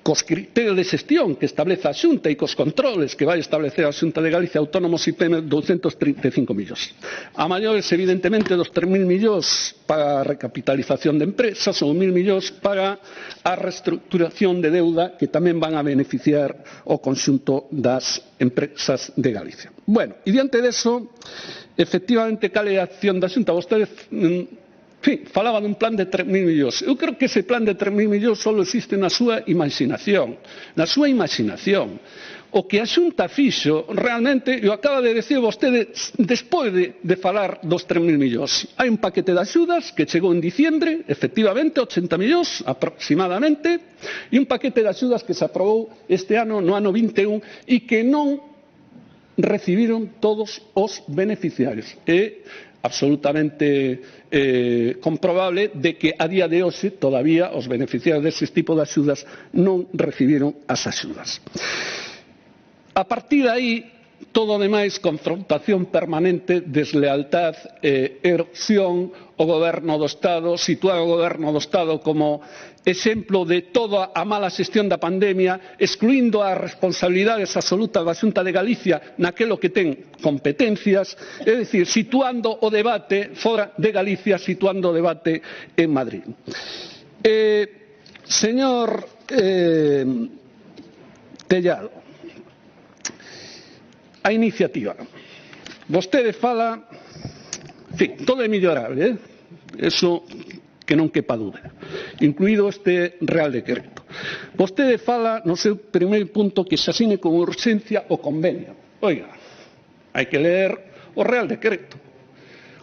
cos criterios de xestión que establece a Xunta e cos controles que vai establecer a Xunta de Galicia, autónomos e PEME, 235 millóns. A maiores, evidentemente, dos 3.000 millóns para a recapitalización de empresas ou 1.000 millóns para a reestructuración de deuda que tamén van a beneficiar o conxunto das empresas de Galicia. Bueno, e diante deso, efectivamente, cal é a acción da Xunta? Vostedes falaba dun plan de 3.000 millóns. Eu creo que ese plan de 3.000 millóns só existe na súa imaginación. Na súa imaginación. O que a Xunta fixo, realmente, e o acaba de decir vostede despois de falar dos 3.000 millóns. Hai un paquete de axudas que chegou en diciembre, efectivamente, 80 millóns aproximadamente, e un paquete de axudas que se aprobou este ano, no ano 21, e que non recibiron todos os beneficiarios. Absolutamente comprobable de que a día de hoxe todavía os beneficiarios dese tipo de axudas non recibiron as axudas. A partir de aí, todo o demais, confrontación permanente, deslealtad, erosión, o Goberno do Estado, situar o Goberno do Estado como exemplo de toda a mala xestión da pandemia, excluindo as responsabilidades absolutas da Xunta de Galicia naquelo que ten competencias, é dicir, situando o debate fora de Galicia, situando o debate en Madrid. Señor Tellado, a iniciativa. Vostede fala, en fin, todo é millorable, eso que non quepa dúbida, incluído este Real Decreto. Vostede fala no seu primeiro punto que se asine con urxencia o convenio. Oiga, hai que ler o Real Decreto.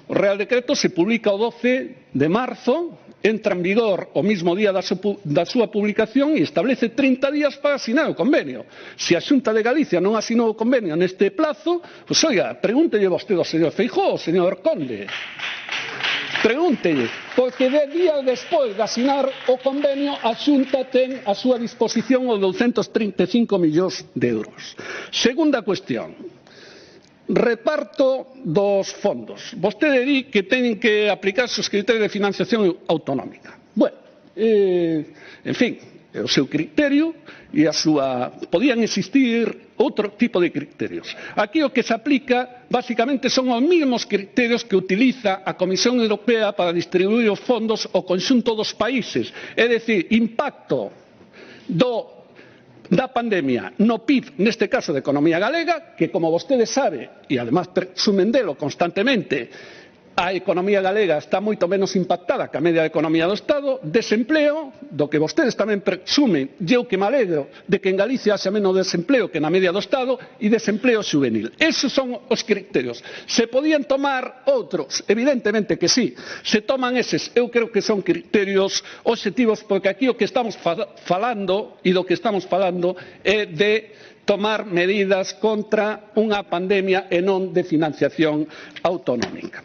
O Real Decreto se publica o 12 de marzo, entra en vigor o mismo día da súa publicación e establece 30 días para asinar o convenio. Se a Xunta de Galicia non asinou o convenio neste plazo, pois, oiga, pregúntelle vostede ao señor Feijóo, ao señor Conde. Pregúntelle, porque 10 días despois de asinar o convenio a Xunta ten a súa disposición os 235 millóns de euros. Segunda cuestión, reparto dos fondos. Vostede di que teñen que aplicarse os criterios de financiación autonómica. Bueno, en fin, é o seu criterio e a súa... Podían existir outro tipo de criterios. Aquí o que se aplica basicamente son os mesmos criterios que utiliza a Comisión Europea para distribuir os fondos ao conxunto dos países. É dicir, impacto da pandemia no PIB, neste caso da economía galega, que como vostede sabe, e además presumen delo constantemente, a economía galega está moito menos impactada que a media da economía do Estado, desempleo, do que vostedes tamén presumen, e eu que me alegro de que en Galicia haxa menos desempleo que na media do Estado, e desempleo juvenil. Esos son os criterios. Se podían tomar outros? Evidentemente que sí. Se toman eses, eu creo que son criterios obxectivos, porque aquí o que estamos falando, e do que estamos falando, é de tomar medidas contra unha pandemia e non de financiación autonómica.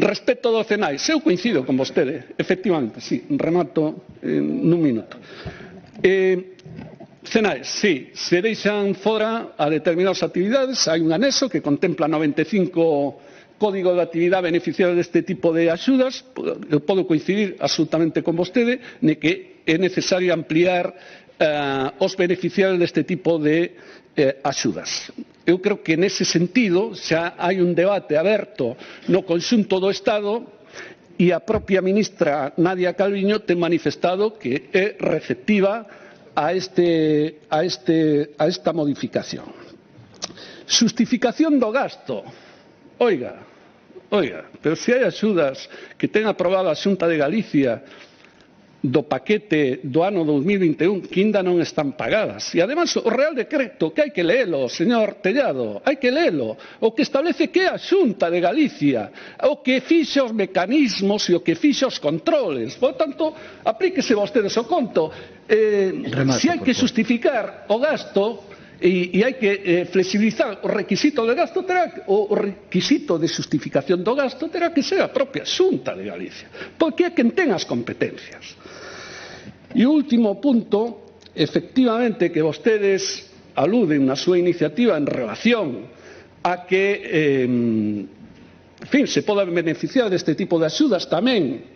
Respecto dos cenais, eu coincido con vostede, efectivamente, sí, remato nun minuto. Cenais, sí, se deixan fora a determinadas actividades, hai un anexo que contempla 95 códigos de actividade beneficiarios deste tipo de axudas. Eu podo coincidir absolutamente con vostede de que é necesario ampliar os beneficiarios deste tipo de axudas. Eu creo que nese sentido xa hai un debate aberto no conxunto do Estado e a propia ministra Nadia Calviño ten manifestado que é receptiva a esta modificación. Xustificación do gasto. Oiga, pero se hai axudas que ten aprobada a Xunta de Galicia do paquete do ano 2021 que ainda non están pagadas. E, ademais, o Real Decreto, que hai que leelo, señor Tellado, hai que leelo, o que establece que é a Xunta de Galicia, o que fixa os mecanismos e o que fixa os controles. Por tanto, aplíquese vostedes o conto. Se hai que justificar o gasto e hai que flexibilizar o requisito de gasto, o requisito de justificación do gasto terá que ser a propia Xunta de Galicia, porque é quen ten as competencias. E o último punto, efectivamente, que vostedes aluden na súa iniciativa en relación a que se poden beneficiar deste tipo de axudas tamén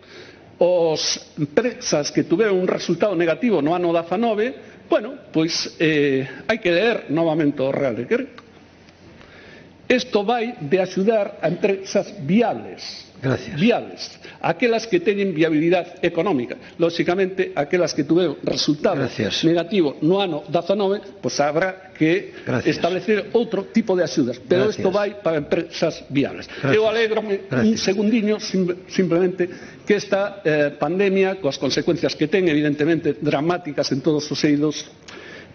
as empresas que tuveron un resultado negativo no ano 19, bueno, pois hai que ler novamente o Real Decreto. Isto vai de axudar a empresas viables. Gracias. Viables, aquelas que teñen viabilidade económica. Lóxicamente, aquelas que tuveron resultado negativo no ano 19, pois habrá que establecer outro tipo de axudas. Pero isto vai para empresas viables. Eu alégrome un segundiño simplemente que esta pandemia, coas consecuencias que ten, evidentemente dramáticas en todos os eidos,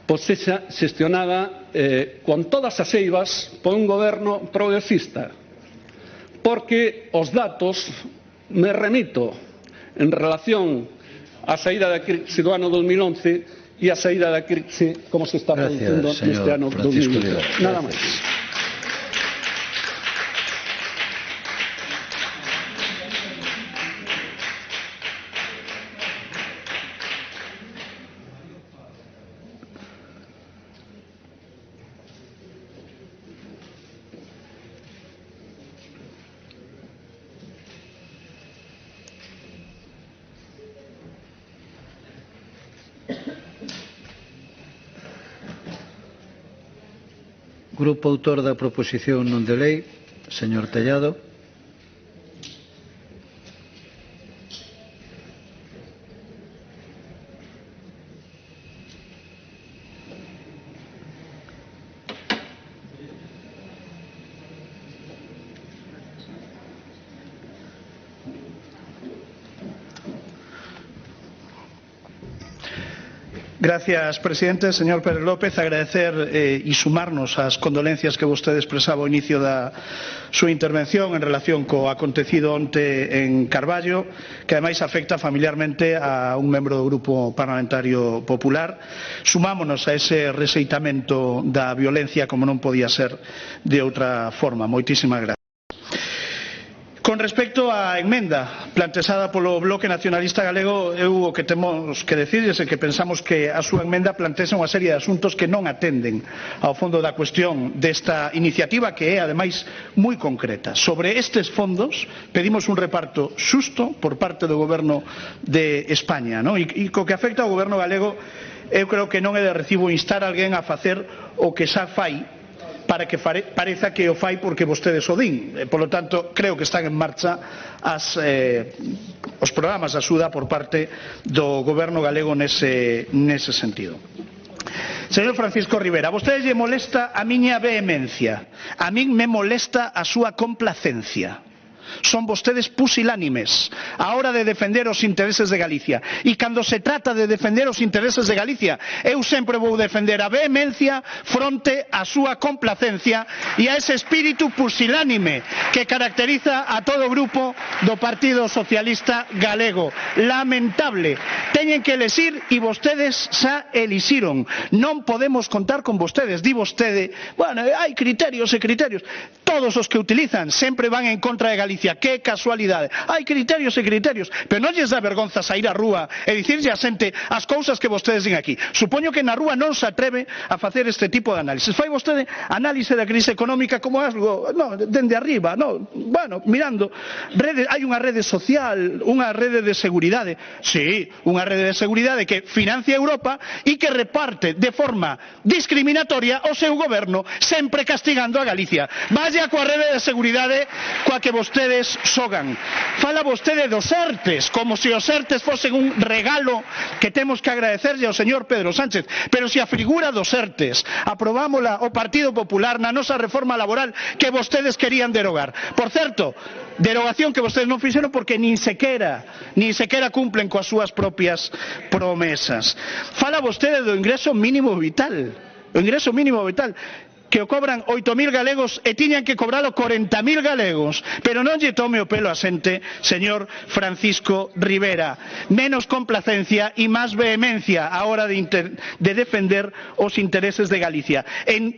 pois sexa xestionada con todas as eivas por un goberno progresista. Porque os datos, me remito en relación á saída da crise do ano 2011 e a saída da crise como se está producindo neste ano 2020. Nada máis. Grupo autor da proposición non de lei, señor Tellado. Gracias, presidente. Señor Pérez López, agradecer e sumarnos ás condolencias que vostede expresaba ao inicio da súa intervención en relación co acontecido onte en Carballo, que ademais afecta familiarmente a un membro do Grupo Parlamentario Popular. Sumámonos a ese rexeitamento da violencia como non podía ser de outra forma. Moitísimas gracias. Con respecto á emenda plantexada polo Bloque Nacionalista Galego, o que temos que decirles é que pensamos que a súa emenda plantexa unha serie de asuntos que non atenden ao fondo da cuestión desta iniciativa, que é, ademais, moi concreta. Sobre estes fondos pedimos un reparto xusto por parte do Goberno de España, e co que afecta ao Goberno galego, eu creo que non é de recibo instar a alguén a facer o que xa fai para que pareza que o fai porque vostedes o din. Polo tanto, creo que están en marcha os programas de axuda por parte do Goberno galego nese sentido. Señor Francisco Rivera, a vostedes lle molesta a miña vehemencia, a min me molesta a súa complacencia. Son vostedes pusilánimes a hora de defender os intereses de Galicia, e cando se trata de defender os intereses de Galicia, eu sempre vou defender a vehemencia fronte á súa complacencia e a ese espírito pusilánime que caracteriza a todo o grupo do Partido Socialista Galego. Lamentable. Teñen que elixir e vostedes xa elixiron. Non podemos contar con vostedes. Di vostede, bueno, hai criterios e criterios. Todos os que utilizan sempre van en contra de Galicia. Que casualidade. Hai criterios e criterios, pero non lles dá vergonza sair á rúa e dicirlle a xente as cousas que vostedes din aquí. Supoño que na rúa non se atreve a facer este tipo de análisis. Fai vostede análise da crise económica como algo, dende arriba, bueno, mirando redes, hai unha rede social, unha rede de seguridade, sí, unha rede de seguridade que financia Europa e que reparte de forma discriminatoria o seu goberno, sempre castigando a Galicia. Valle Mira coa rede de seguridade coa que vostedes xogan. Fala vostede dos ERTES, como se os ERTES fosen un regalo que temos que agradecerlle ao señor Pedro Sánchez. Pero se a figura dos ERTES aprobámola o Partido Popular na nosa reforma laboral que vostedes querían derogar. Por certo, derogación que vostedes non fixeron porque nin sequera cumplen coas súas propias promesas. Fala vostede do ingreso mínimo vital. O ingreso mínimo vital que o cobran 8.000 galegos e tiñan que cobralo 40.000 galegos, pero non lle tome o pelo a xente, señor Francisco Rivera. Menos complacencia e máis vehemencia á hora de defender os intereses de Galicia.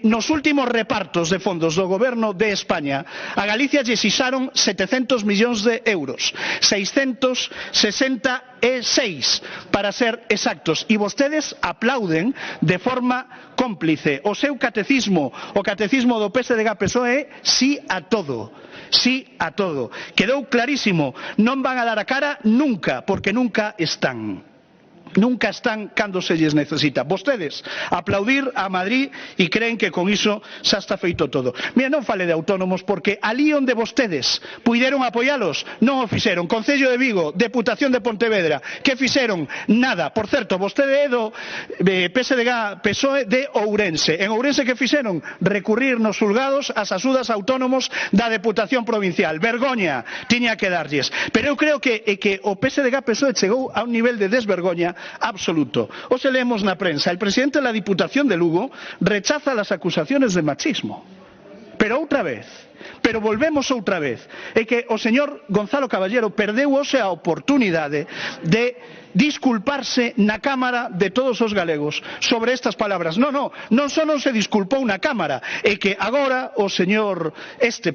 Nos últimos repartos de fondos do goberno de España, a Galicia lle xixaron 700 millóns de euros, 666 para ser exactos, e vostedes aplauden de forma cómplice. O seu catecismo, o catecismo do PSDG-PSOE, sí a todo. Sí a todo. Quedou clarísimo, non van a dar a cara nunca, porque nunca están. Nunca están cando se lles necesita. Vostedes aplaudir a Madrid e creen que con iso xa está feito todo. Mira, non fale de autónomos porque ali onde vostedes puideron apoialos non o fixeron. Concello de Vigo, Deputación de Pontevedra, que fixeron? Nada. Por certo, vostede é do PSDG-PSOE de Ourense. En Ourense que fixeron? Recurrir nos xulgados as axudas a autónomos da Deputación Provincial. Vergoña tiña que darlles. Pero eu creo que o PSDG-PSOE chegou a un nivel de desvergoña absoluto. Hoxe leemos na prensa, el presidente de la Diputación de Lugo rechaza las acusaciones de machismo. Pero outra vez, volvemos outra vez, é que o señor Gonzalo Caballero perdeu hoxe a oportunidade de disculparse na Cámara de todos os galegos sobre estas palabras. Non só non se disculpou na Cámara, é que agora o señor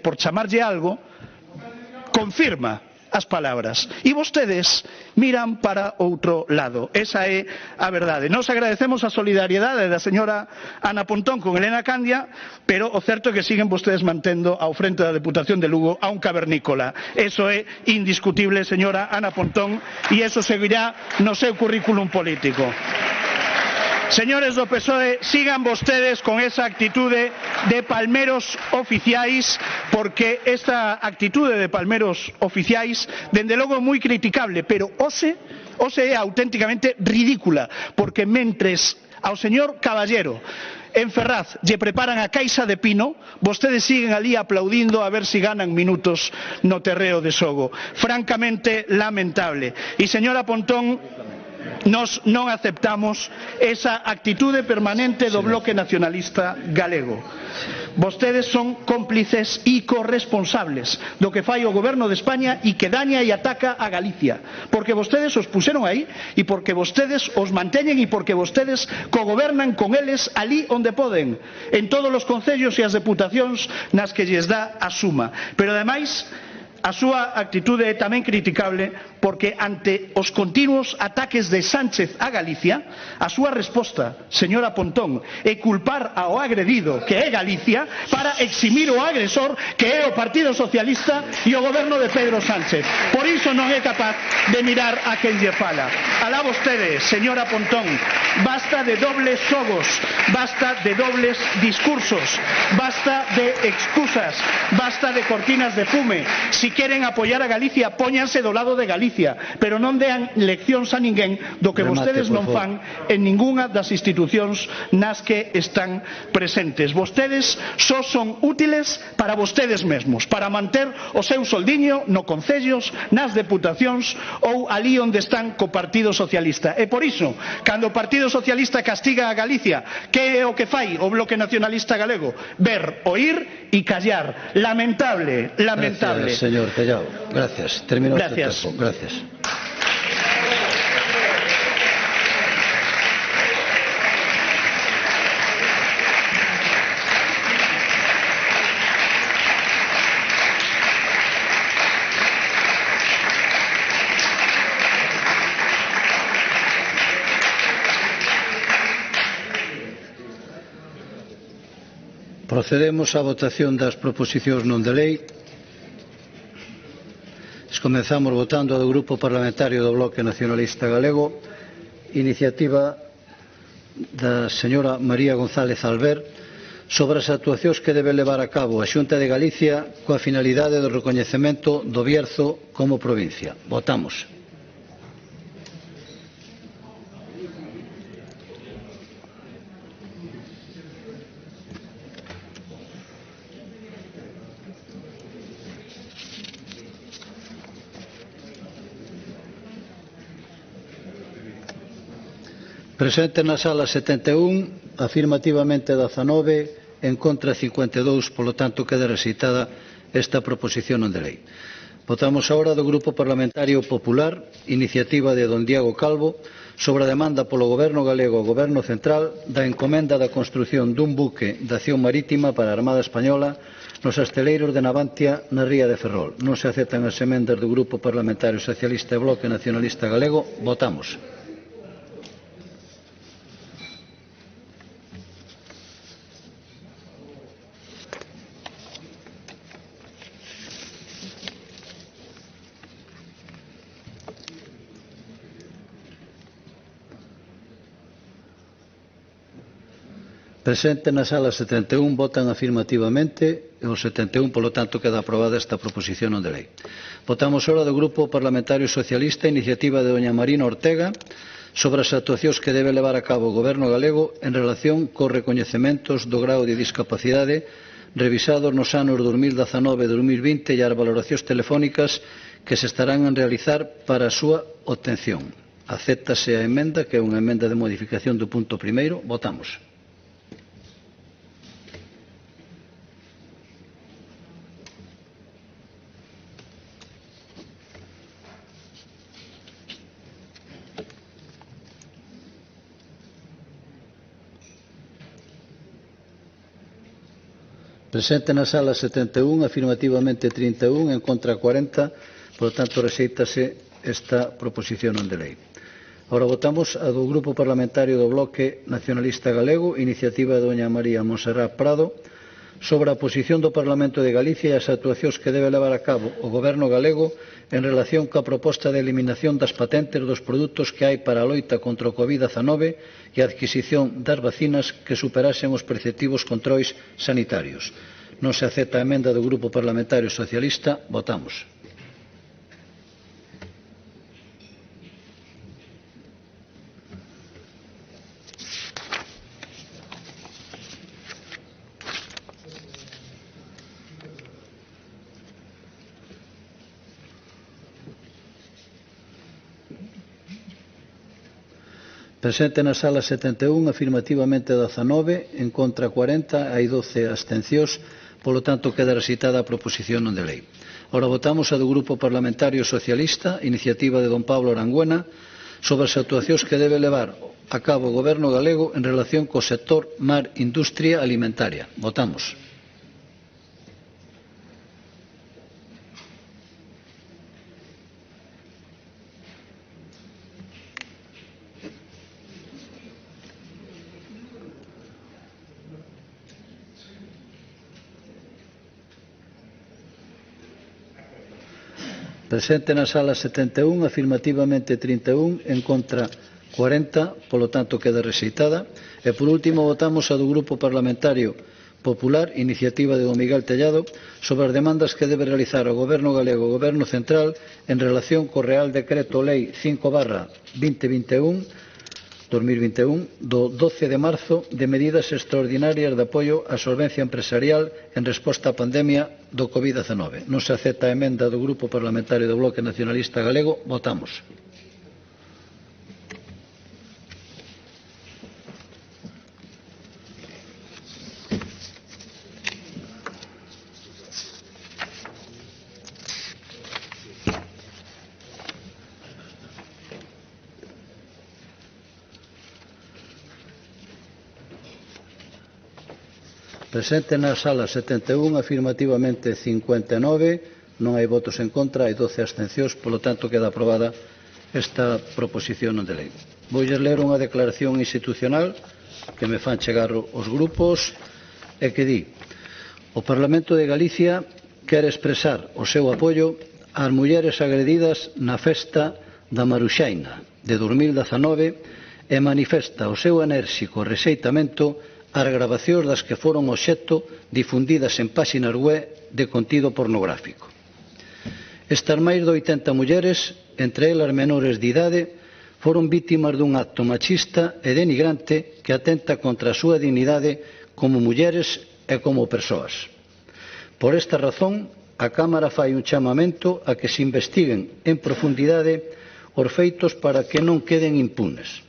por chamarlle algo, confirma as palabras. E vostedes miran para outro lado. Esa é a verdade. Nos agradecemos a solidariedade da señora Ana Pontón con Elena Candia, pero o certo é que siguen vostedes mantendo ao frente da Deputación de Lugo a un cavernícola. Eso é indiscutible, señora Ana Pontón, e eso seguirá no seu currículum político. Señores do PSOE, sigan vostedes con esa actitude de palmeros oficiais, porque esta actitude de palmeros oficiais, dende logo, é moi criticable, pero hoxe é auténticamente ridícula, porque mentres ao señor Caballero en Ferraz lle preparan a caixa de pino, vostedes siguen ali aplaudindo a ver si ganan minutos no terreo de xogo. Francamente lamentable. E señora Pontón, nos non aceptamos esa actitude permanente do Bloque Nacionalista Galego. Vostedes son cómplices e corresponsables do que fai o Goberno de España e que daña e ataca a Galicia, porque vostedes os puseron aí e porque vostedes os manteñen e porque vostedes cogobernan con eles ali onde poden, en todos os concellos e as deputacións nas que lles dá a suma. Pero ademais, a súa actitude é tamén criticable porque ante os continuos ataques de Sánchez a Galicia, a súa resposta, señora Pontón, é culpar ao agredido, que é Galicia, para eximir o agresor, que é o Partido Socialista e o goberno de Pedro Sánchez. Por iso non é capaz de mirar a quen lle fala. Alá vostede, señora Pontón, basta de dobles xogos, basta de dobles discursos, basta de excusas, basta de cortinas de fume. Si queren apoiar a Galicia, póñanse do lado de Galicia, pero non dean leccións a ninguén do que vostedes non fan en ningunha das institucións nas que están presentes. Vostedes só son útiles para vostedes mesmos, para manter o seu soldiño no concellos, nas deputacións ou ali onde están co Partido Socialista. E por iso, cando o Partido Socialista castiga a Galicia, que é o que fai o Bloque Nacionalista Galego? Ver, oír e callar. Lamentable, lamentable. Gracias, señor Pellao. Gracias. Terminó el tiempo. Gracias. Procedemos á votación das proposicións non de lei. Comezamos votando a do Grupo Parlamentario do Bloque Nacionalista Galego, iniciativa da señora María González Albert, sobre as actuacións que debe levar a cabo a Xunta de Galicia coa finalidade do recoñecemento do Bierzo como provincia. Votamos. Presente na sala 71, afirmativamente 19, en contra 52, polo tanto queda rexeitada esta proposición non de lei. Votamos agora do Grupo Parlamentario Popular, iniciativa de don Diego Calvo, sobre a demanda polo Goberno galego ao Goberno central da encomenda da construción dun buque de acción marítima para a Armada Española nos asteleiros de Navantia na ría de Ferrol. Non se aceptan as emendas do Grupo Parlamentario Socialista e Bloque Nacionalista Galego. Votamos. Presente na sala 71 votan afirmativamente e os 71, polo tanto, queda aprobada esta proposición non de lei. Votamos ahora do Grupo Parlamentario Socialista, iniciativa de doña Marina Ortega, sobre as actuacións que debe levar a cabo o Goberno galego en relación cos recoñecementos do grau de discapacidade revisados nos anos 2019 e 2020 e as valoracións telefónicas que se estarán a realizar para a súa obtención. Acéptase a emenda, que é unha emenda de modificación do punto primeiro. Votamos. Presente na sala 71, afirmativamente 31, en contra 40, por tanto rexeítase esta proposición non de lei. Agora votamos a do Grupo Parlamentario do Bloque Nacionalista Galego, iniciativa de doña María Monserrat Prado, sobre a posición do Parlamento de Galicia e as actuacións que debe levar a cabo o Goberno galego en relación coa proposta de eliminación das patentes dos produtos que hai para a loita contra o Covid-19 e a adquisición das vacinas que superasen os preceptivos controis sanitarios. Non se acepta a emenda do Grupo Parlamentario Socialista. Votamos. Presente na sala 71, afirmativamente 19, en contra 40, hai 12 abstencións, polo tanto queda rexeitada a proposición non de lei. Ora votamos a do Grupo Parlamentario Socialista, iniciativa de don Pablo Arangüena, sobre as actuacións que debe levar a cabo o Goberno galego en relación co sector mar industria alimentaria. Votamos. Presente na sala 71, afirmativamente 31, en contra 40, polo tanto queda rexeitada. E por último votamos a do Grupo Parlamentario Popular, iniciativa de don Miguel Tellado, sobre as demandas que debe realizar o Goberno galego e o Goberno central en relación co Real Decreto Lei 5/2021 do 12 de marzo de medidas extraordinarias de apoio á solvencia empresarial en resposta á pandemia do Covid-19. Non se acepta a emenda do Grupo Parlamentario do Bloque Nacionalista Galego. Votamos. Presente na sala 71, afirmativamente 59, non hai votos en contra, hai 12 abstencións, polo tanto queda aprobada esta proposición non de lei. Voulles ler unha declaración institucional que me fan chegar os grupos e que di: o Parlamento de Galicia quere expresar o seu apoio ás mulleres agredidas na festa da Maruxaina de 2019 e manifesta o seu enérxico rexeitamento as gravacións das que foron obxecto difundidas en páxinas web de contido pornográfico. Estas máis de 80 mulleres, entre elas menores de idade, foron vítimas dun acto machista e denigrante que atenta contra a súa dignidade como mulleres e como persoas. Por esta razón, a Cámara fai un chamamento a que se investiguen en profundidade os feitos para que non queden impunes.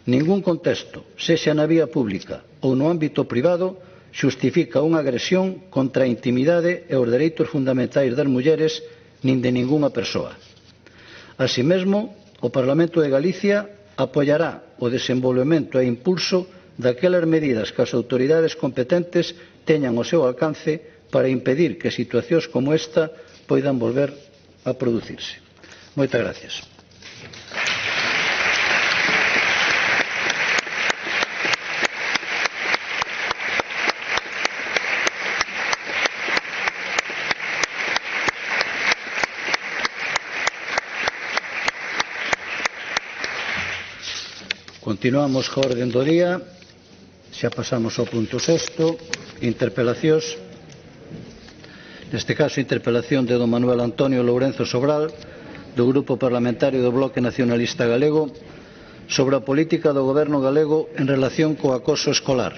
Ningún contexto, sexa na vía pública ou no ámbito privado, xustifica unha agresión contra a intimidade e os dereitos fundamentais das mulleres nin de ningunha persoa. Así mesmo, o Parlamento de Galicia apoiará o desenvolvemento e impulso daquelas medidas que as autoridades competentes teñan ao seu alcance para impedir que situacións como esta poidan volver a producirse. Moitas gracias. Continuamos coa orde do día. Xa pasamos ao punto 6, interpelacións. Neste caso, interpelación de don Manuel Antonio Lourenzo Sobral, do Grupo Parlamentario do Bloque Nacionalista Galego, sobre a política do Goberno galego en relación co acoso escolar.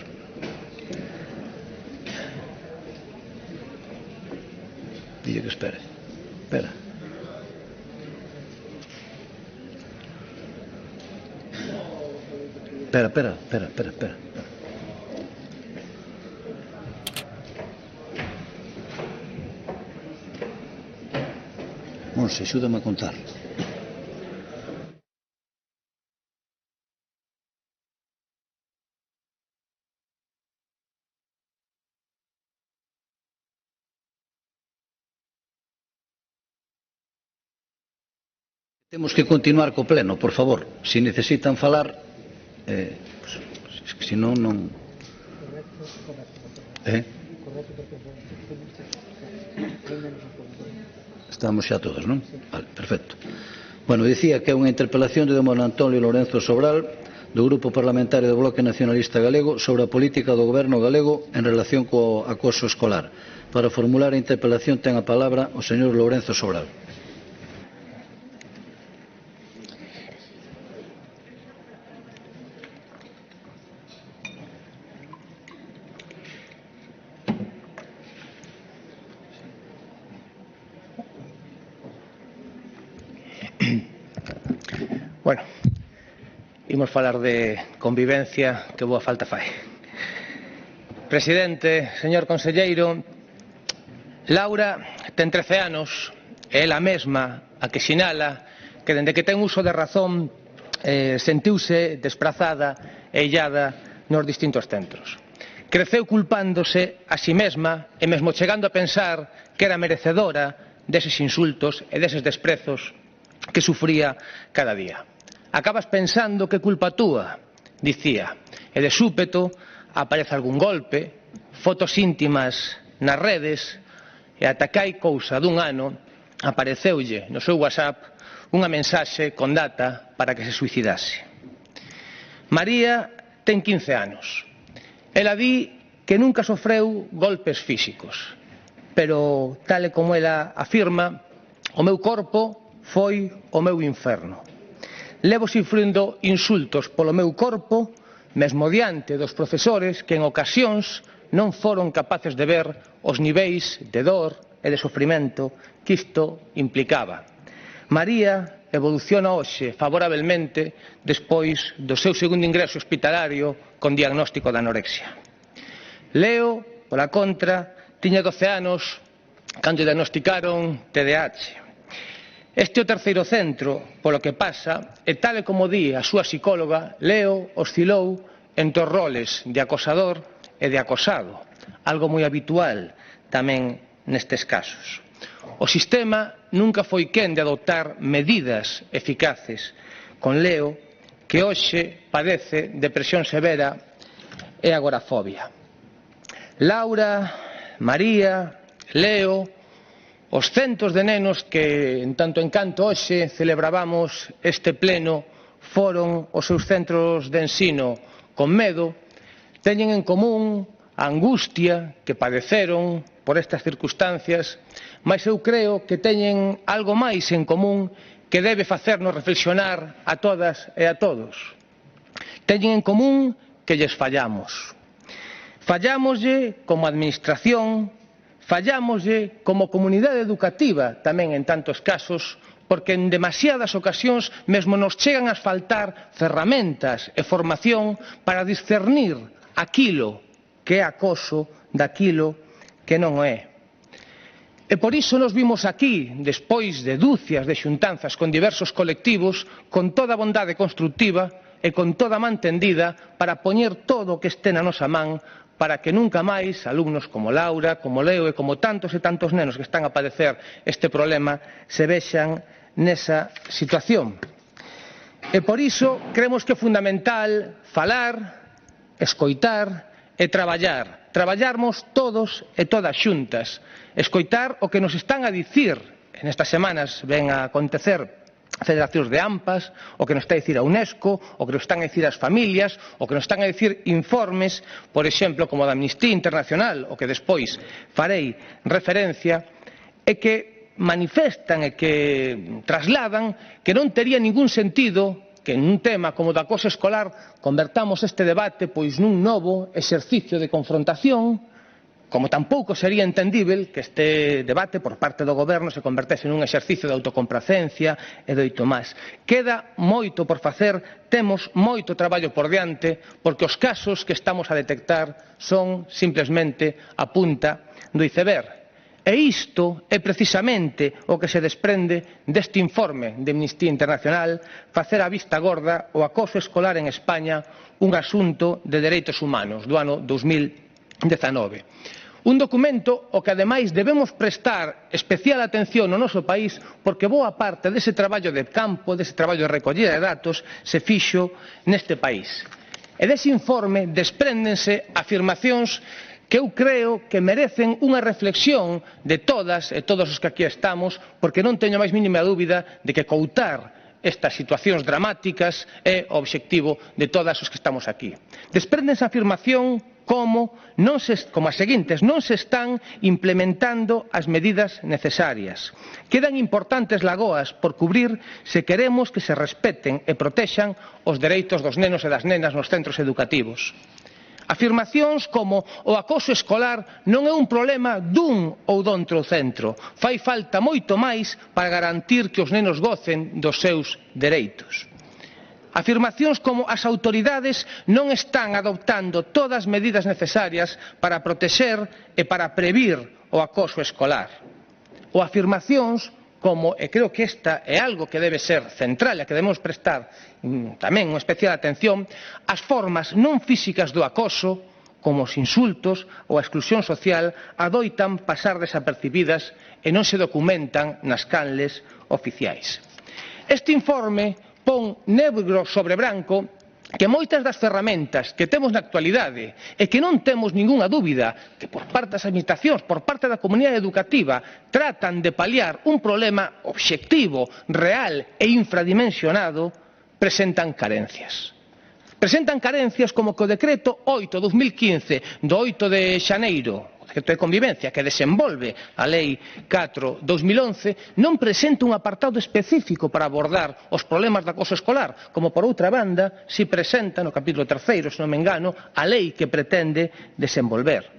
Dille que espere. Espera. Espera. Monse, axúdame a contar. Temos que continuar co pleno, por favor. Se necesitan falar, se non, non... Estamos xa todos, non? Vale, perfecto. Bueno, dicía que é unha interpelación de don Antonio Lourenzo Sobral, do Grupo Parlamentario do Bloque Nacionalista Galego, sobre a política do Goberno galego en relación co acoso escolar. Para formular a interpelación ten a palabra o señor Lourenzo Sobral. Bueno, imos falar de convivencia, que boa falta fai. Presidente, señor conselleiro, Laura ten 13 anos, é ela mesma a que sinala que dende que ten uso de razón sentiuse desprazada e illada nos distintos centros. Creceu culpándose a si mesma e mesmo chegando a pensar que era merecedora deses insultos e deses desprezos que sufría cada día. Acabas pensando que culpa túa, dicía, e de súpeto aparece algún golpe, fotos íntimas nas redes, e ata que hai cousa dun ano apareceulle no seu WhatsApp unha mensaxe con data para que se suicidase. María ten 15 anos. Ela di que nunca sofreu golpes físicos, pero, tal e como ela afirma, o meu corpo foi o meu inferno. Levo sufrindo insultos polo meu corpo, mesmo diante dos profesores que en ocasións non foron capaces de ver os niveis de dor e de sofrimento que isto implicaba. María evoluciona hoxe favorablemente despois do seu segundo ingreso hospitalario con diagnóstico de anorexia. Leo, pola contra, tiña 12 anos cando diagnosticaron TDAH. Este é o terceiro centro polo que pasa e, tal e como di a súa psicóloga, Leo oscilou entre os roles de acosador e de acosado, algo moi habitual tamén nestes casos. O sistema nunca foi quen de adoptar medidas eficaces con Leo, que hoxe padece depresión severa e agorafobia. Laura, María, Leo, os centos de nenos que, en tanto en canto hoxe celebrábamos este pleno, foron os seus centros de ensino con medo, teñen en común a angustia que padeceron por estas circunstancias, mas eu creo que teñen algo máis en común que debe facernos reflexionar a todas e a todos. Teñen en común que lles fallamos. Fallámoslle como administración, fallámoslle como comunidade educativa tamén en tantos casos, porque en demasiadas ocasións mesmo nos chegan a faltar ferramentas e formación para discernir aquilo que é acoso daquilo que non o é. E por iso nos vimos aquí, despois de dúcias de xuntanzas con diversos colectivos, con toda a bondade constructiva e con toda a man tendida para poñer todo o que este na nosa man para que nunca máis alumnos como Laura, como Leo e como tantos e tantos nenos que están a padecer este problema se vexan nesa situación. E por iso creemos que é fundamental falar, escoitar e traballar. Traballarmos todos e todas xuntas. Escoitar o que nos están a dicir. En estas semanas ven a acontecer federacións de AMPAs, o que nos está a dicir a UNESCO, o que nos están a dicir as familias, o que nos están a dicir informes, por exemplo, como da Amnistía Internacional, o que despois farei referencia, e que manifestan e que trasladan que non tería ningún sentido que en un tema como o do acoso escolar convertamos este debate pois nun novo exercicio de confrontación, como tampouco sería entendível que este debate por parte do Goberno se convertese nun exercicio de autocompracencia e doito máis. Queda moito por facer, temos moito traballo por diante, porque os casos que estamos a detectar son simplesmente a punta do iceberg. E isto é precisamente o que se desprende deste informe de Amnistía Internacional, facer a vista gorda o acoso escolar en España un asunto de dereitos humanos do ano 2019. Un documento ao que ademais debemos prestar especial atención no noso país porque boa parte dese traballo de campo, dese traballo de recollida de datos, se fixo neste país. E dese informe despréndense afirmacións que eu creo que merecen unha reflexión de todas e todos os que aquí estamos, porque non teño a máis mínima dúbida de que coutar estas situacións dramáticas é o obxectivo de todas os que estamos aquí. Despréndense a afirmación como as seguintes: non se están implementando as medidas necesarias. Quedan importantes lagoas por cubrir se queremos que se respeten e protexan os dereitos dos nenos e das nenas nos centros educativos. Afirmacións como o acoso escolar non é un problema dun ou doutro centro. Fai falta moito máis para garantir que os nenos gocen dos seus dereitos. Afirmacións como as autoridades non están adoptando todas as medidas necesarias para protexer e para previr o acoso escolar. Ou afirmacións como, e creo que esta é algo que debe ser central e que debemos prestar tamén unha especial atención, as formas non físicas do acoso, como os insultos ou a exclusión social, adoitan pasar desapercibidas e non se documentan nas canles oficiais. Este informe pon negro sobre branco que moitas das ferramentas que temos na actualidade e que non temos ningunha dúbida que por parte das administracións, por parte da comunidade educativa, tratan de paliar un problema obxectivo, real e infradimensionado, presentan carencias. Presentan carencias como que o decreto 8/2015 do 8 de xaneiro, o decreto de convivencia que desenvolve a Lei 4/2011, non presenta un apartado específico para abordar os problemas de acoso escolar, como por outra banda si presenta no capítulo 3, se non me engano, a lei que pretende desenvolver.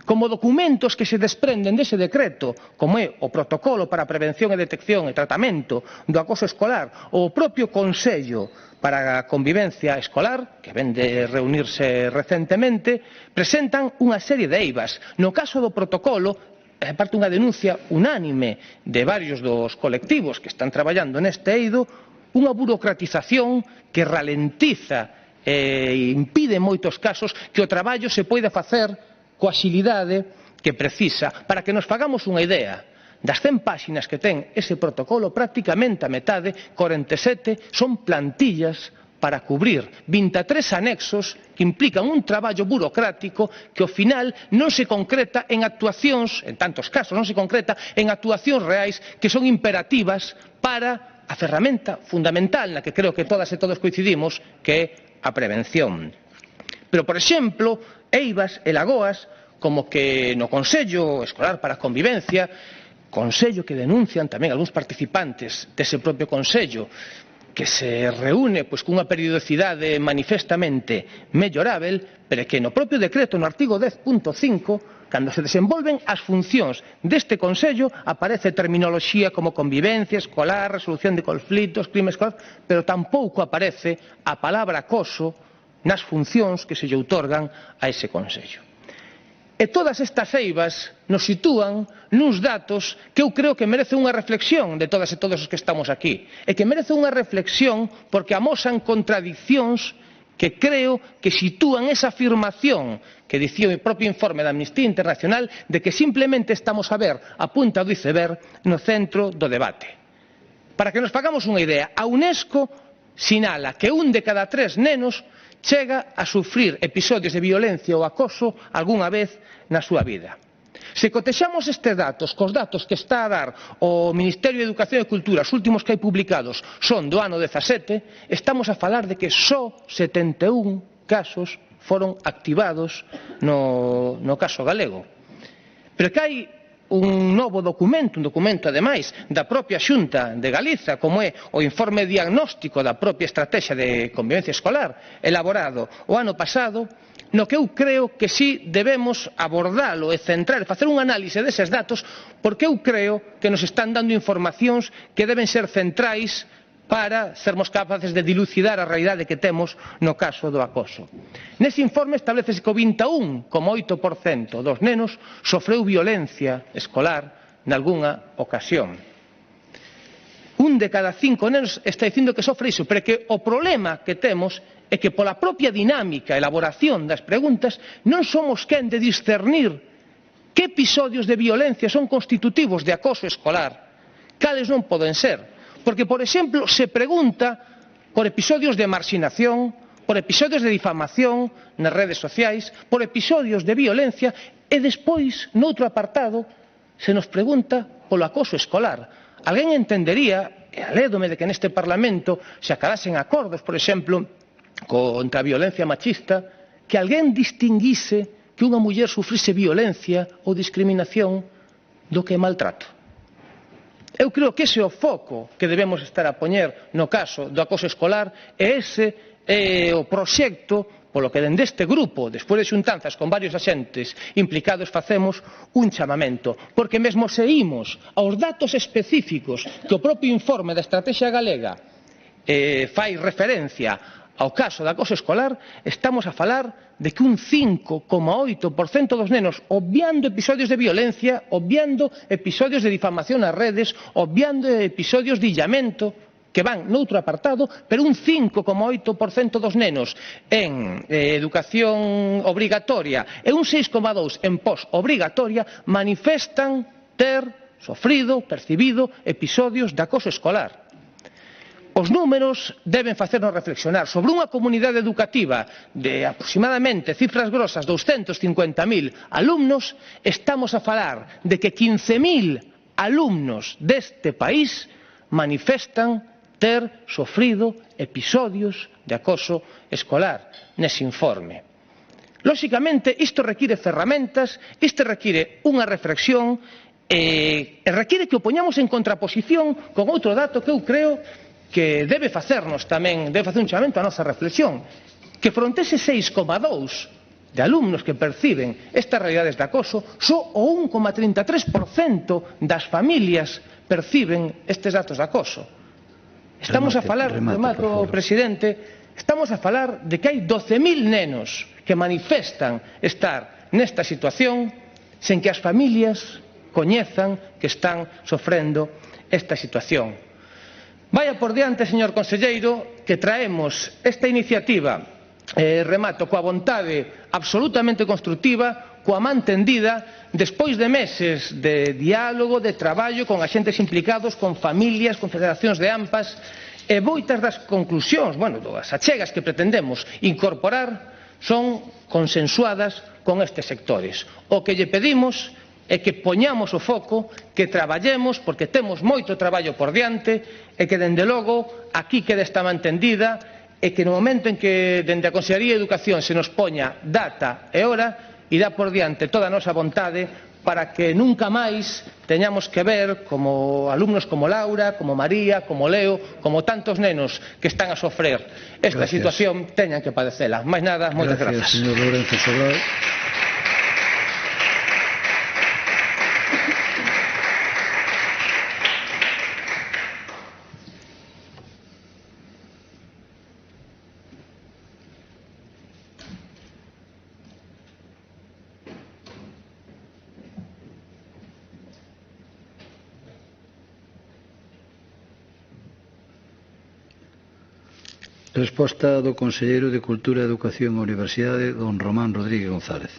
Como documentos que se desprenden dese decreto, como é o protocolo para a prevención e detección e tratamento do acoso escolar ou o propio Consello para a Convivencia Escolar, que ven de reunirse recentemente, presentan unha serie de eivas. No caso do protocolo, é parte unha denuncia unánime de varios dos colectivos que están traballando neste eido, unha burocratización que ralentiza e impide en moitos casos que o traballo se poida facer coa axilidade que precisa. Para que nos fagamos unha idea, das 100 páxinas que ten ese protocolo, prácticamente a metade, 47, son plantillas para cubrir 23 anexos que implican un traballo burocrático que ao final non se concreta en actuacións, en tantos casos non se concreta en actuacións reais que son imperativas para a ferramenta fundamental na que creo que todas e todos coincidimos, que é a prevención. Pero, por exemplo, eivas e lagoas, como que no Consello Escolar para a Convivencia, consello que denuncian tamén algúns participantes dese propio consello, que se reúne cunha periodicidade manifestamente mellorável, pero que no propio decreto, no artigo 10.5, cando se desenvolven as funcións deste Consello, aparece terminoloxía como convivencia escolar, resolución de conflitos, crime escolar, pero tampouco aparece a palabra acoso nas funcións que se lle outorgan a ese Consello. E todas estas eivas nos sitúan nuns datos que eu creo que merecen unha reflexión de todas e todos os que estamos aquí, e que merecen unha reflexión porque amosan contradicións que creo que sitúan esa afirmación que dicía o propio informe da Amnistía Internacional de que simplemente estamos a ver a punta do iceberg no centro do debate. Para que nos fagamos unha idea, a UNESCO sinala que 1 de cada 3 nenos chega a sufrir episodios de violencia ou acoso algunha vez na súa vida. Se cotexamos estes datos cos datos que está a dar o Ministerio de Educación e Cultura, os últimos que hai publicados son do ano 17, estamos a falar de que só 71 casos foron activados no caso galego. Pero que hai un novo documento, un documento ademais da propia Xunta de Galiza, como é o informe diagnóstico da propia Estrategia de Convivencia Escolar, elaborado o ano pasado, no que eu creo que si debemos abordalo e centrar e facer un análise deses datos, porque eu creo que nos están dando informacións que deben ser centrais para sermos capaces de dilucidar a realidade que temos no caso do acoso. Nese informe establecese que o 21,8% dos nenos sofreu violencia escolar nalgunha ocasión. 1 de cada 5 nenos está dicindo que sofre iso, pero que o problema que temos é que pola propia dinámica e elaboración das preguntas non somos quen de discernir que episodios de violencia son constitutivos de acoso escolar, cales non poden ser. Porque, por exemplo, se pregunta por episodios de marxinación, por episodios de difamación nas redes sociais, por episodios de violencia, e despois, noutro apartado, se nos pregunta polo acoso escolar. Alguén entendería, e alédome de que neste Parlamento se acadasen acordos, por exemplo, contra a violencia machista, que alguén distinguise que unha muller sufrise violencia ou discriminación do que maltrato. Eu creo que ese é o foco que debemos estar a poñer no caso do acoso escolar, e ese é o proxecto polo que dende este grupo, despois de xuntanzas con varios axentes implicados, facemos un chamamento, porque mesmo se imos aos datos específicos que o propio informe da Estrategia Galega fai referencia ao caso do acoso escolar, estamos a falar de que un 5,8% dos nenos, obviando episodios de violencia, obviando episodios de difamación nas redes, obviando episodios de illamento, que van noutro apartado, pero un 5,8% dos nenos en educación obrigatoria e un 6,2% en postobrigatoria manifestan ter sofrido, percibido episodios de acoso escolar. Os números deben facernos reflexionar sobre unha comunidade educativa de aproximadamente, cifras grosas, 250.000 alumnos. Estamos a falar de que 15.000 alumnos deste país manifestan ter sofrido episodios de acoso escolar nese informe. Lóxicamente, isto require ferramentas, isto require unha reflexión e require que o poñamos en contraposición con outro dato que eu creo que debe facernos tamén, debe facer un chamamento a nosa reflexión, que fronte ese 6,2% de alumnos que perciben estas realidades de acoso, só o 1,33% das familias perciben estes datos de acoso. Estamos a falar, remato, presidente, estamos a falar de que hai 12.000 nenos que manifestan estar nesta situación sen que as familias coñezan que están sofrendo esta situación. Vaya por diante, señor conselleiro, que traemos esta iniciativa, remato, coa vontade absolutamente constructiva, coa man tendida, despois de meses de diálogo, de traballo con axentes implicados, con familias, con federacións de AMPAs, e moitas das conclusións, das achegas que pretendemos incorporar son consensuadas con estes sectores. O que lle pedimos é que poñamos o foco, que traballemos, porque temos moito traballo por diante, e que, dende logo, aquí quede esta man tendida, e que no momento en que dende a Consellería de Educación se nos poña data e hora, irá por diante toda a nosa vontade para que nunca máis teñamos que ver como alumnos como Laura, como María, como Leo, como tantos nenos que están a sofrer esta situación teñan que padecela. Máis nada, moitas grazas. Señor Lourenço Sobral. Resposta do Conselleiro de Cultura, Educación e Universidade, don Román Rodríguez González.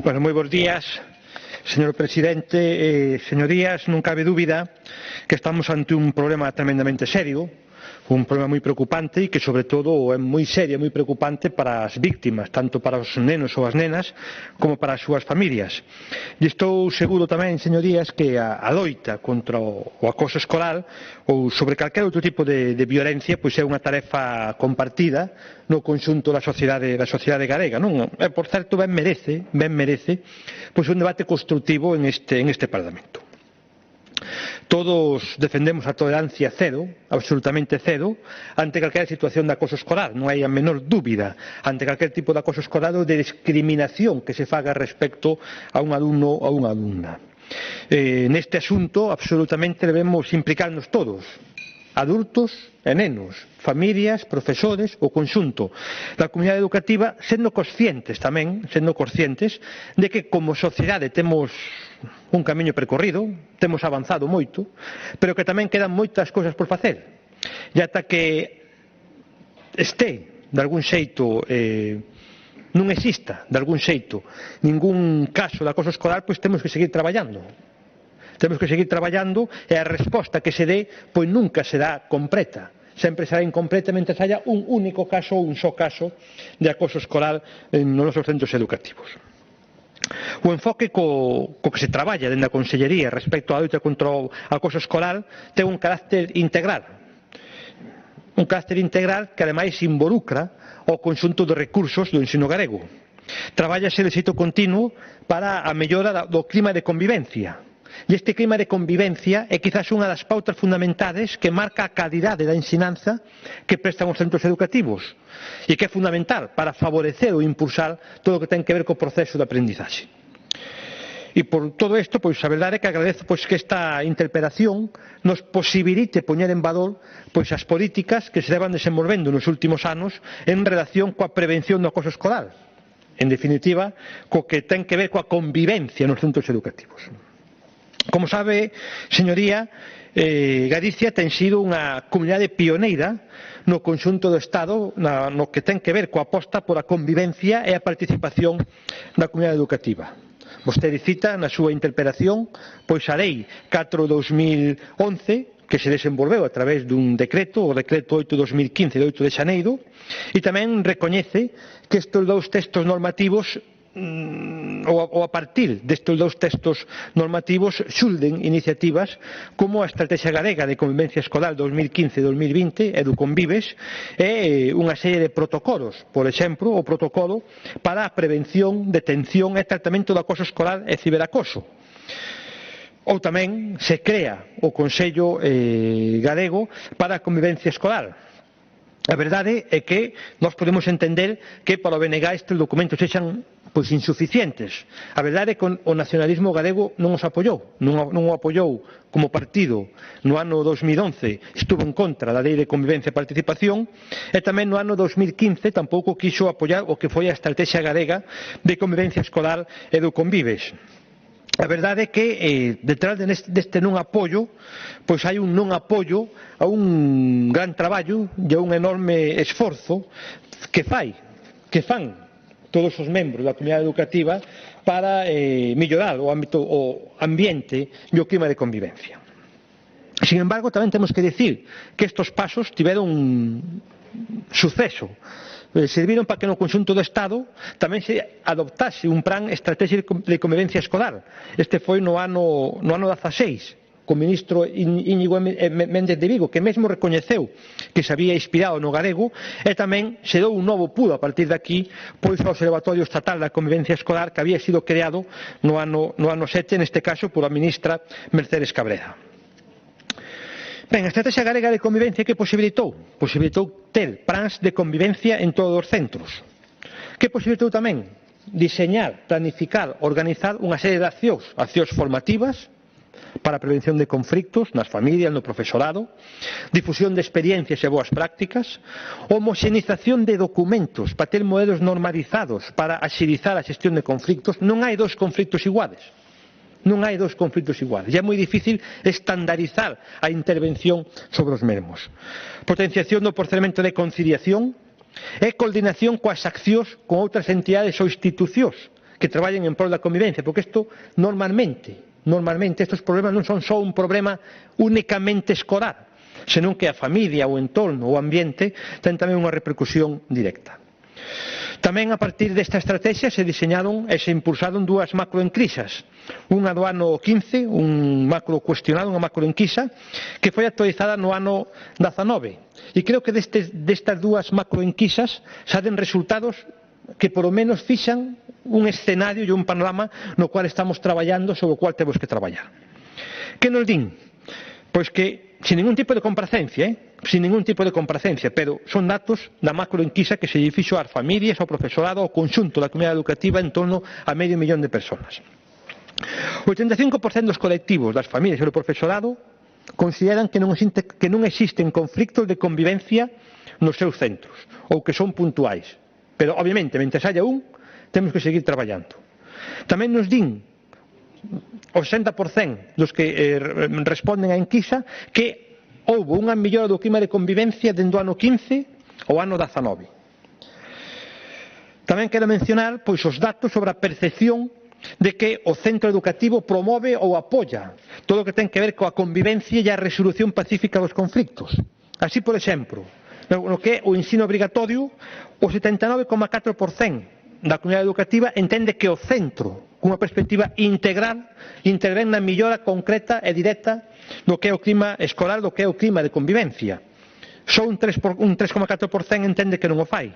Bueno, moi bons días, señor presidente, señorías, non cabe dúbida que estamos ante un problema tremendamente serio, un problema moi preocupante e que, sobre todo, é moi serio e moi preocupante para as víctimas, tanto para os nenos ou as nenas, como para as súas familias. E estou seguro tamén, señorías, que a loita contra o acoso escolar ou sobre calquer outro tipo de violencia pois é unha tarefa compartida no conxunto da sociedade galega, non? E, por certo, ben merece pois un debate construtivo en este Parlamento. Todos defendemos a tolerancia cero, absolutamente cero, ante calquera situación de acoso escolar. Non hai a menor dúbida ante calquer tipo de acoso escolar ou de discriminación que se faga respecto a un alumno ou a unha alumna. Neste asunto, absolutamente debemos implicarnos todos, adultos e nenos, familias, profesores, o conxunto da comunidade educativa, sendo conscientes tamén, de que como sociedade temos un camiño percorrido, temos avanzado moito, pero que tamén quedan moitas cousas por facer. E ata que de algún xeito, non exista, de algún xeito, ningún caso de acoso escolar, pois temos que seguir traballando. Temos que seguir traballando e a resposta que se dé pois nunca será completa. Sempre será incompleta mentre haya un único caso ou un só caso de acoso escolar nos nosos centros educativos. O enfoque co que se traballa dentro da Consellería respecto á loita contra o acoso escolar ten un carácter integral. Un carácter integral que ademais involucra o conxunto de recursos do ensino galego. Trabállase de xeito continuo para a mellora do clima de convivencia. E este clima de convivencia é quizás unha das pautas fundamentais que marca a calidade da ensinanza que prestan os centros educativos e que é fundamental para favorecer ou impulsar todo o que ten que ver co proceso de aprendizaxe. E por todo isto, pois a verdade é que agradezo que esta interpelación nos posibilite poñer en valor as políticas que se levan desenvolvendo nos últimos anos en relación coa prevención do acoso escolar. En definitiva, co que ten que ver coa convivencia nos centros educativos. Como sabe, señoría, Galicia ten sido unha comunidade pioneira no conxunto do Estado no que ten que ver coa aposta pola convivencia e a participación da comunidade educativa. Vostede cita na súa interpelación pois a Lei 4/2011 que se desenvolveu a través dun decreto, o decreto 8/2015 de 8 de xaneiro, e tamén recoñece que estes dous textos normativos ou a partir destes dous textos normativos xulden iniciativas como a Estrategia Galega de Convivencia Escolar 2015-2020 Educonvives e unha serie de protocolos, por exemplo, o protocolo para a prevención, detención e tratamento do acoso escolar e ciberacoso. Ou tamén se crea o Consello Galego para a Convivencia Escolar. A verdade é que nós podemos entender que para o BNG estes documentos sexan insuficientes. A verdade é que o nacionalismo galego non os apoiou, non o apoiou como partido no ano 2011, estuvo en contra da Lei de Convivencia e Participación, e tamén no ano 2015 tampouco quiso apoiar o que foi a Estrategia Galega de Convivencia Escolar e do Convives. A verdade é que detrás deste non apoio pois hai un non apoio a un gran traballo e a un enorme esforzo que fan todos os membros da comunidade educativa para mellorar o ambiente e o clima de convivencia. Sin embargo, tamén temos que dicir que estes pasos tiveron un suceso. Serviron para que no conxunto do Estado tamén se adoptase un plan estratégico de convivencia escolar. Este foi no ano 16, co ministro Íñigo Méndez de Vigo, que mesmo recoñeceu que se había inspirado no galego, e tamén se deu un novo pulo a partir de aquí pois ao Observatorio Estatal da Convivencia Escolar, que había sido creado no ano 7, neste caso pola ministra Mercedes Cabrera. Ben, a estrategia galega de convivencia que posibilitou? Posibilitou ter plans de convivencia en todos os centros. Que posibilitou tamén? Diseñar, planificar, organizar unha serie de accións formativas para a prevención de conflictos nas familias, no profesorado, difusión de experiencias e boas prácticas, homoxenización de documentos para ter modelos normalizados para axilizar a xestión de conflictos. Non hai dos conflictos iguales. Non hai dos conflitos iguales. E é moi difícil estandarizar a intervención sobre os mesmos. Potenciación do procedimento de conciliación e coordinación coas accións con outras entidades ou institucións que traballen en prol da convivencia, porque isto normalmente estes problemas non son só un problema únicamente escolar, senón que a familia, o entorno, o ambiente ten tamén unha repercusión directa. Tamén a partir desta estrategia se diseñaron e se impulsaron dúas macroenquisas. Unha do ano 15, un macro cuestionado, unha macroenquisa, que foi actualizada no ano 19. E creo que destas dúas macroenquisas saen resultados que polo menos fixan un escenario e un panorama no cual estamos traballando, sobre o cual temos que traballar. Que nos din? Pois que, sin ningún tipo de complacencia, pero son datos da macroenquisa que se lle fixo ás familias, ao profesorado, ao conxunto da comunidade educativa en torno a medio millón de persoas. O 85% dos colectivos das familias e do profesorado consideran que non existen conflictos de convivencia nos seus centros, ou que son puntuais. Pero, obviamente, mentre haya temos que seguir traballando. Tamén nos din o 60% dos que responden á enquisa que houbo unha mellora do clima de convivencia dende o ano 15 ao ano 19. Tamén quero mencionar os datos sobre a percepción de que o centro educativo promove ou apoia todo o que ten que ver coa convivencia e a resolución pacífica dos conflictos. Así, por exemplo, no que é o ensino obrigatorio, o 79,4% da comunidade educativa entende que o centro, cunha perspectiva integral, intervén na mellora concreta e directa do que é o clima escolar, do que é o clima de convivencia. Só un 3,4% entende que non o fai.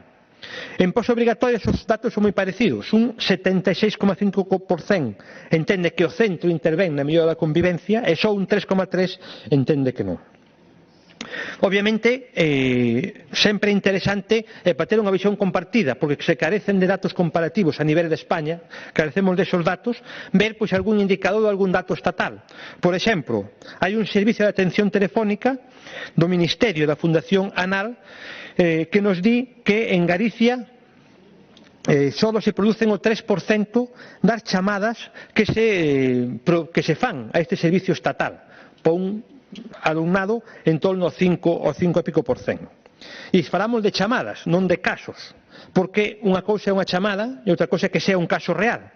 En postobrigatorias os datos son moi parecidos. Un 76,5% entende que o centro intervén na mellora da convivencia e só un 3,3% entende que non. Obviamente, sempre é interesante para ter unha visión compartida, porque se carecen de datos comparativos a nivel de España, carecemos desos datos, ver algún indicador ou algún dato estatal. Por exemplo, hai un servicio de atención telefónica do Ministerio da Fundación ANAL que nos di que en Galicia só se producen o 3% das chamadas que se fan a este servicio estatal por un alumnado en torno ao 5 e pico %. E falamos de chamadas, non de casos, porque unha cousa é unha chamada e outra cousa é que sea un caso real,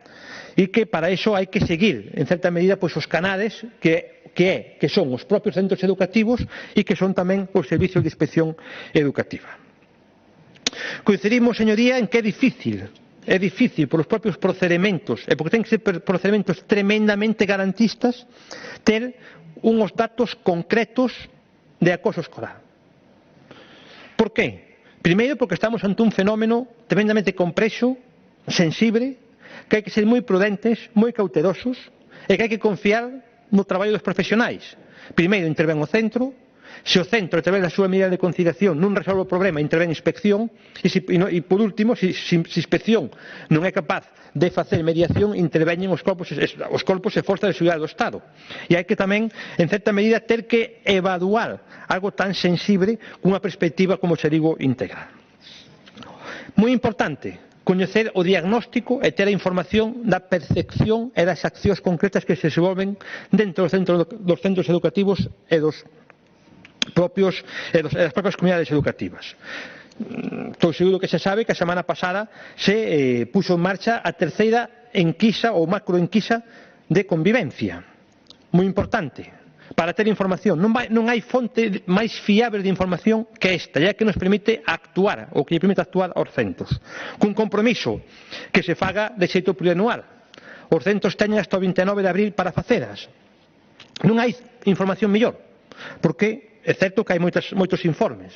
e que para iso hai que seguir, en certa medida, os canales que son os propios centros educativos e que son tamén os servicios de inspección educativa. Coincidimos, señoría, en que é difícil por os propios procedementos, e porque ten que ser procedementos tremendamente garantistas, ter uns datos concretos de acoso escolar. Por qué? Primeiro, porque estamos ante un fenómeno tremendamente complexo, sensible, que hai que ser moi prudentes, moi cautelosos, e que hai que confiar no traballo dos profesionais. Primeiro, intervén o centro. Se o centro, a través da súa medida de conciliación, non resolve o problema, intervén inspección, e por último, se inspección non é capaz de facer mediación, interveñen os corpos e forzas de seguridade do Estado. E hai que tamén, en certa medida, ter que evaluar algo tan sensible cunha perspectiva, como se digo, integral. Moi importante coñecer o diagnóstico e ter a información da percepción e das accións concretas que se desenvolven dentro dos centros educativos e das propias comunidades educativas. estou seguro que se sabe que a semana pasada se puxo en marcha a terceira enquisa ou macroenquisa de convivencia, moi importante, para ter información. Non hai fonte máis fiable de información que esta, ya que nos permite actuar, ou que lle permite actuar aos centros, cun compromiso que se faga de xeito plurianual. Os centros teñen hasta o 29 de abril para facelas. Non hai información mellor, porque é certo que hai moitos informes,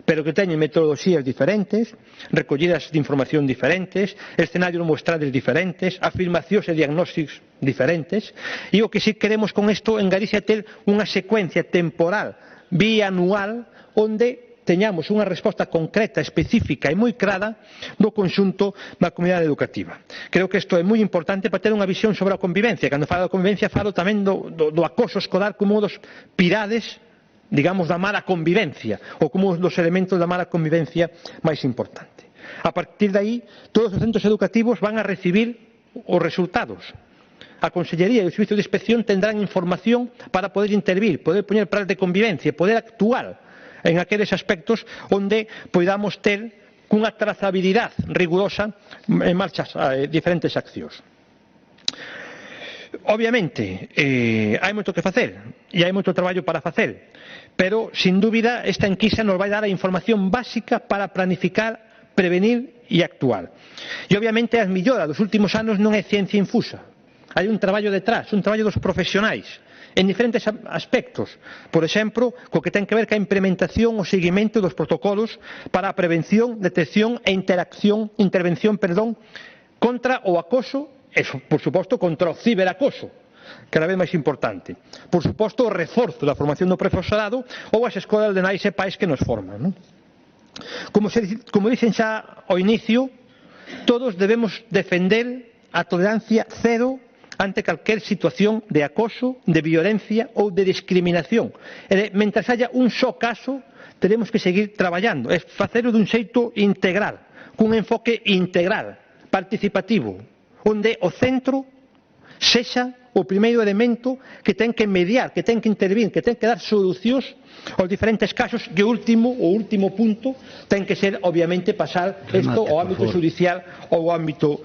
pero que teñen metodoloxías diferentes, recollidas de información diferentes, escenarios mostrades diferentes, afirmacións e diagnósticos diferentes, e o que si queremos con isto en Galicia ter unha secuencia temporal bianual onde teñamos unha resposta concreta, específica e moi clara do conxunto da comunidade educativa. Creo que isto é moi importante para ter unha visión sobre a convivencia. Cando falo da convivencia falo tamén do acoso escolar como un dos pirades, digamos, da mala convivencia, ou como dos elementos da mala convivencia máis importante. A partir de aí, todos os centros educativos van a recibir os resultados. A Consellería e o Servicio de Inspección tendrán información para poder intervir, poder poñer planes de convivencia, poder actuar en aqueles aspectos onde poidamos ter cunha trazabilidade rigurosa en marchas diferentes accións. Obviamente, hai moito que facer e hai moito traballo para facer, pero, sin dúbida, esta enquisa nos vai dar a información básica para planificar, prevenir e actuar. E, obviamente, as melloras dos últimos anos non é ciencia infusa. Hai un traballo detrás, un traballo dos profesionais, en diferentes aspectos. Por exemplo, co que ten que ver ca implementación ou seguimento dos protocolos para a prevención, detección e intervención contra o acoso e, por suposto, contra o ciberacoso, cada vez máis importante. Por suposto, o reforzo da formación do profesorado ou as escolas de nais e pais que nos forman. Como dicen xa ao inicio, todos debemos defender a tolerancia cero ante calquer situación de acoso, de violencia ou de discriminación. E mentras haya un só caso, teremos que seguir traballando, é facelo dun xeito integral, cun enfoque integral, participativo, onde o centro sexa o primeiro elemento que ten que mediar, que ten que intervir, que ten que dar solucións aos diferentes casos, e o último punto ten que ser, obviamente, pasar isto ao ámbito judicial ou ao ámbito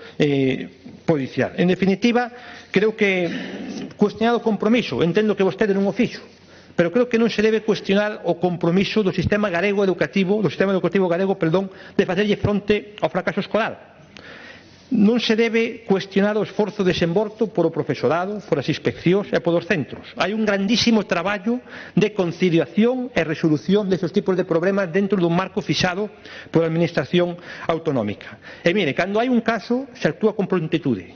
policial. En definitiva, creo que cuestionado o compromiso, entendo que vostede non o fixo, pero creo que non se debe cuestionar o compromiso do sistema educativo galego, de facerlle fronte ao fracaso escolar. Non se debe cuestionar o esforzo desenvolto por o profesorado, por as inspeccións e por os centros. Hai un grandísimo traballo de conciliación e resolución destes tipos de problemas dentro dun marco fixado pola Administración autonómica. E mire, cando hai un caso, se actúa con prontitude,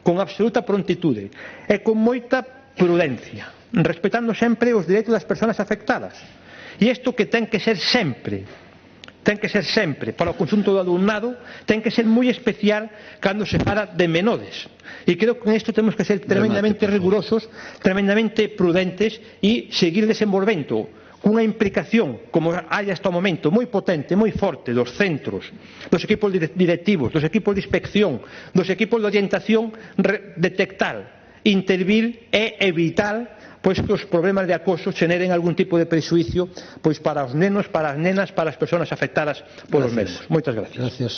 con absoluta prontitude e con moita prudencia, respetando sempre os dereitos das persoas afectadas. E isto que ten que ser sempre para o conxunto do alumnado, ten que ser moi especial cando se fala de menores. E creo que con isto temos que ser tremendamente rigurosos, tremendamente prudentes e seguir desenvolvendo cunha implicación, como hai hasta o momento, moi potente, moi forte dos centros, dos equipos directivos, dos equipos de inspección, dos equipos de orientación, detectar, intervir e evitar pois que os problemas de acoso xeneren algún tipo de prexuízo pois para os nenos, para as nenas, para as persoas afectadas polos mesmos. Moitas gracias.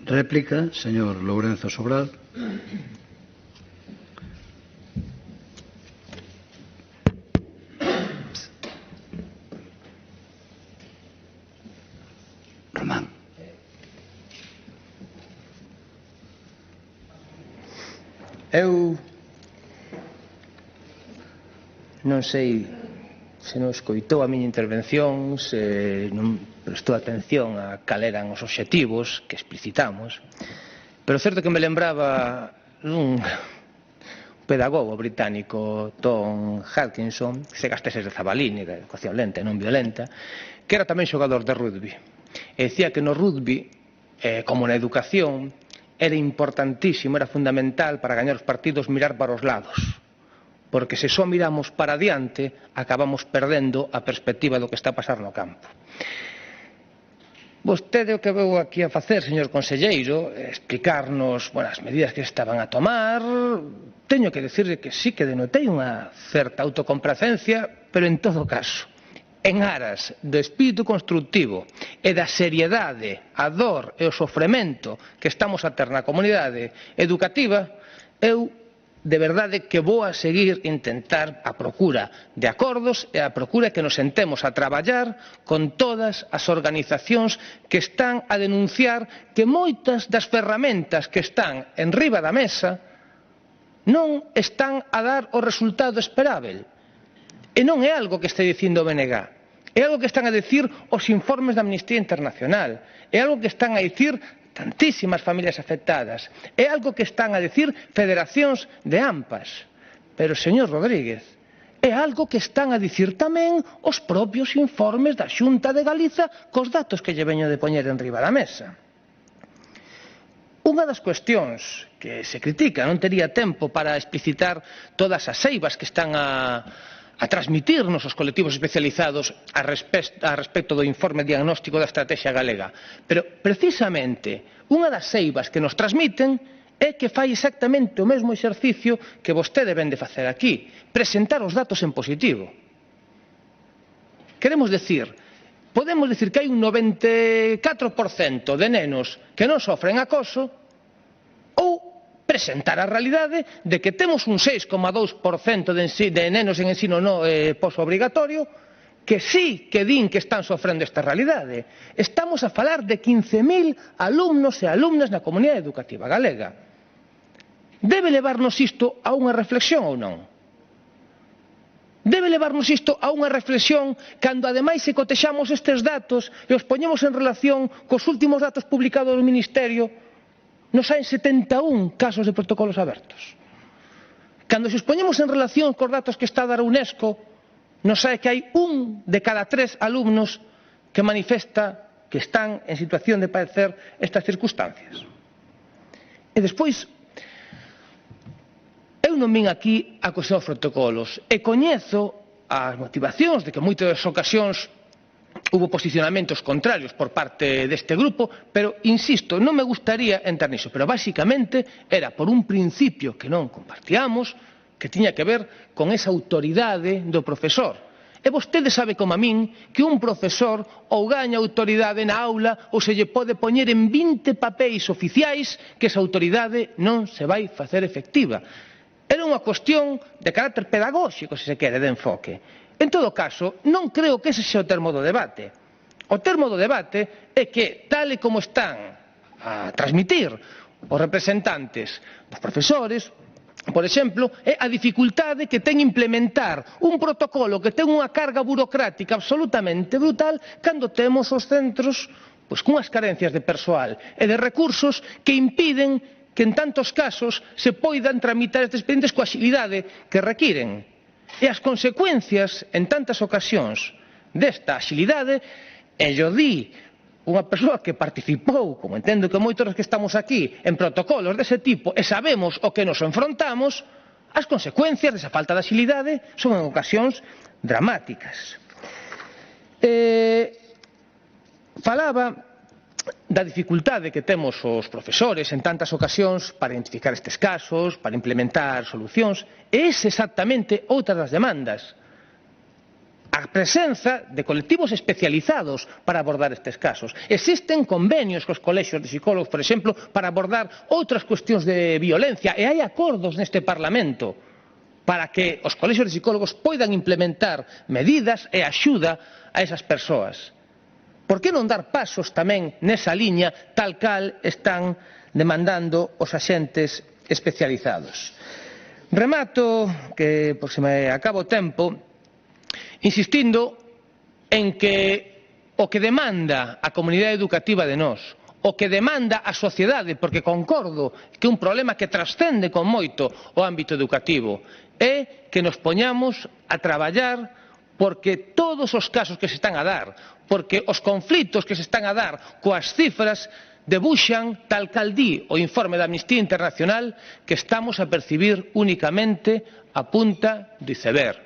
Réplica, señor Lourenzo Sobral. Román. Eu non sei se non escoitou a miña intervención, se non prestou atención a cal eran os obxectivos que explicitamos, pero certo que me lembraba un pedagogo británico, Tom Hankinson, que se gasteses de Zabalini, de educación lenta e non violenta, que era tamén xogador de rugby. E dicía que no rugby, como na educación, era importantísimo, era fundamental para gañar os partidos mirar para os lados, porque se só miramos para diante acabamos perdendo a perspectiva do que está a pasar no campo. Vostede o que veu aquí a facer, señor conselleiro, explicarnos as medidas que estaban a tomar. Teño que dicirle que sí que denotei unha certa autocomplacencia, pero en todo caso, en aras do espírito constructivo e da seriedade, a dor e o sofrimento que estamos a ter na comunidade educativa, eu de verdade que vou a seguir intentar a procura de acordos e a procura que nos sentemos a traballar con todas as organizacións que están a denunciar que moitas das ferramentas que están enriba da mesa non están a dar o resultado esperável. E non é algo que este dicindo o BNG, é algo que están a dicir os informes da Amnistía Internacional, é algo que están a dicir tantísimas familias afectadas, é algo que están a dicir federacións de AMPAs. Pero, señor Rodríguez, é algo que están a dicir tamén os propios informes da Xunta de Galiza cos datos que lle veño de poñer enriba da mesa. Unha das cuestións que se critica, non tería tempo para explicitar todas as eivas que están a transmitirnos os colectivos especializados a respecto do informe diagnóstico da estrategia galega. Pero, precisamente, unha das eivas que nos transmiten é que fai exactamente o mesmo exercicio que vostede vén de facer aquí, presentar os datos en positivo. Queremos decir, podemos decir que hai un 94% de nenos que non sofren acoso ou presentar a realidade de que temos un 6,2% de nenos en ensino postobrigatorio que sí que din que están sofrendo esta realidade. Estamos a falar de 15.000 alumnos e alumnas na comunidade educativa galega. Debe levarnos isto a unha reflexión ou non? Debe levarnos isto a unha reflexión cando ademais se cotexamos estes datos e os poñemos en relación cos últimos datos publicados do Ministerio. Nos hai 71 casos de protocolos abertos. Cando se os poñemos en relación cos datos que está a dar a UNESCO, nos hai que hai 1 de cada 3 alumnos que manifesta que están en situación de padecer estas circunstancias. E despois, eu non vin aquí a cuestión dos protocolos e coñezo as motivacións de que moitas ocasións hubo posicionamentos contrarios por parte deste grupo, pero, insisto, non me gustaría entrar niso, pero basicamente era por un principio que non compartíamos, que tiña que ver con esa autoridade do profesor. E vostede sabe como a min que un profesor ou gaña autoridade na aula ou se lle pode poñer en 20 papéis oficiais que esa autoridade non se vai facer efectiva. Era unha cuestión de carácter pedagóxico, se se quere, de enfoque. En todo caso, non creo que ese sea o termo do debate. O termo do debate é que, tal e como están a transmitir os representantes dos profesores, por exemplo, é a dificultade que ten implementar un protocolo que ten unha carga burocrática absolutamente brutal cando temos os centros cunhas carencias de persoal e de recursos que impiden que en tantos casos se poidan tramitar estes expedientes coa axilidade que requiren. E as consecuencias, en tantas ocasións, desta axilidade, e yo di unha persoa que participou, como entendo que moitos dos que estamos aquí, en protocolos dese tipo, e sabemos o que nos enfrontamos, as consecuencias desa falta de axilidade son en ocasións dramáticas. Falaba da dificultade que temos os profesores en tantas ocasións para identificar estes casos, para implementar solucións, e esa exactamente outra das demandas. A presenza de colectivos especializados para abordar estes casos. Existen convenios cos colexios de psicólogos, por exemplo, para abordar outras cuestións de violencia, e hai acordos neste Parlamento para que os colexios de psicólogos poidan implementar medidas e axuda a esas persoas. Por que non dar pasos tamén nesa liña tal cal están demandando os axentes especializados? Remato, que se me acaba o tempo, insistindo en que o que demanda a comunidade educativa de nós, o que demanda a sociedade, porque concordo que un problema que trascende con moito o ámbito educativo, é que nos poñamos a traballar porque todos os casos que se están a dar, porque os conflitos que se están a dar coas cifras debuxan, tal cal di o informe da Amnistía Internacional, que estamos a percibir únicamente a punta de iceberg,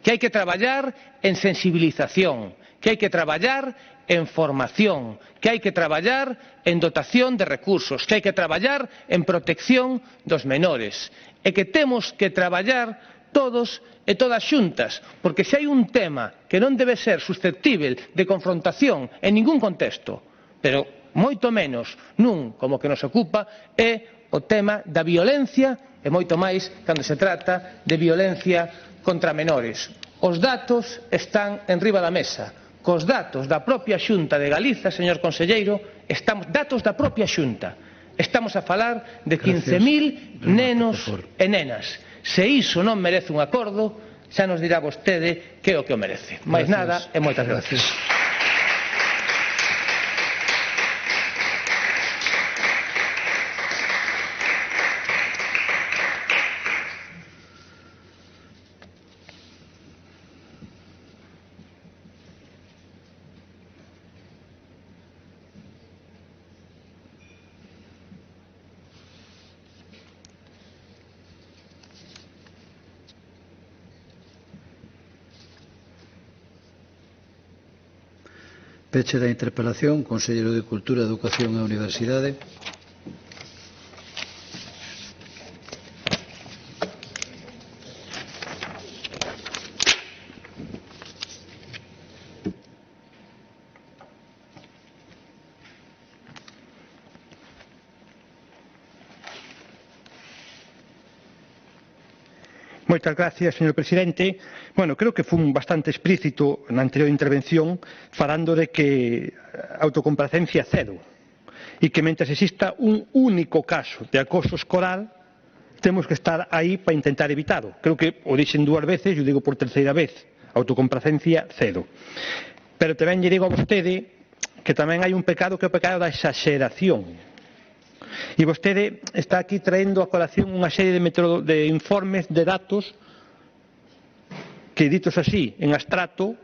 que hai que traballar en sensibilización, que hai que traballar en formación, que hai que traballar en dotación de recursos, que hai que traballar en protección dos menores e que temos que traballar todos e todas xuntas, porque se hai un tema que non debe ser susceptível de confrontación en ningún contexto, pero moito menos nun como que nos ocupa, é o tema da violencia e moito máis cando se trata de violencia contra menores. Os datos están enriba da mesa. Cos datos da propia Xunta de Galiza, señor conselleiro, datos da propia Xunta, estamos a falar de 15.000 nenos e nenas. Se iso non merece un acordo, xa nos dirá vostede que é o que o merece. Máis nada e moitas gracias. Peche da interpelación, Conselleiro de Cultura, Educación e Universidade. Moitas gracias, señor presidente. Bueno, creo que fun bastante explícito na anterior intervención falando de que autocomplacencia cero e que mentres exista un único caso de acoso escolar temos que estar aí para intentar evitalo. Creo que o dixen dúas veces e o digo por terceira vez, autocomplacencia cero. Pero tamén lle digo a vostede que tamén hai un pecado que é o pecado da exageración. E vostede está aquí traendo a colación unha serie de informes, de datos que, ditos así, en abstracto,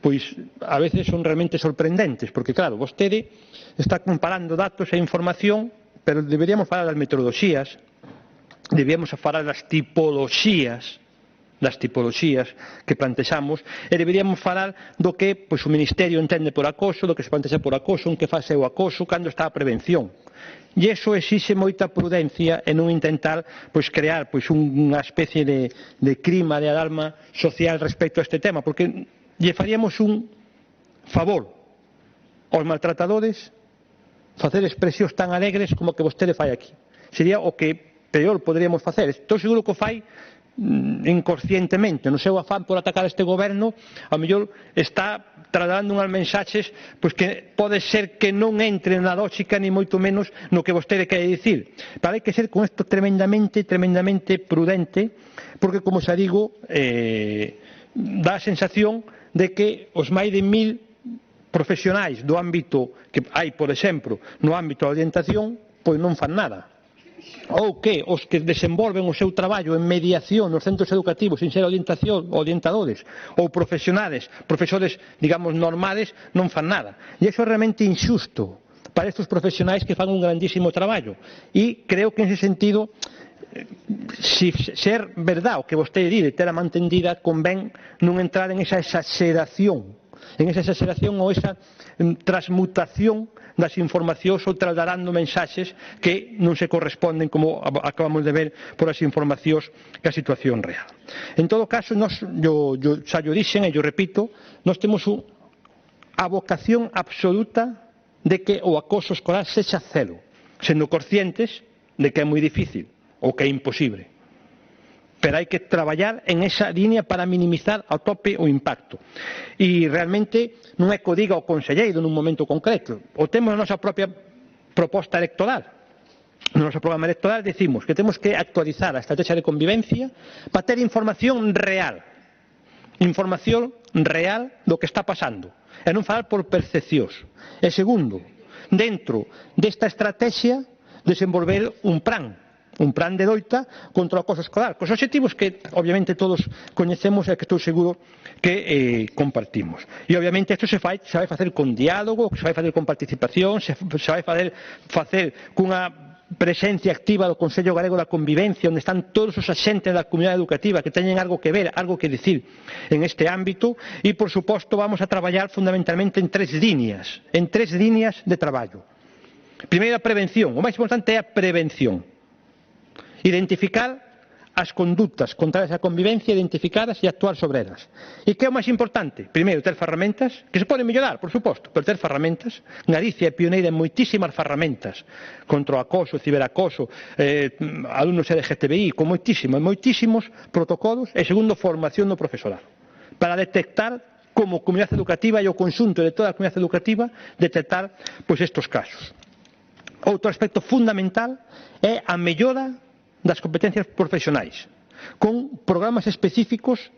pois a veces son realmente sorprendentes, porque claro, vostede está comparando datos e información, pero deberíamos falar das metodoloxías, deberíamos falar das tipoloxías que plantexamos, e deberíamos falar do que pois, o Ministerio entende por acoso, do que se plantexa por acoso, en que fase é o acoso, cando está a prevención. E iso exixe moita prudencia e non intentar pois, crear pois, unha especie de clima, de alarma social respecto a este tema, porque lle faríamos un favor aos maltratadores facer expresións tan alegres como que vostede fai aquí. Sería o que peor poderíamos facer. Estou seguro que o fai inconscientemente, no seu afán por atacar a este goberno, ao mellor está trasladando unhas mensaxes pois que pode ser que non entre na lógica ni moito menos no que vostede quere dicir. Pero hai que ser con isto tremendamente prudente, porque, como xa digo, dá a sensación de que os máis de 1000 profesionais do ámbito que hai, por exemplo, no ámbito da orientación, pois non fan nada. Ou que os que desenvolven o seu traballo en mediación nos centros educativos sin ser orientadores ou profesores, digamos, normales, non fan nada. E iso é realmente injusto para estes profesionais que fan un grandísimo traballo. E creo que, en ese sentido, se ser verdad o que vostede di de ter a man tendida, convén non entrar en esa exageración ou esa transmutación das informacións ou trasladando mensaxes que non se corresponden, como acabamos de ver, por as informacións que a situación real. En todo caso, xa yo dixen e yo repito, nós temos a vocación absoluta de que o acoso escolar sexa cero, sendo conscientes de que é moi difícil ou que é imposible. Pero hai que traballar en esa línea para minimizar ao tope o impacto. E realmente non é que o diga o conselleiro nun momento concreto. O temos na nosa propia proposta electoral. No noso programa electoral decimos que temos que actualizar a estrategia de convivencia para ter información real do que está pasando, e non falar por percepcións. E segundo, dentro desta estrategia, desenvolver un plan un plan de loita contra o acoso escolar, cos obxectivos que obviamente todos coñecemos e que estou seguro que compartimos. E obviamente isto se vai facer con diálogo, se vai facer con participación, se vai facer cunha presencia activa do Consello Galego da Convivencia, onde están todos os axentes da comunidade educativa que teñen algo que ver, algo que dicir en este ámbito, e por suposto vamos a traballar fundamentalmente en tres líneas de traballo. Primeiro, a prevención. O máis importante é a prevención. Identificar as condutas contrarias á convivencia, identificadas e actuar sobre elas. E que é o máis importante? Primeiro, ter ferramentas, que se poden mellorar, por suposto, pero ter ferramentas. Galicia é pioneira en moitísimas ferramentas contra o acoso, ciberacoso, alumnos LGTBI, con moitísimos protocolos, e segundo, formación do profesorado, para detectar como comunidade educativa e o conxunto de toda a comunidade educativa, detectar estes casos. Outro aspecto fundamental é a mellora das competencias profesionais, con programas específicos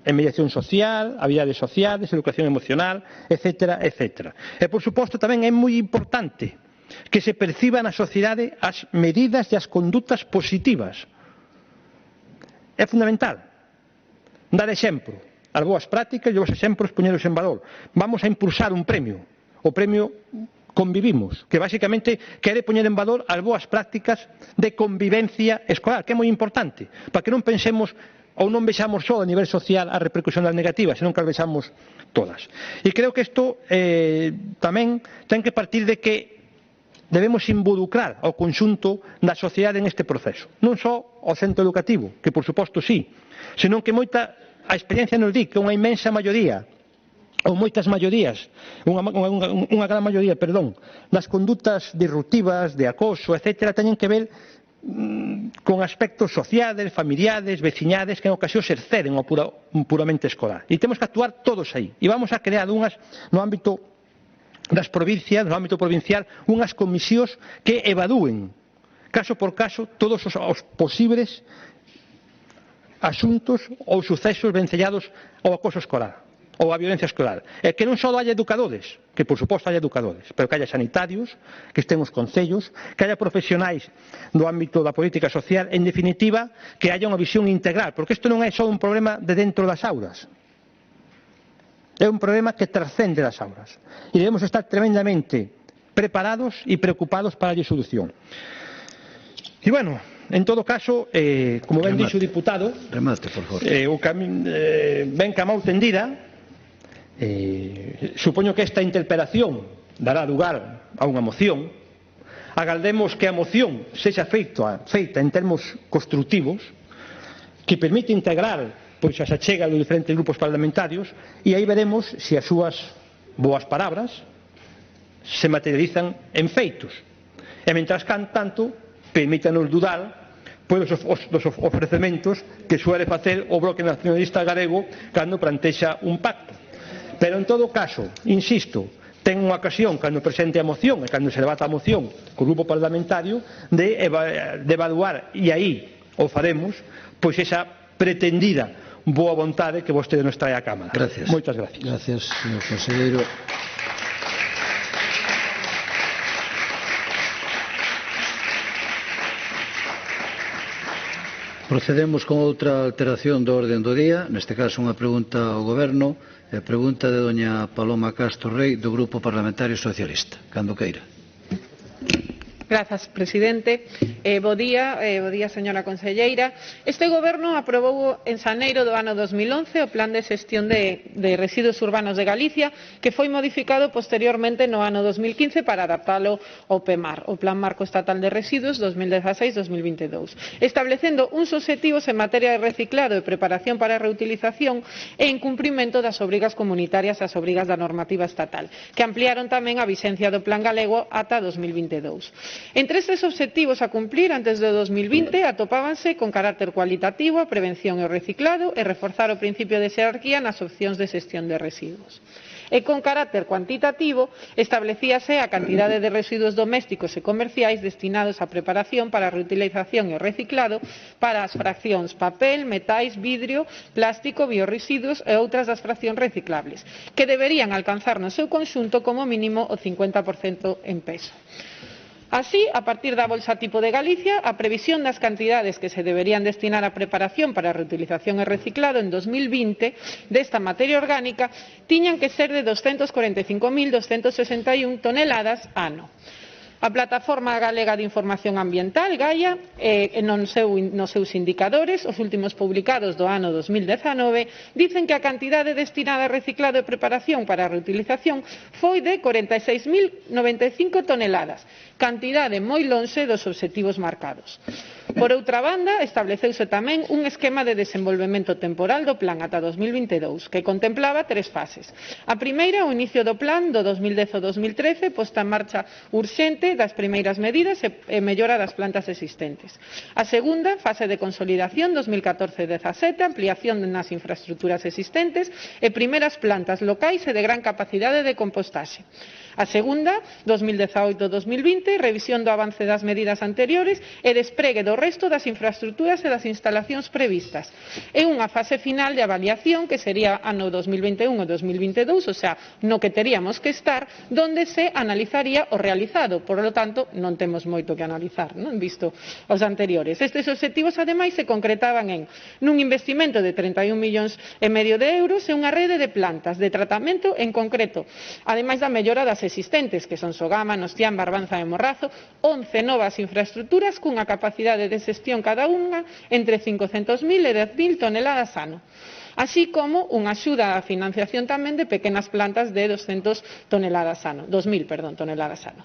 en mediación social, habilidades sociales, educación emocional, etc. E, por suposto, tamén é moi importante que se perciba na sociedade as medidas e as condutas positivas. É fundamental dar exemplo, as boas prácticas e os exemplos poñeros en valor. Vamos a impulsar un premio, o premio Convivimos, que basicamente quere poñer en valor as boas prácticas de convivencia escolar, que é moi importante, para que non pensemos ou non vexamos só a nivel social a repercusión das negativas, senón que as vexamos todas. E creo que isto tamén ten que partir de que debemos involucrar ao conxunto da sociedade en este proceso. Non só ao centro educativo, que por suposto sí, senón que a experiencia nos di que unha inmensa maioría ou moitas maiorías, unha gran maioría, das condutas disruptivas, de acoso, etc., teñen que ver con aspectos sociales, familiares, veciñades, que en ocasións exceden ao puramente escolar. E temos que actuar todos aí. E vamos a crear unhas, no ámbito das provincias, no ámbito provincial, unhas comisións que evalúen, caso por caso, todos os posibles asuntos ou sucesos vencellados ao acoso escolar ou a violencia escolar, e que non só haya educadores, que por suposto haya educadores, pero que haya sanitarios, que estén os concellos, que haya profesionais do ámbito da política social, en definitiva, que haya unha visión integral, porque isto non é só un problema de dentro das aulas, é un problema que trascende das aulas, e debemos estar tremendamente preparados e preocupados para a solución. E bueno, en todo caso, como ben dixo o diputado, ben ca mão tendida, supoño que esta interpelación dará lugar a unha moción. Agardemos que a moción sexa feita en termos constructivos, que permite integrar as achegas dos diferentes grupos parlamentarios, e aí veremos se as súas boas palabras se materializan en feitos. E mentras tanto, permítanos dudar dos ofrecementos que suele facer o Bloque Nacionalista Galego cando plantexa un pacto. Pero, en todo caso, insisto, ten unha ocasión, cando presente a moción e cando se debata a moción co grupo parlamentario, de evaluar, e aí o faremos, pois esa pretendida boa vontade que vostede nos trae á Cámara. Moitas gracias. Gracias, señor conselleiro. Procedemos con outra alteración do orden do día, neste caso unha pregunta ao Goberno, e a pregunta de doña Paloma Castro Rei, do Grupo Parlamentario Socialista. Cando queira. Grazas, presidente. Bo día, señora conselleira. Este goberno aprobou en xaneiro do ano 2011 o Plan de Xestión de Residuos Urbanos de Galicia, que foi modificado posteriormente no ano 2015 para adaptalo ao PEMAR, o Plan Marco Estatal de Residuos 2016-2022, establecendo uns obxectivos en materia de reciclado e preparación para a reutilización e en cumprimento das obrigas comunitarias e as obrigas da normativa estatal, que ampliaron tamén a vixencia do Plan Galego ata 2022. Entre estes obxectivos a cumplir antes de 2020 atopábanse con carácter cualitativo a prevención e o reciclado e reforzar o principio de xerarquía nas opcións de xestión de residuos. E con carácter cuantitativo establecíase a cantidade de residuos domésticos e comerciais destinados á preparación para a reutilización e o reciclado para as fraccións papel, metais, vidrio, plástico, biorresiduos e outras das fraccións reciclables, que deberían alcanzar no seu conxunto como mínimo o 50% en peso. Así, a partir da Bolsa Tipo de Galicia, a previsión das cantidades que se deberían destinar á preparación para a reutilización e reciclado en 2020 desta materia orgánica tiñan que ser de 245.261 toneladas ano. A Plataforma Galega de Información Ambiental, Gaia, nos seus indicadores, os últimos publicados do ano 2019, dicen que a cantidade destinada a reciclado e preparación para a reutilización foi de 46.095 toneladas, cantidade moi lonxe dos obxectivos marcados. Por outra banda, estableceuse tamén un esquema de desenvolvemento temporal do plan ata 2022, que contemplaba 3 fases. A primeira, o inicio do plan do 2010 ao 2013, posta en marcha urxente das primeiras medidas e mellora das plantas existentes. A segunda, fase de consolidación 2014-17, ampliación nas infraestructuras existentes e primeiras plantas locais e de gran capacidade de compostaxe. A segunda, 2018-2020, revisión do avance das medidas anteriores e despregue do resto das infraestructuras e das instalacións previstas. E unha fase final de avaliación que sería ano 2021 e 2022, o sea, no que teríamos que estar, donde se analizaría o realizado. Por lo tanto, non temos moito que analizar, non? Visto os anteriores. Estes obxectivos, ademais, se concretaban en nun investimento de 31,5 millóns de euros e unha rede de plantas de tratamento en concreto, ademais da mellora das existentes, que son Sogama, Nostián, Barbanza e Morrazo, 11 novas infraestructuras cunha capacidade de xestión cada unha entre 500.000 e 10.000 toneladas ano, así como unha axuda á financiación tamén de pequenas plantas de 200 toneladas ano, 2.000, toneladas ano.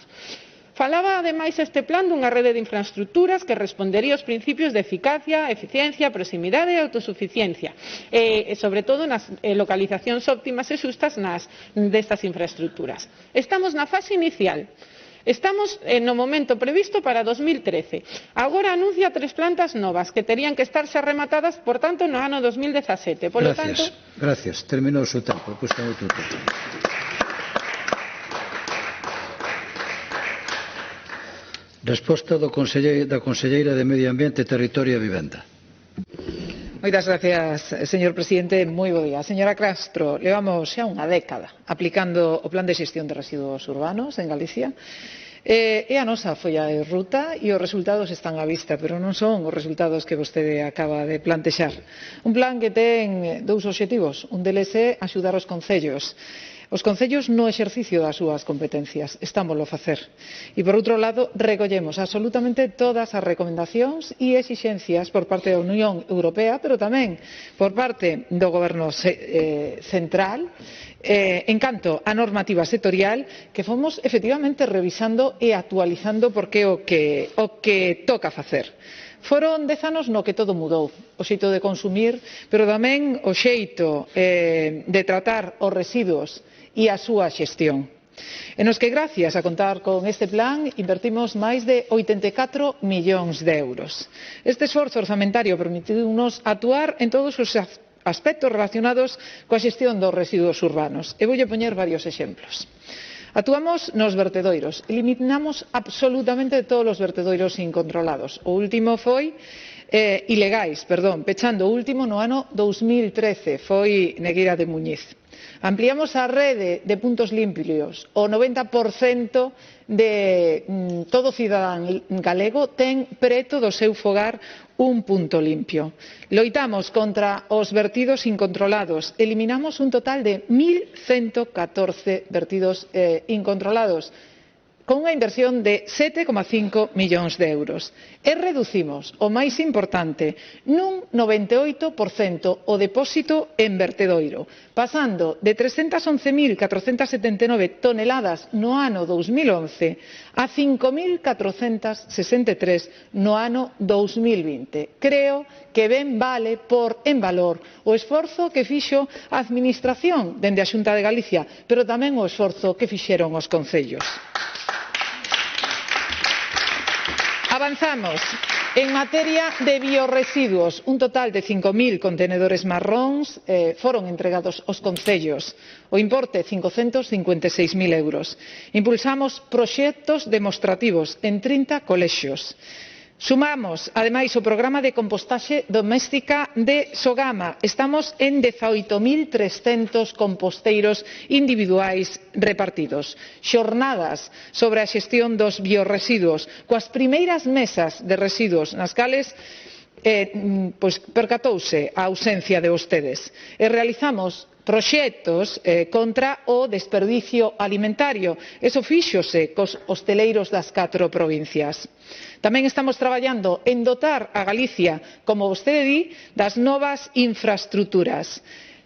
Falaba, ademais, este plan dunha rede de infraestructuras que respondería aos principios de eficacia, eficiencia, proximidade e autosuficiencia, e, sobre todo, nas localizacións óptimas e xustas destas infraestructuras. Estamos na fase inicial. Estamos no momento previsto para 2013. Agora anuncia 3 plantas novas que terían que estarse rematadas, por tanto, no ano 2017. Por lo tanto... Gracias. Terminou o seu tempo. Pois ten outro tempo. Resposta da Conselleira de Medio Ambiente, Territorio e Vivenda. Moitas gracias, señor presidente. Moi bo día. Señora Castro, levamos xa unha década aplicando o Plan de Xestión de Residuos Urbanos en Galicia. E a nosa folla de ruta e os resultados están á vista, pero non son os resultados que vostede acaba de plantexar. Un plan que ten 2 obxectivos. Un deles é axudar os concellos. Os concellos no exercicio das súas competencias, estámoslo a facer. E, por outro lado, recollemos absolutamente todas as recomendacións e exixencias por parte da Unión Europea, pero tamén por parte do Goberno central, en canto á normativa sectorial, que fomos efectivamente revisando e actualizando porque o que toca facer. Foron 10 anos no que todo mudou, o xeito de consumir, pero tamén o xeito de tratar os residuos e a súa xestión. E nos que, gracias a contar con este plan, invertimos máis de 84 millóns de euros. Este esforzo orzamentario permitiunos actuar en todos os aspectos relacionados coa xestión dos residuos urbanos. E voulle poñer varios exemplos. Actuamos nos vertedoiros, eliminamos absolutamente todos os vertedoiros incontrolados. O último foi ilegais, pechando o último no ano 2013, foi Negueira de Muñiz. Ampliamos a rede de puntos limpios. O 90% de todo cidadán galego ten preto do seu fogar un punto limpio. Loitamos contra os vertidos incontrolados. Eliminamos un total de 1.114 vertidos incontrolados, con unha inversión de 7,5 millóns de euros. E reducimos, o máis importante, nun 98% o depósito en vertedoiro, pasando de 311.479 toneladas no ano 2011 a 5.463 no ano 2020. Creo que ben vale por en valor o esforzo que fixo a Administración dende a Xunta de Galicia, pero tamén o esforzo que fixeron os concellos. Avanzamos en materia de biorresiduos. Un total de 5.000 contenedores marróns foron entregados aos concellos. O importe, 556.000 euros. Impulsamos proxectos demostrativos en 30 colexios. Sumamos, ademais, o programa de compostaxe doméstica de Sogama. Estamos en 18.300 composteiros individuais repartidos. Xornadas sobre a xestión dos biorresiduos, coas primeiras mesas de residuos nas cales percatouse a ausencia de vostedes. E realizamos proxectos contra o desperdicio alimentario. Eso fíxose cos hosteleiros das 4 provincias. Tamén estamos traballando en dotar a Galicia, como vostede di, das novas infraestruturas.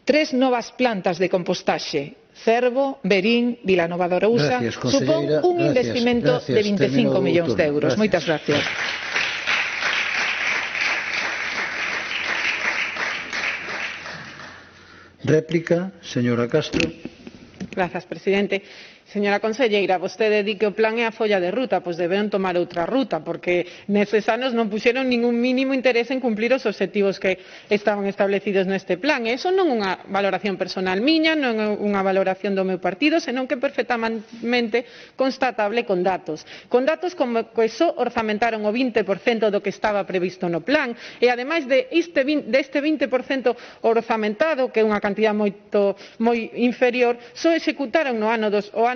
3 novas plantas de compostaxe, Cervo, Verín, Vilanova de Arousa, supón un investimento de 25 millóns de euros. Moitas gracias. Réplica, señora Castro. Gracias, presidente. Señora conselleira, vostede di que o plan é a folla de ruta, pois deberon tomar outra ruta, porque neses anos non puxeron ningún mínimo interés en cumplir os obxectivos que estaban establecidos neste plan. E iso non é unha valoración personal miña, non é unha valoración do meu partido, senón que é perfectamente constatable con datos. Con datos como que só orzamentaron o 20% do que estaba previsto no plan, e ademais deste 20% orzamentado, que é unha cantidad moi inferior, só executaron o ano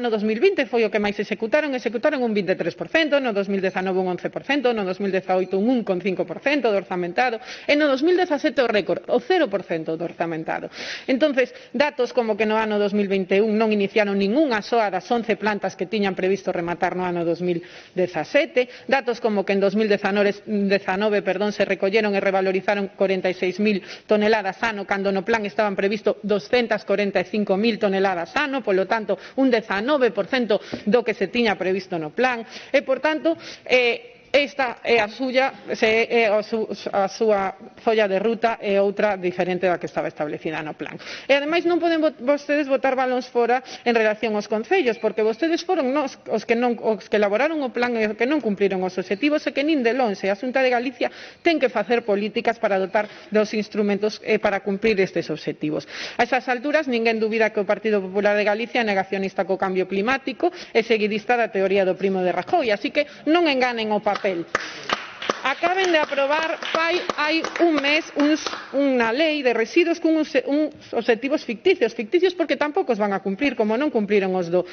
2020 foi o que máis executaron un 23%, no 2019 un 11%, no 2018 un 1,5% do orzamentado, e no 2017 o récord, o 0% do orzamentado. Entonces, datos como que no ano 2021 non iniciaron ningunha soa das 11 plantas que tiñan previsto rematar no ano 2017, datos como que en 2019 se recolleron e revalorizaron 46.000 toneladas ano, cando no plan estaban previsto 245.000 toneladas ano, polo tanto, un 19% do que se tiña previsto no plan, e, por tanto, esta é a súa folla de ruta e outra diferente da que estaba establecida no plan. E, ademais, non poden vostedes botar balóns fora en relación aos concellos, porque vostedes foron os que elaboraron o plan e que non cumpriron os obxectivos, e que nin de lonxe a Xunta de Galicia ten que facer políticas para dotar dos instrumentos para cumprir estes obxectivos. A esas alturas, ninguén dubida que o Partido Popular de Galicia é negacionista co cambio climático e seguidista da teoría do primo de Rajoy, así que non enganen o papel. Acaben de aprobar hai un mes unha lei de residuos con uns obxectivos ficticios porque tampouco os van a cumprir, como non cumpriron os do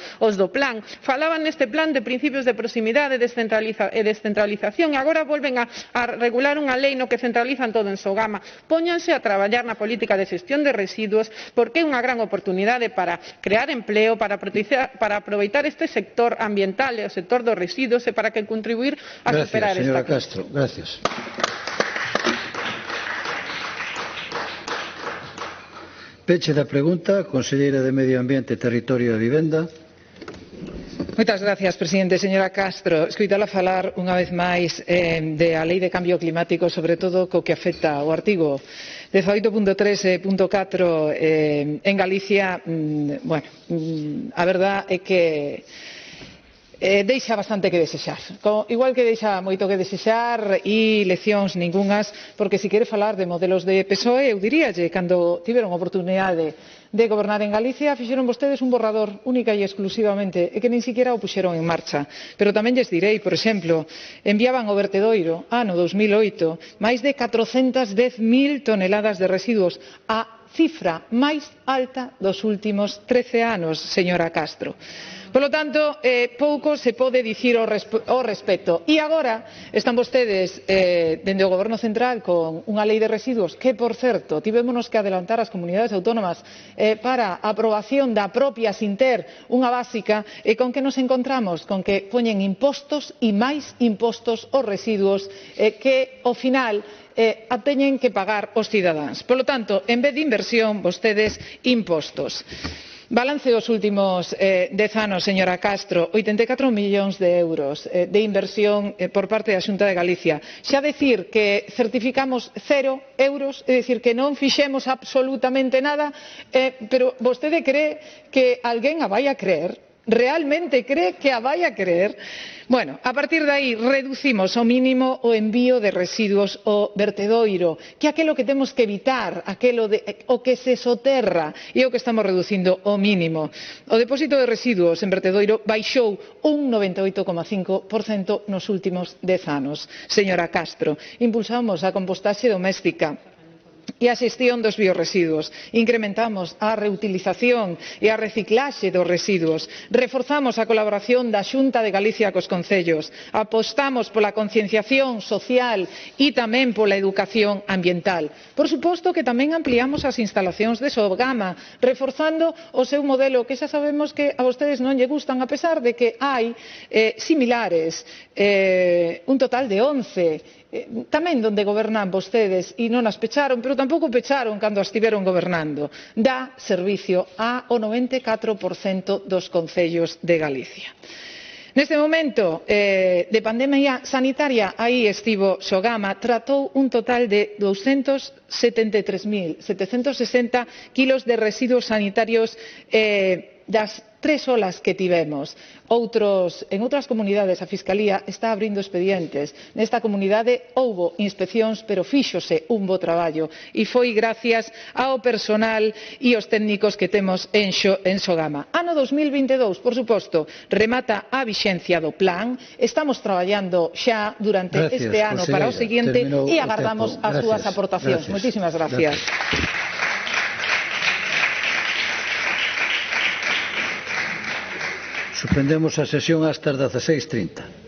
plan. Falaban neste plan de principios de proximidade e descentralización, e agora volven a regular unha lei no que centralizan todo en Sogama. Póñanse a traballar na política de xestión de residuos, porque é unha gran oportunidade para crear empleo, para aproveitar este sector ambiental e o sector dos residuos, e para que contribuir a superar esta crisis. Gracias. Peche da pregunta, conselleira de Medio Ambiente, Territorio e Vivenda. Moitas gracias, presidente. Señora Castro, escoitala falar unha vez máis da Lei de Cambio Climático, sobre todo co que afecta o artigo 18.3.4 en Galicia. A verdad é que deixa bastante que desexar, igual que deixa moito que desexar e leccións ningunhas, porque se quere falar de modelos de PSOE, eu diríalle, cando tiveron oportunidade de gobernar en Galicia, fixeron vostedes un borrador única e exclusivamente, e que nin siquiera o puxeron en marcha. Pero tamén lles direi, por exemplo, enviaban ao vertedoiro, ano 2008, máis de 410.000 toneladas de residuos, a cifra máis alta dos últimos 13 anos, señora Castro. Polo tanto, pouco se pode dicir ao respecto. E agora están vostedes dende o Goberno Central con unha lei de residuos que, por certo, tivémonos que adelantar as comunidades autónomas para a aprobación da propia Sinter, unha básica, e con que nos encontramos? Con que poñen impostos e máis impostos aos residuos que, ao final, a teñen que pagar os cidadáns. Polo tanto, en vez de inversión, vostedes impostos. Balance dos últimos 10 anos, señora Castro, 84 millóns de euros de inversión por parte da Xunta de Galicia. Xa decir que certificamos 0 euros, é dicir, que non fixemos absolutamente nada, pero vostede cree que alguén a vai a creer? ¿Realmente cree que a vai a querer? Bueno, a partir de aí reducimos ao mínimo o envío de residuos ao vertedoiro, que é aquilo que temos que evitar, o que se soterra, e o que estamos reducindo ao mínimo. O depósito de residuos en vertedoiro baixou un 98,5% nos últimos 10 anos. Señora Castro, impulsamos a compostaxe doméstica e a xestión dos biorresiduos, incrementamos a reutilización e a reciclaxe dos residuos, reforzamos a colaboración da Xunta de Galicia cos concellos, apostamos pola concienciación social e tamén pola educación ambiental. Por suposto que tamén ampliamos as instalacións de Sogama, reforzando o seu modelo, que xa sabemos que a vostedes non lle gustan, a pesar de que hai similares, un total de 11, tamén donde gobernan vostedes e non as pecharon, pero tampouco pecharon cando as estiveron gobernando. Dá servicio ao 94% dos concellos de Galicia. Neste momento de pandemia sanitaria, aí estivo Sogama, tratou un total de 273.760 kilos de residuos sanitarios das 3 olas que tivemos. En outras comunidades a Fiscalía está abrindo expedientes. Nesta comunidade houbo inspeccións, pero fíxose un bo traballo, e foi gracias ao personal e aos técnicos que temos en Sogama. Ano 2022, por suposto, remata a vixencia do plan. Estamos traballando xa durante este ano para o seguinte e agardamos as súas aportacións. Moitísimas gracias. Suspendemos a sesión hasta as 16:30.